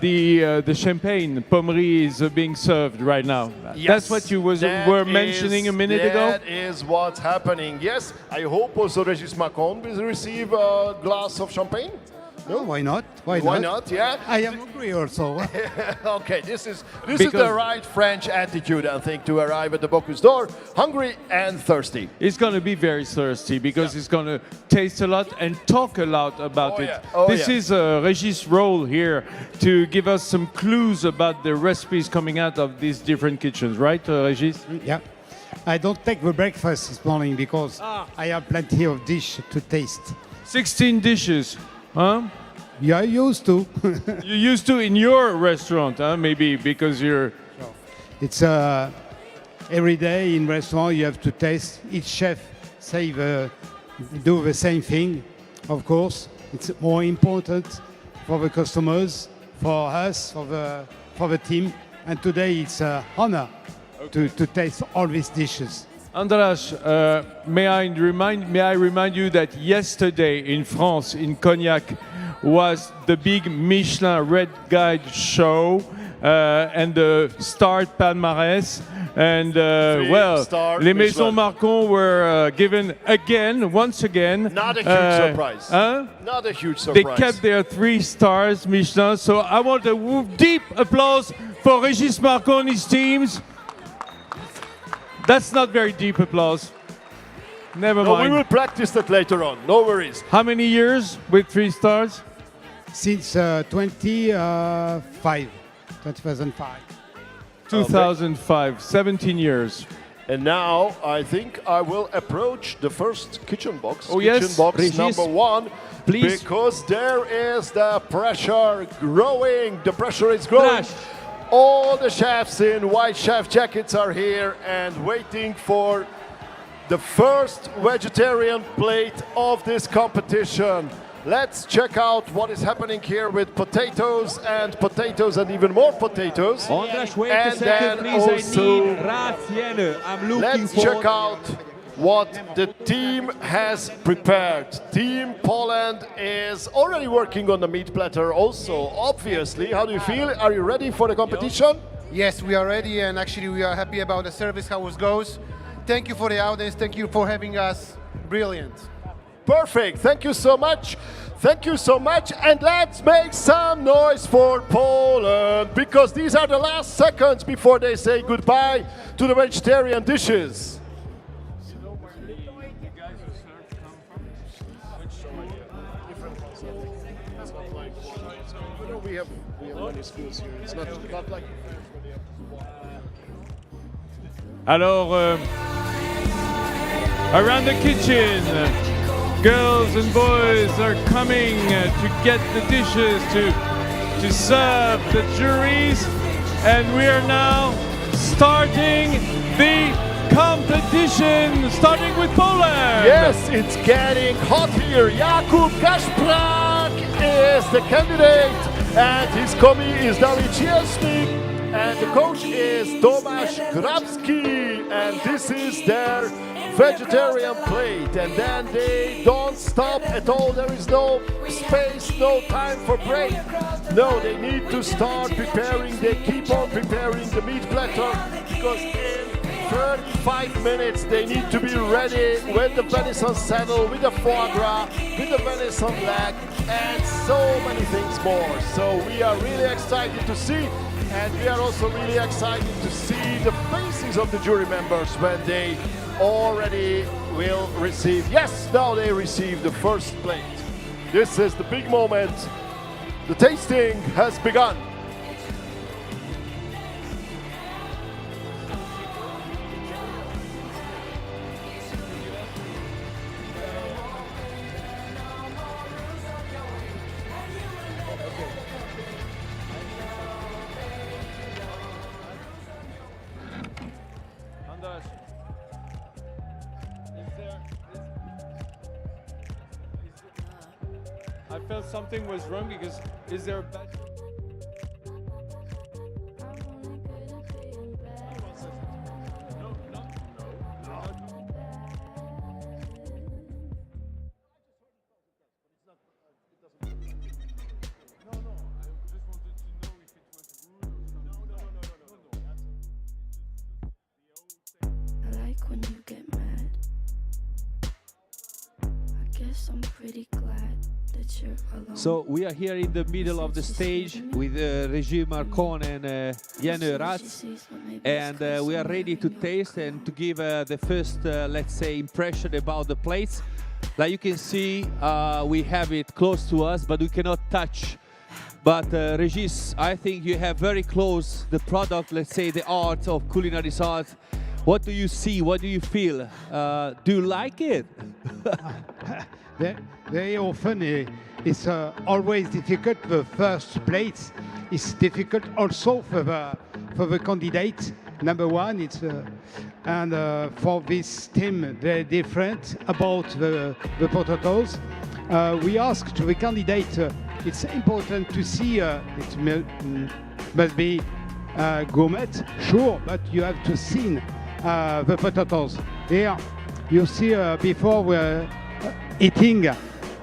the champagne pommery is being served right now. That's what you were mentioning a minute ago. That is what's happening. Yes, I hope also Regis Marcon will receive a glass of champagne. No, why not? Why not? Yeah. I am hungry also. Okay, this is the right French attitude, I think, to arrive at the Bocuse d'Or, hungry and thirsty. It's going to be very thirsty because it's going to taste a lot and talk a lot about it. Yeah. This is Regis' role here to give us some clues about the recipes coming out of these different kitchens, right, Regis? Yeah. I don't take the breakfast this morning because I have plenty of dish to taste. 16 dishes, huh? Yeah, I used to. You used to in your restaurant, huh? Maybe because you're... It's every day in restaurant you have to taste. Each chef do the same thing. Of course, it's more important for the customers, for us, for the team. And today it's an honor to taste all these dishes. Andras, may I remind you that yesterday in France, in Cognac, was the big Michelin Red Guide show and the starred palmarès. And les Maisons Marcon were given once again. Not a huge surprise. Not a huge surprise. They kept their 3 stars Michelin. So I want a deep applause for Regis Marcon and his teams. That's not very deep applause. Never mind. We will practice that later on. No worries. How many years with 3 stars? Since 2005. 2005, 17 years. And now I think I will approach the first kitchen box. Oh, kitchen yes. box Regis, number 1. please. Because there is the pressure growing. The pressure is growing. All the chefs in white chef jackets are here and waiting for the first vegetarian plate of this competition. Let's check out what is happening here with potatoes and even more potatoes. Andras, wait a and second, then please. also, I need Raziano. I'm looking let's for... check out what the team has prepared. Team Poland is already working on the meat platter also, obviously. How do you feel? Are you ready for the competition? Yes, we are ready, and actually we are happy about the service, how it goes. Thank you for the audience. Thank you for having us. Brilliant. Perfect. Thank you so much. Thank you so much. And let's make some noise for Poland, because these are the last seconds before they say goodbye to the vegetarian dishes. You know, we have many schools here. It's not like. Alors, around the kitchen, girls and boys are coming to get the dishes to serve the juries, and we are now starting the competition, starting with Poland. Yes, it's getting hot here. Jakub Kaszprak is the candidate, and his commis is Dawid Ciesnik, and the coach is Tomasz Grabski, and this is their vegetarian plate. And then they don't stop at all. There is no space, no time for break. No, they need to start preparing. They keep on preparing the meat platter because in 35 minutes they need to be ready with the venison saddle, with the foie gras, with the venison leg, and so many things more. So we are really excited to see, and we are also really excited to see the faces of the jury members when they already will receive. Yes, now they receive the first plate. This is the big moment. The tasting has begun. I felt something was wrong because is there a bad... I like when you get mad. I guess I'm pretty glad that you're alone. So we are here in the middle of the stage with Regis Marcon and Janne Ratz, and we are ready to taste and to give the first, let's say, impression about the plates. Like you can see, we have it close to us, but we cannot touch. But Regis, I think you have very close the product, let's say, the art of culinary art. What do you see? What do you feel? Do you like it? Very often it's always difficult. The first place is difficult also for the candidate. Number one, it's and for this team very different about the potatoes. We asked to the candidate. It's important to see. It must be gourmet, sure, but you have to see the potatoes. Here, you see before we're eating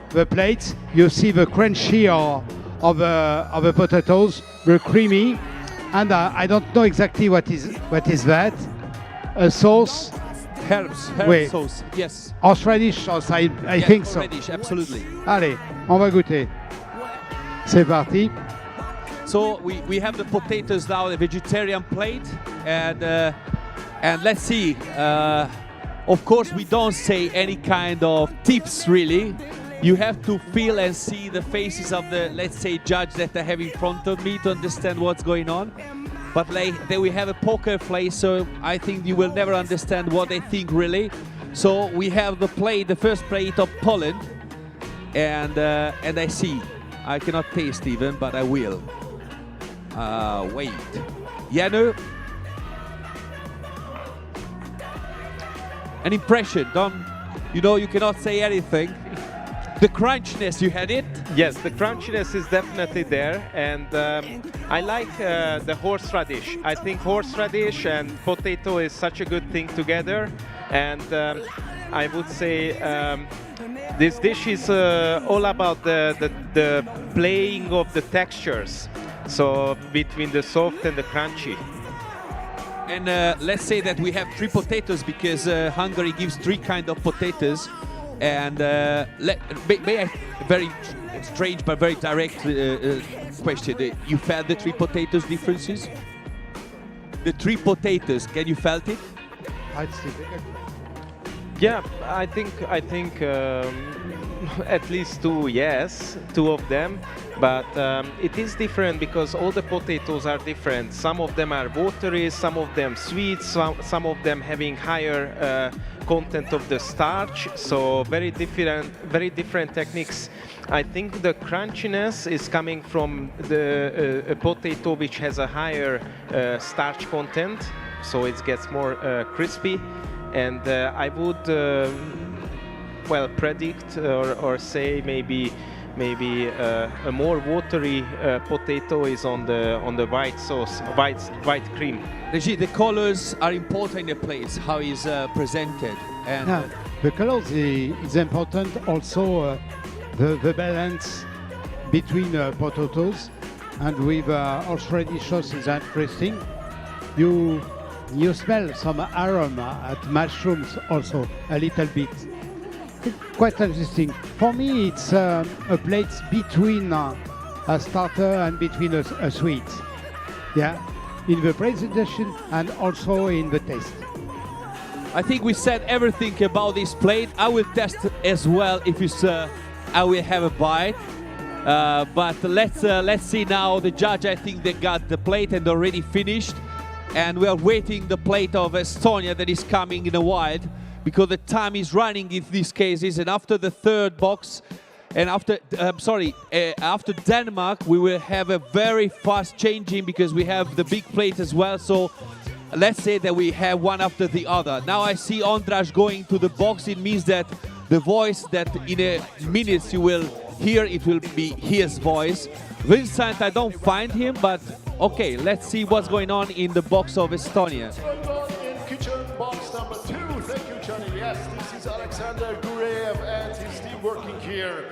the plates, you see the crunchy of the potatoes, the creamy, and I don't know exactly what is that. A sauce. Herbs sauce, yes. Horseradish sauce, I think so. Horseradish, absolutely. Allez, on va goûter. C'est parti. So we have the potatoes now, the vegetarian plate, and let's see. Of course, we don't say any kind of tips really. You have to feel and see the faces of the, let's say, judge that I have in front of me to understand what's going on. But then we have a poker face, so I think you will never understand what they think really. So we have the plate, the first plate of Poland, and I see. I cannot taste even, but I will. Wait. Janne? An impression, you cannot say anything. The crunchiness, you had it? Yes, the crunchiness is definitely there, and I like the horseradish. I think horseradish and potato is such a good thing together, and I would say this dish is all about the playing of the textures, so between the soft and the crunchy. And let's say that we have 3 potatoes because Hungary gives 3 kind of potatoes. And may I, very strange but very direct question. You felt the 3 potatoes differences? The 3 potatoes, can you felt it? Yeah, I think at least two, yes, two of them. But it is different because all the potatoes are different. Some of them are watery, some of them sweet, some of them having higher content of the starch. So very different techniques. I think the crunchiness is coming from the a potato which has a higher starch content, so it gets more crispy. And I would well predict or say maybe a more watery potato is on the white sauce, white cream. Regis, the colors are important in the plates, how is presented. And Yeah, the colors is important. Also, the balance between potatoes and with horseradish sauce is interesting. You smell some aroma at mushrooms also a little bit. Quite interesting. For me, it's a plate between a starter and between a sweet. Yeah, in the presentation and also in the taste. I think we said everything about this plate. I will test as well if it's, I will have a bite. But let's see now. The judge, I think they got the plate and already finished. And we are waiting the plate of Estonia that is coming in a while, because the time is running in these cases. And after the third box, and after after Denmark, we will have a very fast changing because we have the big plate as well. So let's say that we have one after the other. Now I see Andras going to the box. It means that the voice that in a minute you will hear, it will be his voice. Vincent, I don't find him, but okay, let's see what's going on in the box of Estonia. What's going on in kitchen box number 2? Thank you, Johnny. Yes, this is Alexander Gurev and his team working here.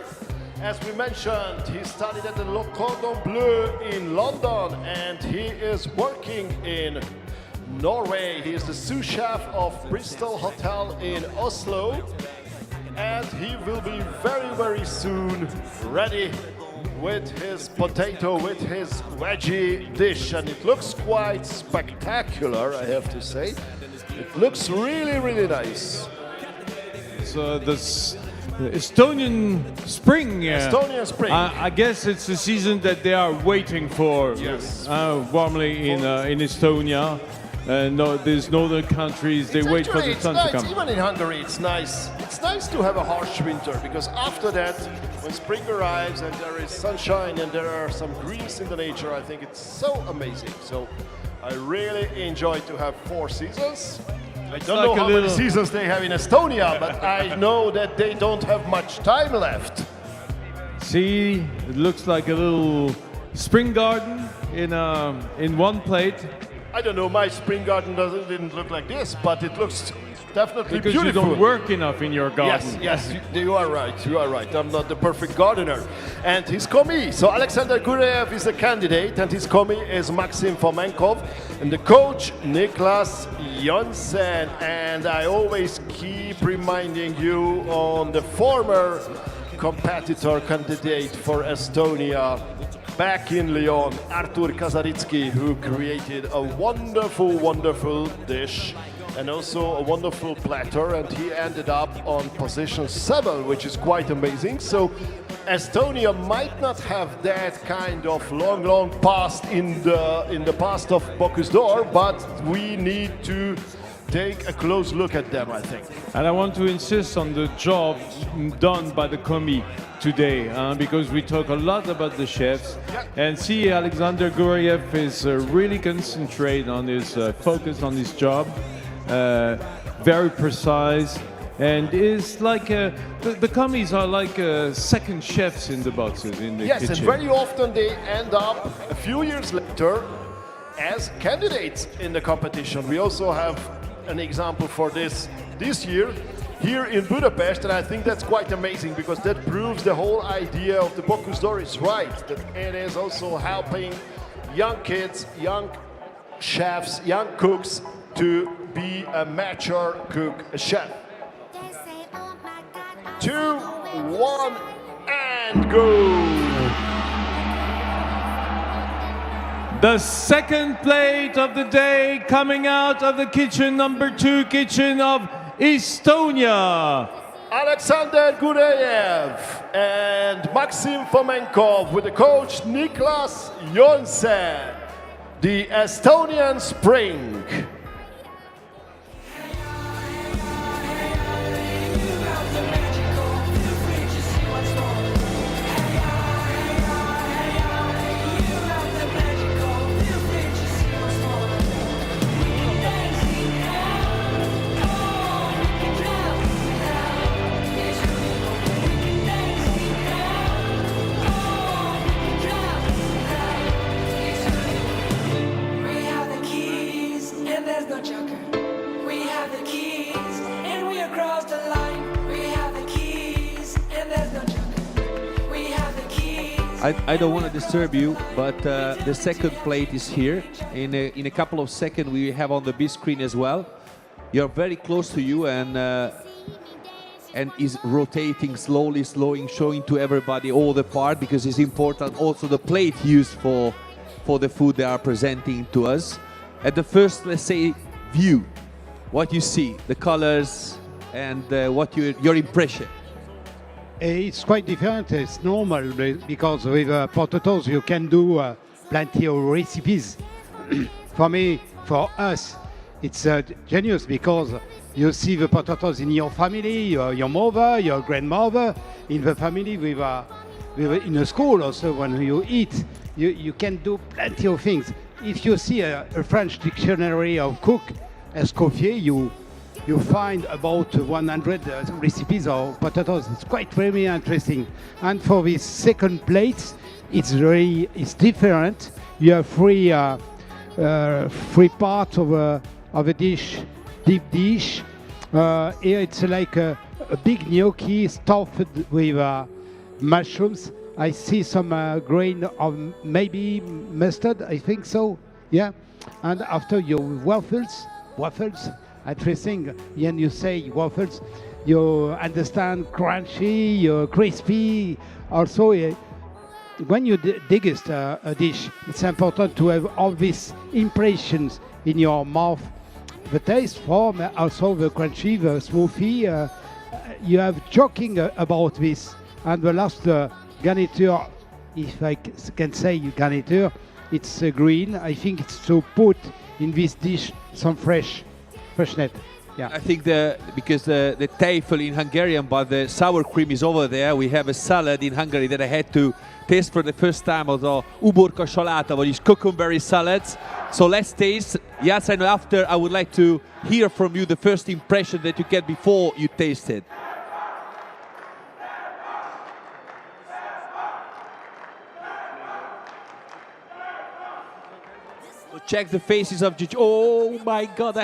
As we mentioned, he studied at the Le Cordon Bleu in London and he is working in Norway. He is the sous chef of Bristol Hotel in Oslo. And he will be very soon ready with his potato, with his veggie dish. And it looks quite spectacular, I have to say. It looks really nice. So the Estonian spring. Estonian spring. I guess it's the season that they are waiting for. Yes. Warmly in Estonia. No, there's northern countries, they wait for the sun to come. Even in Hungary, it's nice. It's nice to have a harsh winter because after that, when spring arrives and there is sunshine and there are some greens in the nature, I think it's so amazing. So I really enjoy to have 4 seasons. I don't know how many seasons they have in Estonia, but I know that they don't have much time left. See, it looks like a little spring garden in one plate. I don't know, my spring garden didn't look like this, but it looks definitely because beautiful. you don't work enough in your garden. Yes, you are right. I'm not the perfect gardener. And his commis, so Alexander Gurev is the candidate, and his commis is Maxim Fomenkov, and the coach Niklas Jonsen. And I always keep reminding you on the former competitor candidate for Estonia, back in Lyon, Artur Kazaritsky, who created a wonderful dish and also a wonderful platter, and he ended up on position 7, which is quite amazing. So Estonia might not have that kind of long past in the past of Bocuse d'Or, but we need to take a close look at them, I think. And I want to insist on the job done by the commis today, because we talk a lot about the chefs. And see, Alexander Guriev is really concentrated on his focus on his job, very precise, and is like the commis are like second chefs in the boxes in the kitchen. Yes, and very often they end up a few years later as candidates in the competition. We also have an example for this year here in Budapest, and I think that's quite amazing because that proves the whole idea of the Bocuse d'Or is right, that it is also helping young kids, young chefs, young cooks to be a mature cook, a chef. 2, 1, and go! The second plate of the day coming out of the kitchen number 2, kitchen of Estonia. Alexander Gureyev and Maxim Fomenkov with the coach Niklas Jonsen, the Estonian Spring. We have the keys and there's no joker. We have the keys and we across the line. We have the keys and there's no joker. We have the keys. I don't want to disturb you, but the second plate is here. In a couple of seconds, we have on the big screen as well. You're very close to you and is rotating slowly, showing to everybody all the part, because it's important also the plate used for the food they are presenting to us. At the first, let's say, view, what you see, the colors, and what your impression. It's quite different. It's normal because with potatoes you can do plenty of recipes. For us, it's genius because you see the potatoes in your family, your mother, your grandmother, in the family, in a school also when you eat, you can do plenty of things. If you see a French dictionary of cook, Escoffier, you find about 100 recipes of potatoes. It's quite very interesting. And for this second plate, it's different. You have three parts of a dish, deep dish. Here it's like a big gnocchi stuffed with mushrooms. I see some grain of maybe mustard, I think so. Yeah. And after your waffles, interesting. When you say waffles, you understand crunchy, you're crispy. Also, when you degust a dish, it's important to have all these impressions in your mouth. The taste form, also the crunchy, the smoothie. You have joking about this. And the last garniture, if I can say garniture, it's green. I think it's to put in this dish some freshness. Yeah. I think because the tafel in Hungarian, but the sour cream is over there. We have a salad in Hungary that I had to taste for the first time, az a uborka saláta, vagyis cucumber salads. So let's taste. Yes, and after I would like to hear from you the first impression that you get before you taste it. So check the faces of Gigi. Oh my God.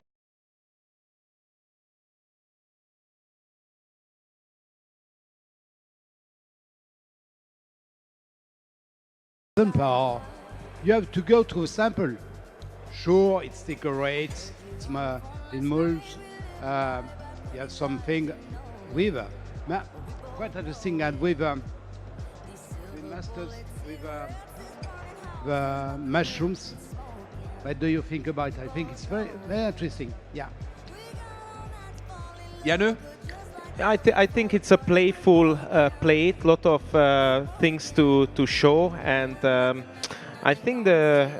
You have to go to a sample. Sure, it's decorates, it's in molds. You have something with quite interesting, and with mustards, with the mushrooms. What do you think about it? I think it's very, very interesting. Yeah. Janu? I think it's a playful plate, lot of things to show, and I think the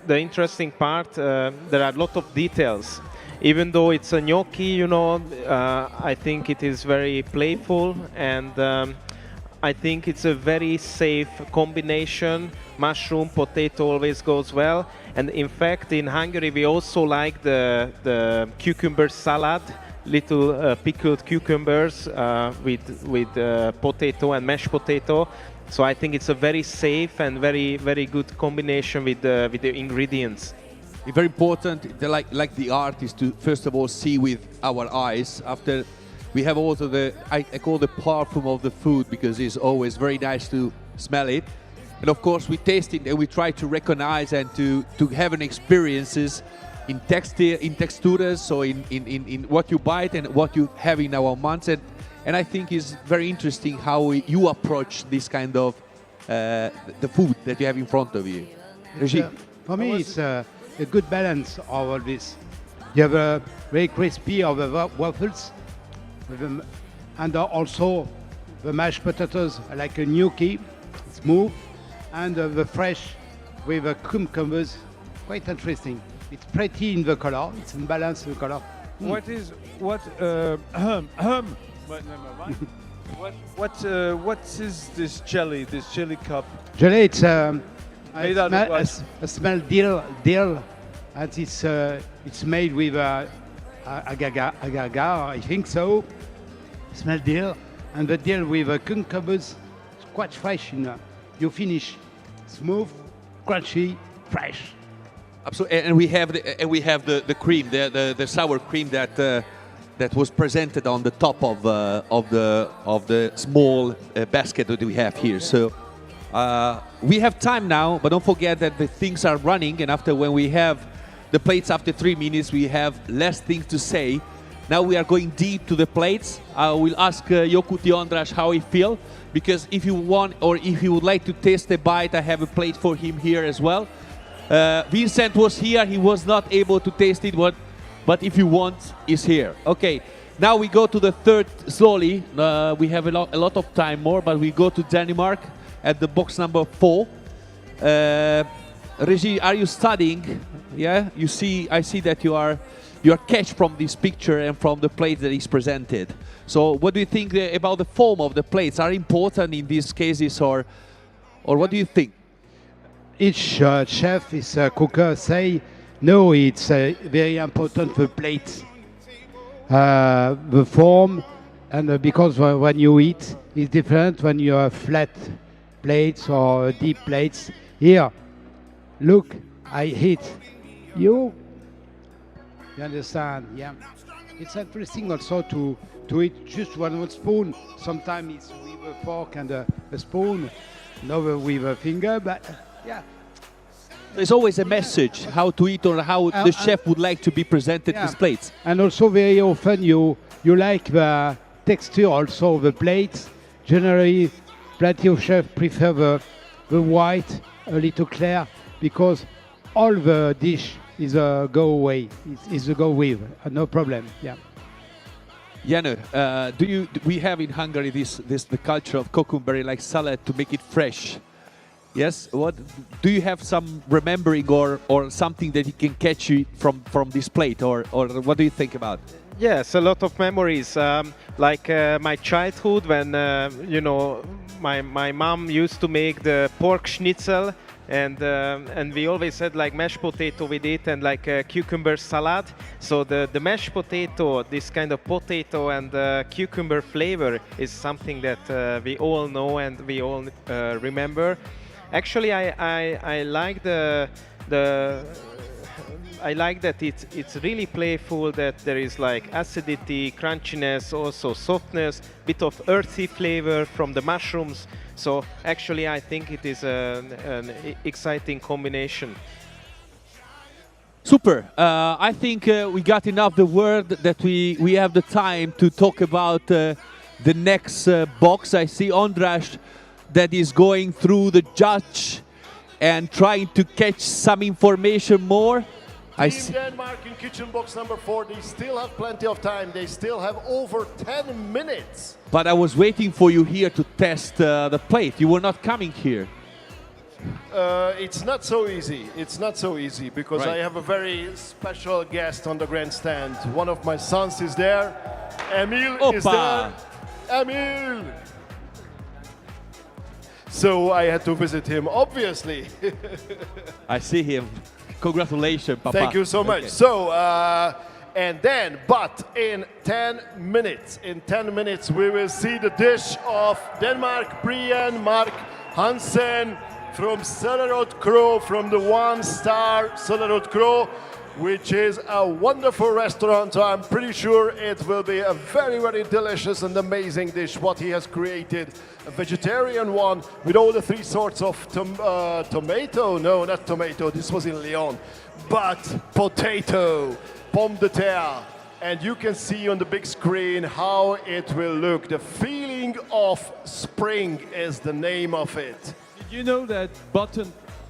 interesting part, there are a lot of details. Even though it's a gnocchi, I think it is very playful, and I think it's a very safe combination. Mushroom, potato always goes well, and in fact in Hungary we also like the cucumber salad. Little pickled cucumbers with potato and mashed potato. So I think it's a very safe and very good combination with the ingredients. It's very important, like the art, is to first of all see with our eyes. After we have also I call the perfume of the food, because it's always very nice to smell it. And of course we taste it and we try to recognize and to have an experiences in textures, so in what you bite and what you have in our mouths, and I think it's very interesting how you approach this kind of the food that you have in front of you. For me, it's a good balance of all this. You have a very crispy of the waffles with and also the mashed potatoes like a gnocchi, smooth, and the fresh with cucumbers, quite interesting. It's pretty in the color, it's in balance the color. What is what? But never mind. What is this jelly? This jelly cup? Jelly, it's Made out of what? a smell dill, and it's made with agar, I think so. Smell dill, and the dill with cucumbers, it's quite fresh. You finish smooth, crunchy, fresh. Absolutely, and we have the cream, the sour cream that was presented on the top of the small basket that we have here. So we have time now, but don't forget that the things are running, and after when we have the plates after 3 minutes, we have less things to say. Now we are going deep to the plates. I will ask Yokuti Ondrash how he feels, because if you want or if you would like to taste a bite, I have a plate for him here as well. Vincent was here, he was not able to taste it, but if you want, he's here. Okay, now we go to the third slowly. We have a lot of time more, but we go to Denmark at the box number 4. Regis, are you studying? Yeah, I see that you are catch from this picture and from the plates that is presented. So what do you think about the form of the plates? Are important in these cases, or what do you think? Each chef, cooker say, no, it's very important the plates, the form, and because when you eat, it's different when you have flat plates or deep plates. Here, look, I hit you. You understand? Yeah. It's interesting also to eat just one spoon. Sometimes it's with a fork and a spoon, another with a finger, but yeah. There's always a message how to eat or how the chef would like to be presented his plates. And also very often you like the texture also of the plates. Generally, plenty of chefs prefer the white, a little clear, because all the dish is a go away, is a go with, no problem. Yeah. Janu, we have in Hungary the culture of cucumber like salad to make it fresh. Yes. What do you have some remembering or something that you can catch you from this plate, or what do you think about? Yes, a lot of memories. Like my childhood, when my mom used to make the pork schnitzel, and we always had like mashed potato with it and like a cucumber salad. So the mashed potato, this kind of potato and cucumber flavor is something that we all know and we all remember. Actually, I like I like that it's really playful, that there is like acidity, crunchiness, also softness, bit of earthy flavor from the mushrooms. So actually I think it is an exciting combination. Super. I think we got enough the word that we have the time to talk about the next box. I see Ondrash that is going through the judge and trying to catch some information more. Team Denmark in kitchen box number 4, they still have plenty of time. They still have over 10 minutes. But I was waiting for you here to test the plate. You were not coming here. It's not so easy. It's not so easy because I have a very special guest on the grandstand. One of my sons is there. Emil is there. Emil! So I had to visit him, obviously. I see him. Congratulations, Papa. Thank you so much. Okay. So, but in 10 minutes, we will see the dish of Denmark, Brian Mark Hansen from Cellerot Crow, from the 1-star Cellerot Crow, which is a wonderful restaurant. So I'm pretty sure it will be a very, very delicious and amazing dish, what he has created. A vegetarian one with all the 3 sorts of tomato. No, not tomato. This was in Lyon. But potato, pomme de terre. And you can see on the big screen how it will look. The feeling of spring is the name of it. Did you know that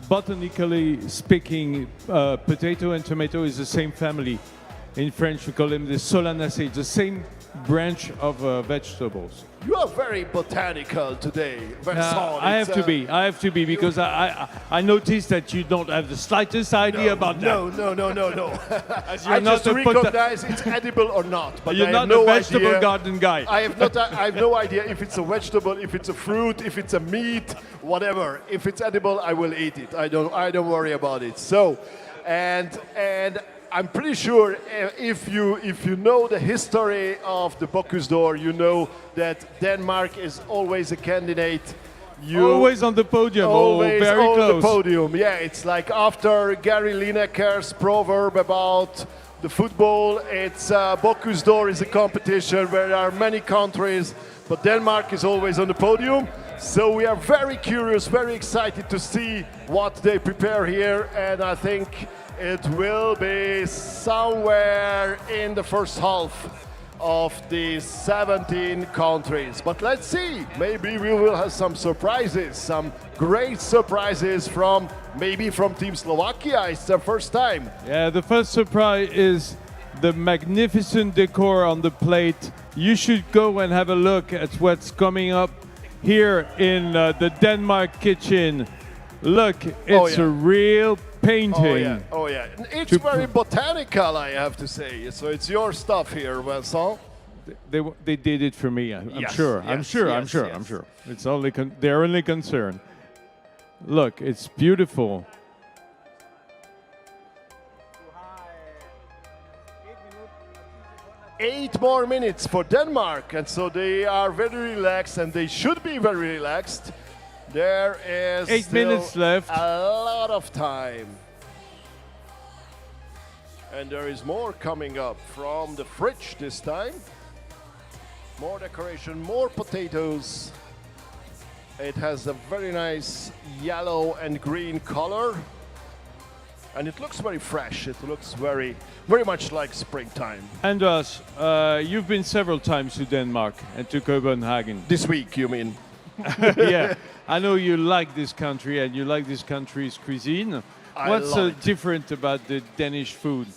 botanically speaking, potato and tomato is the same family? In French, we call them the Solanaceae, the same branch of vegetables. You are very botanical today, Vincent. I have to be. I have to be because I noticed that you don't have the slightest idea about no, that. No. As I you're not just a recognize it's edible or not. But You're I not have no a vegetable idea. garden guy. I have no idea if it's a vegetable, if it's a fruit, if it's a meat, whatever. If it's edible, I will eat it. I don't worry about it. So, and I'm pretty sure if you know the history of the Bocuse d'Or, you know that Denmark is always a candidate. Always on the podium, always very on close. the podium. Yeah, it's like after Gary Lineker's proverb about the football, it's Bocuse d'Or is a competition where there are many countries, but Denmark is always on the podium. So we are very curious, very excited to see what they prepare here, and I think it will be somewhere in the first half of the 17 countries. But let's see, maybe we will have some surprises, some great surprises from Team Slovakia. It's their first time. Yeah, the first surprise is the magnificent decor on the plate. You should go and have a look at what's coming up here in the Denmark kitchen. Look, it's a real painting. Oh yeah. It's very botanical, I have to say. So it's your stuff here, Vincent. They did it for me. I'm Yes, sure. I'm sure. It's only their only concern. Look, it's beautiful. Eight more minutes for Denmark, and so they are very relaxed, and they should be very relaxed. There is 8 minutes left. A lot of time. And there is more coming up from the fridge this time. More decoration, more potatoes. It has a very nice yellow and green color. And it looks very fresh. It looks very much like springtime. Anders, you've been several times to Denmark and to Copenhagen. This week, you mean? Yeah, I know you like this country and you like this country's cuisine. What's different about the Danish food?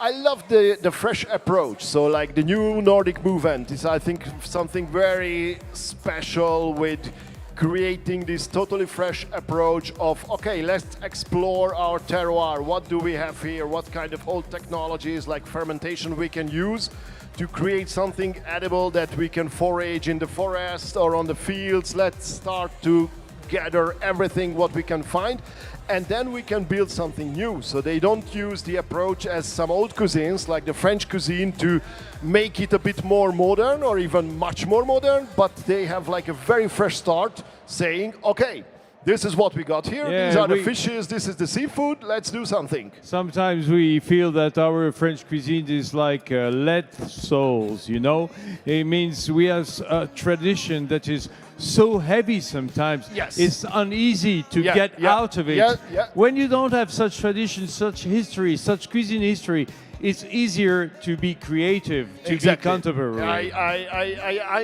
I love the fresh approach. So like the new Nordic movement is, I think, something very special with creating this totally fresh approach of, okay, let's explore our terroir. What do we have here? What kind of old technologies like fermentation we can use to create something edible that we can forage in the forest or on the fields. Let's start to gather everything what we can find, and then we can build something new. So they don't use the approach as some old cuisines like the French cuisine to make it a bit more modern or even much more modern, but they have like a very fresh start saying, okay, this is what we got here, Yeah, these are the fishes, this is the seafood, let's do something. Sometimes we feel that our French cuisine is like lead souls, you know? It means we have a tradition that is so heavy sometimes. Yes. It's uneasy to get out of it. When you don't have such tradition, such history, such cuisine history, it's easier to be creative, to be contemporary.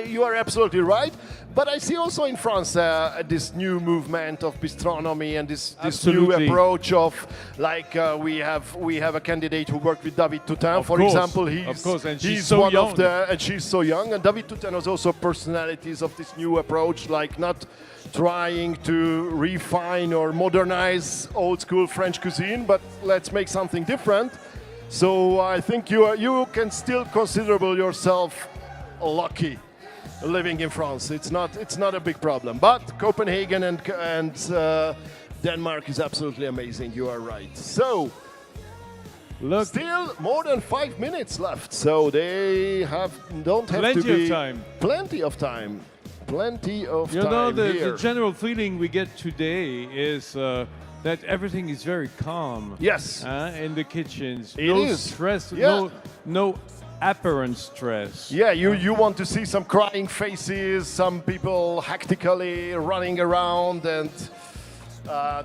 You are absolutely right. But I see also in France this new movement of bistronomy and this new approach of like we have a candidate who worked with David Toutain, for example. And he's so one young. of the, and she's so young. And David Toutain was also personalities of this new approach, like not trying to refine or modernize old school French cuisine, but let's make something different. So I think you can still consider yourself lucky living in France. It's not a big problem. But Copenhagen and Denmark is absolutely amazing. You are right. So look, still more than 5 minutes left. So they don't have plenty to be of time. Plenty of time. Plenty of You time. know, here. the general feeling we get today is that everything is very calm. Yes. In the kitchens. It no is. stress. Yeah. No apparent stress. Yeah, you want to see some crying faces, some people hectically running around and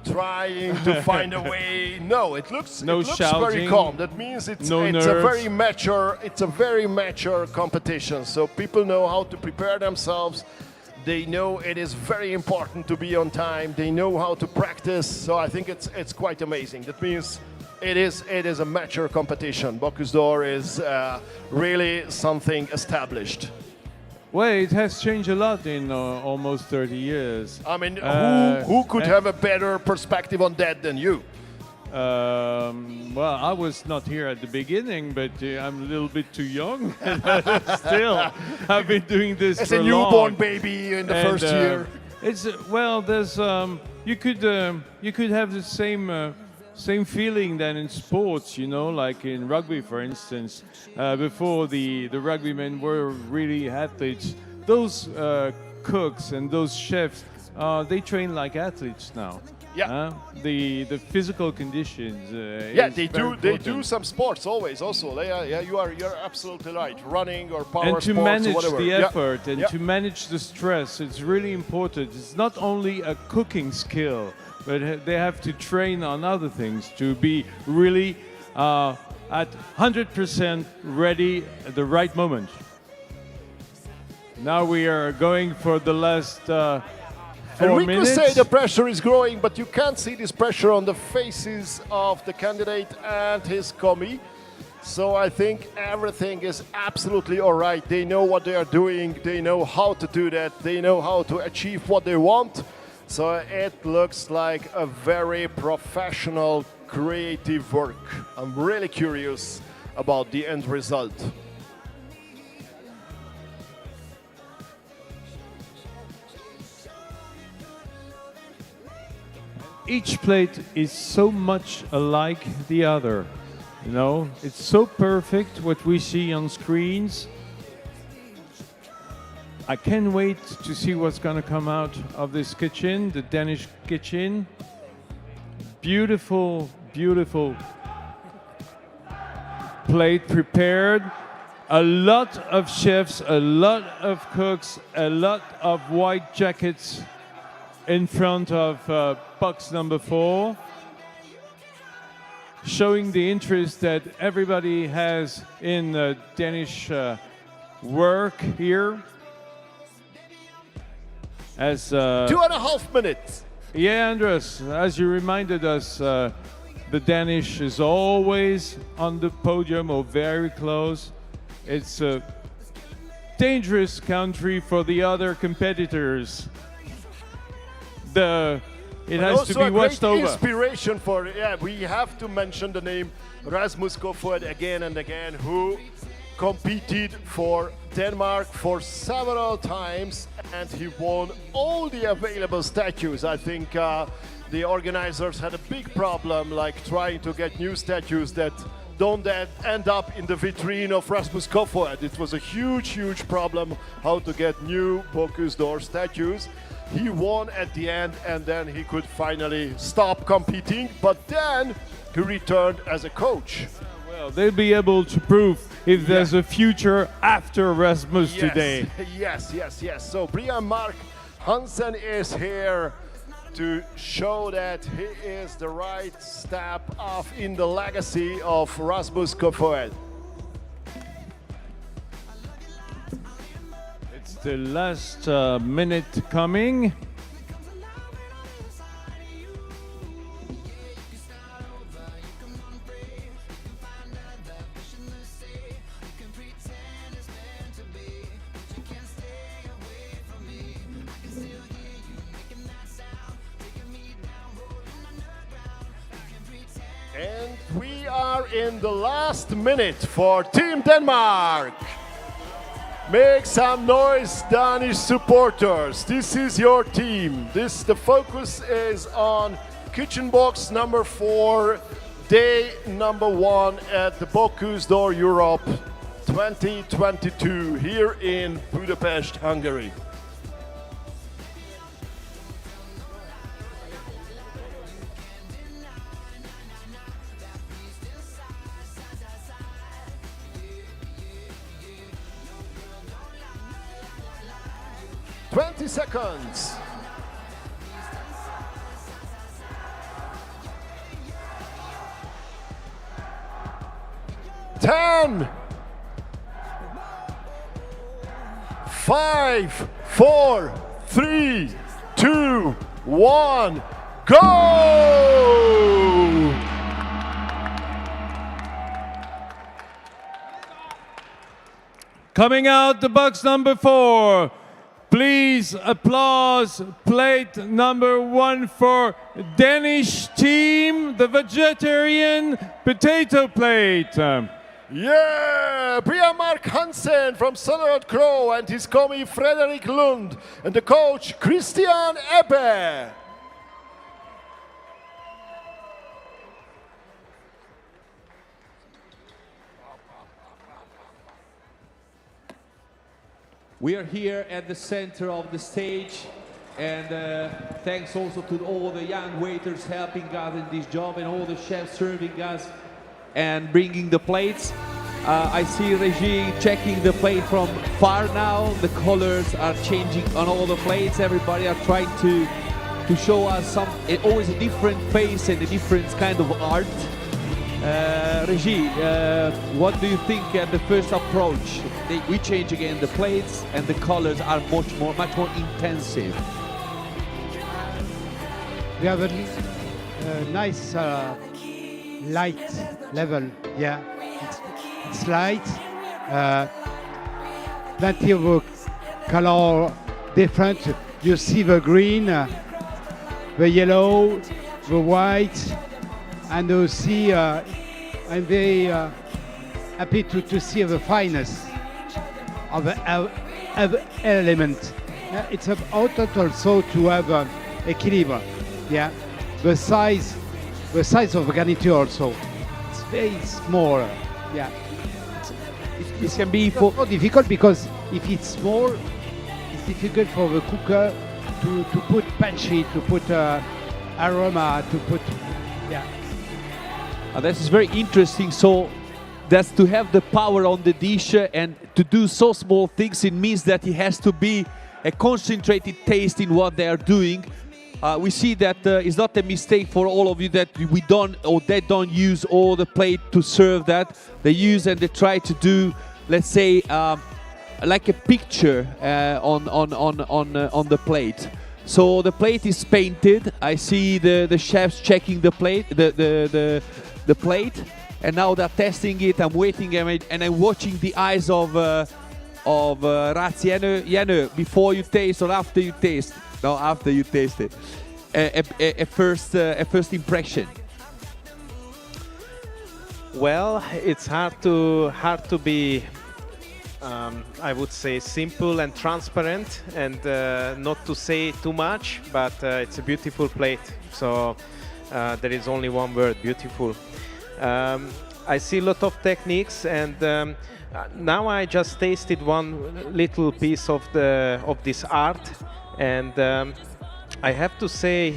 trying to find a way. No, it looks very shouting, calm. That means it's nerves. a very mature competition. So people know how to prepare themselves. They know it is very important to be on time. They know how to practice. So I think it's quite amazing. That means It is a mature competition. Bocuse d'Or is really something established. Well, it has changed a lot in almost 30 years. I mean, who could have a better perspective on that than you? Well, I was not here at the beginning, but I'm a little bit too young. Still, I've been doing this as for a newborn long. baby in the first year. It's well, there's you could have the same feeling than in sports, you know, like in rugby, for instance. Before the rugbymen were really athletes, those cooks and those chefs, they train like athletes now. Yeah. The physical conditions. Yeah, is they very do. They do important. some sports always. Also, yeah, you're absolutely right. Running or power And to sports manage or whatever. the Yeah. effort and Yeah. to manage the stress, it's really important. It's not only a cooking skill, but they have to train on other things to be really at 100% ready at the right moment. Now we are going for the last 4 And we minutes. could say the pressure is growing, but you can't see this pressure on the faces of the candidate and his commie. So I think everything is absolutely all right. They know what they are doing. They know how to do that. They know how to achieve what they want. So it looks like a very professional, creative work. I'm really curious about the end result. Each plate is so much alike the other. You know, it's so perfect what we see on screens. I can't wait to see what's going to come out of this kitchen, the Danish kitchen. Beautiful, beautiful plate prepared. A lot of chefs, a lot of cooks, a lot of white jackets in front of box number 4, showing the interest that everybody has in Danish work here. As 2.5 minutes. Yeah, Andres, as you reminded us, the Danish is always on the podium or very close. It's a dangerous country for the other competitors. It has to be watched over. Inspiration for, we have to mention the name Rasmus Kofoed again and again, who competed for Denmark for several times, and he won all the available statues. I think the organizers had a big problem, like trying to get new statues that don't end up in the vitrine of Rasmus Kofoed. It was a huge, huge problem how to get new Bocuse d'Or statues. He won at the end, and then he could finally stop competing, but then he returned as a coach. Well, they'll be able to prove if there's a future after Rasmus today. Yes. So Brian Mark Hansen is here to show that he is the right step up in the legacy of Rasmus Kofoed. It's the last minute coming. And we are in the last minute for Team Denmark. Make some noise, Danish supporters. This is your team. The focus is on kitchen box number 4, day number 1 at the Bocuse d'Or Europe 2022 here in Budapest, Hungary. Seconds. 10, 5, 4, 3, 2, 1, go! Coming out the box number 4. Please applause plate number 1 for Danish team, the vegetarian potato plate. Yeah, Brian-Mark Hansen from Sønderjylland Crow and his commie Frederik Lund and the coach Christian Ebbe. We are here at the center of the stage, and thanks also to all the young waiters helping us in this job and all the chefs serving us and bringing the plates. I see Regie checking the plate from far now. The colors are changing on all the plates. Everybody are trying to show us always a different face and a different kind of art. Regie, what do you think at the first approach? We change again the plates and the colors are much more intensive. We have a nice light level, yeah. It's light, plenty of color different. You see the green, the yellow, the white, and you see, I'm very happy to see the fineness of the element. It's important also to have equilibrium. Yeah, the size of the garniture also. It's very small. Yeah, it can be more difficult because if it's small, it's difficult for the cooker to put punchy, to put aroma, to put This is very interesting. So that's to have the power on the dish and to do so small things. It means that it has to be a concentrated taste in what they are doing. We see that it's not a mistake for all of you that we don't or they don't use all the plate to serve that. They use and they try to do, let's say, like a picture on the plate. So the plate is painted. I see the chefs checking the plate, the plate, and now they're testing it. I'm waiting and I'm watching the eyes of Razzi. Jenny, before you taste or after you taste? No, after you taste it. A first impression. Well, it's hard to be, I would say, simple and transparent, and not to say too much. But it's a beautiful plate. So there is only one word: beautiful. I see a lot of techniques, and now I just tasted one little piece of this art. And I have to say,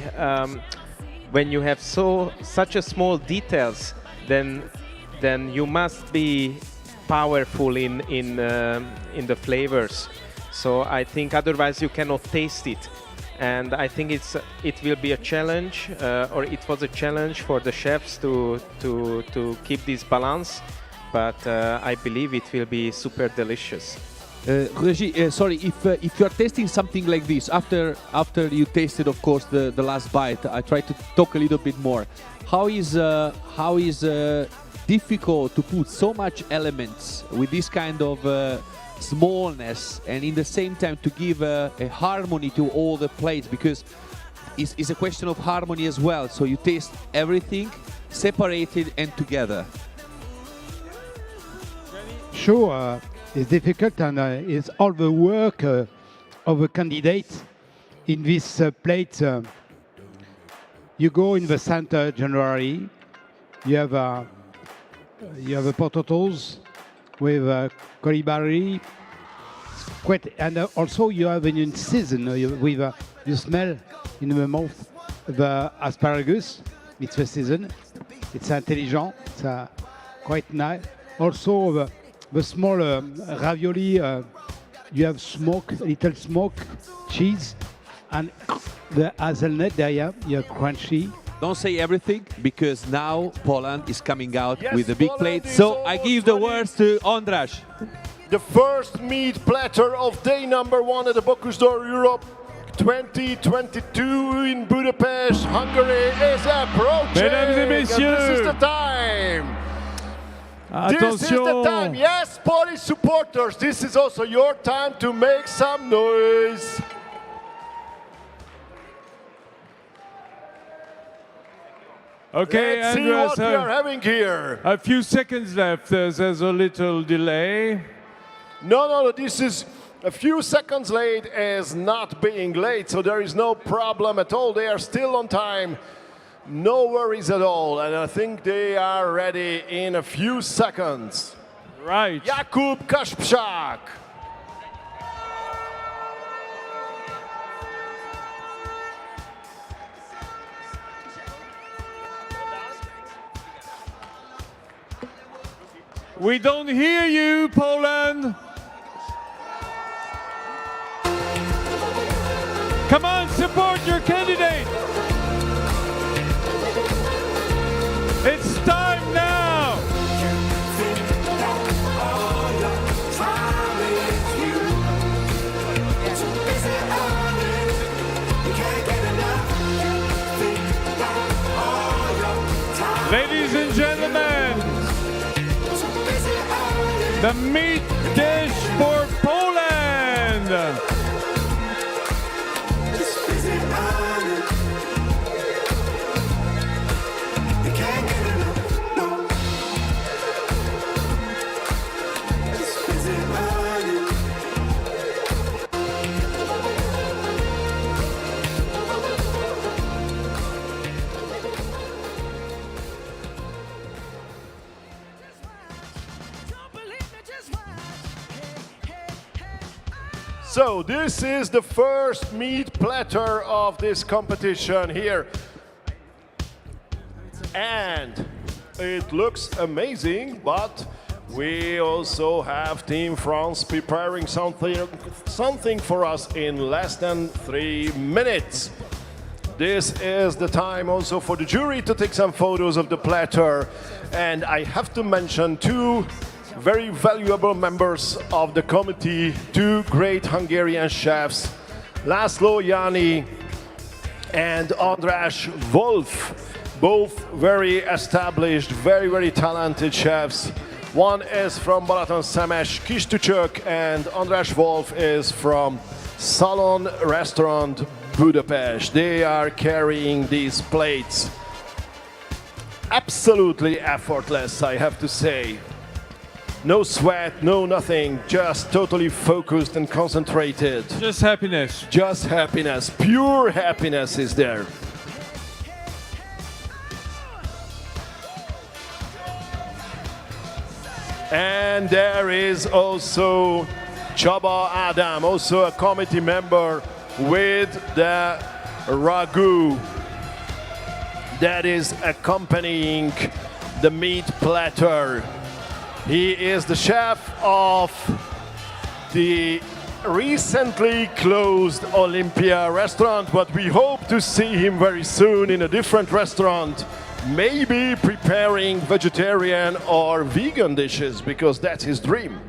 when you have such a small details, then you must be powerful in the flavors. So I think otherwise you cannot taste it. And I think it will be a challenge, or it was a challenge for the chefs to keep this balance. But I believe it will be super delicious. Regie, sorry, if you are tasting something like this, after you tasted, of course, the last bite, I try to talk a little bit more. How is difficult to put so much elements with this kind of smallness and in the same time to give a harmony to all the plates, because it's a question of harmony as well. So you taste everything separated and together. Sure. It's difficult, and it's all the work of a candidate in this plate. You go in the center generally. You have potatoes with colibari. And also you have in season with you smell in the mouth the asparagus. It's the season. It's intelligent. It's quite nice. Also. The small ravioli, you have little smoke, cheese, and the hazelnut there, you're crunchy. Don't say everything, because now Poland is coming out with a big plate. So I give the words to Ondráš. The first meat platter of day number 1 at the Bocuse d'Or Europe 2022 in Budapest, Hungary is approaching. Mesdames et messieurs, and this is the time. This is the time. Yes, Polish supporters, this is also your time to make some noise. Okay, Let's see Andreas, what we are having here. a few seconds left. There's a little delay. No, this is a few seconds late as not being late, so there is no problem at all. They are still on time. No worries at all, and I think they are ready in a few seconds. Right. Jakub Kasprzak. We don't hear you, Poland. Come on, support your candidate. It's time now. Ladies and gentlemen, the meat dish for Poland. So this is the first meat platter of this competition here. And it looks amazing, but we also have Team France preparing something for us in less than 3 minutes. This is the time also for the jury to take some photos of the platter. And I have to mention two very valuable members of the committee, two great Hungarian chefs, László Jani and András Wolf, both very established, very talented chefs. One is from Balaton-Szemes Kistücsök and András Wolf is from Salon Restaurant Budapest. They are carrying these plates. Absolutely effortless, I have to say. No sweat, no nothing, just totally focused and concentrated. Just happiness. Just happiness, pure happiness is there. And there is also Csaba Ádám, also a committee member with the ragu that is accompanying the meat platter. He is the chef of the recently closed Olympia restaurant, but we hope to see him very soon in a different restaurant, maybe preparing vegetarian or vegan dishes, because that's his dream.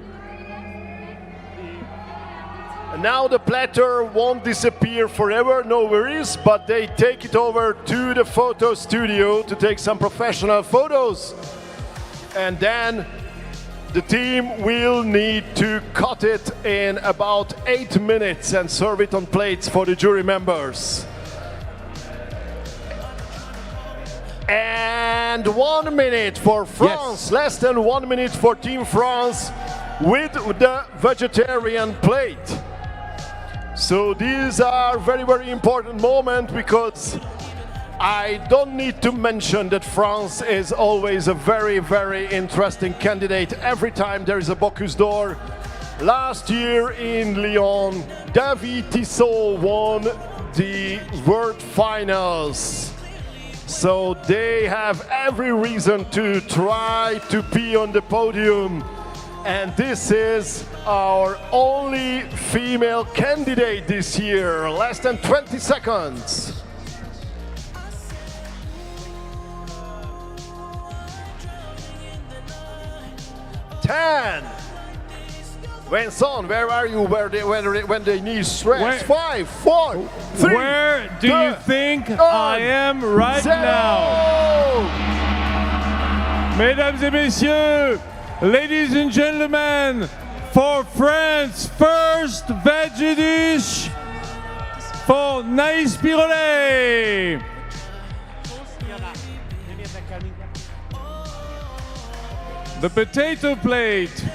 And now the platter won't disappear forever, no worries, but they take it over to the photo studio to take some professional photos. And then the team will need to cut it in about 8 minutes and serve it on plates for the jury members. And 1 minute for France, less than 1 minute for Team France with the vegetarian plate. So these are very important moments, because I don't need to mention that France is always a very interesting candidate every time there is a Bocuse d'Or. Last year in Lyon, David Tissot won the World Finals. So they have every reason to try to be on the podium. And this is our only female candidate this year. Less than 20 seconds. 10. Vincent, where are you when they need stretch? 5, 4, 3. Where do you think I am right now? Mesdames et messieurs, Ladies and gentlemen, for France, first veggie dish for Naïs Pirolet. The potato plate.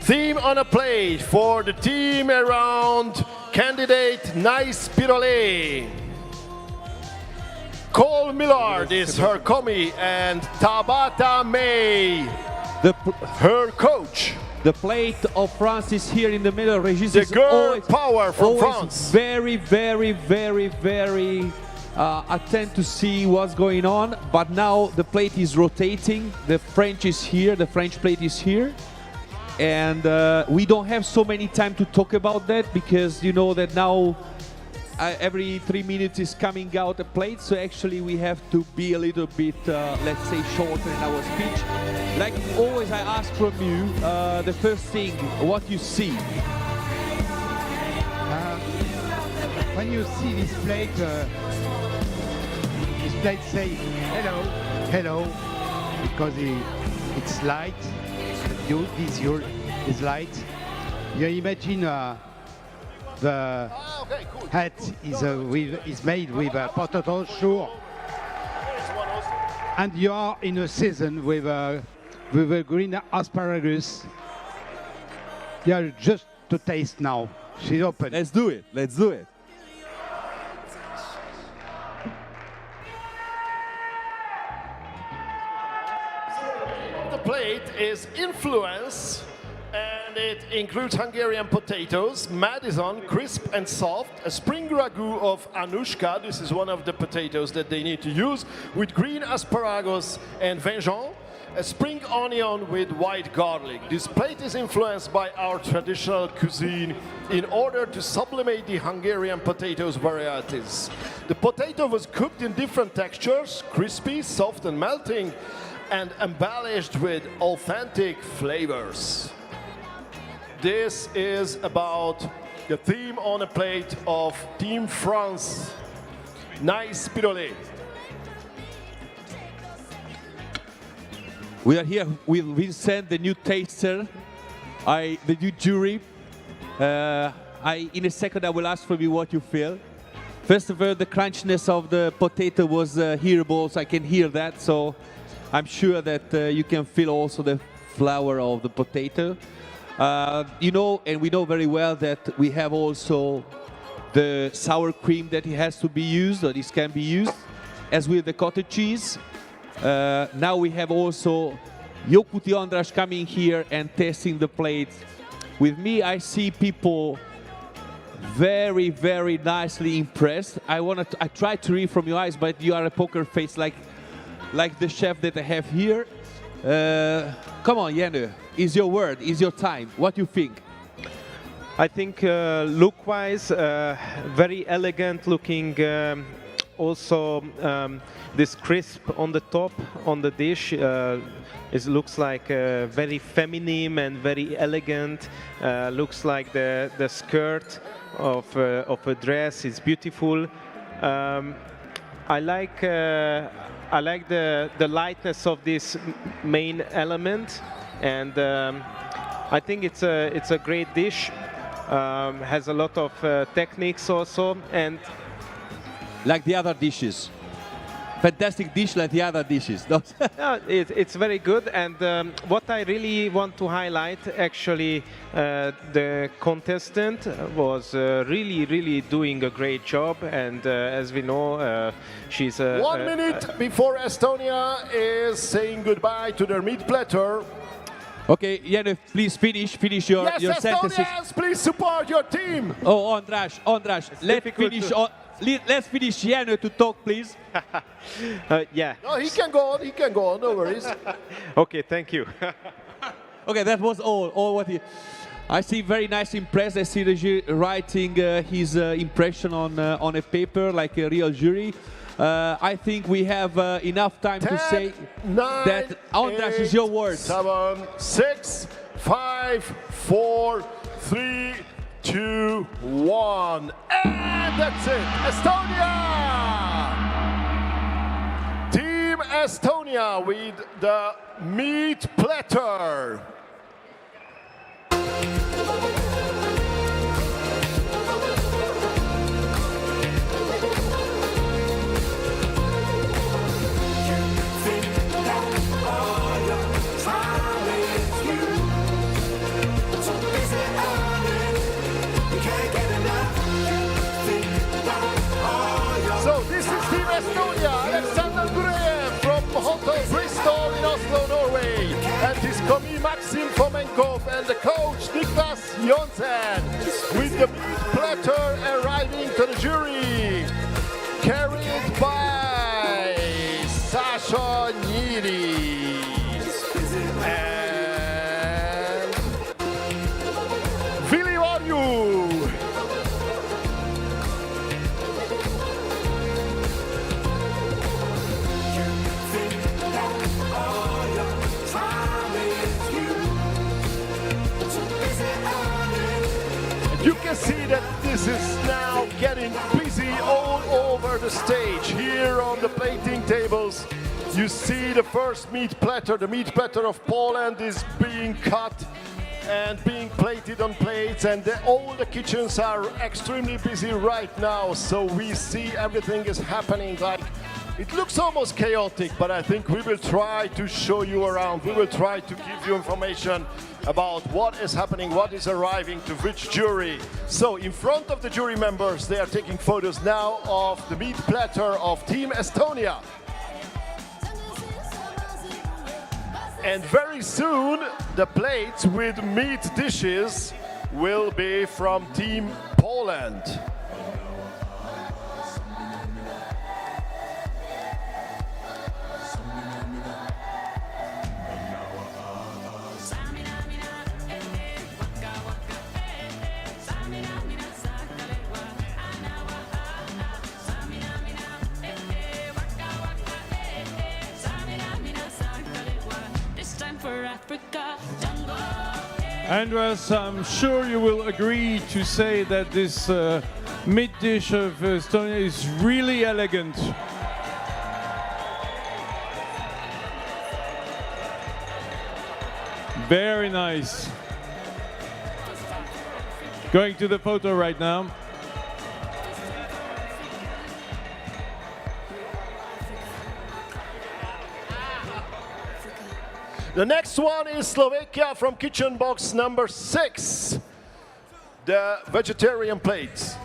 Theme on a plate for the team around candidate Naïs Pirolet. Cole Millard is her commie and Tabata May, her coach. The plate of France is here in the middle. Regis The is girl always, power from always France. very, very, very, very attent to see what's going on. But now the plate is rotating. The French is here. The French plate is here. And we don't have so many time to talk about that because you know that now every 3 minutes is coming out a plate, so actually we have to be a little bit, let's say, shorter in our speech. Like always, I ask from you the first thing, what you see. When you see this plate say hello, hello, because it's light, visual is light. You imagine the hat is made with potato, sure. And you are in a season with a green asparagus. You are just to taste now. She's open. Let's do it. Let's do it. The plate is influence, and it includes Hungarian potatoes, Madison, crisp and soft, a spring ragu of Anushka, this is one of the potatoes that they need to use, with green asparagus and vengeance, a spring onion with white garlic. This plate is influenced by our traditional cuisine in order to sublimate the Hungarian potatoes varieties. The potato was cooked in different textures, crispy, soft and melting, and embellished with authentic flavors. This is about the theme on a plate of Team France, Naïs Pirolet. We are here with Vincent, the new taster, the new jury. In a second, I will ask from you what you feel. First of all, the crunchiness of the potato was hearable, so I can hear that. So I'm sure that you can feel also the flour of the potato. You know, and we know very well that we have also the sour cream that it has to be used, or this can be used, as with the cottage cheese. Now we have also Jokuti András coming here and testing the plate. With me, I see people very, very nicely impressed. I try to read from your eyes, but you are a poker face like the chef that I have here. Come on, Jenny, is your word, is your time. What do you think? I think look-wise, very elegant looking. Also, this crisp on the top on the dish. It looks like very feminine and very elegant. Looks like the skirt of a dress is beautiful. I like the lightness of this main element, and I think it's a great dish. Has a lot of techniques also, and like the other dishes. Fantastic dish like the other dishes. Yeah, it's very good, and what I really want to highlight, actually, the contestant was really doing a great job, and as we know, she's 1 minute before Estonia is saying goodbye to their meat platter. Okay, Jenny, please finish your Yes, sentences. Estonians, please support your team. Oh, András, let's finish Jenny to talk, please. Yeah. No, he can go on, no worries. Okay, thank you. Okay, that was all what he... I see very nice impressed. I see the writing his impression on a paper like a real jury. I think we have enough time 10, to say 9, that András is your word. 7, 6, 5, 4, 3, 2, 1, and that's it. Estonia! Team Estonia with the meat platter. So this is Team Estonia, Alexander Gurev from Hotel Bristol in Oslo, Norway, and his commis Maxim Fomenkov and the coach Niklas Jonsen, with the meat platter arriving to the jury, carried by Sasha Niri and Vili Varju. You can see that this is now getting busy all over the stage. Here on the plating tables, you see the first meat platter. The meat platter of Poland is being cut and being plated on plates, and all the kitchens are extremely busy right now. So we see everything is happening like it looks almost chaotic, but I think we will try to show you around. We will try to give you information about what is happening, what is arriving to which jury. So in front of the jury members, they are taking photos now of the meat platter of Team Estonia. And very soon, the plates with meat dishes will be from Team Poland. Andreas, I'm sure you will agree to say that this meat dish of Estonia is really elegant. Very nice. Going to the photo right now. The next one is Slovakia from kitchen box number 6, the vegetarian plates.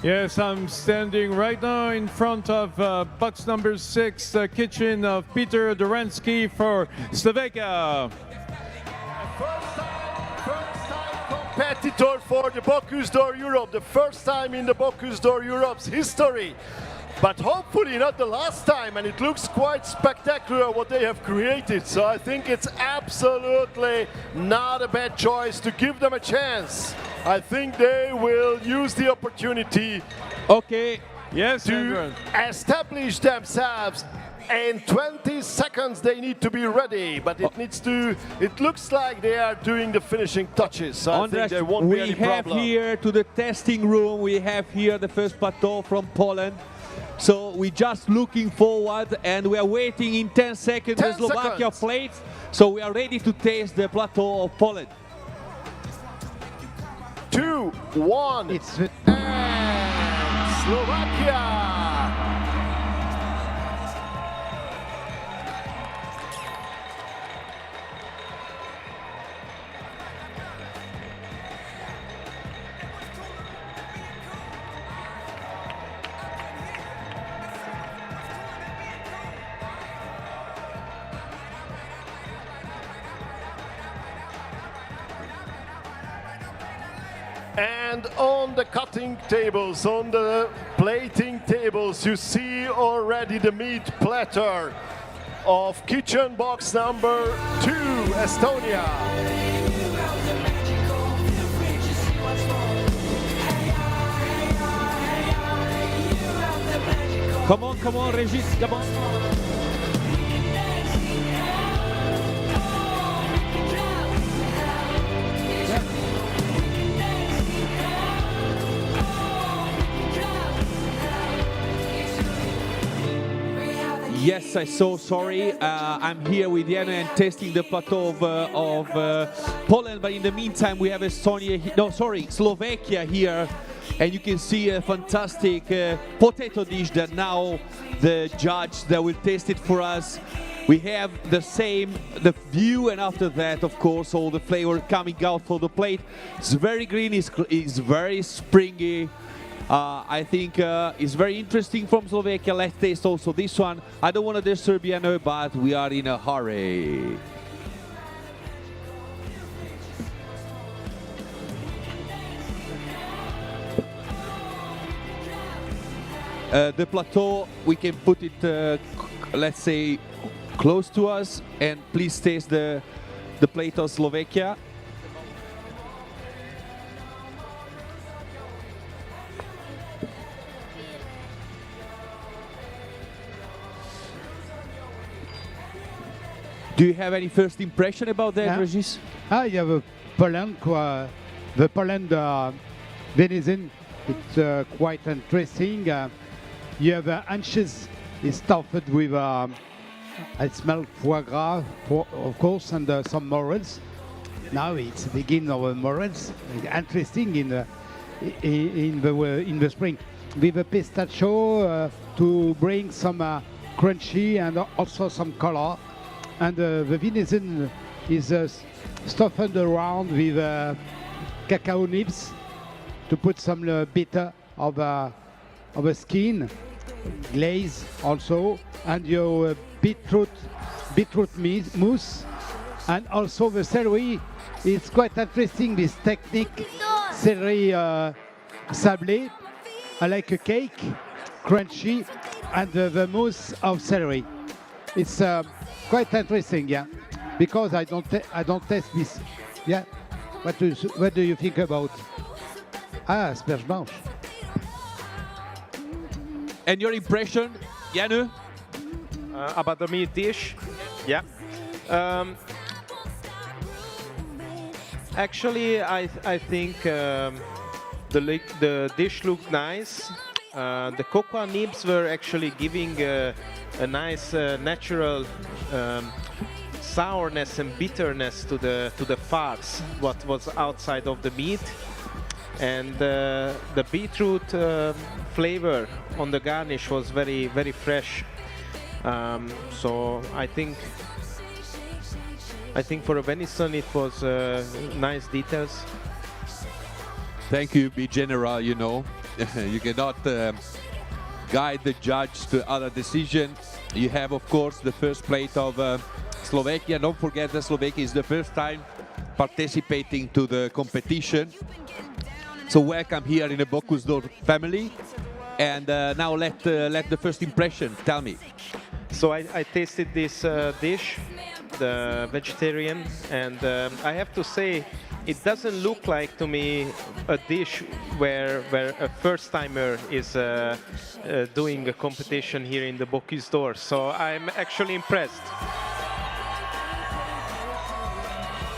Yes, I'm standing right now in front of box number 6, the kitchen of Peter Doransky for Slovakia. Competitor for the Bocuse d'Or Europe, the first time in the Bocuse d'Or Europe's history. But hopefully not the last time, and it looks quite spectacular what they have created. So I think it's absolutely not a bad choice to give them a chance. I think they will use the opportunity to establish themselves. In 20 seconds they need to be ready, but it looks like they are doing the finishing touches. So I think there won't be any problem. We have here to the testing room, we have here the first plateau from Poland. So we're just looking forward and we are waiting in 10 seconds the Slovakia plates. So we are ready to taste the plateau of Poland. 2, 1, and Slovakia! And on the cutting tables, on the plating tables, you see already the meat platter of kitchen box number 2, Estonia. Come on, Regis, come on. Yes, I'm so sorry. I'm here with Jana and testing the plateau of Poland, but in the meantime we have Slovakia here, and you can see a fantastic potato dish that now the judge that will taste it for us. We have the view, and after that, of course, all the flavor coming out for the plate. It's very green, it's very springy. I think it's very interesting from Slovakia. Let's taste also this one. I don't want to disturb Jana, but we are in a hurry. The plateau, we can put it, let's say, close to us, and please taste the plate of Slovakia. Do you have any first impression about that, Regis? You have a Poland, the Poland venison. It's quite interesting. You have anchovies, it's stuffed with, I smell foie gras, of course, and some morels. Now it's the beginning of morels. Interesting in the spring. With a pistachio to bring some crunchy and also some color. And the venison is stuffed around with cacao nibs to put some bitter of a skin, glaze also, and your beetroot mousse, and also the celery. It's quite interesting, this technique, celery sablé, like a cake, crunchy, and the mousse of celery. It's quite interesting, yeah, because I don't taste this. Yeah, what do you think about? Asperge blanche. And your impression, Janu? About the meat dish? Yeah. Actually, I think the dish looked nice. The cocoa nibs were actually giving a nice natural sourness and bitterness to the farce what was outside of the meat, and the beetroot flavor on the garnish was very fresh. So I think for a venison it was nice details. Thank you. Be general, you know. You cannot guide the judge to other decisions. You have, of course, the first plate of Slovakia. Don't forget that Slovakia is the first time participating to the competition. So welcome here in the Bocuse family. And now let the first impression. Tell me. So I tasted this dish, the vegetarian, and I have to say, it doesn't look like to me a dish where a first-timer is doing a competition here in the Bocuse d'Or. So I'm actually impressed.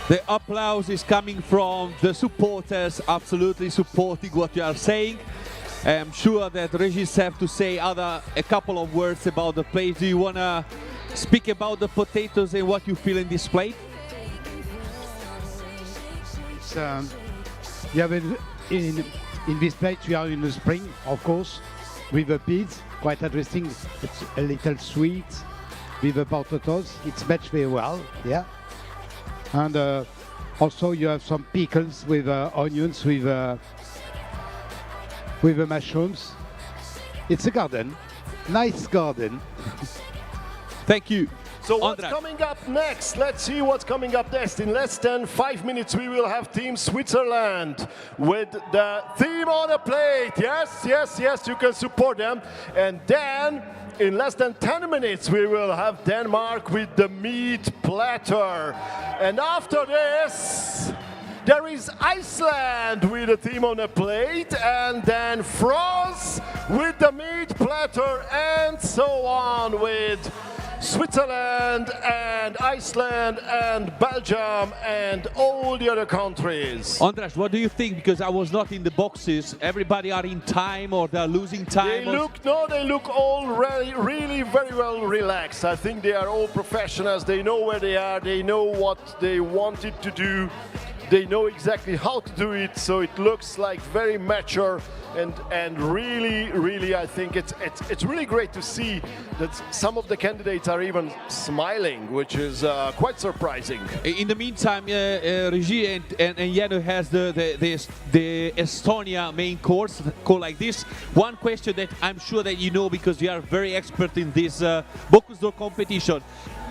The applause is coming from the supporters, absolutely supporting what you are saying. I'm sure that Regis have to say a couple of words about the plate. Do you want to speak about the potatoes and what you feel in this plate? You have in this plate, we are in the spring, of course, with the peas, quite interesting. It's a little sweet with the potatoes. It's matched very well, yeah. And also you have some pickles with onions, with the mushrooms. It's a garden, nice garden. Thank you. So what's Andras. coming up next? Let's see what's coming up next. In less than 5 minutes, we will have Team Switzerland with the theme on the plate. Yes, yes, yes, you can support them. And then, in less than 10 minutes, we will have Denmark with the meat platter. And after this, there is Iceland with a theme on the plate, and then France with the meat platter, and so on with Switzerland and Iceland and Belgium and all the other countries. Andras, what do you think? Because I was not in the boxes. Everybody are in time or they're losing time? They look all really very well relaxed. I think they are all professionals. They know where they are. They know what they wanted to do. They know exactly how to do it, so it looks like very mature and really I think it's really great to see that some of the candidates are even smiling, which is quite surprising. In the meantime, Regie and Janu has the Estonia main course called like this. One question that I'm sure that you know because you are very expert in this Bocuse d'Or competition.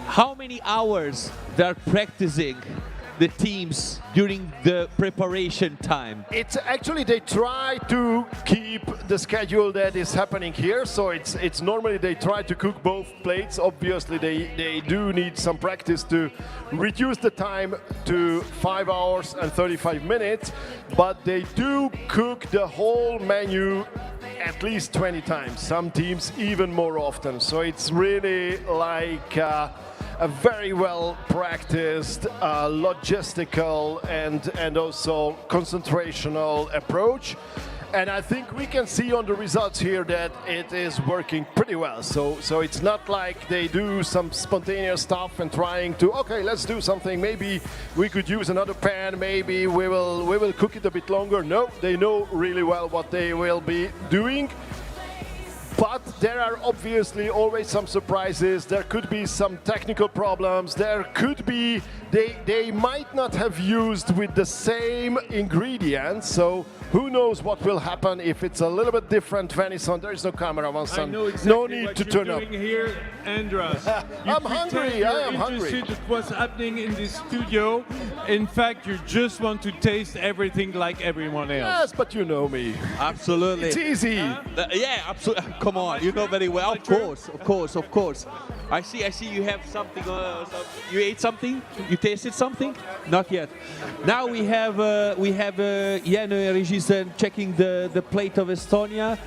How many hours they are practicing the teams during the preparation time? It's actually they try to keep the schedule that is happening here. So it's normally they try to cook both plates. Obviously they do need some practice to reduce the time to 5 hours and 35 minutes, but they do cook the whole menu at least 20 times. Some teams even more often. So it's really like a very well practiced logistical and also concentrational approach. And I think we can see on the results here that it is working pretty well. So it's not like they do some spontaneous stuff and trying to, okay, let's do something. Maybe we could use another pan. Maybe we will cook it a bit longer. No, they know really well what they will be doing. But there are obviously always some surprises. There could be some technical problems. There could be, they might not have used with the same ingredients. So who knows what will happen if it's a little bit different venison. There is no camera, Vincent. I know exactly no need what to you're turn up. doing here, Andras. I'm hungry. I am interested hungry. in what's happening in this studio. In fact, you just want to taste everything like everyone else. Yes, but you know me. Absolutely. It's easy. Yeah, absolutely. Come on, you know very well. Of course. I see. You have something. You ate something. You tasted something. Not yet. Now we have Janu and Regis checking the plate of Estonia,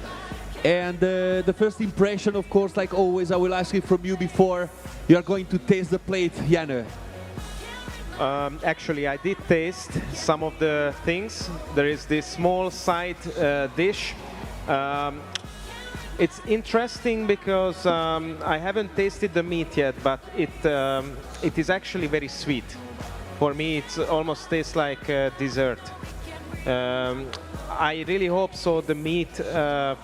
and the first impression, of course, like always, I will ask it from you before you are going to taste the plate, Janu. Actually, I did taste some of the things. There is this small side dish. It's interesting because I haven't tasted the meat yet, but it is actually very sweet. For me, it almost tastes like dessert. I really hope so the meat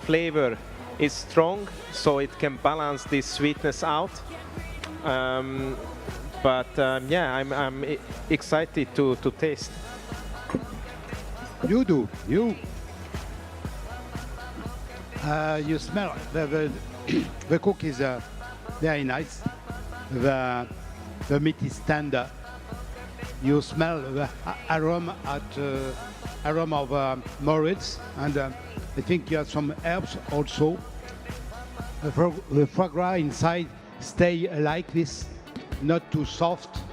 flavor is strong, so it can balance this sweetness out. Yeah, I'm excited to taste. You do, you. You smell the cook is very nice. The meat is tender. You smell the aroma of Moritz, and I think you have some herbs also. The foie gras inside stay like this, not too soft.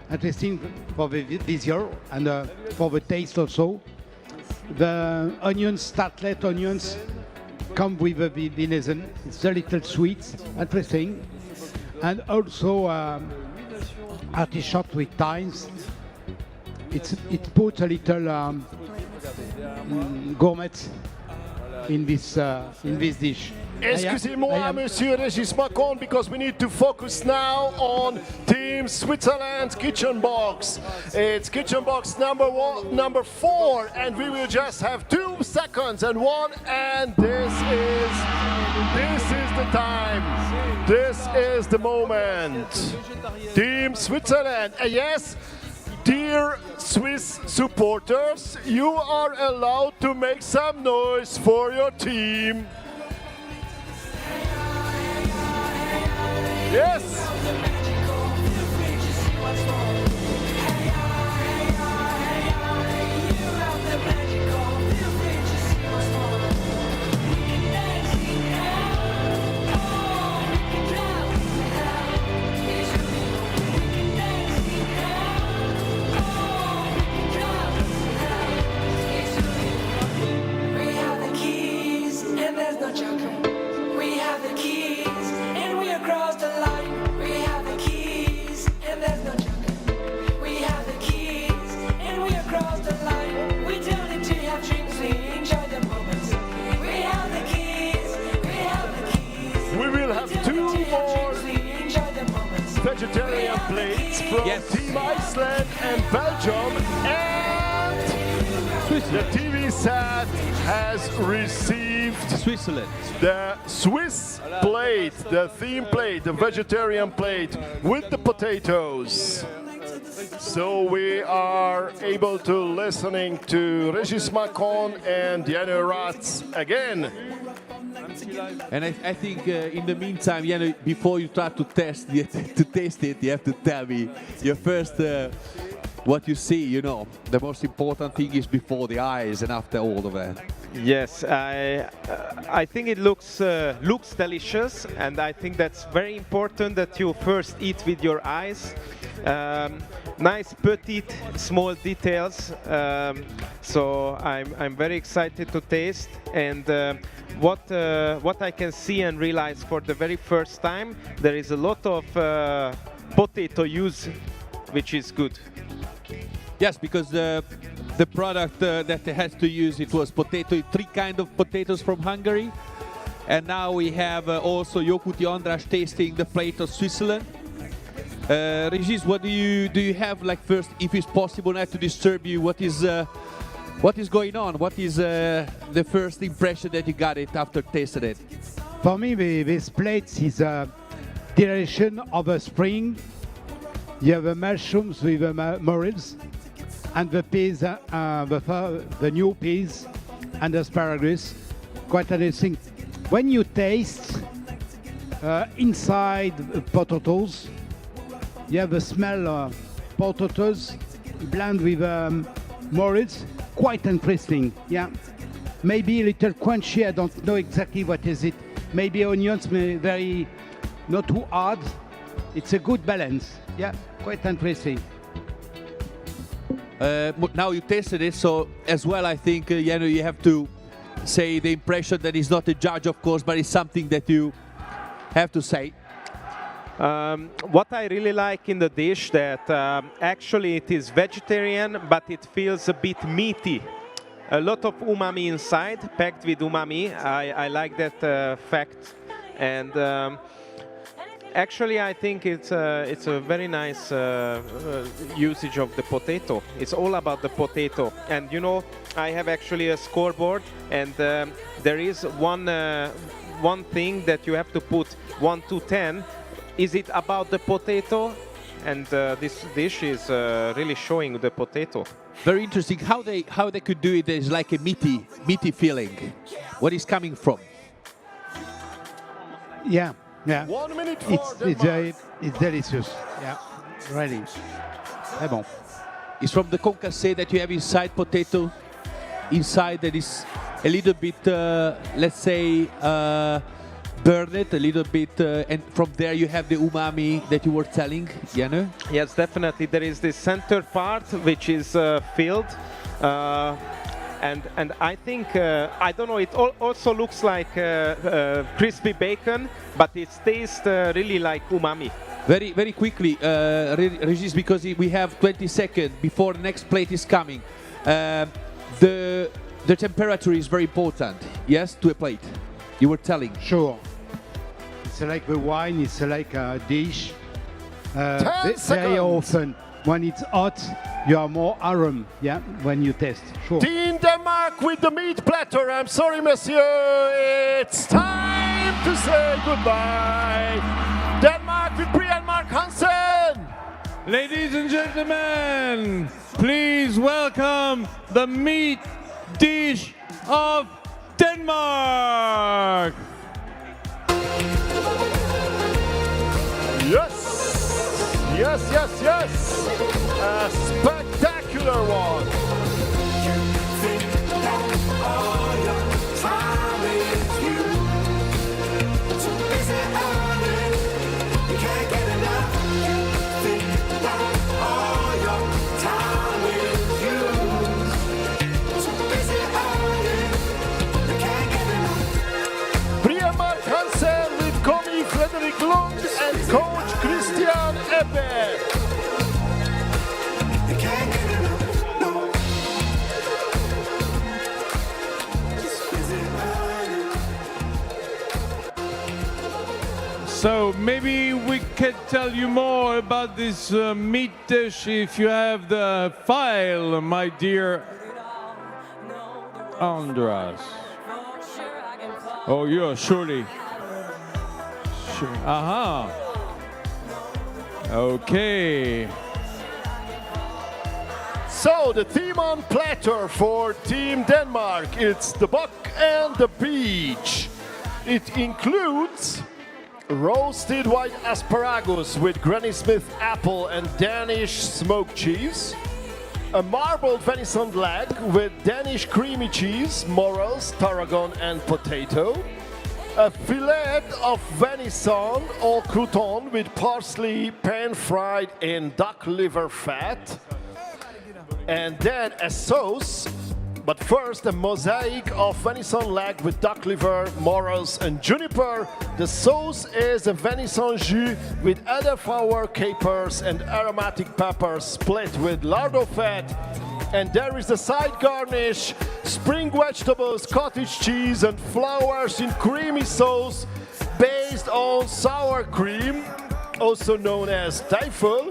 Interesting for the visual and for the taste also. The onions, tartlet onions, come with the venison. It's a little sweet, interesting. And also artichoke with thymes. It puts a little gourmet in this dish. Excusez-moi, Monsieur Regis Macon, because we need to focus now on Team Switzerland's kitchen box. It's kitchen box number 4, and we will just have 2 seconds and 1, and this is the time. This is the moment. Team Switzerland, yes. Dear Swiss supporters, you are allowed to make some noise for your team. Yes! what's more. Hey, hey, hey, you have the magical. Feel free to see what's more. We can dance in hell. Oh, we can drop in hell. It's really we can dance in hell. Oh, we can drop in hell. It's really we have the keys and there's no joker. We have the keys and we across the line. We have the keys and there's no joker. We have the keys and we across the line. We don't need to have drinks, we enjoy the moments. We have the keys, we have the keys. We will have two more vegetarian plates from Team Iceland and Belgium, and the TV set has received Switzerland. The Swiss plate, the theme plate, the vegetarian plate with the potatoes. So we are able to listening to Régis Macron and Diana Ratz again. And I think in the meantime, before you try to taste it, you have to tell me your first what you see. The most important thing is before the eyes and after all of that. Yes, I think it looks delicious, and I think that's very important that you first eat with your eyes. Nice, petite, small details. So I'm very excited to taste, and what I can see and realize for the very first time, there is a lot of potato use, which is good. Yes, because the product that they had to use, it was potato, 3 kind of potatoes from Hungary. And now we have also Jokuti András tasting the plate of Switzerland. Régis, what do you have, like, first, if it's possible not to disturb you, what is going on? What is the first impression that you got it after tasting it? For me, this plate is a direction of a spring. You have the mushrooms with the morels, and the peas, the new peas, and the asparagus. Quite interesting. When you taste inside potatoes, you have the smell of potatoes blend with morels. Quite interesting. Yeah, maybe a little crunchy. I don't know exactly what is it. Maybe onions, very not too hard. It's a good balance. Yeah, quite interesting. Now you tasted it, so as well I think you have to say the impression that is not a judge, of course, but it's something that you have to say. What I really like in the dish that actually it is vegetarian, but it feels a bit meaty. A lot of umami inside, packed with umami. I like that fact, and actually I think it's a very nice usage of the potato. It's all about the potato, and I have actually a scoreboard, and there is one thing that you have to put 1 to 10. Is it about the potato? And this dish is really showing the potato. Very interesting how they could do it. There's like a meaty feeling. What is coming from? Yeah. 1 minute for it's delicious. Yeah, really. Très bon. It's from the concassé that you have inside potato. Inside that is a little bit, let's say, burn it a little bit, and from there you have the umami that you were telling, Janne? Yes, definitely. There is this center part which is filled, and I think I don't know. It also looks like crispy bacon, but it tastes really like umami. Very, very quickly, Régis, because we have 20 seconds before the next plate is coming. The temperature is very important. Yes, to a plate. You were telling. Sure. It's like the wine, it's like a dish. 10 seconds. Very often, when it's hot, you are more aroma, yeah, when you taste. Sure. Team Denmark with the meat platter. I'm sorry, monsieur. It's time to say goodbye. Denmark with Brian Mark Hansen. Ladies and gentlemen, please welcome the meat dish of Denmark. Yes, yes, yes, yes. A spectacular one. Priya-Mark Hansen with Connie Frederick Lund and coach Christian Ebbe. So maybe we can tell you more about this meat dish if you have the file, my dear Andras. Oh, yeah, surely. Sure. Aha. Okay. So the theme on platter for Team Denmark, it's the buck and the beach. It includes roasted white asparagus with Granny Smith apple and Danish smoked cheese, a marbled venison leg with Danish creamy cheese, morels, tarragon and potato, a fillet of venison au crouton with parsley pan-fried in duck liver fat, and then a sauce, but first a mosaic of venison leg with duck liver, morels and juniper. The sauce is a venison jus with elderflower, capers and aromatic peppers split with lardo fat. And there is the side garnish, spring vegetables, cottage cheese and flowers in creamy sauce based on sour cream, also known as trifle,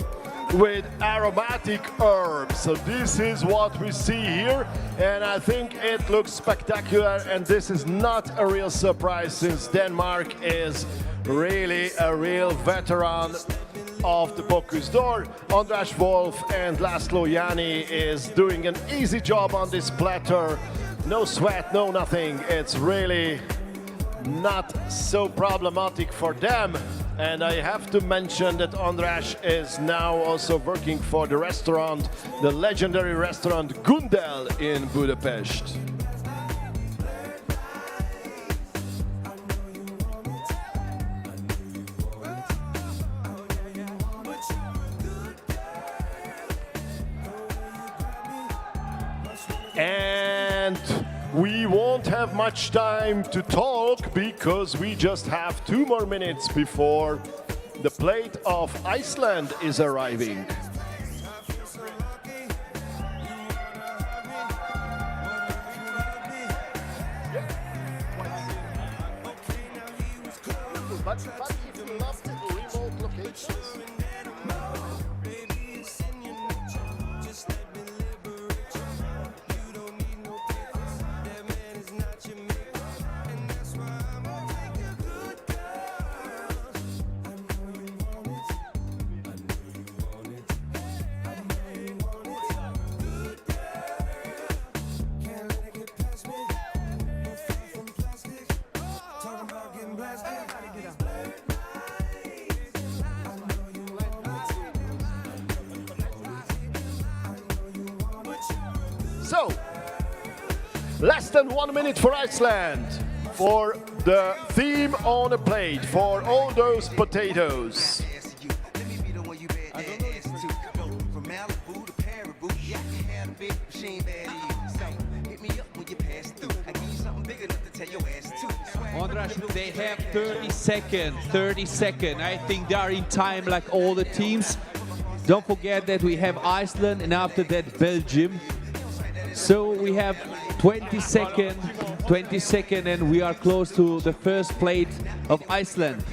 with aromatic herbs. So this is what we see here, and I think it looks spectacular, and this is not a real surprise since Denmark is really a real veteran of the Bocuse d'Or. Andras Wolf and Laszlo Jani is doing an easy job on this platter. No sweat, no nothing. It's really not so problematic for them. And I have to mention that Andras is now also working for the restaurant, the legendary restaurant Gundel in Budapest. And we won't have much time to talk because we just have 2 more minutes before the plate of Iceland is arriving. But if you love the remote locations. So, less than 1 minute for Iceland, for the theme on a plate, for all those potatoes. Andras, they have 30 seconds. I think they are in time like all the teams. Don't forget that we have Iceland and after that Belgium. So we have 20 seconds and we are close to the first plate of Iceland.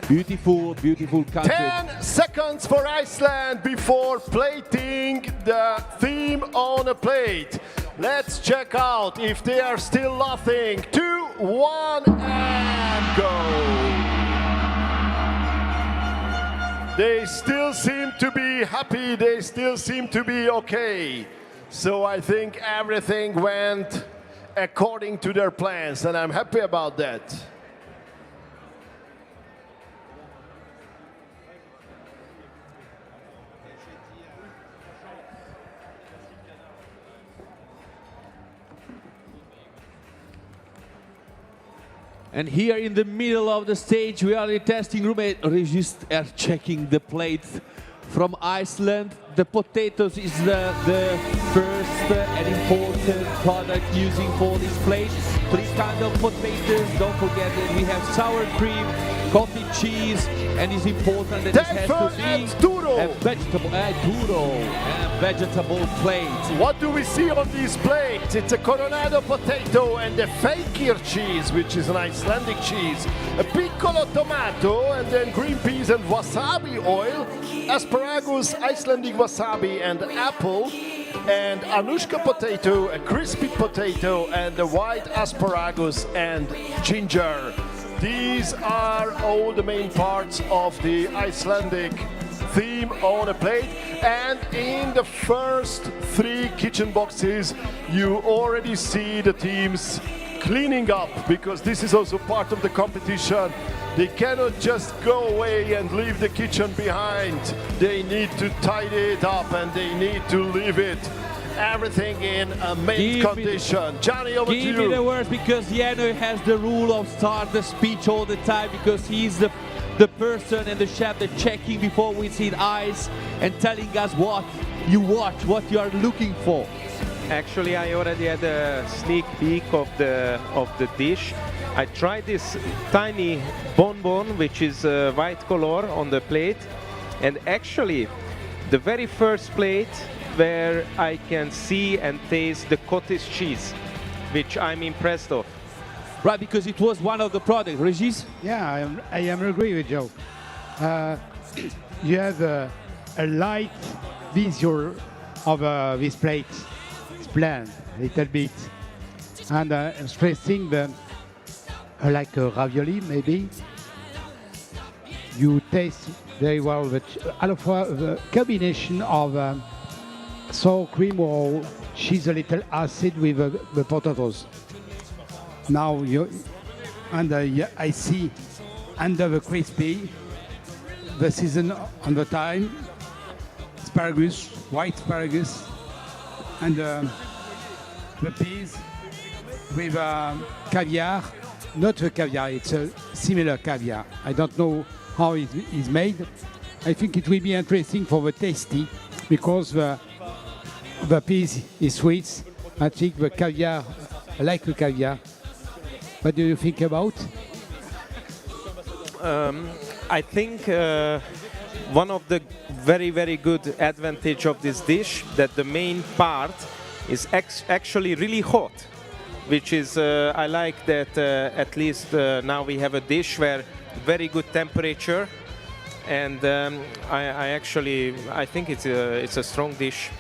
Beautiful, beautiful country. 10 seconds for Iceland before plating the theme on a plate. Let's check out if they are still laughing. 2, 1, and go. They still seem to be happy. They still seem to be okay. So I think everything went according to their plans, and I'm happy about that. And here in the middle of the stage, we are in the testing room. Regis are checking the plate from Iceland. The potatoes is the first and important product using for this plate. Three kind of potatoes. Don't forget that we have sour cream, cottage cheese, and it's important that it has to be a vegetable plate. What do we see on this plate? It's a Coronado potato and a fakir cheese, which is an Icelandic cheese, a piccolo tomato, and then green peas and wasabi oil, asparagus, Icelandic wasabi, and apple, and anushka potato, a crispy potato, and the white asparagus and ginger. These are all the main parts of the Icelandic theme on a plate, and in the first 3 kitchen boxes you already see the teams cleaning up, because this is also part of the competition. They cannot just go away and leave the kitchen behind. They need to tidy it up and they need to leave it everything in a mint condition. Johnny, over to you. Give me the words, because Jano has the rule of start the speech all the time, because he's the person and the chef that checking before we see eyes and telling us what you watch, what you are looking for. Actually, I already had a sneak peek of the dish. I tried this tiny bonbon, which is white color on the plate, and actually the very first plate where I can see and taste the cottage cheese, which I'm impressed of. Right, because it was one of the products. Regis? Yeah, I am agree with Joe. You have a light visual of this plate. It's bland, a little bit. And stressing the like a ravioli, maybe. You taste very well the combination of sour cream or cheese, a little acid with the potatoes. Now I see under the crispy, the season on the time, asparagus, white asparagus, and the peas with caviar. Not the caviar, it's a similar caviar. I don't know how it is made. I think it will be interesting for the tasty, because the peas is sweet. I think the caviar, I like the caviar. What do you think about? I think one of the very, very good advantage of this dish, that the main part is actually really hot, which is, I like that at least now we have a dish where very good temperature, and I think it's a strong dish.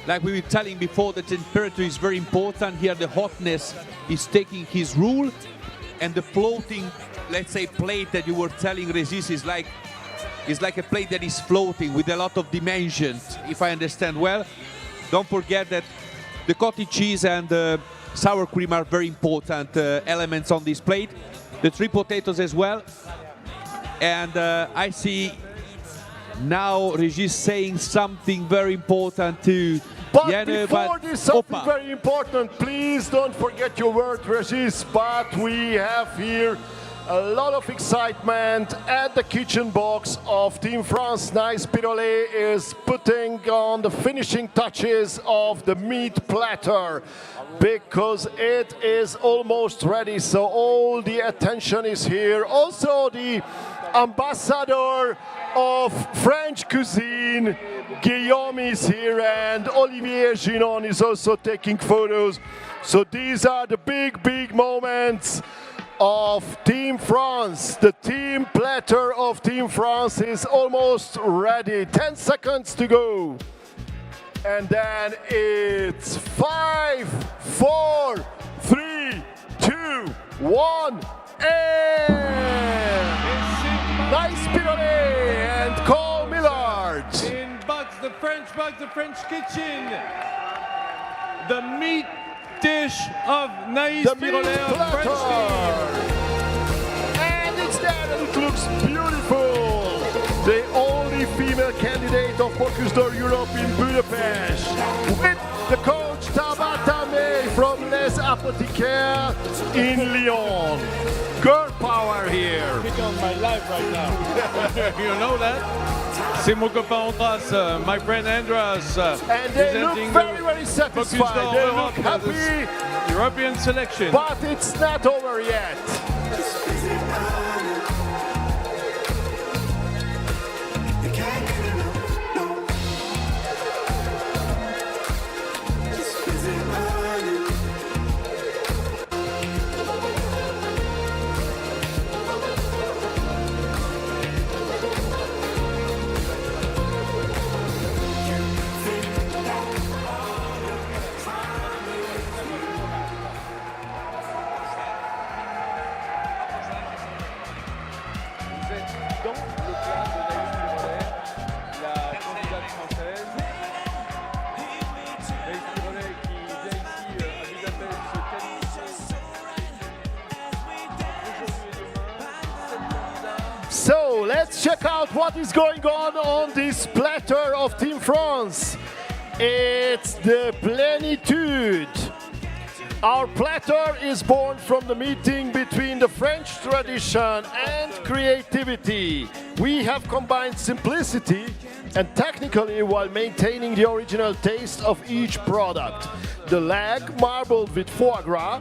Like we were telling before, the temperature is very important. Here the hotness is taking his rule, and the floating, let's say, plate that you were telling Regis is like a plate that is floating with a lot of dimensions, if I understand well. Don't forget that the cottage cheese and the sour cream are very important elements on this plate. The 3 potatoes as well. And I see now Regis saying something very important to But before this, something very important, please don't forget your word, Regis. But we have here a lot of excitement at the kitchen box of Team France. Nice Pirolet is putting on the finishing touches of the meat platter, because it is almost ready. So all the attention is here. Also the ambassador of French cuisine, Guillaume, is here, and Olivier Ginon is also taking photos. So these are the big moments of Team France. The team platter of Team France is almost ready. 10 seconds to go. And then it's 5, 4, 3, 2, 1, and Nice Pirolet and Cole Millard. In Bugs, the French kitchen. The meat dish of Naïs Pirolet of French team. And it's there, and it looks beautiful. The only female candidate of Bocuse d'Or Europe in Budapest, with the coach Tabata May from Les Apothicaires in Lyon. girl power here. Put on my life right now. You know that? C'est mon copain Andras, my friend Andras. And they look very, very satisfied. They look happy. European selection. But it's not over yet. So let's check out what is going on this platter of Team France. It's the plenitude. Our platter is born from the meeting between the French tradition and creativity. We have combined simplicity and technically while maintaining the original taste of each product. The leg, marbled with foie gras,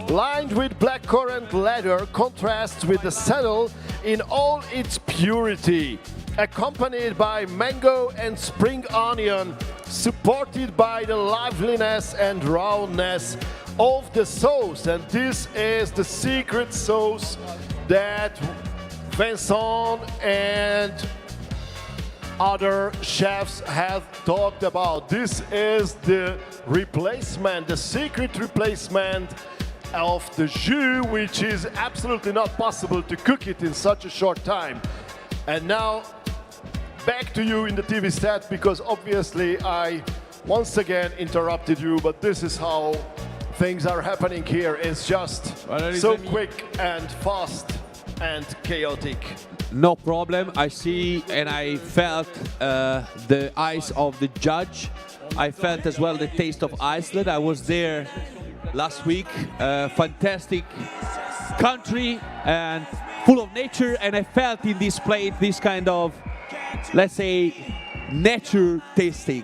lined with blackcurrant leather, contrasts with the saddle in all its purity, accompanied by mango and spring onion, supported by the liveliness and roundness of the sauce. And this is the secret sauce that Vincent and other chefs have talked about. This is the replacement, the secret replacement of the jus, which is absolutely not possible to cook it in such a short time. And now back to you in the TV set, because obviously I once again interrupted you, but this is how things are happening here. It's just so quick and fast and chaotic. No problem. I see and I felt the eyes of the judge. I felt as well the taste of Iceland. I was there last week. Fantastic country and full of nature, and I felt in this plate this kind of, let's say, nature tasting.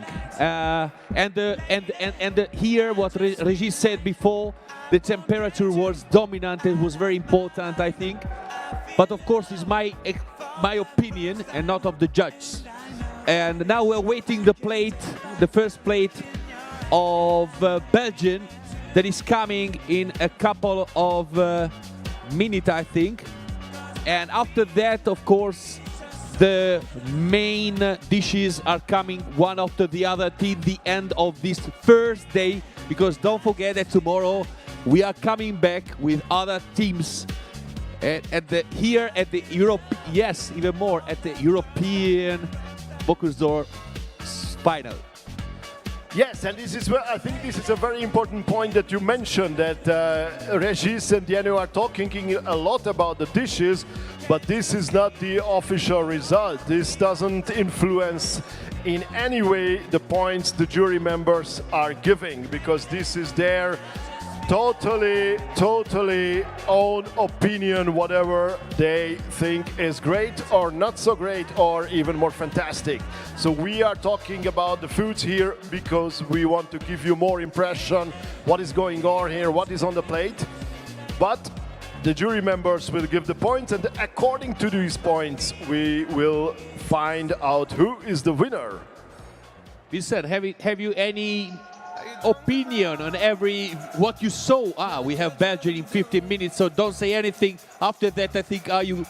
Here, what Regis said before, the temperature was dominant. It was very important, I think. But of course, it's my opinion and not of the judge. And now we're waiting the plate, the first plate of Belgium that is coming in a couple of minutes, I think. And after that, of course, the main dishes are coming one after the other till the end of this first day, because don't forget that tomorrow we are coming back with other teams here at the Europe, yes, even more at the European Bocuse d'Or final. Yes, and this is where I think this is a very important point that you mentioned, that Regis and Diano are talking a lot about the dishes, but this is not the official result. This doesn't influence in any way the points the jury members are giving, because this is their totally own opinion, whatever they think is great or not so great or even more fantastic. So we are talking about the foods here because we want to give you more impression what is going on here, what is on the plate. But the jury members will give the points, and according to these points we will find out who is the winner. Vincent, have you any opinion on what you saw? We have Belgium in 15 minutes, so don't say anything after that. I think are you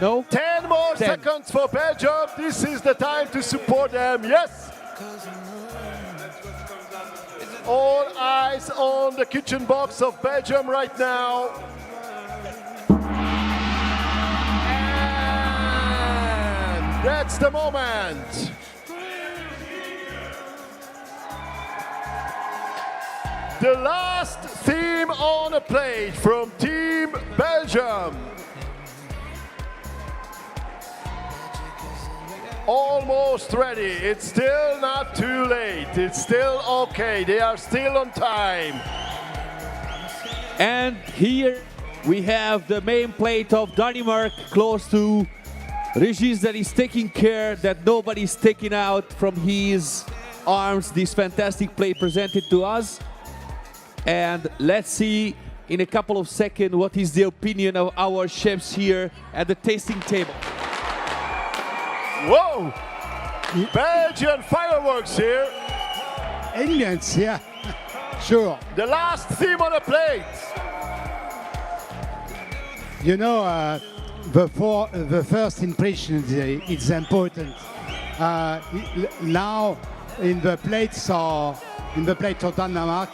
no? 10 more seconds for Belgium. This is the time to support them. Yes. All eyes on the kitchen box of Belgium right now. And that's the moment. The last theme on a plate from Team Belgium. Almost ready. It's still not too late. It's still okay. They are still on time. And here we have the main plate of Denmark close to Regis that is taking care that nobody's taking out from his arms this fantastic plate presented to us. And let's see in a couple of seconds what is the opinion of our chefs here at the tasting table. Whoa! Belgian fireworks here. Aliens, yeah, sure. The last theme on the plate. You know, the first impression is important. Now, in the plate of Denmark,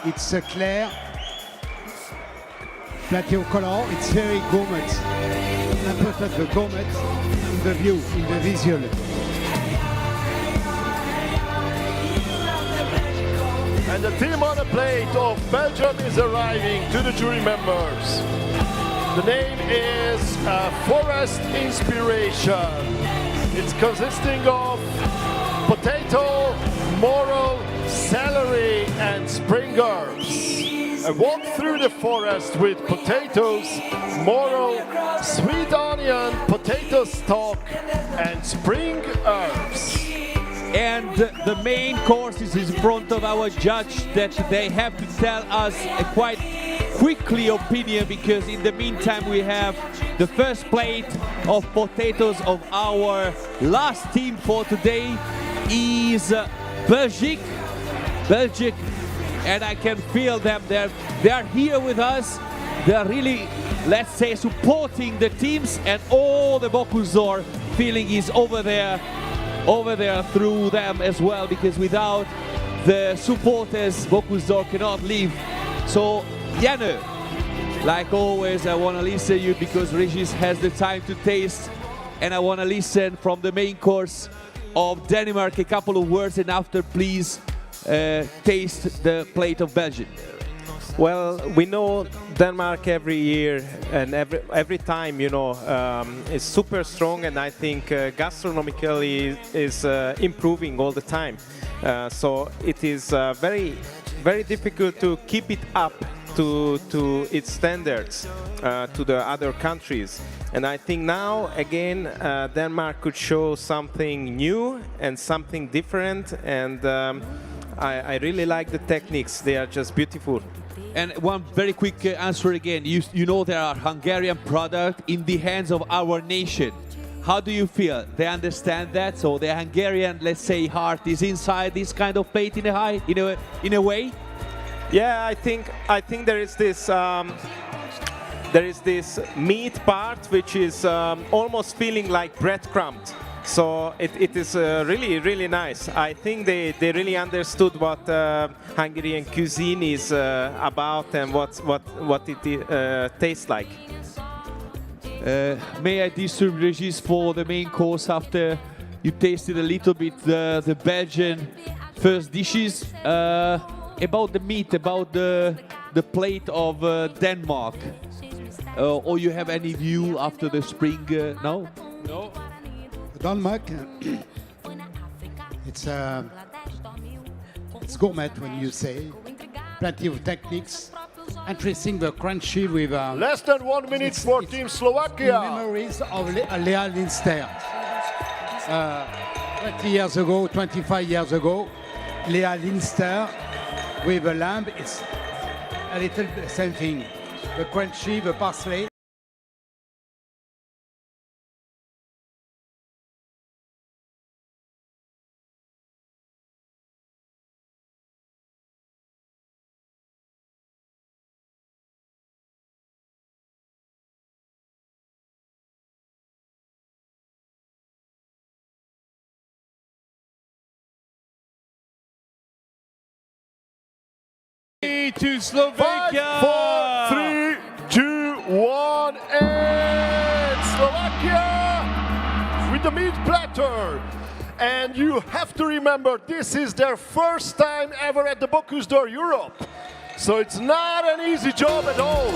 it's clear, plenty of color. It's very gourmet. Important the gourmet in the view, in the visual. And the theme on the plate of Belgium is arriving to the jury members. The name is Forest Inspiration. It's consisting of potato, morel, celery, and spring herbs. A walk through the forest with potatoes, morel, sweet onion, potato stock, and spring herbs. And the main course is in front of our judge that they have to tell us a quite quickly opinion, because in the meantime we have the first plate of potatoes of our last team for today is Belgique, and I can feel them. They're here with us. They're really, let's say, supporting the teams, and all the Bocuse d'Or feeling is over there through them as well, because without the supporters, Bocuse d'Or cannot live. So, Janne, like always, I want to listen to you because Regis has the time to taste, and I want to listen from the main course of Denmark a couple of words, and after, please taste the plate of Belgium. Well, we know Denmark every year, and every time, you know, is super strong, and I think gastronomically is improving all the time. So it is very, very difficult to keep it up to its standards to the other countries. And I think now, again, Denmark could show something new and something different, and I really like the techniques. They are just beautiful. And one very quick answer again. You know there are Hungarian product in the hands of our nation. How do you feel? They understand that? So the Hungarian, let's say, heart is inside this kind of plate in a way? Yeah, I think there is this meat part which is almost feeling like breadcrumbed. So it is really, really nice. I think they really understood what Hungarian cuisine is about and what it tastes like. May I disturb Regis for the main course after you tasted a little bit the Belgian first dishes? About the meat, about the plate of Denmark. Or you have any view after the spring? No? No. Denmark, it's gourmet when you say, plenty of techniques, interesting the crunchy with... Less than 1 minute for Team Slovakia. Memories of Lea Linster. 20 years ago, 25 years ago, Lea Linster with a lamb, it's a little the same thing. The crunchy, the parsley. To Slovakia. 5, 4, 3, 2, 1, and Slovakia with the meat platter. And you have to remember, this is their first time ever at the Bocuse d'Or Europe. So it's not an easy job at all.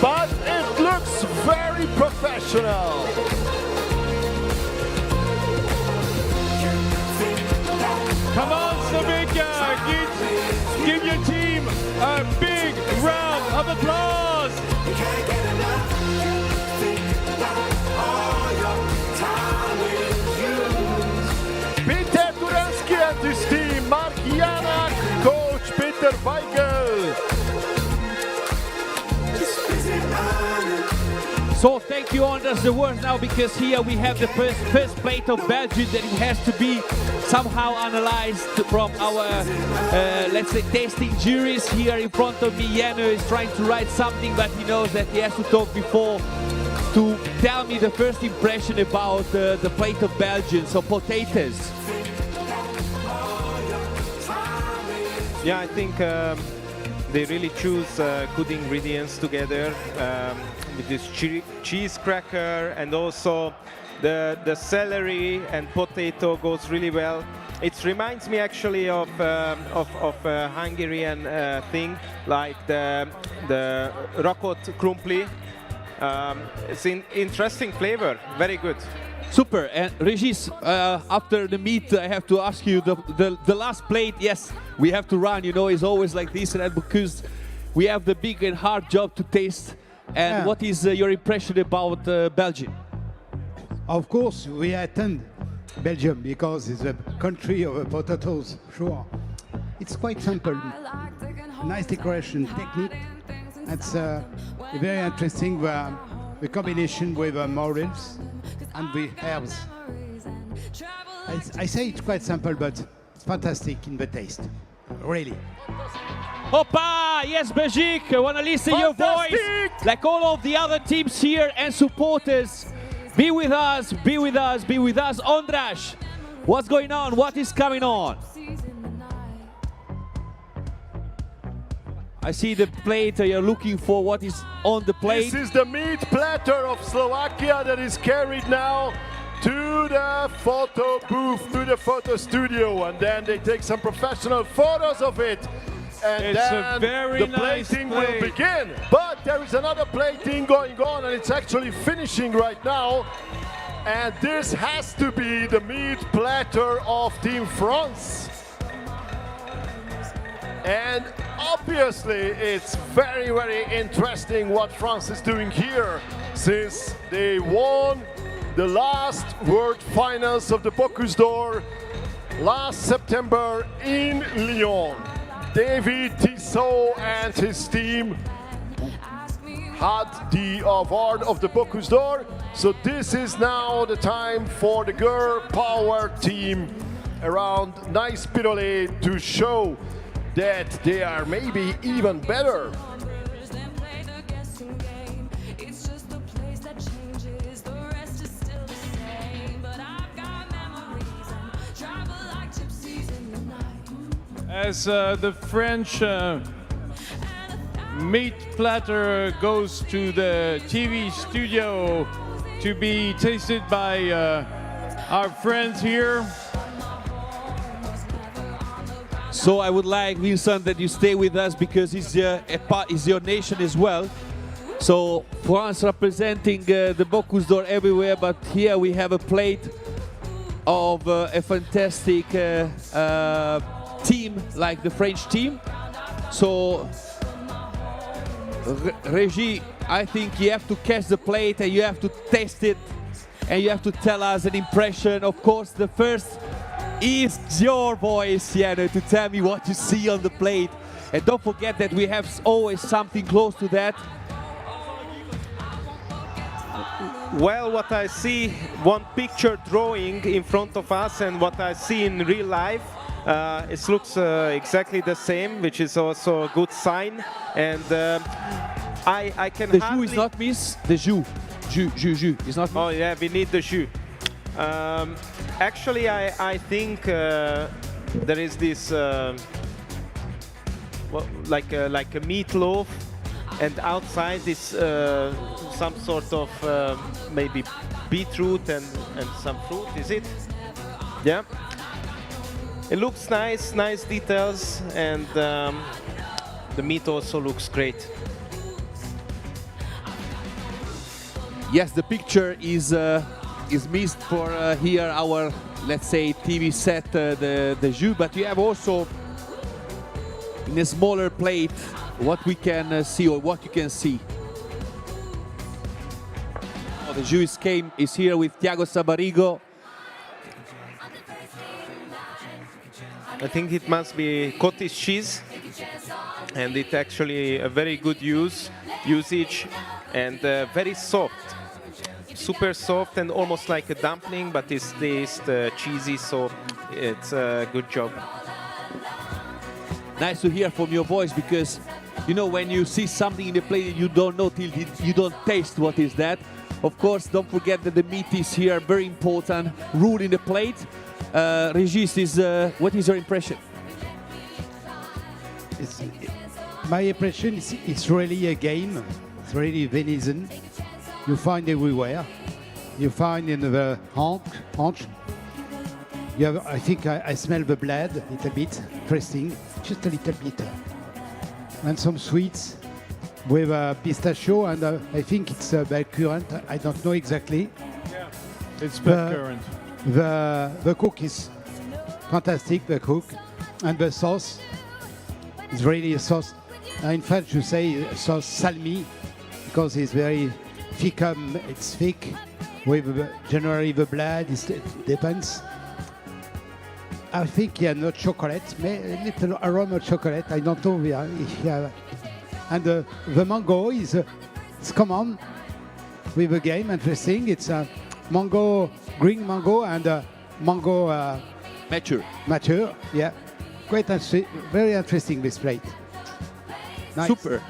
But it looks very professional. Come on, Slovakia! Give your team a big round of applause! Mr. Weigel. So thank you, Anders. The word now, because here we have the first plate of Belgium that it has to be somehow analyzed from our, let's say, tasting juries. Here in front of me, Jano is trying to write something, but he knows that he has to talk before to tell me the first impression about the plate of Belgium. So potatoes. Yeah, I think they really choose good ingredients together with this cheese cracker, and also the celery and potato goes really well. It reminds me actually of a Hungarian thing, like the rakott krumpli. It's an interesting flavor, very good. Super. And Regis, after the meat, I have to ask you the last plate. Yes, we have to run. You know, it's always like this, and because we have the big and hard job to taste. And what is your impression about Belgium? Of course, we attend Belgium because it's a country of potatoes, sure. It's quite simple. Nice decoration technique. It's very interesting, the combination with morels and with herbs. I say it's quite simple, but it's fantastic in the taste, really. Opa! Yes, Belgique, I want to listen to your voice. Like all of the other teams here and supporters. Be with us, be with us, be with us. Ondras, what's going on? What is coming on? I see the plate, you're looking for what is on the plate. This is the meat platter of Slovakia that is carried now to the photo booth, to the photo studio, and then they take some professional photos of it. And It's then a very the nice plating plate. will begin. But there is another plating going on, and it's actually finishing right now. And this has to be the meat platter of Team France. And obviously, it's very, very interesting what France is doing here, since they won the last World Finals of the Bocuse d'Or last September in Lyon. David Tissot and his team had the award of the Bocuse d'Or. So this is now the time for the girl power team around Nice Pirolet to show that they are maybe even better. As the French meat platter goes to the TV studio to be tasted by our friends here. So I would like, Vincent, that you stay with us because it's your nation as well. So France representing the Bocuse d'Or everywhere, but here we have a plate of a fantastic team like the French team. So Régie, I think you have to catch the plate and you have to taste it and you have to tell us an impression. Of course, the first is your voice, Jano, to tell me what you see on the plate. And don't forget that we have always something close to that. Well, what I see, one picture drawing in front of us, and what I see in real life, it looks exactly the same, which is also a good sign. And I can The hardly... jus is not miss. The jus is not miss. Oh yeah, we need the jus. Actually, I think there is this like a meatloaf, and outside is some sort of maybe beetroot and some fruit. Is it? Yeah. It looks nice, nice details, and the meat also looks great. Yes, the picture is missed for here our, let's say, TV set, the jus, but you have also in a smaller plate what we can see, or what you can see. Oh, the jus is here with Thiago Sabarigo. I think it must be cottage cheese. and it's actually a very good usage, and very soft, super soft, and almost like a dumpling, but it tastes cheesy, so it's a good job. Nice to hear from your voice, because you know when you see something in the plate you don't know till you don't taste what is that. Of course, don't forget that the meat is here, very important rule in the plate. Regis, what is your impression? My impression is it's really a game. It's really venison. You find everywhere. You find in the haunch. You have, I think I smell the blood a little bit. Interesting, just a little bit. And some sweets with pistachio, and I think it's blackcurrant. I don't know exactly. Yeah, it's blackcurrant. The cook is fantastic, the cook. And the sauce is really a sauce. In fact, you say sauce salmi, because it's very thick. It's thick with generally the blood. It depends. I think not chocolate, but a little aroma of chocolate. I don't know if you have. And the mango is it's common with the game. Interesting. It's a mango, green mango, and mango mature. Mature, yeah. Quite very interesting this plate. Nice. Super.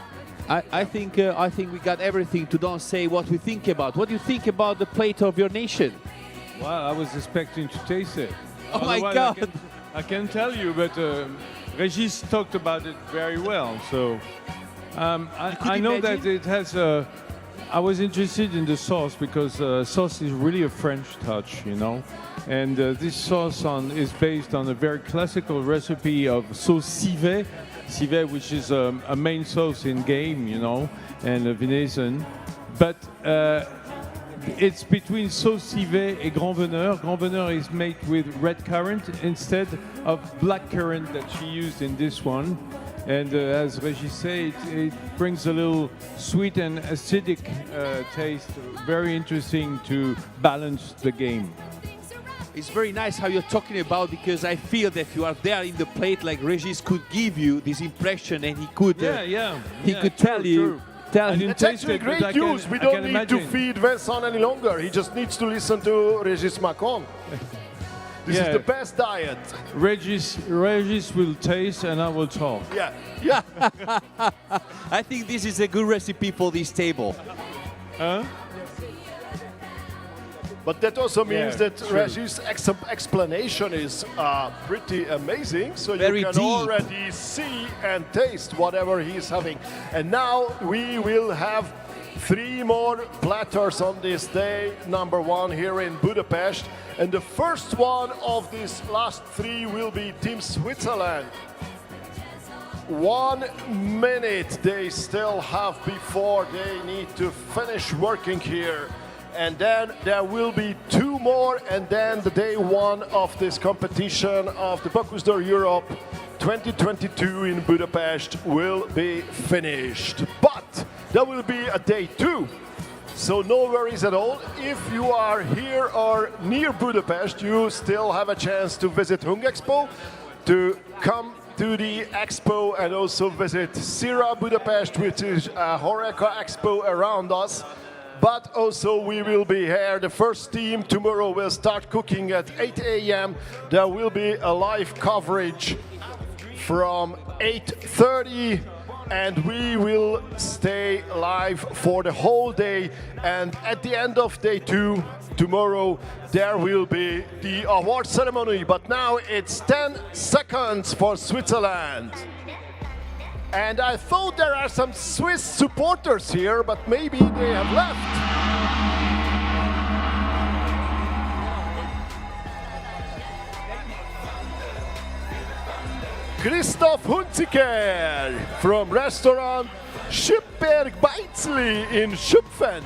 I think we got everything to don't say what we think about. What do you think about the plate of your nation? Well, I was expecting to taste it. Oh my Otherwise, God! I can tell you, but Regis talked about it very well. So I know that it has a. I was interested in the sauce because sauce is really a French touch, you know. And this sauce is based on a very classical recipe of sauce civet, which is a main sauce in game, you know, and venison. But it's between sauce civet and grand veneur. Grand veneur is made with red currant instead of black currant that she used in this one. And as Regis said, it brings a little sweet and acidic taste, very interesting to balance the game. It's very nice how you're talking about, because I feel that you are there in the plate, like Regis could give you this impression, and he could could tell you. And it's actually great news. We don't need to feed Vincent any longer. He just needs to listen to Regis Macon. This is the best diet. Regis will taste and I will talk. Yeah. I think this is a good recipe for this table. But that also means that true. Regis' explanation is pretty amazing. So Very you can deep. already see and taste whatever he's having. And now we will have 3 more platters on this day, number 1 here in Budapest. And the first one of these last 3 will be Team Switzerland. 1 minute they still have before they need to finish working here. And then there will be 2 more, and then the day 1 of this competition of the Bocuse d'Or Europe 2022 in Budapest will be finished. But there will be a day 2. So no worries at all. If you are here or near Budapest, you still have a chance to visit Hung Expo, to come to the expo and also visit Sira Budapest, which is a HoReCa expo around us. But also we will be here. The first team tomorrow will start cooking at 8 a.m. There will be a live coverage from 8:30. And we will stay live for the whole day. And at the end of day 2, tomorrow, there will be the award ceremony. But now it's 10 seconds for Switzerland. And I thought there are some Swiss supporters here, but maybe they have left. Christoph Hunziker from restaurant Schüppberg Beizli in Schüpfen.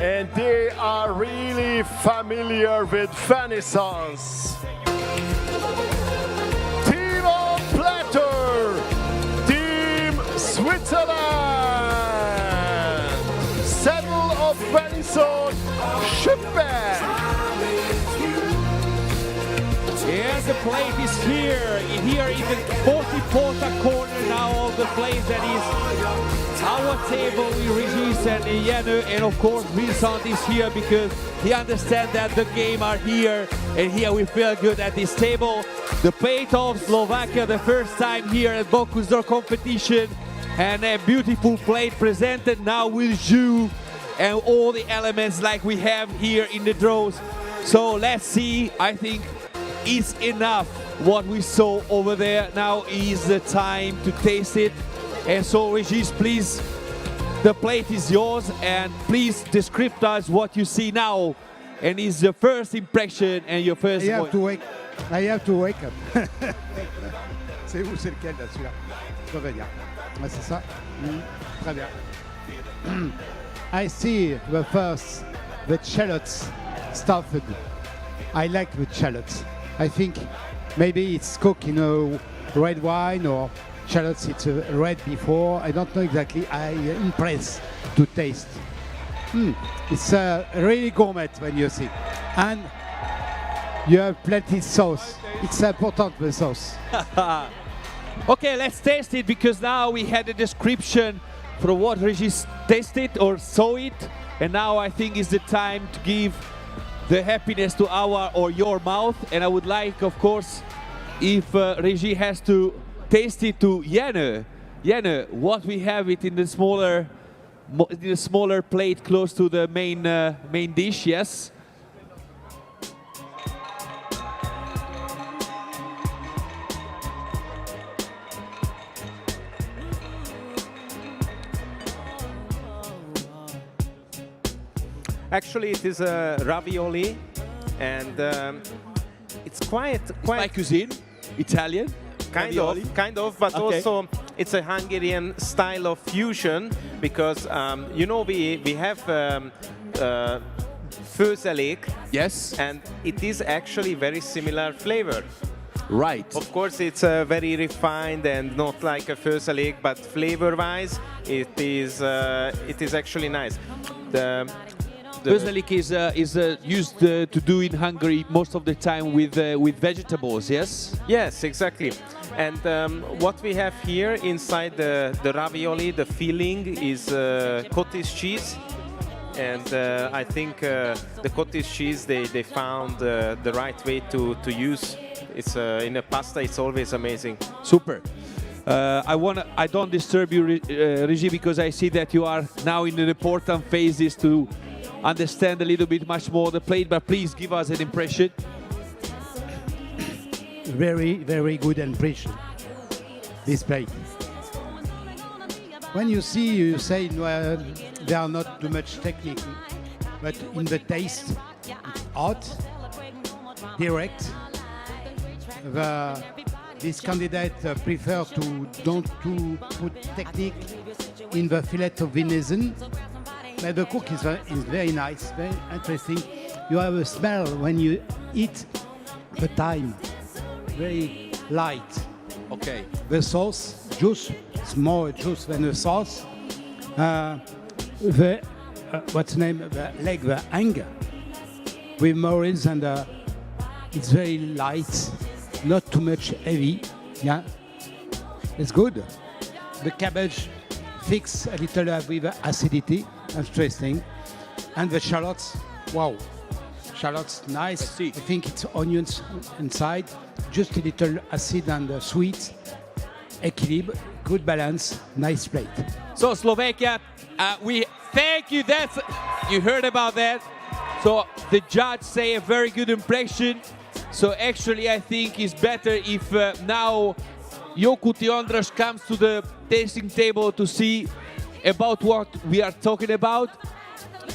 And they are really familiar with Renaissance. Team on platform. Valison, super! And the plate is here. Here in the 40-porta corner now of the plate that is our table with Regis and Yanu. And of course Vincent is here because he understands that the game are here. And here we feel good at this table. The plate of Slovakia, the first time here at Bocuse competition. And a beautiful plate presented now with jus and all the elements like we have here in the draws. So let's see, I think it's enough what we saw over there. Now is the time to taste it. And so Regis, please, the plate is yours and please describe us what you see now. And it's your first impression and your first... I have to wake up. C'est où, c'est lequel là, celui-là? Je vais dire. Ah, c'est ça? Très bien. I see the shallots stuffed. I like the shallots. I think maybe it's cooked in a red wine or shallots it's red before. I don't know exactly. I impressed to taste. It's really gourmet when you see. And you have plenty sauce. It's important, the sauce. Okay, let's taste it because now we had a description for what Regis tasted or saw it. And now I think is the time to give the happiness to our or your mouth. And I would like, of course, if Regis has to taste it to Yanu. Yanu, what we have it in the smaller plate close to the main dish, yes? Actually, it is a ravioli, and it's quite my cuisine, Italian. Kind of, but Okay. also it's a Hungarian style of fusion because you know we have főzelék. Yes. And it is actually very similar flavor. Right. Of course, it's very refined and not like a főzelék, but flavor-wise, it is actually nice. Főzelék is used to do in Hungary most of the time with vegetables, yes? Yes, exactly. And what we have here inside the ravioli, the filling is cottage cheese. And I think the cottage cheese, they found the right way to use. It's in a pasta, it's always amazing. Super. I don't disturb you, Regis, because I see that you are now in the important phases to understand a little bit much more the plate, but please give us an impression. Very, very good impression, this plate. When you see, you say well, there are not too much technique, but in the taste, it's hot, direct. This candidate prefer to don't to put technique in the fillet of venison. But the cook is very nice, very interesting. You have a smell when you eat the thyme, very light. Okay. The sauce, juice, it's more juice than the sauce. What's the name? The leg, the anger, with morels and it's very light, not too much heavy. Yeah, it's good. The cabbage fix a little with acidity. Interesting. And the shallots, wow. Shallots, nice. I think it's onions inside, just a little acid and sweet. Equilibre, good balance, nice plate. So Slovakia, we thank you. You heard about that. So the judge say a very good impression. So actually I think it's better if now Jokuti Andras comes to the tasting table to see about what we are talking about.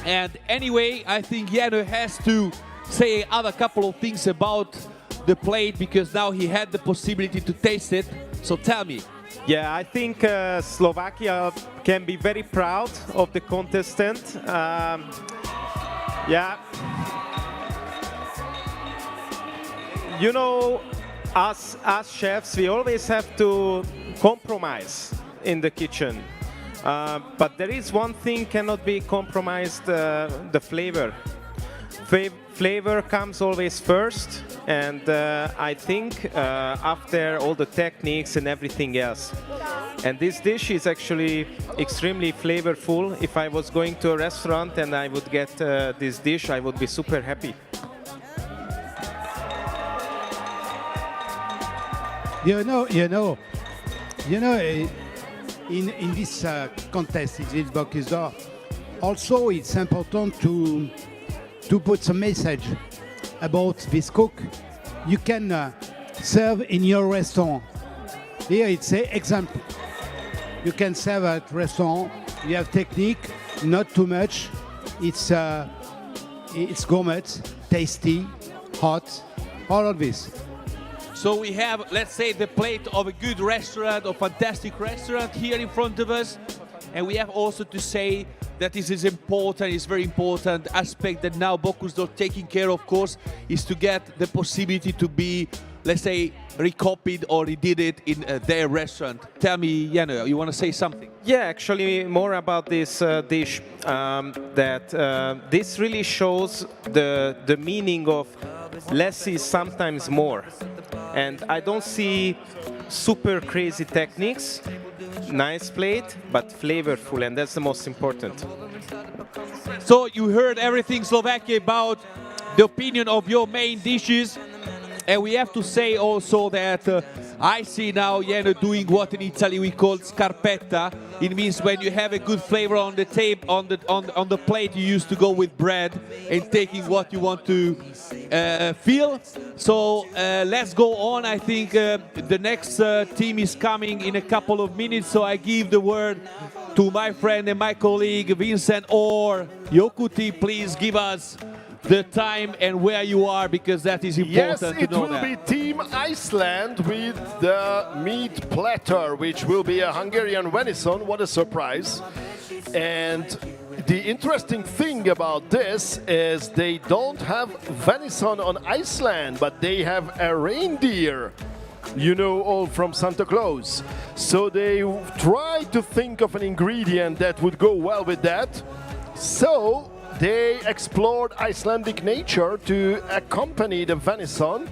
And anyway, I think Yanu has to say other couple of things about the plate because now he had the possibility to taste it. So tell me. Yeah, I think Slovakia can be very proud of the contestant. Yeah. You know, us chefs, we always have to compromise in the kitchen. But there is one thing cannot be compromised: the flavor. Flavor comes always first, and I think after all the techniques and everything else. And this dish is actually extremely flavorful. If I was going to a restaurant and I would get this dish, I would be super happy. In this contest, in this Bocuse, also it's important to put some message about this cook. You can serve in your restaurant. Here it's an example. You can serve at restaurant. You have technique, not too much. It's gourmet, tasty, hot, all of this. So we have, let's say, the plate of a good restaurant, a fantastic restaurant here in front of us. And we have also to say that this is important, it's very important aspect that now Bocuse are taking care, of course, is to get the possibility to be, let's say, recopied or redid it in their restaurant. Tell me, Jano, you want to say something? Yeah, actually more about this dish, that this really shows the meaning of less is sometimes more. And I don't see super crazy techniques, nice plate, but flavorful, and that's the most important. So you heard everything Slovakia about the opinion of your main dishes. And we have to say also that I see now Jeno doing what in Italy we call scarpetta. It means when you have a good flavor on the tape, on the plate, you used to go with bread and taking what you want to feel. So let's go on. I think the next team is coming in a couple of minutes. So I give the word to my friend and my colleague Vincent or Yokuti. Please give us the time and where you are, because that is important to know that. Yes, it will be Team Iceland with the meat platter, which will be a Hungarian venison. What a surprise. And the interesting thing about this is they don't have venison on Iceland, but they have a reindeer, you know, all from Santa Claus. So they try to think of an ingredient that would go well with that. So they explored Icelandic nature to accompany the venison,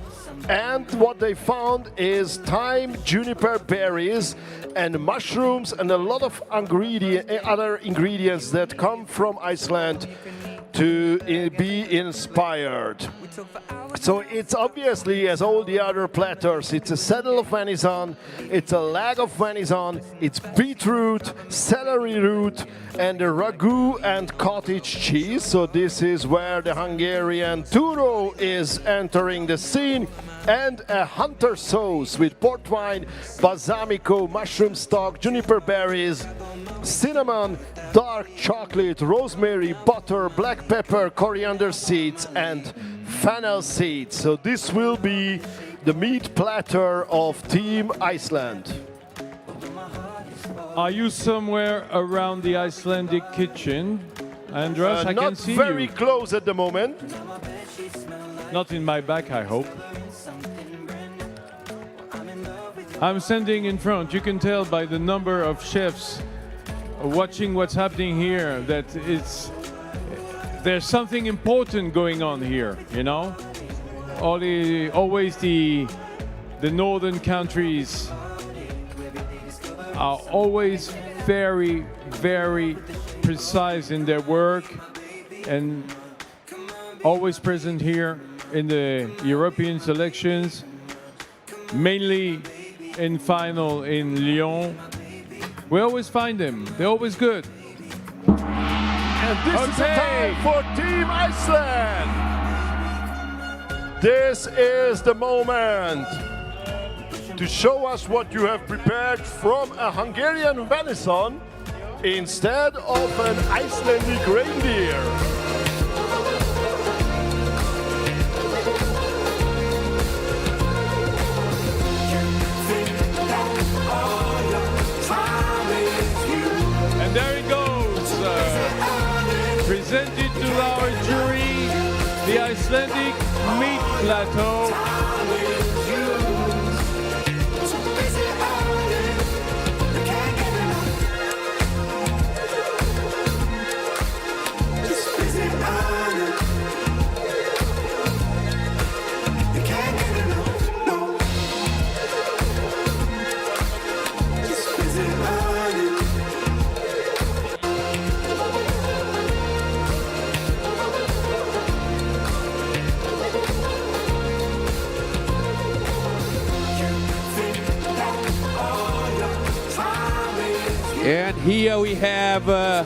and what they found is thyme, juniper berries, and mushrooms, and a lot of other ingredients that come from Iceland to be inspired. So it's obviously, as all the other platters, it's a saddle of venison, it's a leg of venison, it's beetroot, celery root, and a ragu and cottage cheese. So this is where the Hungarian turo is entering the scene, and a hunter sauce with port wine, balsamico, mushroom stock, juniper berries, cinnamon, dark chocolate, rosemary, butter, black pepper, coriander seeds, and fennel seeds. So this will be the meat platter of Team Iceland. Are you somewhere around the Icelandic kitchen, Andras? I can see you. Not very close at the moment. Not in my back, I hope. I'm standing in front. You can tell by the number of chefs watching what's happening here that there's something important going on here, you know? Always the northern countries are always very, very precise in their work and always present here in the European selections, mainly in final in Lyon. We always find them. They're always good. And this is the time for Team Iceland. This is the moment to show us what you have prepared from a Hungarian venison instead of an Icelandic reindeer. And there it goes, presented to our jury, the Icelandic meat plateau. And here we have another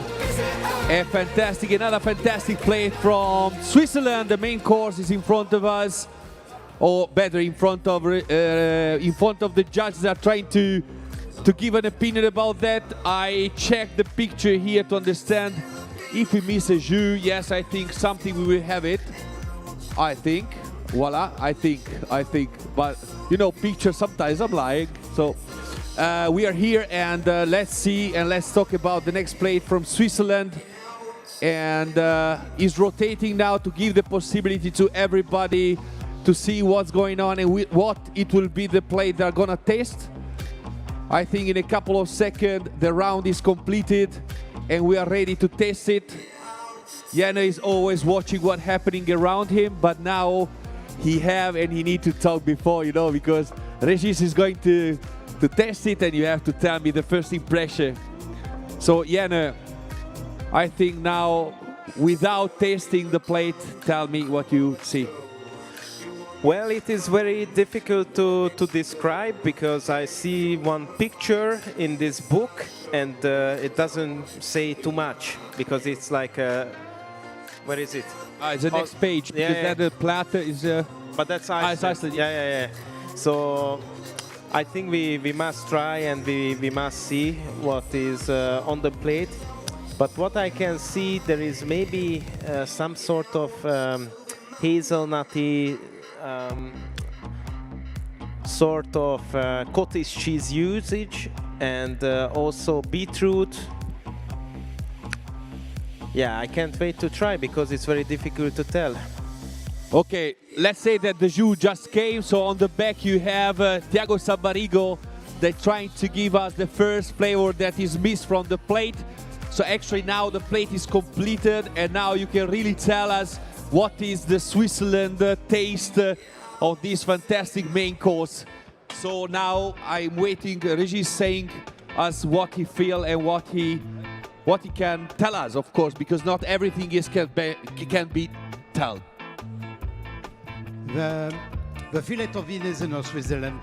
fantastic plate from Switzerland. The main course is in front of us, or better, in front of the judges are trying to give an opinion about that. I checked the picture here to understand if we miss a jus. Yes, I think something we will have it. I think. Voila, I think. But you know, pictures sometimes I'm lying. So we are here, and let's see and let's talk about the next plate from Switzerland. And is rotating now to give the possibility to everybody to see what's going on and what it will be the plate they're gonna taste. I think in a couple of seconds the round is completed and we are ready to taste it. Jana is always watching what's happening around him, but now he need to talk before, you know, because Regis is going to test it and you have to tell me the first impression. So Jana, I think now, without tasting the plate, tell me what you see. Well, it is very difficult to describe because I see one picture in this book and it doesn't say too much because it's like where is it? It's the next page. Yeah, because that the platter is. But that's Iceland. Yeah. So I think we must try and we must see what is on the plate. But what I can see, there is maybe some sort of hazelnutty sort of cottage cheese usage, and also beetroot. Yeah, I can't wait to try because it's very difficult to tell. Okay, let's say that the jus just came, so on the back you have Thiago Sabarigo. They're trying to give us the first flavor that is missed from the plate. So actually now the plate is completed and now you can really tell us what is the Switzerland taste of this fantastic main course. So now I'm waiting, Regis saying us what he feel and what he can tell us, of course, because not everything can be told. The fillet of venison of Switzerland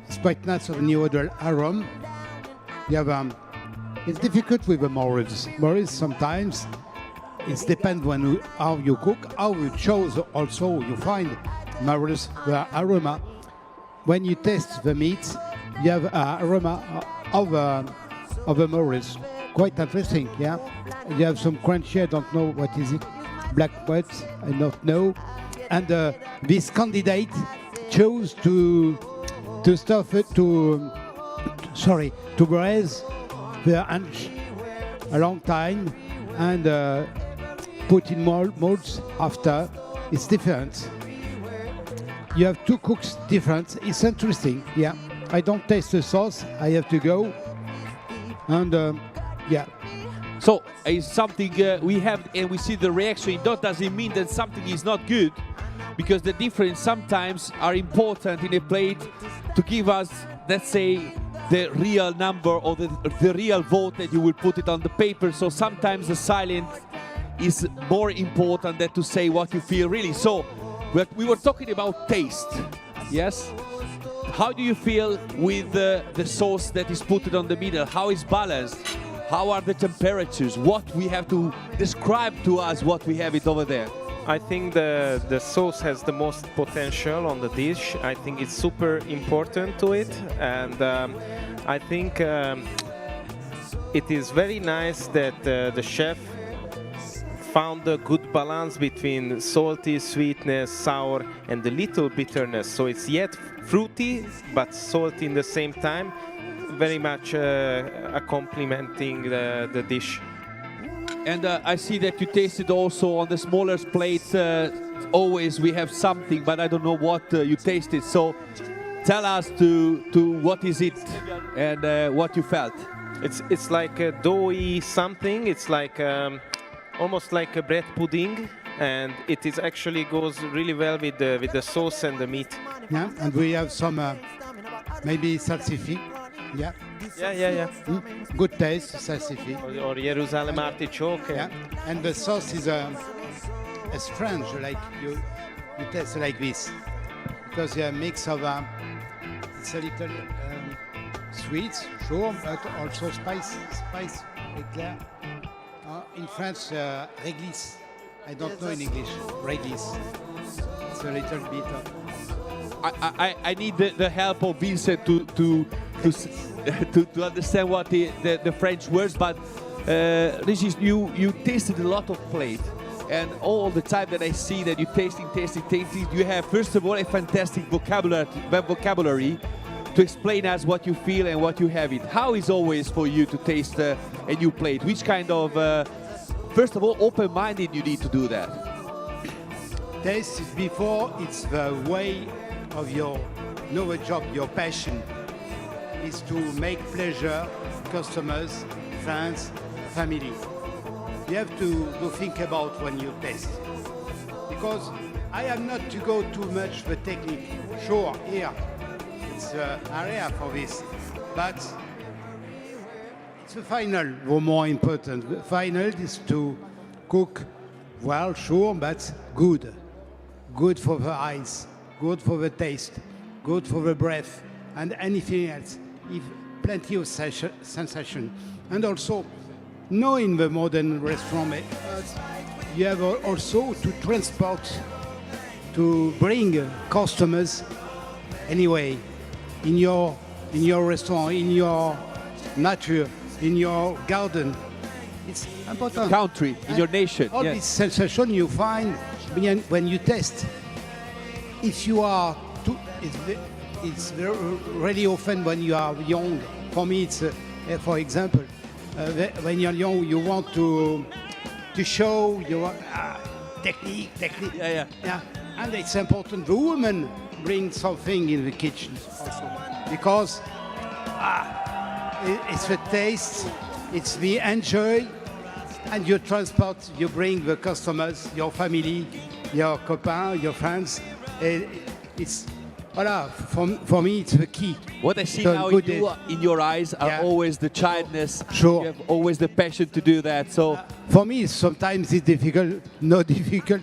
is quite nice of neutral aroma. You have it's difficult with the morels. Morels sometimes it depends how you cook, how you choose. Also, you find morels the aroma. When you taste the meat, you have aroma of the morels. Quite interesting, yeah. You have some crunchy. I don't know what is it. Black pepper, I don't know. And this candidate chose to stuff it to braise the ants a long time and put in molds after. It's different. You have two cooks different. It's interesting, yeah. I don't taste the sauce. I have to go. And yeah. So it's something we have and we see the reaction. That doesn't mean that something is not good, because the difference sometimes are important in a plate to give us, let's say, the real number or the real vote that you will put it on the paper. So sometimes the silence is more important than to say what you feel really. So we were talking about taste, yes? How do you feel with the sauce that is put on the middle? How is balanced? How are the temperatures? What we have to describe to us what we have it over there. I think the sauce has the most potential on the dish. I think it's super important to it, and I think it is very nice that the chef found a good balance between salty, sweetness, sour, and the little bitterness. So it's yet fruity, but salty in the same time, very much complementing the dish. And I see that you tasted also on the smaller plates. Always we have something, but I don't know what you tasted. So tell us to what is it and what you felt. It's like a doughy something. It's like almost like a bread pudding, and it is actually goes really well with the sauce and the meat. Yeah, and we have some maybe salsify. Yeah. Yeah. Good taste, ça suffit. Or Jerusalem artichoke. Yeah. And the sauce is strange, like you taste like this. Because you have a mix of, it's a little sweet, sure, but also spice, éclair. In French, réglisse. I don't know in English, réglisse. It's a little bit of... I need the help of Vincent to understand what the French words, but Régis, you tasted a lot of plate, and all the time that I see that you tasting, you have first of all a fantastic vocabulary to explain us what you feel and what you have it. How is always for you to taste a new plate? Which kind of, first of all, open-minded you need to do that? Taste is before, it's the way of your job, your passion is to make pleasure customers, friends, family. You have to think about when you taste. Because I am not to go too much the technique. Sure, here, it's an area for this. But it's the final, the more important. The final is to cook well, sure, but good. Good for the eyes, good for the taste, good for the breath, and anything else. If plenty of sensation. And also, knowing the modern restaurant, you have also to transport, to bring customers anyway in your restaurant, in your nature, in your garden. It's important. Country, in your nation. All yes. this sensation you find when you taste. If you are too, it's really often when you are young. For me, it's for example, when you're young, you want to show your technique. Yeah. And it's important. The woman brings something in the kitchen also because it's the taste, it's the enjoy, and you transport. You bring the customers, your family, your copains, your friends. It's voilà, for me, it's the key. What I see now in your eyes are always the childness. Sure. You have always the passion to do that. So for me, sometimes it's difficult. No difficult.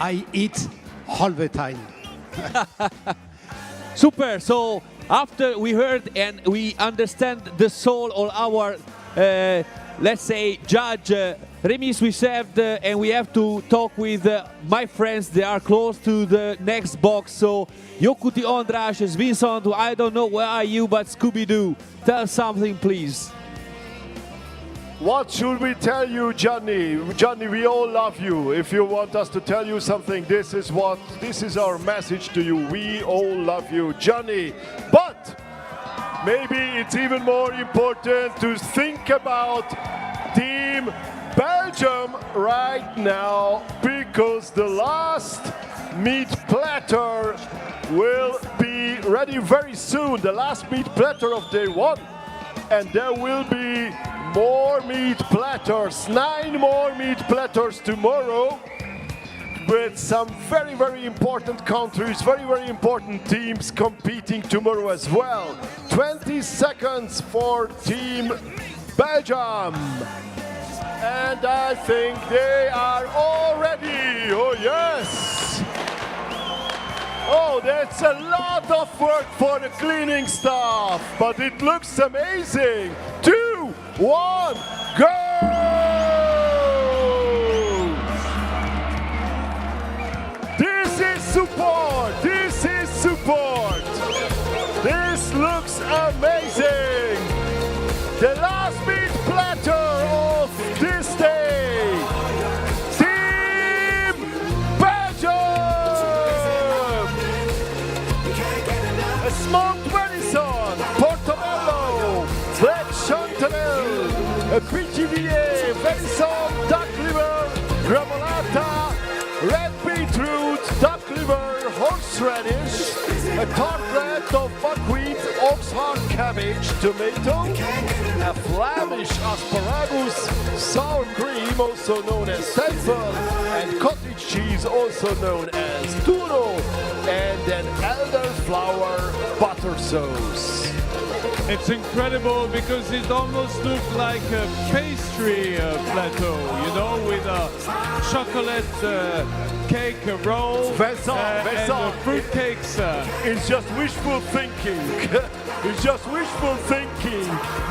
I eat all the time. Super. So after we heard and we understand the soul of our, let's say, judge. Remis, we served and we have to talk with my friends. They are close to the next box. So, Jokuti András, Vincent, I don't know where are you, but Scooby-Doo, tell something, please. What should we tell you, Johnny? Johnny, we all love you. If you want us to tell you something, this is our message to you. We all love you, Johnny. But maybe it's even more important to think about Team Belgium right now, because the last meat platter will be ready very soon, the last meat platter of day one, and there will be more meat platters, 9 more meat platters tomorrow, with some very, very important countries, very, very important teams competing tomorrow as well. 20 seconds for Team Belgium. And I think they are all ready. Oh, yes. Oh, that's a lot of work for the cleaning staff, but it looks amazing. 2, 1, go! This is support. This is support. This looks amazing. The last meat platter of this day. Team Belgium! A smoked venison, portobello, black chanterelle, a pichivier, venison, duck liver, gramolata, red beetroot, duck liver, horseradish, a tartlet of buckwheat, oxheart cabbage, tomato, a Flemish asparagus, sour cream, also known as seifel, and cottage cheese, also known as turo, and an elderflower butter sauce. It's incredible because it almost looked like a pastry plateau, you know, with a chocolate cake, a roll, and fruit cakes. It's just wishful thinking. It's just wishful thinking.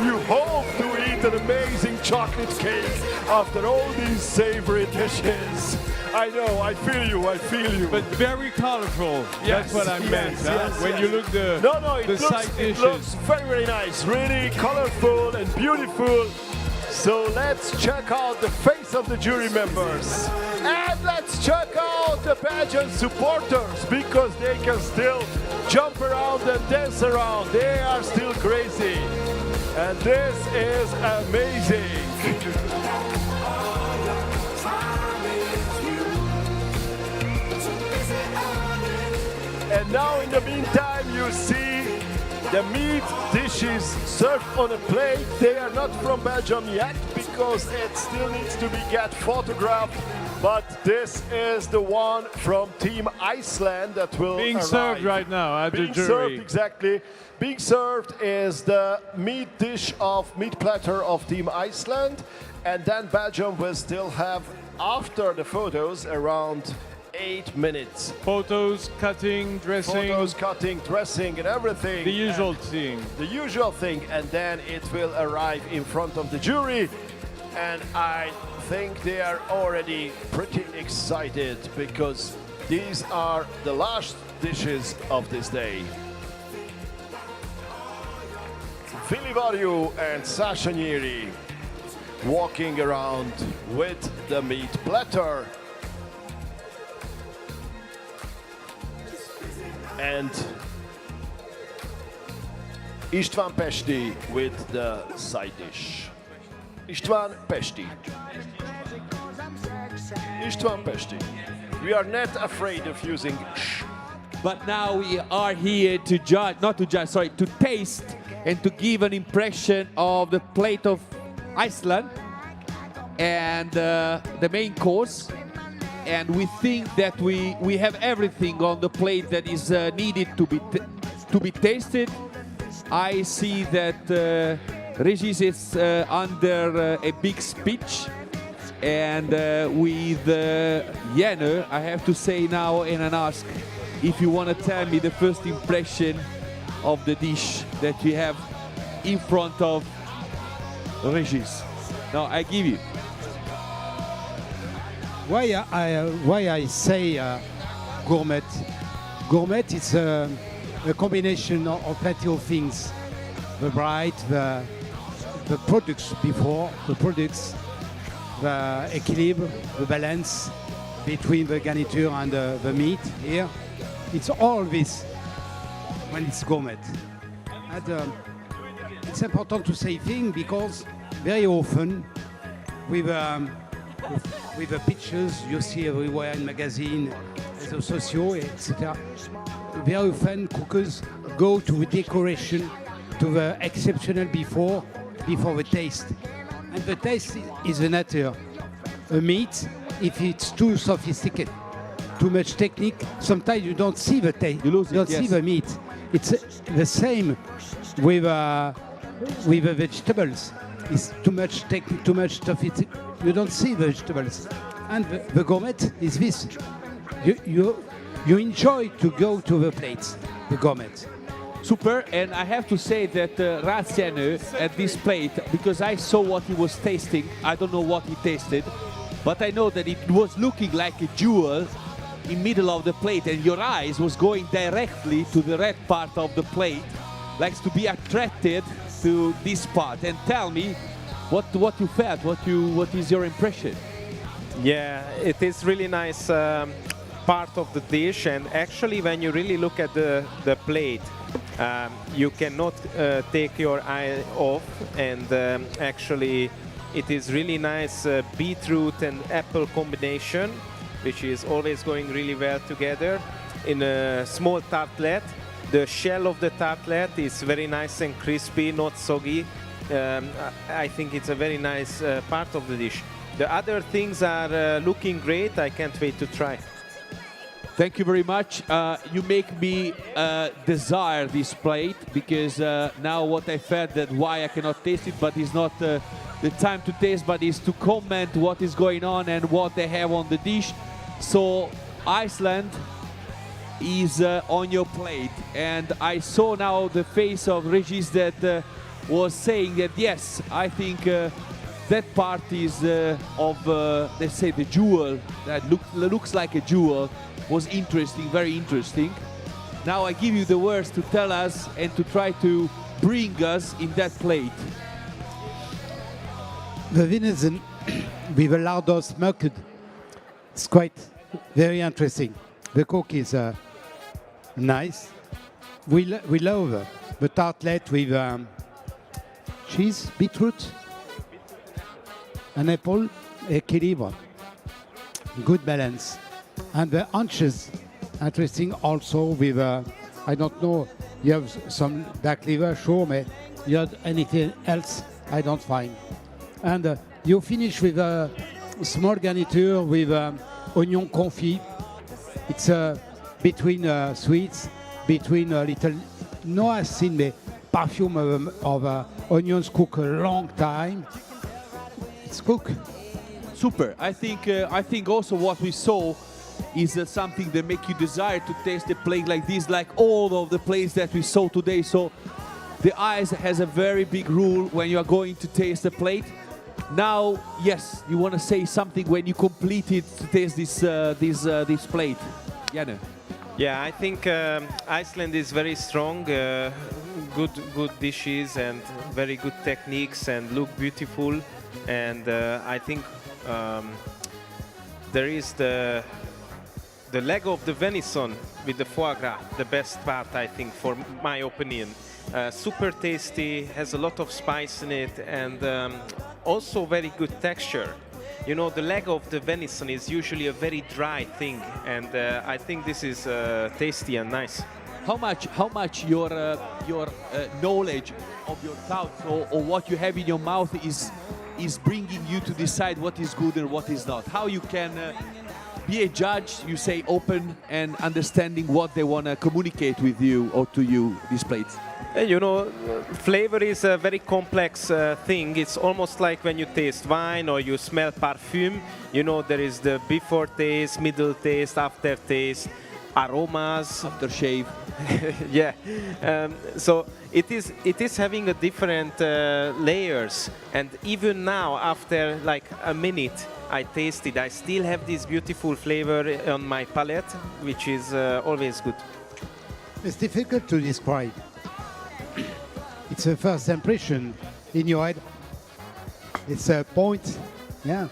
You hope to eat an amazing chocolate cake after all these savory dishes. I know, I feel you, I feel you. But very colorful. That's what I meant. When you look the side dishes. It looks very, very nice. Really colorful and beautiful. So let's check out the face of the jury members. And let's check out the pageant supporters because they can still jump around and dance around. They are still crazy. And this is amazing. And now in the meantime you see the meat dishes served on a plate. They are not from Belgium yet because it still needs to get photographed. But this is the one from Team Iceland that will being arrive. served right now at the jury. Being served, exactly. Being served is the meat platter of Team Iceland. And then Belgium will still have, after the photos, around 8 minutes. Photos, cutting, dressing. Photos, cutting, dressing, and everything. The usual thing. The usual thing, and then it will arrive in front of the jury. And I think they are already pretty excited because these are the last dishes of this day. Vilivarju and Sasha Neri walking around with the meat platter. And István Pesti with the side dish. István Pesti. István Pesti. We are not afraid of using sh. But now we are here to judge, to taste and to give an impression of the plate of Iceland and the main course. And we think that we have everything on the plate that is needed to be tasted. I see that Regis is under a big speech, and with Jenny, I have to say now and ask if you want to tell me the first impression of the dish that we have in front of Regis. Now I give you. Why I say gourmet? Gourmet is a combination of plenty of things. The bright, the products before, the products, the equilibre, the balance between the garniture and the meat here. It's all this when it's gourmet. And it's important to say things because very often with the pictures you see everywhere in magazine, the socio, etc. Very often cookers go to the decoration, to the exceptional before the taste. And the taste is the nature. A meat, if it's too sophisticated, too much technique, sometimes you don't see the taste. You don't see the meat. It's the same with the vegetables. It's too much technique, too much stuff. You don't see vegetables. And the gourmet is this. You enjoy to go to the plates, the gourmet. Super, and I have to say that Raziano at this plate, because I saw what he was tasting, I don't know what he tasted, but I know that it was looking like a jewel in middle of the plate, and your eyes was going directly to the red part of the plate, likes to be attracted to this part. And tell me what you felt, what is your impression? Yeah, it is really nice part of the dish, and actually when you really look at the plate, you cannot take your eye off, and actually it is really nice beetroot and apple combination, which is always going really well together. in a small tartlet. The shell of the tartlet is very nice and crispy, not soggy. I think it's a very nice part of the dish. The other things are looking great. I can't wait to try. Thank you very much. You make me desire this plate, because now what I felt that why I cannot taste it, but it's not the time to taste, but is to comment what is going on and what they have on the dish. So Iceland is on your plate, and I saw now the face of Regis that was saying that yes, I think that part is of let's say the jewel that looks like a jewel was interesting, very interesting. Now I give you the words to tell us and to try to bring us in that plate. The venison with a lardo smoked, it's quite very interesting. The cook is nice. We love the tartlet with cheese, beetroot, an apple, equilibre. Good balance. And the haunches, interesting also with, I don't know, you have some dark liver, sure, but you have anything else, I don't find. And you finish with a small garniture with onion confit. It's between sweets, between a little, no acid, but perfume of onions cooked a long time. It's cooked. Super. I think also what we saw is something that make you desire to taste a plate like this, like all of the plates that we saw today. So the eyes has a very big rule when you are going to taste a plate. Now, yes, you want to say something when you complete it to taste this plate. Janne. Yeah, I think Iceland is very strong, good dishes and very good techniques and look beautiful. And I think there is the leg of the venison with the foie gras, the best part, I think, for my opinion. Super tasty, has a lot of spice in it, and also very good texture. You know, the leg of the venison is usually a very dry thing, and I think this is tasty and nice. How much your knowledge of your thoughts or what you have in your mouth is bringing you to decide what is good and what is not? How you can be a judge, you say open and understanding what they want to communicate with you or to you, these plates? You know, flavor is a very complex thing. It's almost like when you taste wine or you smell perfume. You know, there is the before taste, middle taste, after taste, aromas, aftershave. Yeah. So it is having a different layers. And even now, after like a minute, I tasted, I still have this beautiful flavor on my palate, which is always good. It's difficult to describe. It's a first impression in your head. It's a point, yeah.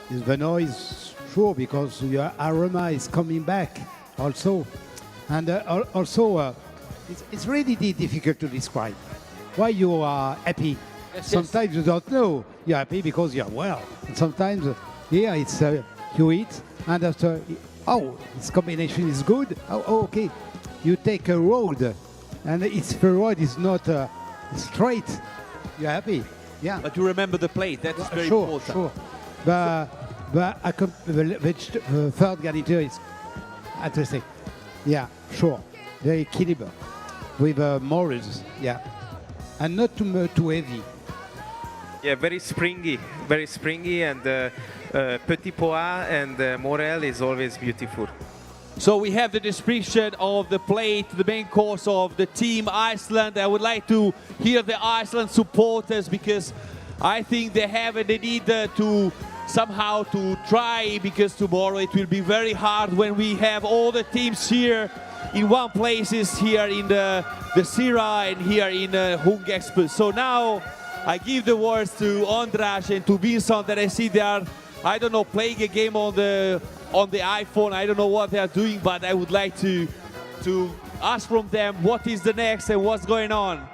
It's the noise, sure, because your aroma is coming back also. And also, it's really difficult to describe. Why you are happy? Yes, sometimes you don't know you're happy because you're well. And sometimes, yeah, it's you eat, and after, oh, this combination is good. Oh, okay. You take a road, and the road is not straight. You're happy, yeah. But you remember the plate. That is very sure, important. Sure. The third garniture is interesting. Yeah, sure. Very equilibrium with morels. Yeah, and not too heavy. Yeah, very springy, and petit pois and morel is always beautiful. So we have the description of the plate, the main course of the team Iceland. I would like to hear the Iceland supporters, because I think they need to somehow to try, because tomorrow it will be very hard when we have all the teams here in one places here in the Sira and here in Hung Expo. So now I give the words to Andras and to Vincent, that I see they are, I don't know, playing a game on the iPhone. I don't know what they are doing, but I would like to ask from them what is the next and what's going on.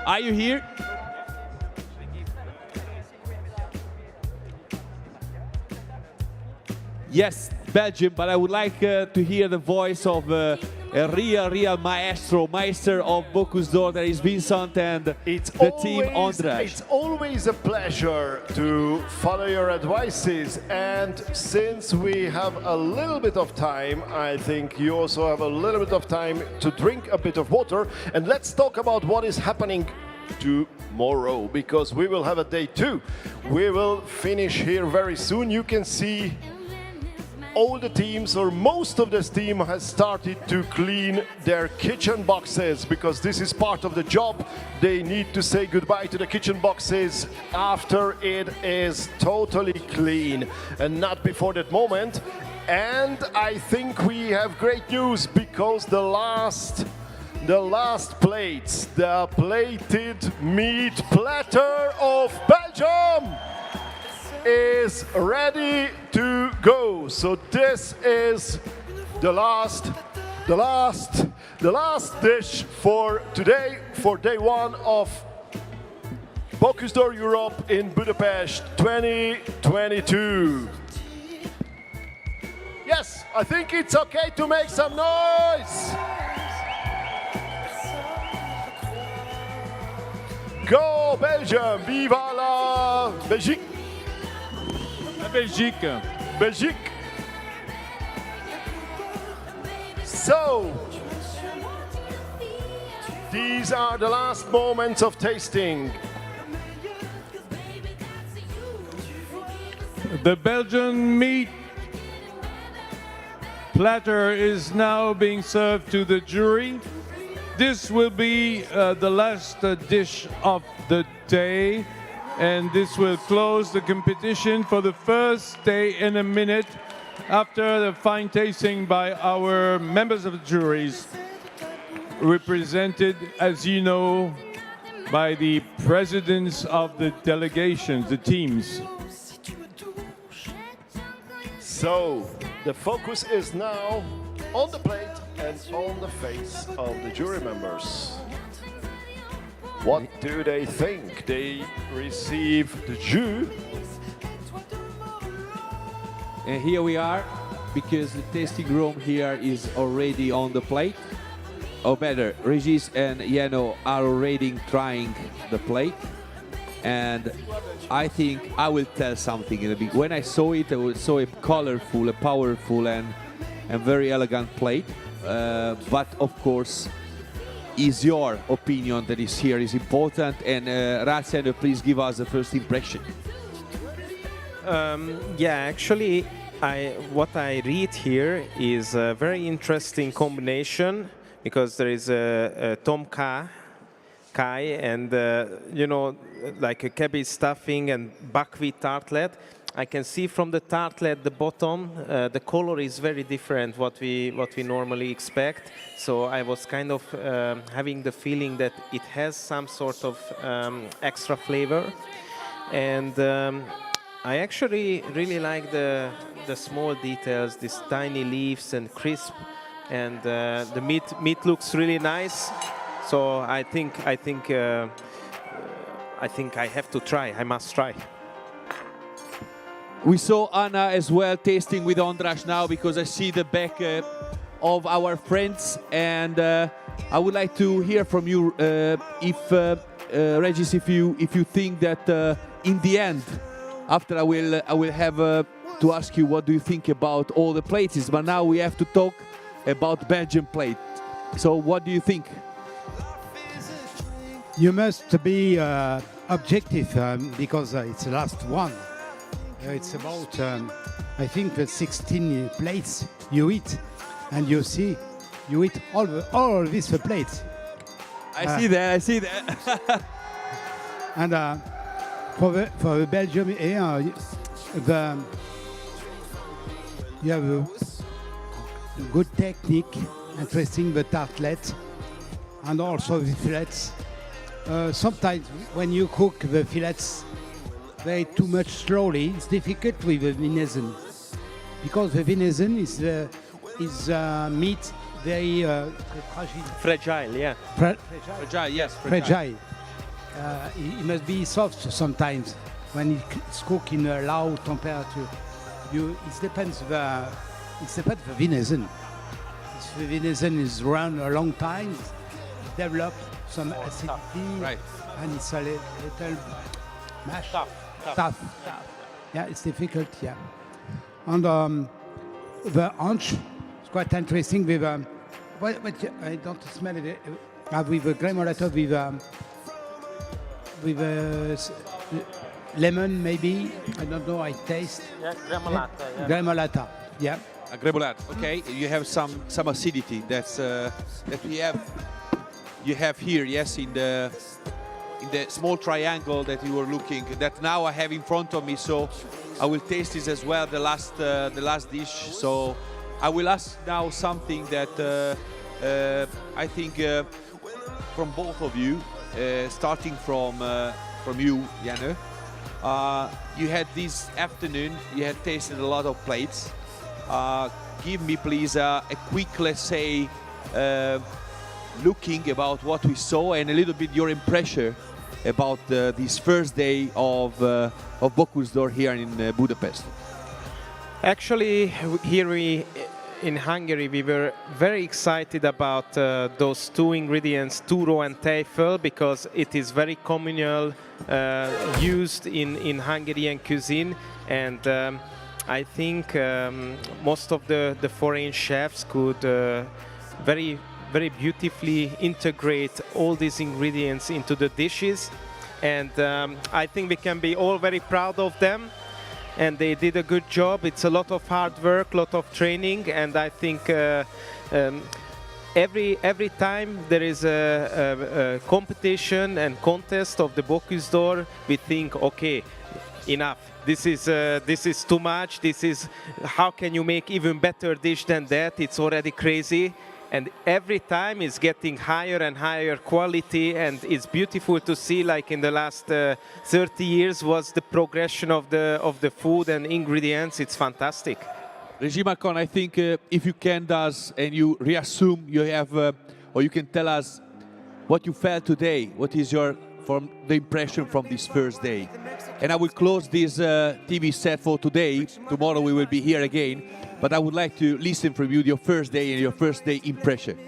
Are you here? Yes, Belgium, but I would like to hear the voice of a real master of Bocuse d'Or. There is Vincent and the team András. It's always a pleasure to follow your advices, and since we have a little bit of time, I think you also have a little bit of time to drink a bit of water, and let's talk about what is happening tomorrow, because we will have a day 2. We will finish here very soon. You can see all the teams, or most of this team, has started to clean their kitchen boxes, because this is part of the job. They need to say goodbye to the kitchen boxes after it is totally clean, and not before that moment. And I think we have great news, because the last plates, the plated meat platter of Belgium, is ready to go. So this is the last dish for today, for day 1 of Bocuse d'Or Europe in Budapest 2022. Yes, I think it's okay to make some noise. Go Belgium! Viva la Belgique! La Belgique. Belgique. So, these are the last moments of tasting. The Belgian meat platter is now being served to the jury. This will be the last dish of the day, and this will close the competition for the first day in a minute after the fine tasting by our members of the juries, represented, as you know, by the presidents of the delegations, the teams. So, the focus is now on the plate and on the face of the jury members. What do they think? They receive the jus. And here we are, because the tasting room here is already on the plate. Or better, Regis and Jeno are already trying the plate. And I think I will tell something in a bit. When I saw it, I saw a colorful, a powerful and very elegant plate. But of course, is your opinion that is here is important. And Ratsendo, please give us the first impression. Yeah, actually, what I read here is a very interesting combination, because there is a tom kai and you know, like a cabbage stuffing and buckwheat tartlet. I can see from the tartlet, the bottom, the color is very different what we normally expect. So I was kind of having the feeling that it has some sort of extra flavor, and I actually really like the small details, these tiny leaves and crisp, and the meat looks really nice. So I think I have to try. I must try. We saw Anna as well tasting with András now, because I see the back of our friends, and I would like to hear from you, Regis, if you think that in the end, after I will have to ask you what do you think about all the plates, but now we have to talk about Belgian plate. So what do you think? You must be objective because it's the last one. It's about, I think, 16 plates you eat, and you see, you eat all these plates. I see that. And for Belgium here, you have a good technique, interesting the tartlet, and also the fillets. Sometimes when you cook the fillets very too much slowly, it's difficult with the venison, because the venison is meat very fragile. Yeah. Fragile, yes. Fragile. It must be soft sometimes when it's cooked in a low temperature. It depends it's a part of venison. This venison is around a long time, develop some acidity, right. and it's a little mash. Tough. Yeah, it's difficult, yeah. And the haunch is quite interesting with, I don't smell it, with a gremolata with lemon maybe, I don't know, I taste. Yeah, gremolata. Yeah. Gremolata, yeah. A gremolat. Okay, you have some acidity that's that you have here. Yes, in the small triangle that you were looking. That now I have in front of me. So I will taste this as well. The last dish. So I will ask now something that I think from both of you, starting from you, Janne. You had this afternoon. You had tasted a lot of plates. Give me please a quick, let's say, looking about what we saw and a little bit your impression about this first day of Bocuse d'Or here in Budapest. Actually, here in Hungary, we were very excited about those two ingredients, turo and tejföl, because it is very communal, used in Hungarian cuisine, and I think most of the foreign chefs could very beautifully integrate all these ingredients into the dishes, and I think we can be all very proud of them, and they did a good job. It's a lot of hard work, a lot of training, and I think every time there is a competition and contest of the Bocuse d'Or, we think, okay, enough. This is too much. This is, how can you make even better dish than that? It's already crazy. And every time it's getting higher and higher quality, and it's beautiful to see, like in the last 30 years was the progression of the food and ingredients. It's fantastic. Reggie Macon, I think if you can and you reassume, you have, or you can tell us what you felt today. What is your the impression from this first day? And I will close this TV set for today. Tomorrow we will be here again. But I would like to listen from you your first day and your first day impression.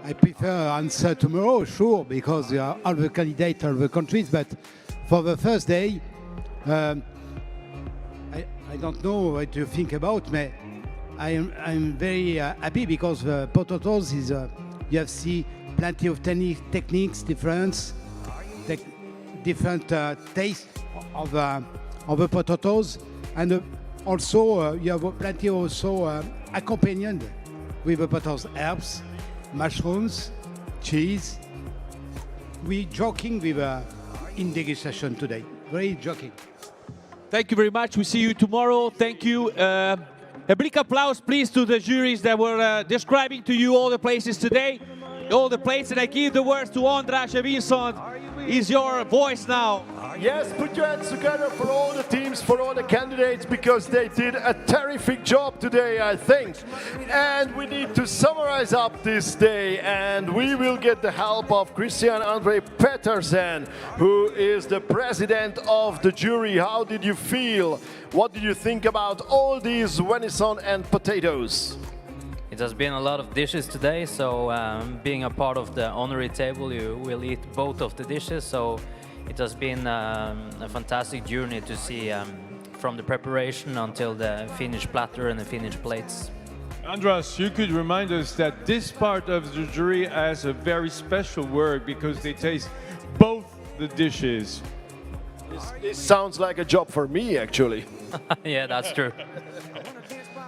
I prefer answer tomorrow, sure, because you are all the candidates, all the countries. But for the first day, I don't know what you think about me. I'm very happy because the potatoes is you have see plenty of techniques, different taste of the potatoes, and also you have plenty also accompanied with the potatoes, herbs, mushrooms, cheese. We joking with in degustation today. Very joking. Thank you very much. We see you tomorrow. Thank you. A big applause, please, to the juries that were describing to you all the places today, all the places. And I give the words to András Vincent. Is your voice now. Yes, put your hands together for all the teams, for all the candidates, because they did a terrific job today, I think. And we need to summarize up this day, and we will get the help of Christian Andre Petersen, who is the president of the jury. How did you feel? What did you think about all these venison and potatoes? It has been a lot of dishes today, so being a part of the honorary table, you will eat both of the dishes. So it has been a fantastic journey to see from the preparation until the finished platter and the finished plates. András, you could remind us that this part of the jury has a very special word because they taste both the dishes. This sounds like a job for me, actually. Yeah, that's true.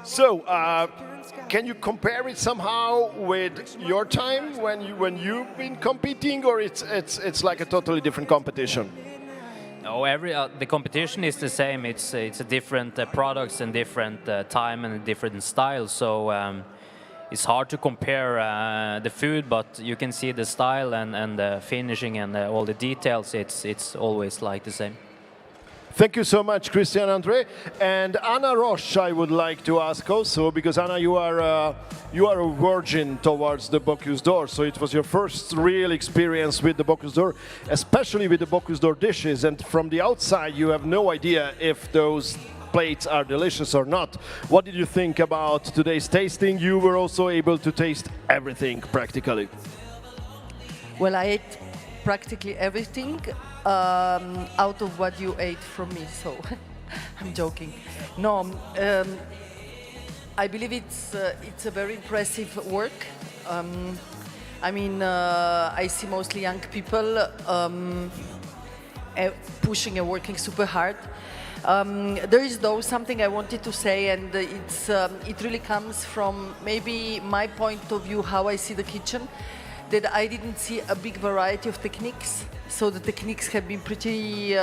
So, can you compare it somehow with your time when you've been competing, or it's like a totally different competition? No, the competition is the same. It's a different products and different time and a different style. So it's hard to compare the food, but you can see the style and the finishing and all the details. It's always like the same. Thank you so much, Christian Andre. And Anna Roche, I would like to ask also, because Anna, you are a virgin towards the Bocuse d'Or, so it was your first real experience with the Bocuse d'Or, especially with the Bocuse d'Or dishes. And from the outside, you have no idea if those plates are delicious or not. What did you think about today's tasting? You were also able to taste everything practically. Well, I ate practically everything out of what you ate from me, so I'm joking. No, I believe it's a very impressive work. I mean, I see mostly young people pushing and working super hard. There is though something I wanted to say, and it really comes from maybe my point of view, how I see the kitchen, that I didn't see a big variety of techniques. So the techniques have been pretty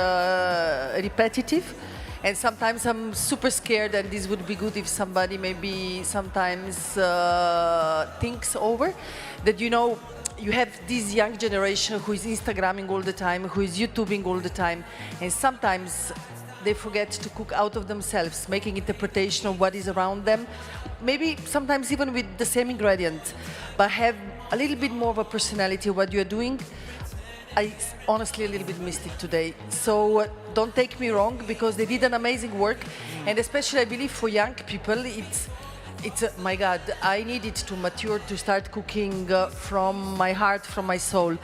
repetitive. And sometimes I'm super scared, and this would be good if somebody maybe sometimes thinks over that, you know, you have this young generation who is Instagramming all the time, who is YouTubing all the time, and sometimes they forget to cook out of themselves, making interpretation of what is around them, maybe sometimes even with the same ingredient, but have a little bit more of a personality of what you're doing. I honestly a little bit missed it today. So don't take me wrong, because they did an amazing work, and especially I believe for young people, it's my God, I needed to mature to start cooking from my heart, from my soul.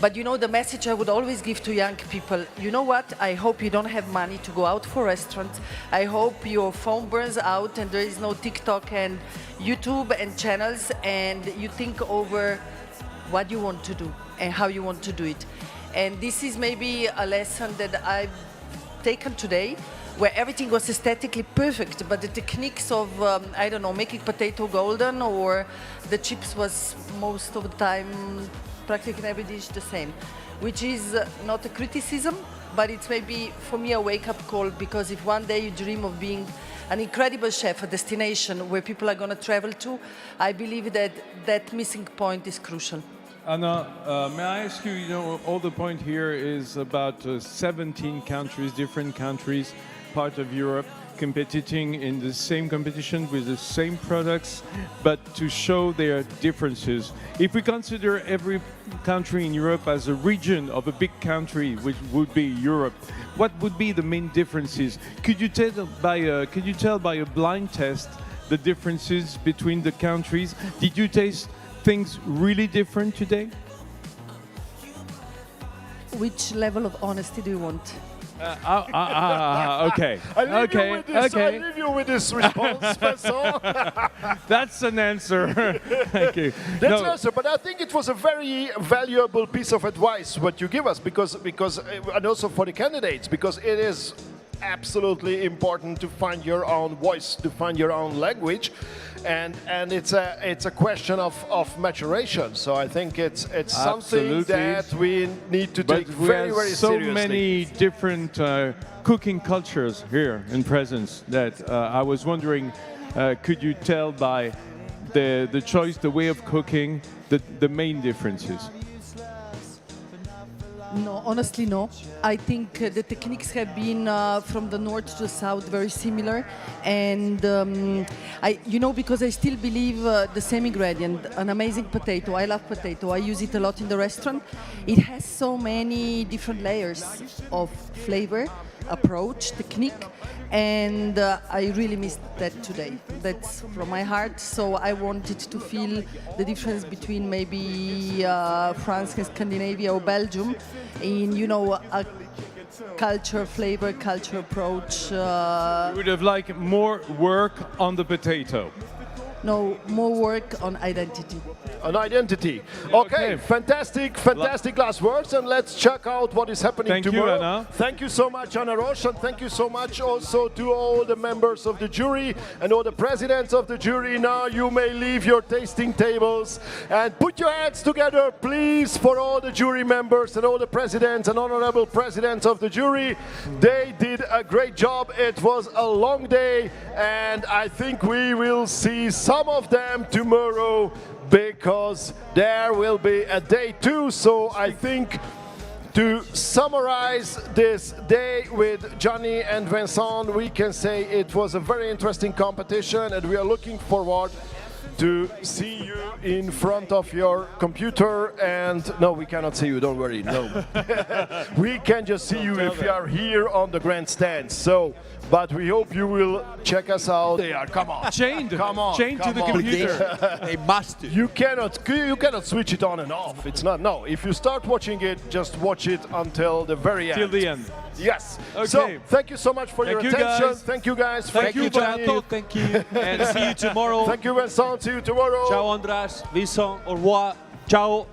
But you know, the message I would always give to young people, you know what, I hope you don't have money to go out for restaurants. I hope your phone burns out and there is no TikTok and YouTube and channels, and you think over what you want to do and how you want to do it. And this is maybe a lesson that I've taken today, where everything was aesthetically perfect, but the techniques of, I don't know, making potato golden, or the chips was most of the time, practically in every dish the same, which is not a criticism, but it's maybe for me a wake-up call, because if one day you dream of being an incredible chef, a destination where people are going to travel to, I believe that that missing point is crucial. Anna, may I ask you, you know, all the point here is about 17 countries, different countries, part of Europe, competing in the same competition with the same products, but to show their differences. If we consider every country in Europe as a region of a big country, which would be Europe, what would be the main differences? Could you tell by a blind test the differences between the countries? Did you taste things really different today? Which level of honesty do you want? Okay. I leave you with this response, Vincent. That's an answer. Thank you. That's an answer, but I think it was a very valuable piece of advice what you give us, because and also for the candidates, because it is absolutely important to find your own voice, to find your own language, and it's a question of maturation. So I think it's something that we need to take very seriously. So many different cooking cultures here in presence that I was wondering, could you tell by the choice, the way of cooking, the main differences? No, honestly, no. I think the techniques have been from the north to the south very similar, and because I still believe the same ingredient, an amazing potato. I love potato. I use it a lot in the restaurant. It has so many different layers of flavor, approach, technique, and I really missed that today. That's from my heart. So I wanted to feel the difference between maybe France and Scandinavia or Belgium in, a culture, flavor, culture approach. You would have liked more work on the potato. No, more work on identity. On identity. Okay, fantastic last words, and let's check out what is happening tomorrow. Thank you, Anna. Thank you so much, Anna Roche, and thank you so much also to all the members of the jury and all the presidents of the jury. Now you may leave your tasting tables and put your hands together, please, for all the jury members and all the presidents and honorable presidents of the jury. They did a great job. It was a long day, and I think we will see some of them tomorrow, because there will be a day 2. So I think, to summarize this day with Johnny and Vincent, we can say it was a very interesting competition, and we are looking forward to see you in front of your computer. And no, we cannot see you, don't worry, no. We can just see you if you are here on the grandstand. So, but we hope you will check us out. They are, come on. Chained. Come on. Chained to come the on. computer. They must. You cannot switch it on and off. It's not, no. If you start watching it, just watch it until the very end. Till the end. Yes. Okay. So, thank you so much for your Thank you, attention. guys. Thank you guys. Thank you, Gianni. Thank you. And see you tomorrow. Thank you, Vincent. See you tomorrow. Ciao Andras, Vincent, au revoir. Ciao.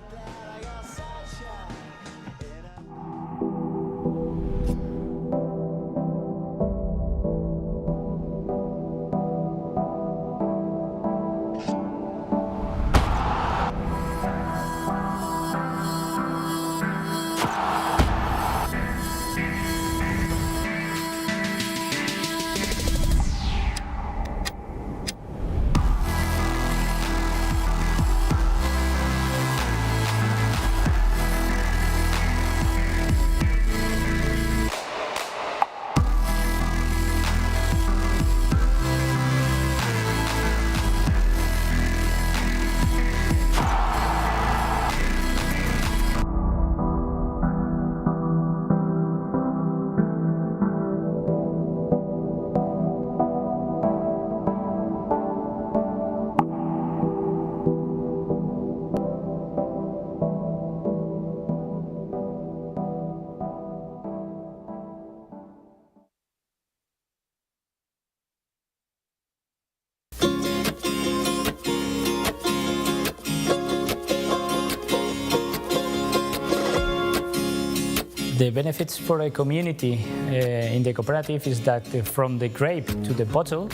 The benefits for a community in the cooperative is that from the grape to the bottle,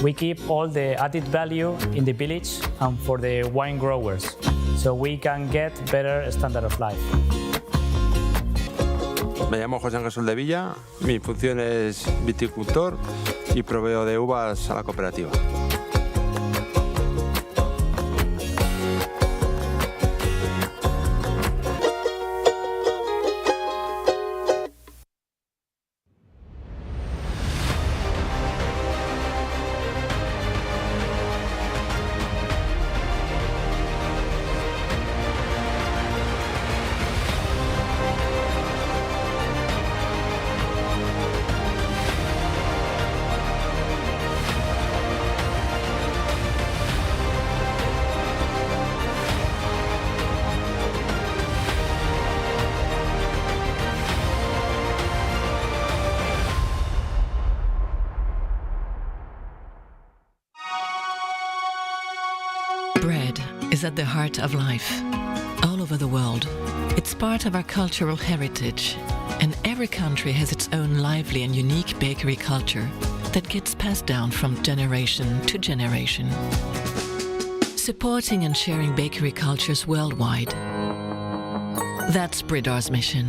we keep all the added value in the village and for the wine growers, so we can get better standard of life. Me llamo José Ángel Soldevilla, mi función es viticultor y proveo de uvas a la cooperativa. Bread is at the heart of life. All over the world, it's part of our cultural heritage, and every country has its own lively and unique bakery culture that gets passed down from generation to generation. Supporting and sharing bakery cultures worldwide. That's Bridor's mission.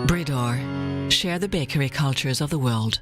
Bridor, share the bakery cultures of the world.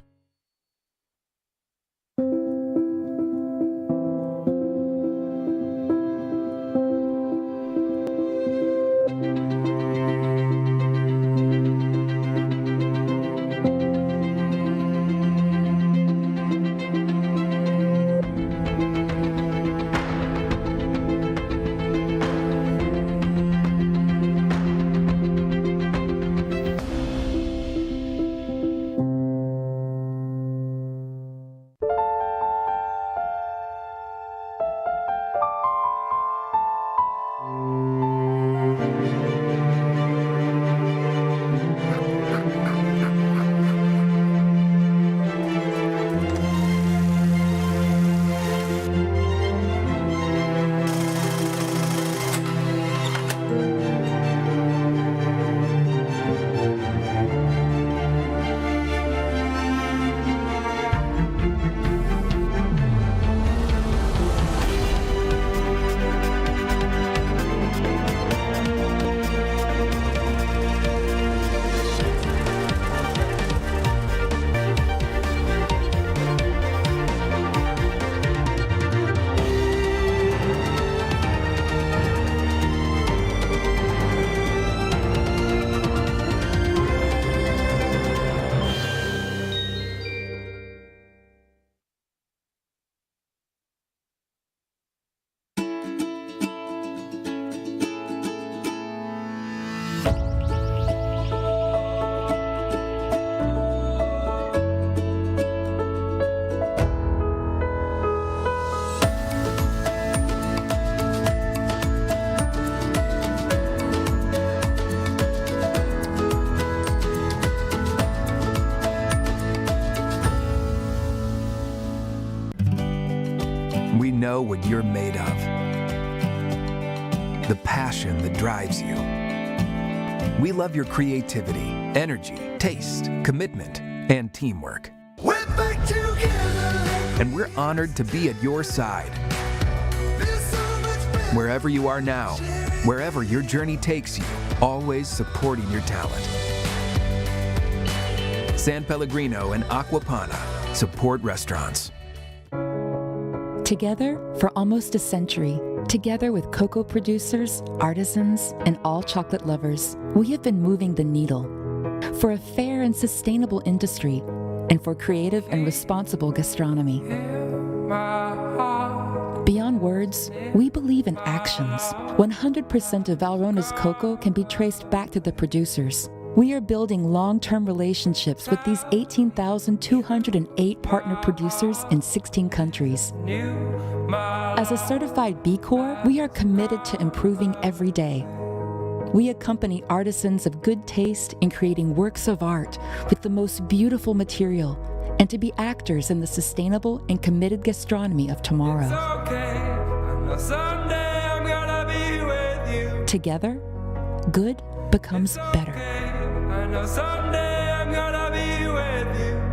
know what you're made of. The passion that drives you. We love your creativity, energy, taste, commitment, and teamwork. We're back together. And we're honored to be at your side. Wherever you are now, wherever your journey takes you, always supporting your talent. San Pellegrino and Aquapana support restaurants. Together for almost a century, together with cocoa producers, artisans, and all chocolate lovers, we have been moving the needle for a fair and sustainable industry and for creative and responsible gastronomy. Beyond words, we believe in actions. 100% of Valrona's cocoa can be traced back to the producers. We are building long-term relationships with these 18,208 partner producers in 16 countries. As a certified B Corp, we are committed to improving every day. We accompany artisans of good taste in creating works of art with the most beautiful material and to be actors in the sustainable and committed gastronomy of tomorrow. Together, good becomes better. Someday I'm gonna be with you.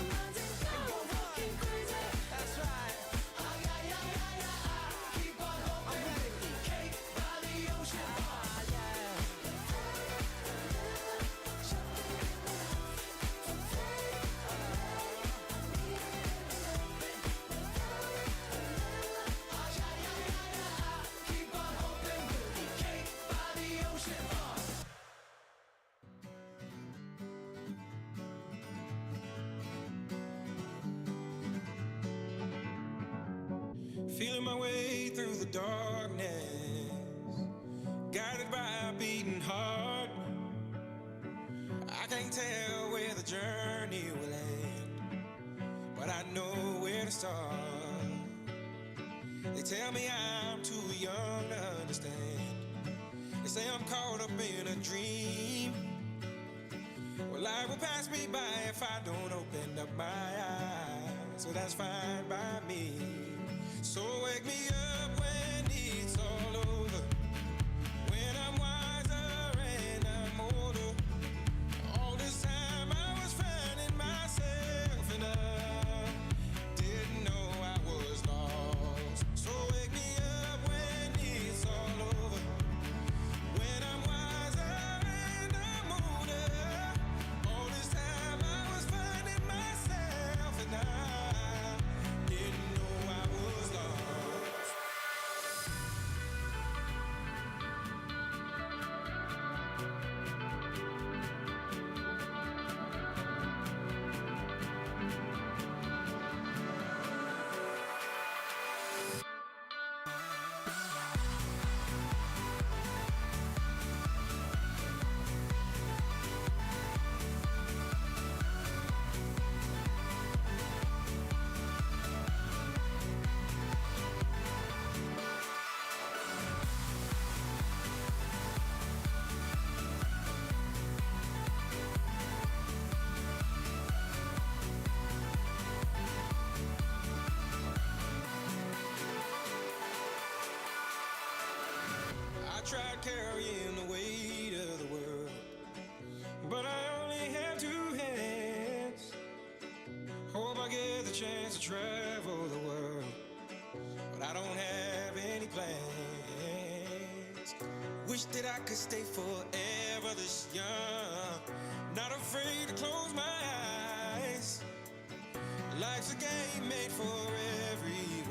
minds and go fucking crazy. That's right. Keep on hoping. Cake by the ocean. Keep on hoping. Cake by the ocean. Feeling my way through the darkness, guided by a beating heart. I can't tell where the journey will end, but I know where to start. They tell me I'm too young to understand. They say I'm caught up in a dream. Well, life will pass me by if I don't open up my eyes, so that's fine by me. So wake me up when it's all over, when I'm wiser and I'm older. All this time I was finding myself and I didn't know I was lost. So wake me up when it's all over, when I'm wiser and I'm older. All this time I was finding myself and I didn't know I was lost. I tried carrying the weight of the world, but I only have two hands. Hope I get the chance to travel the world, but I don't have any plans. Wish that I could stay forever this young, not afraid to close my eyes. Life's a game made for everyone.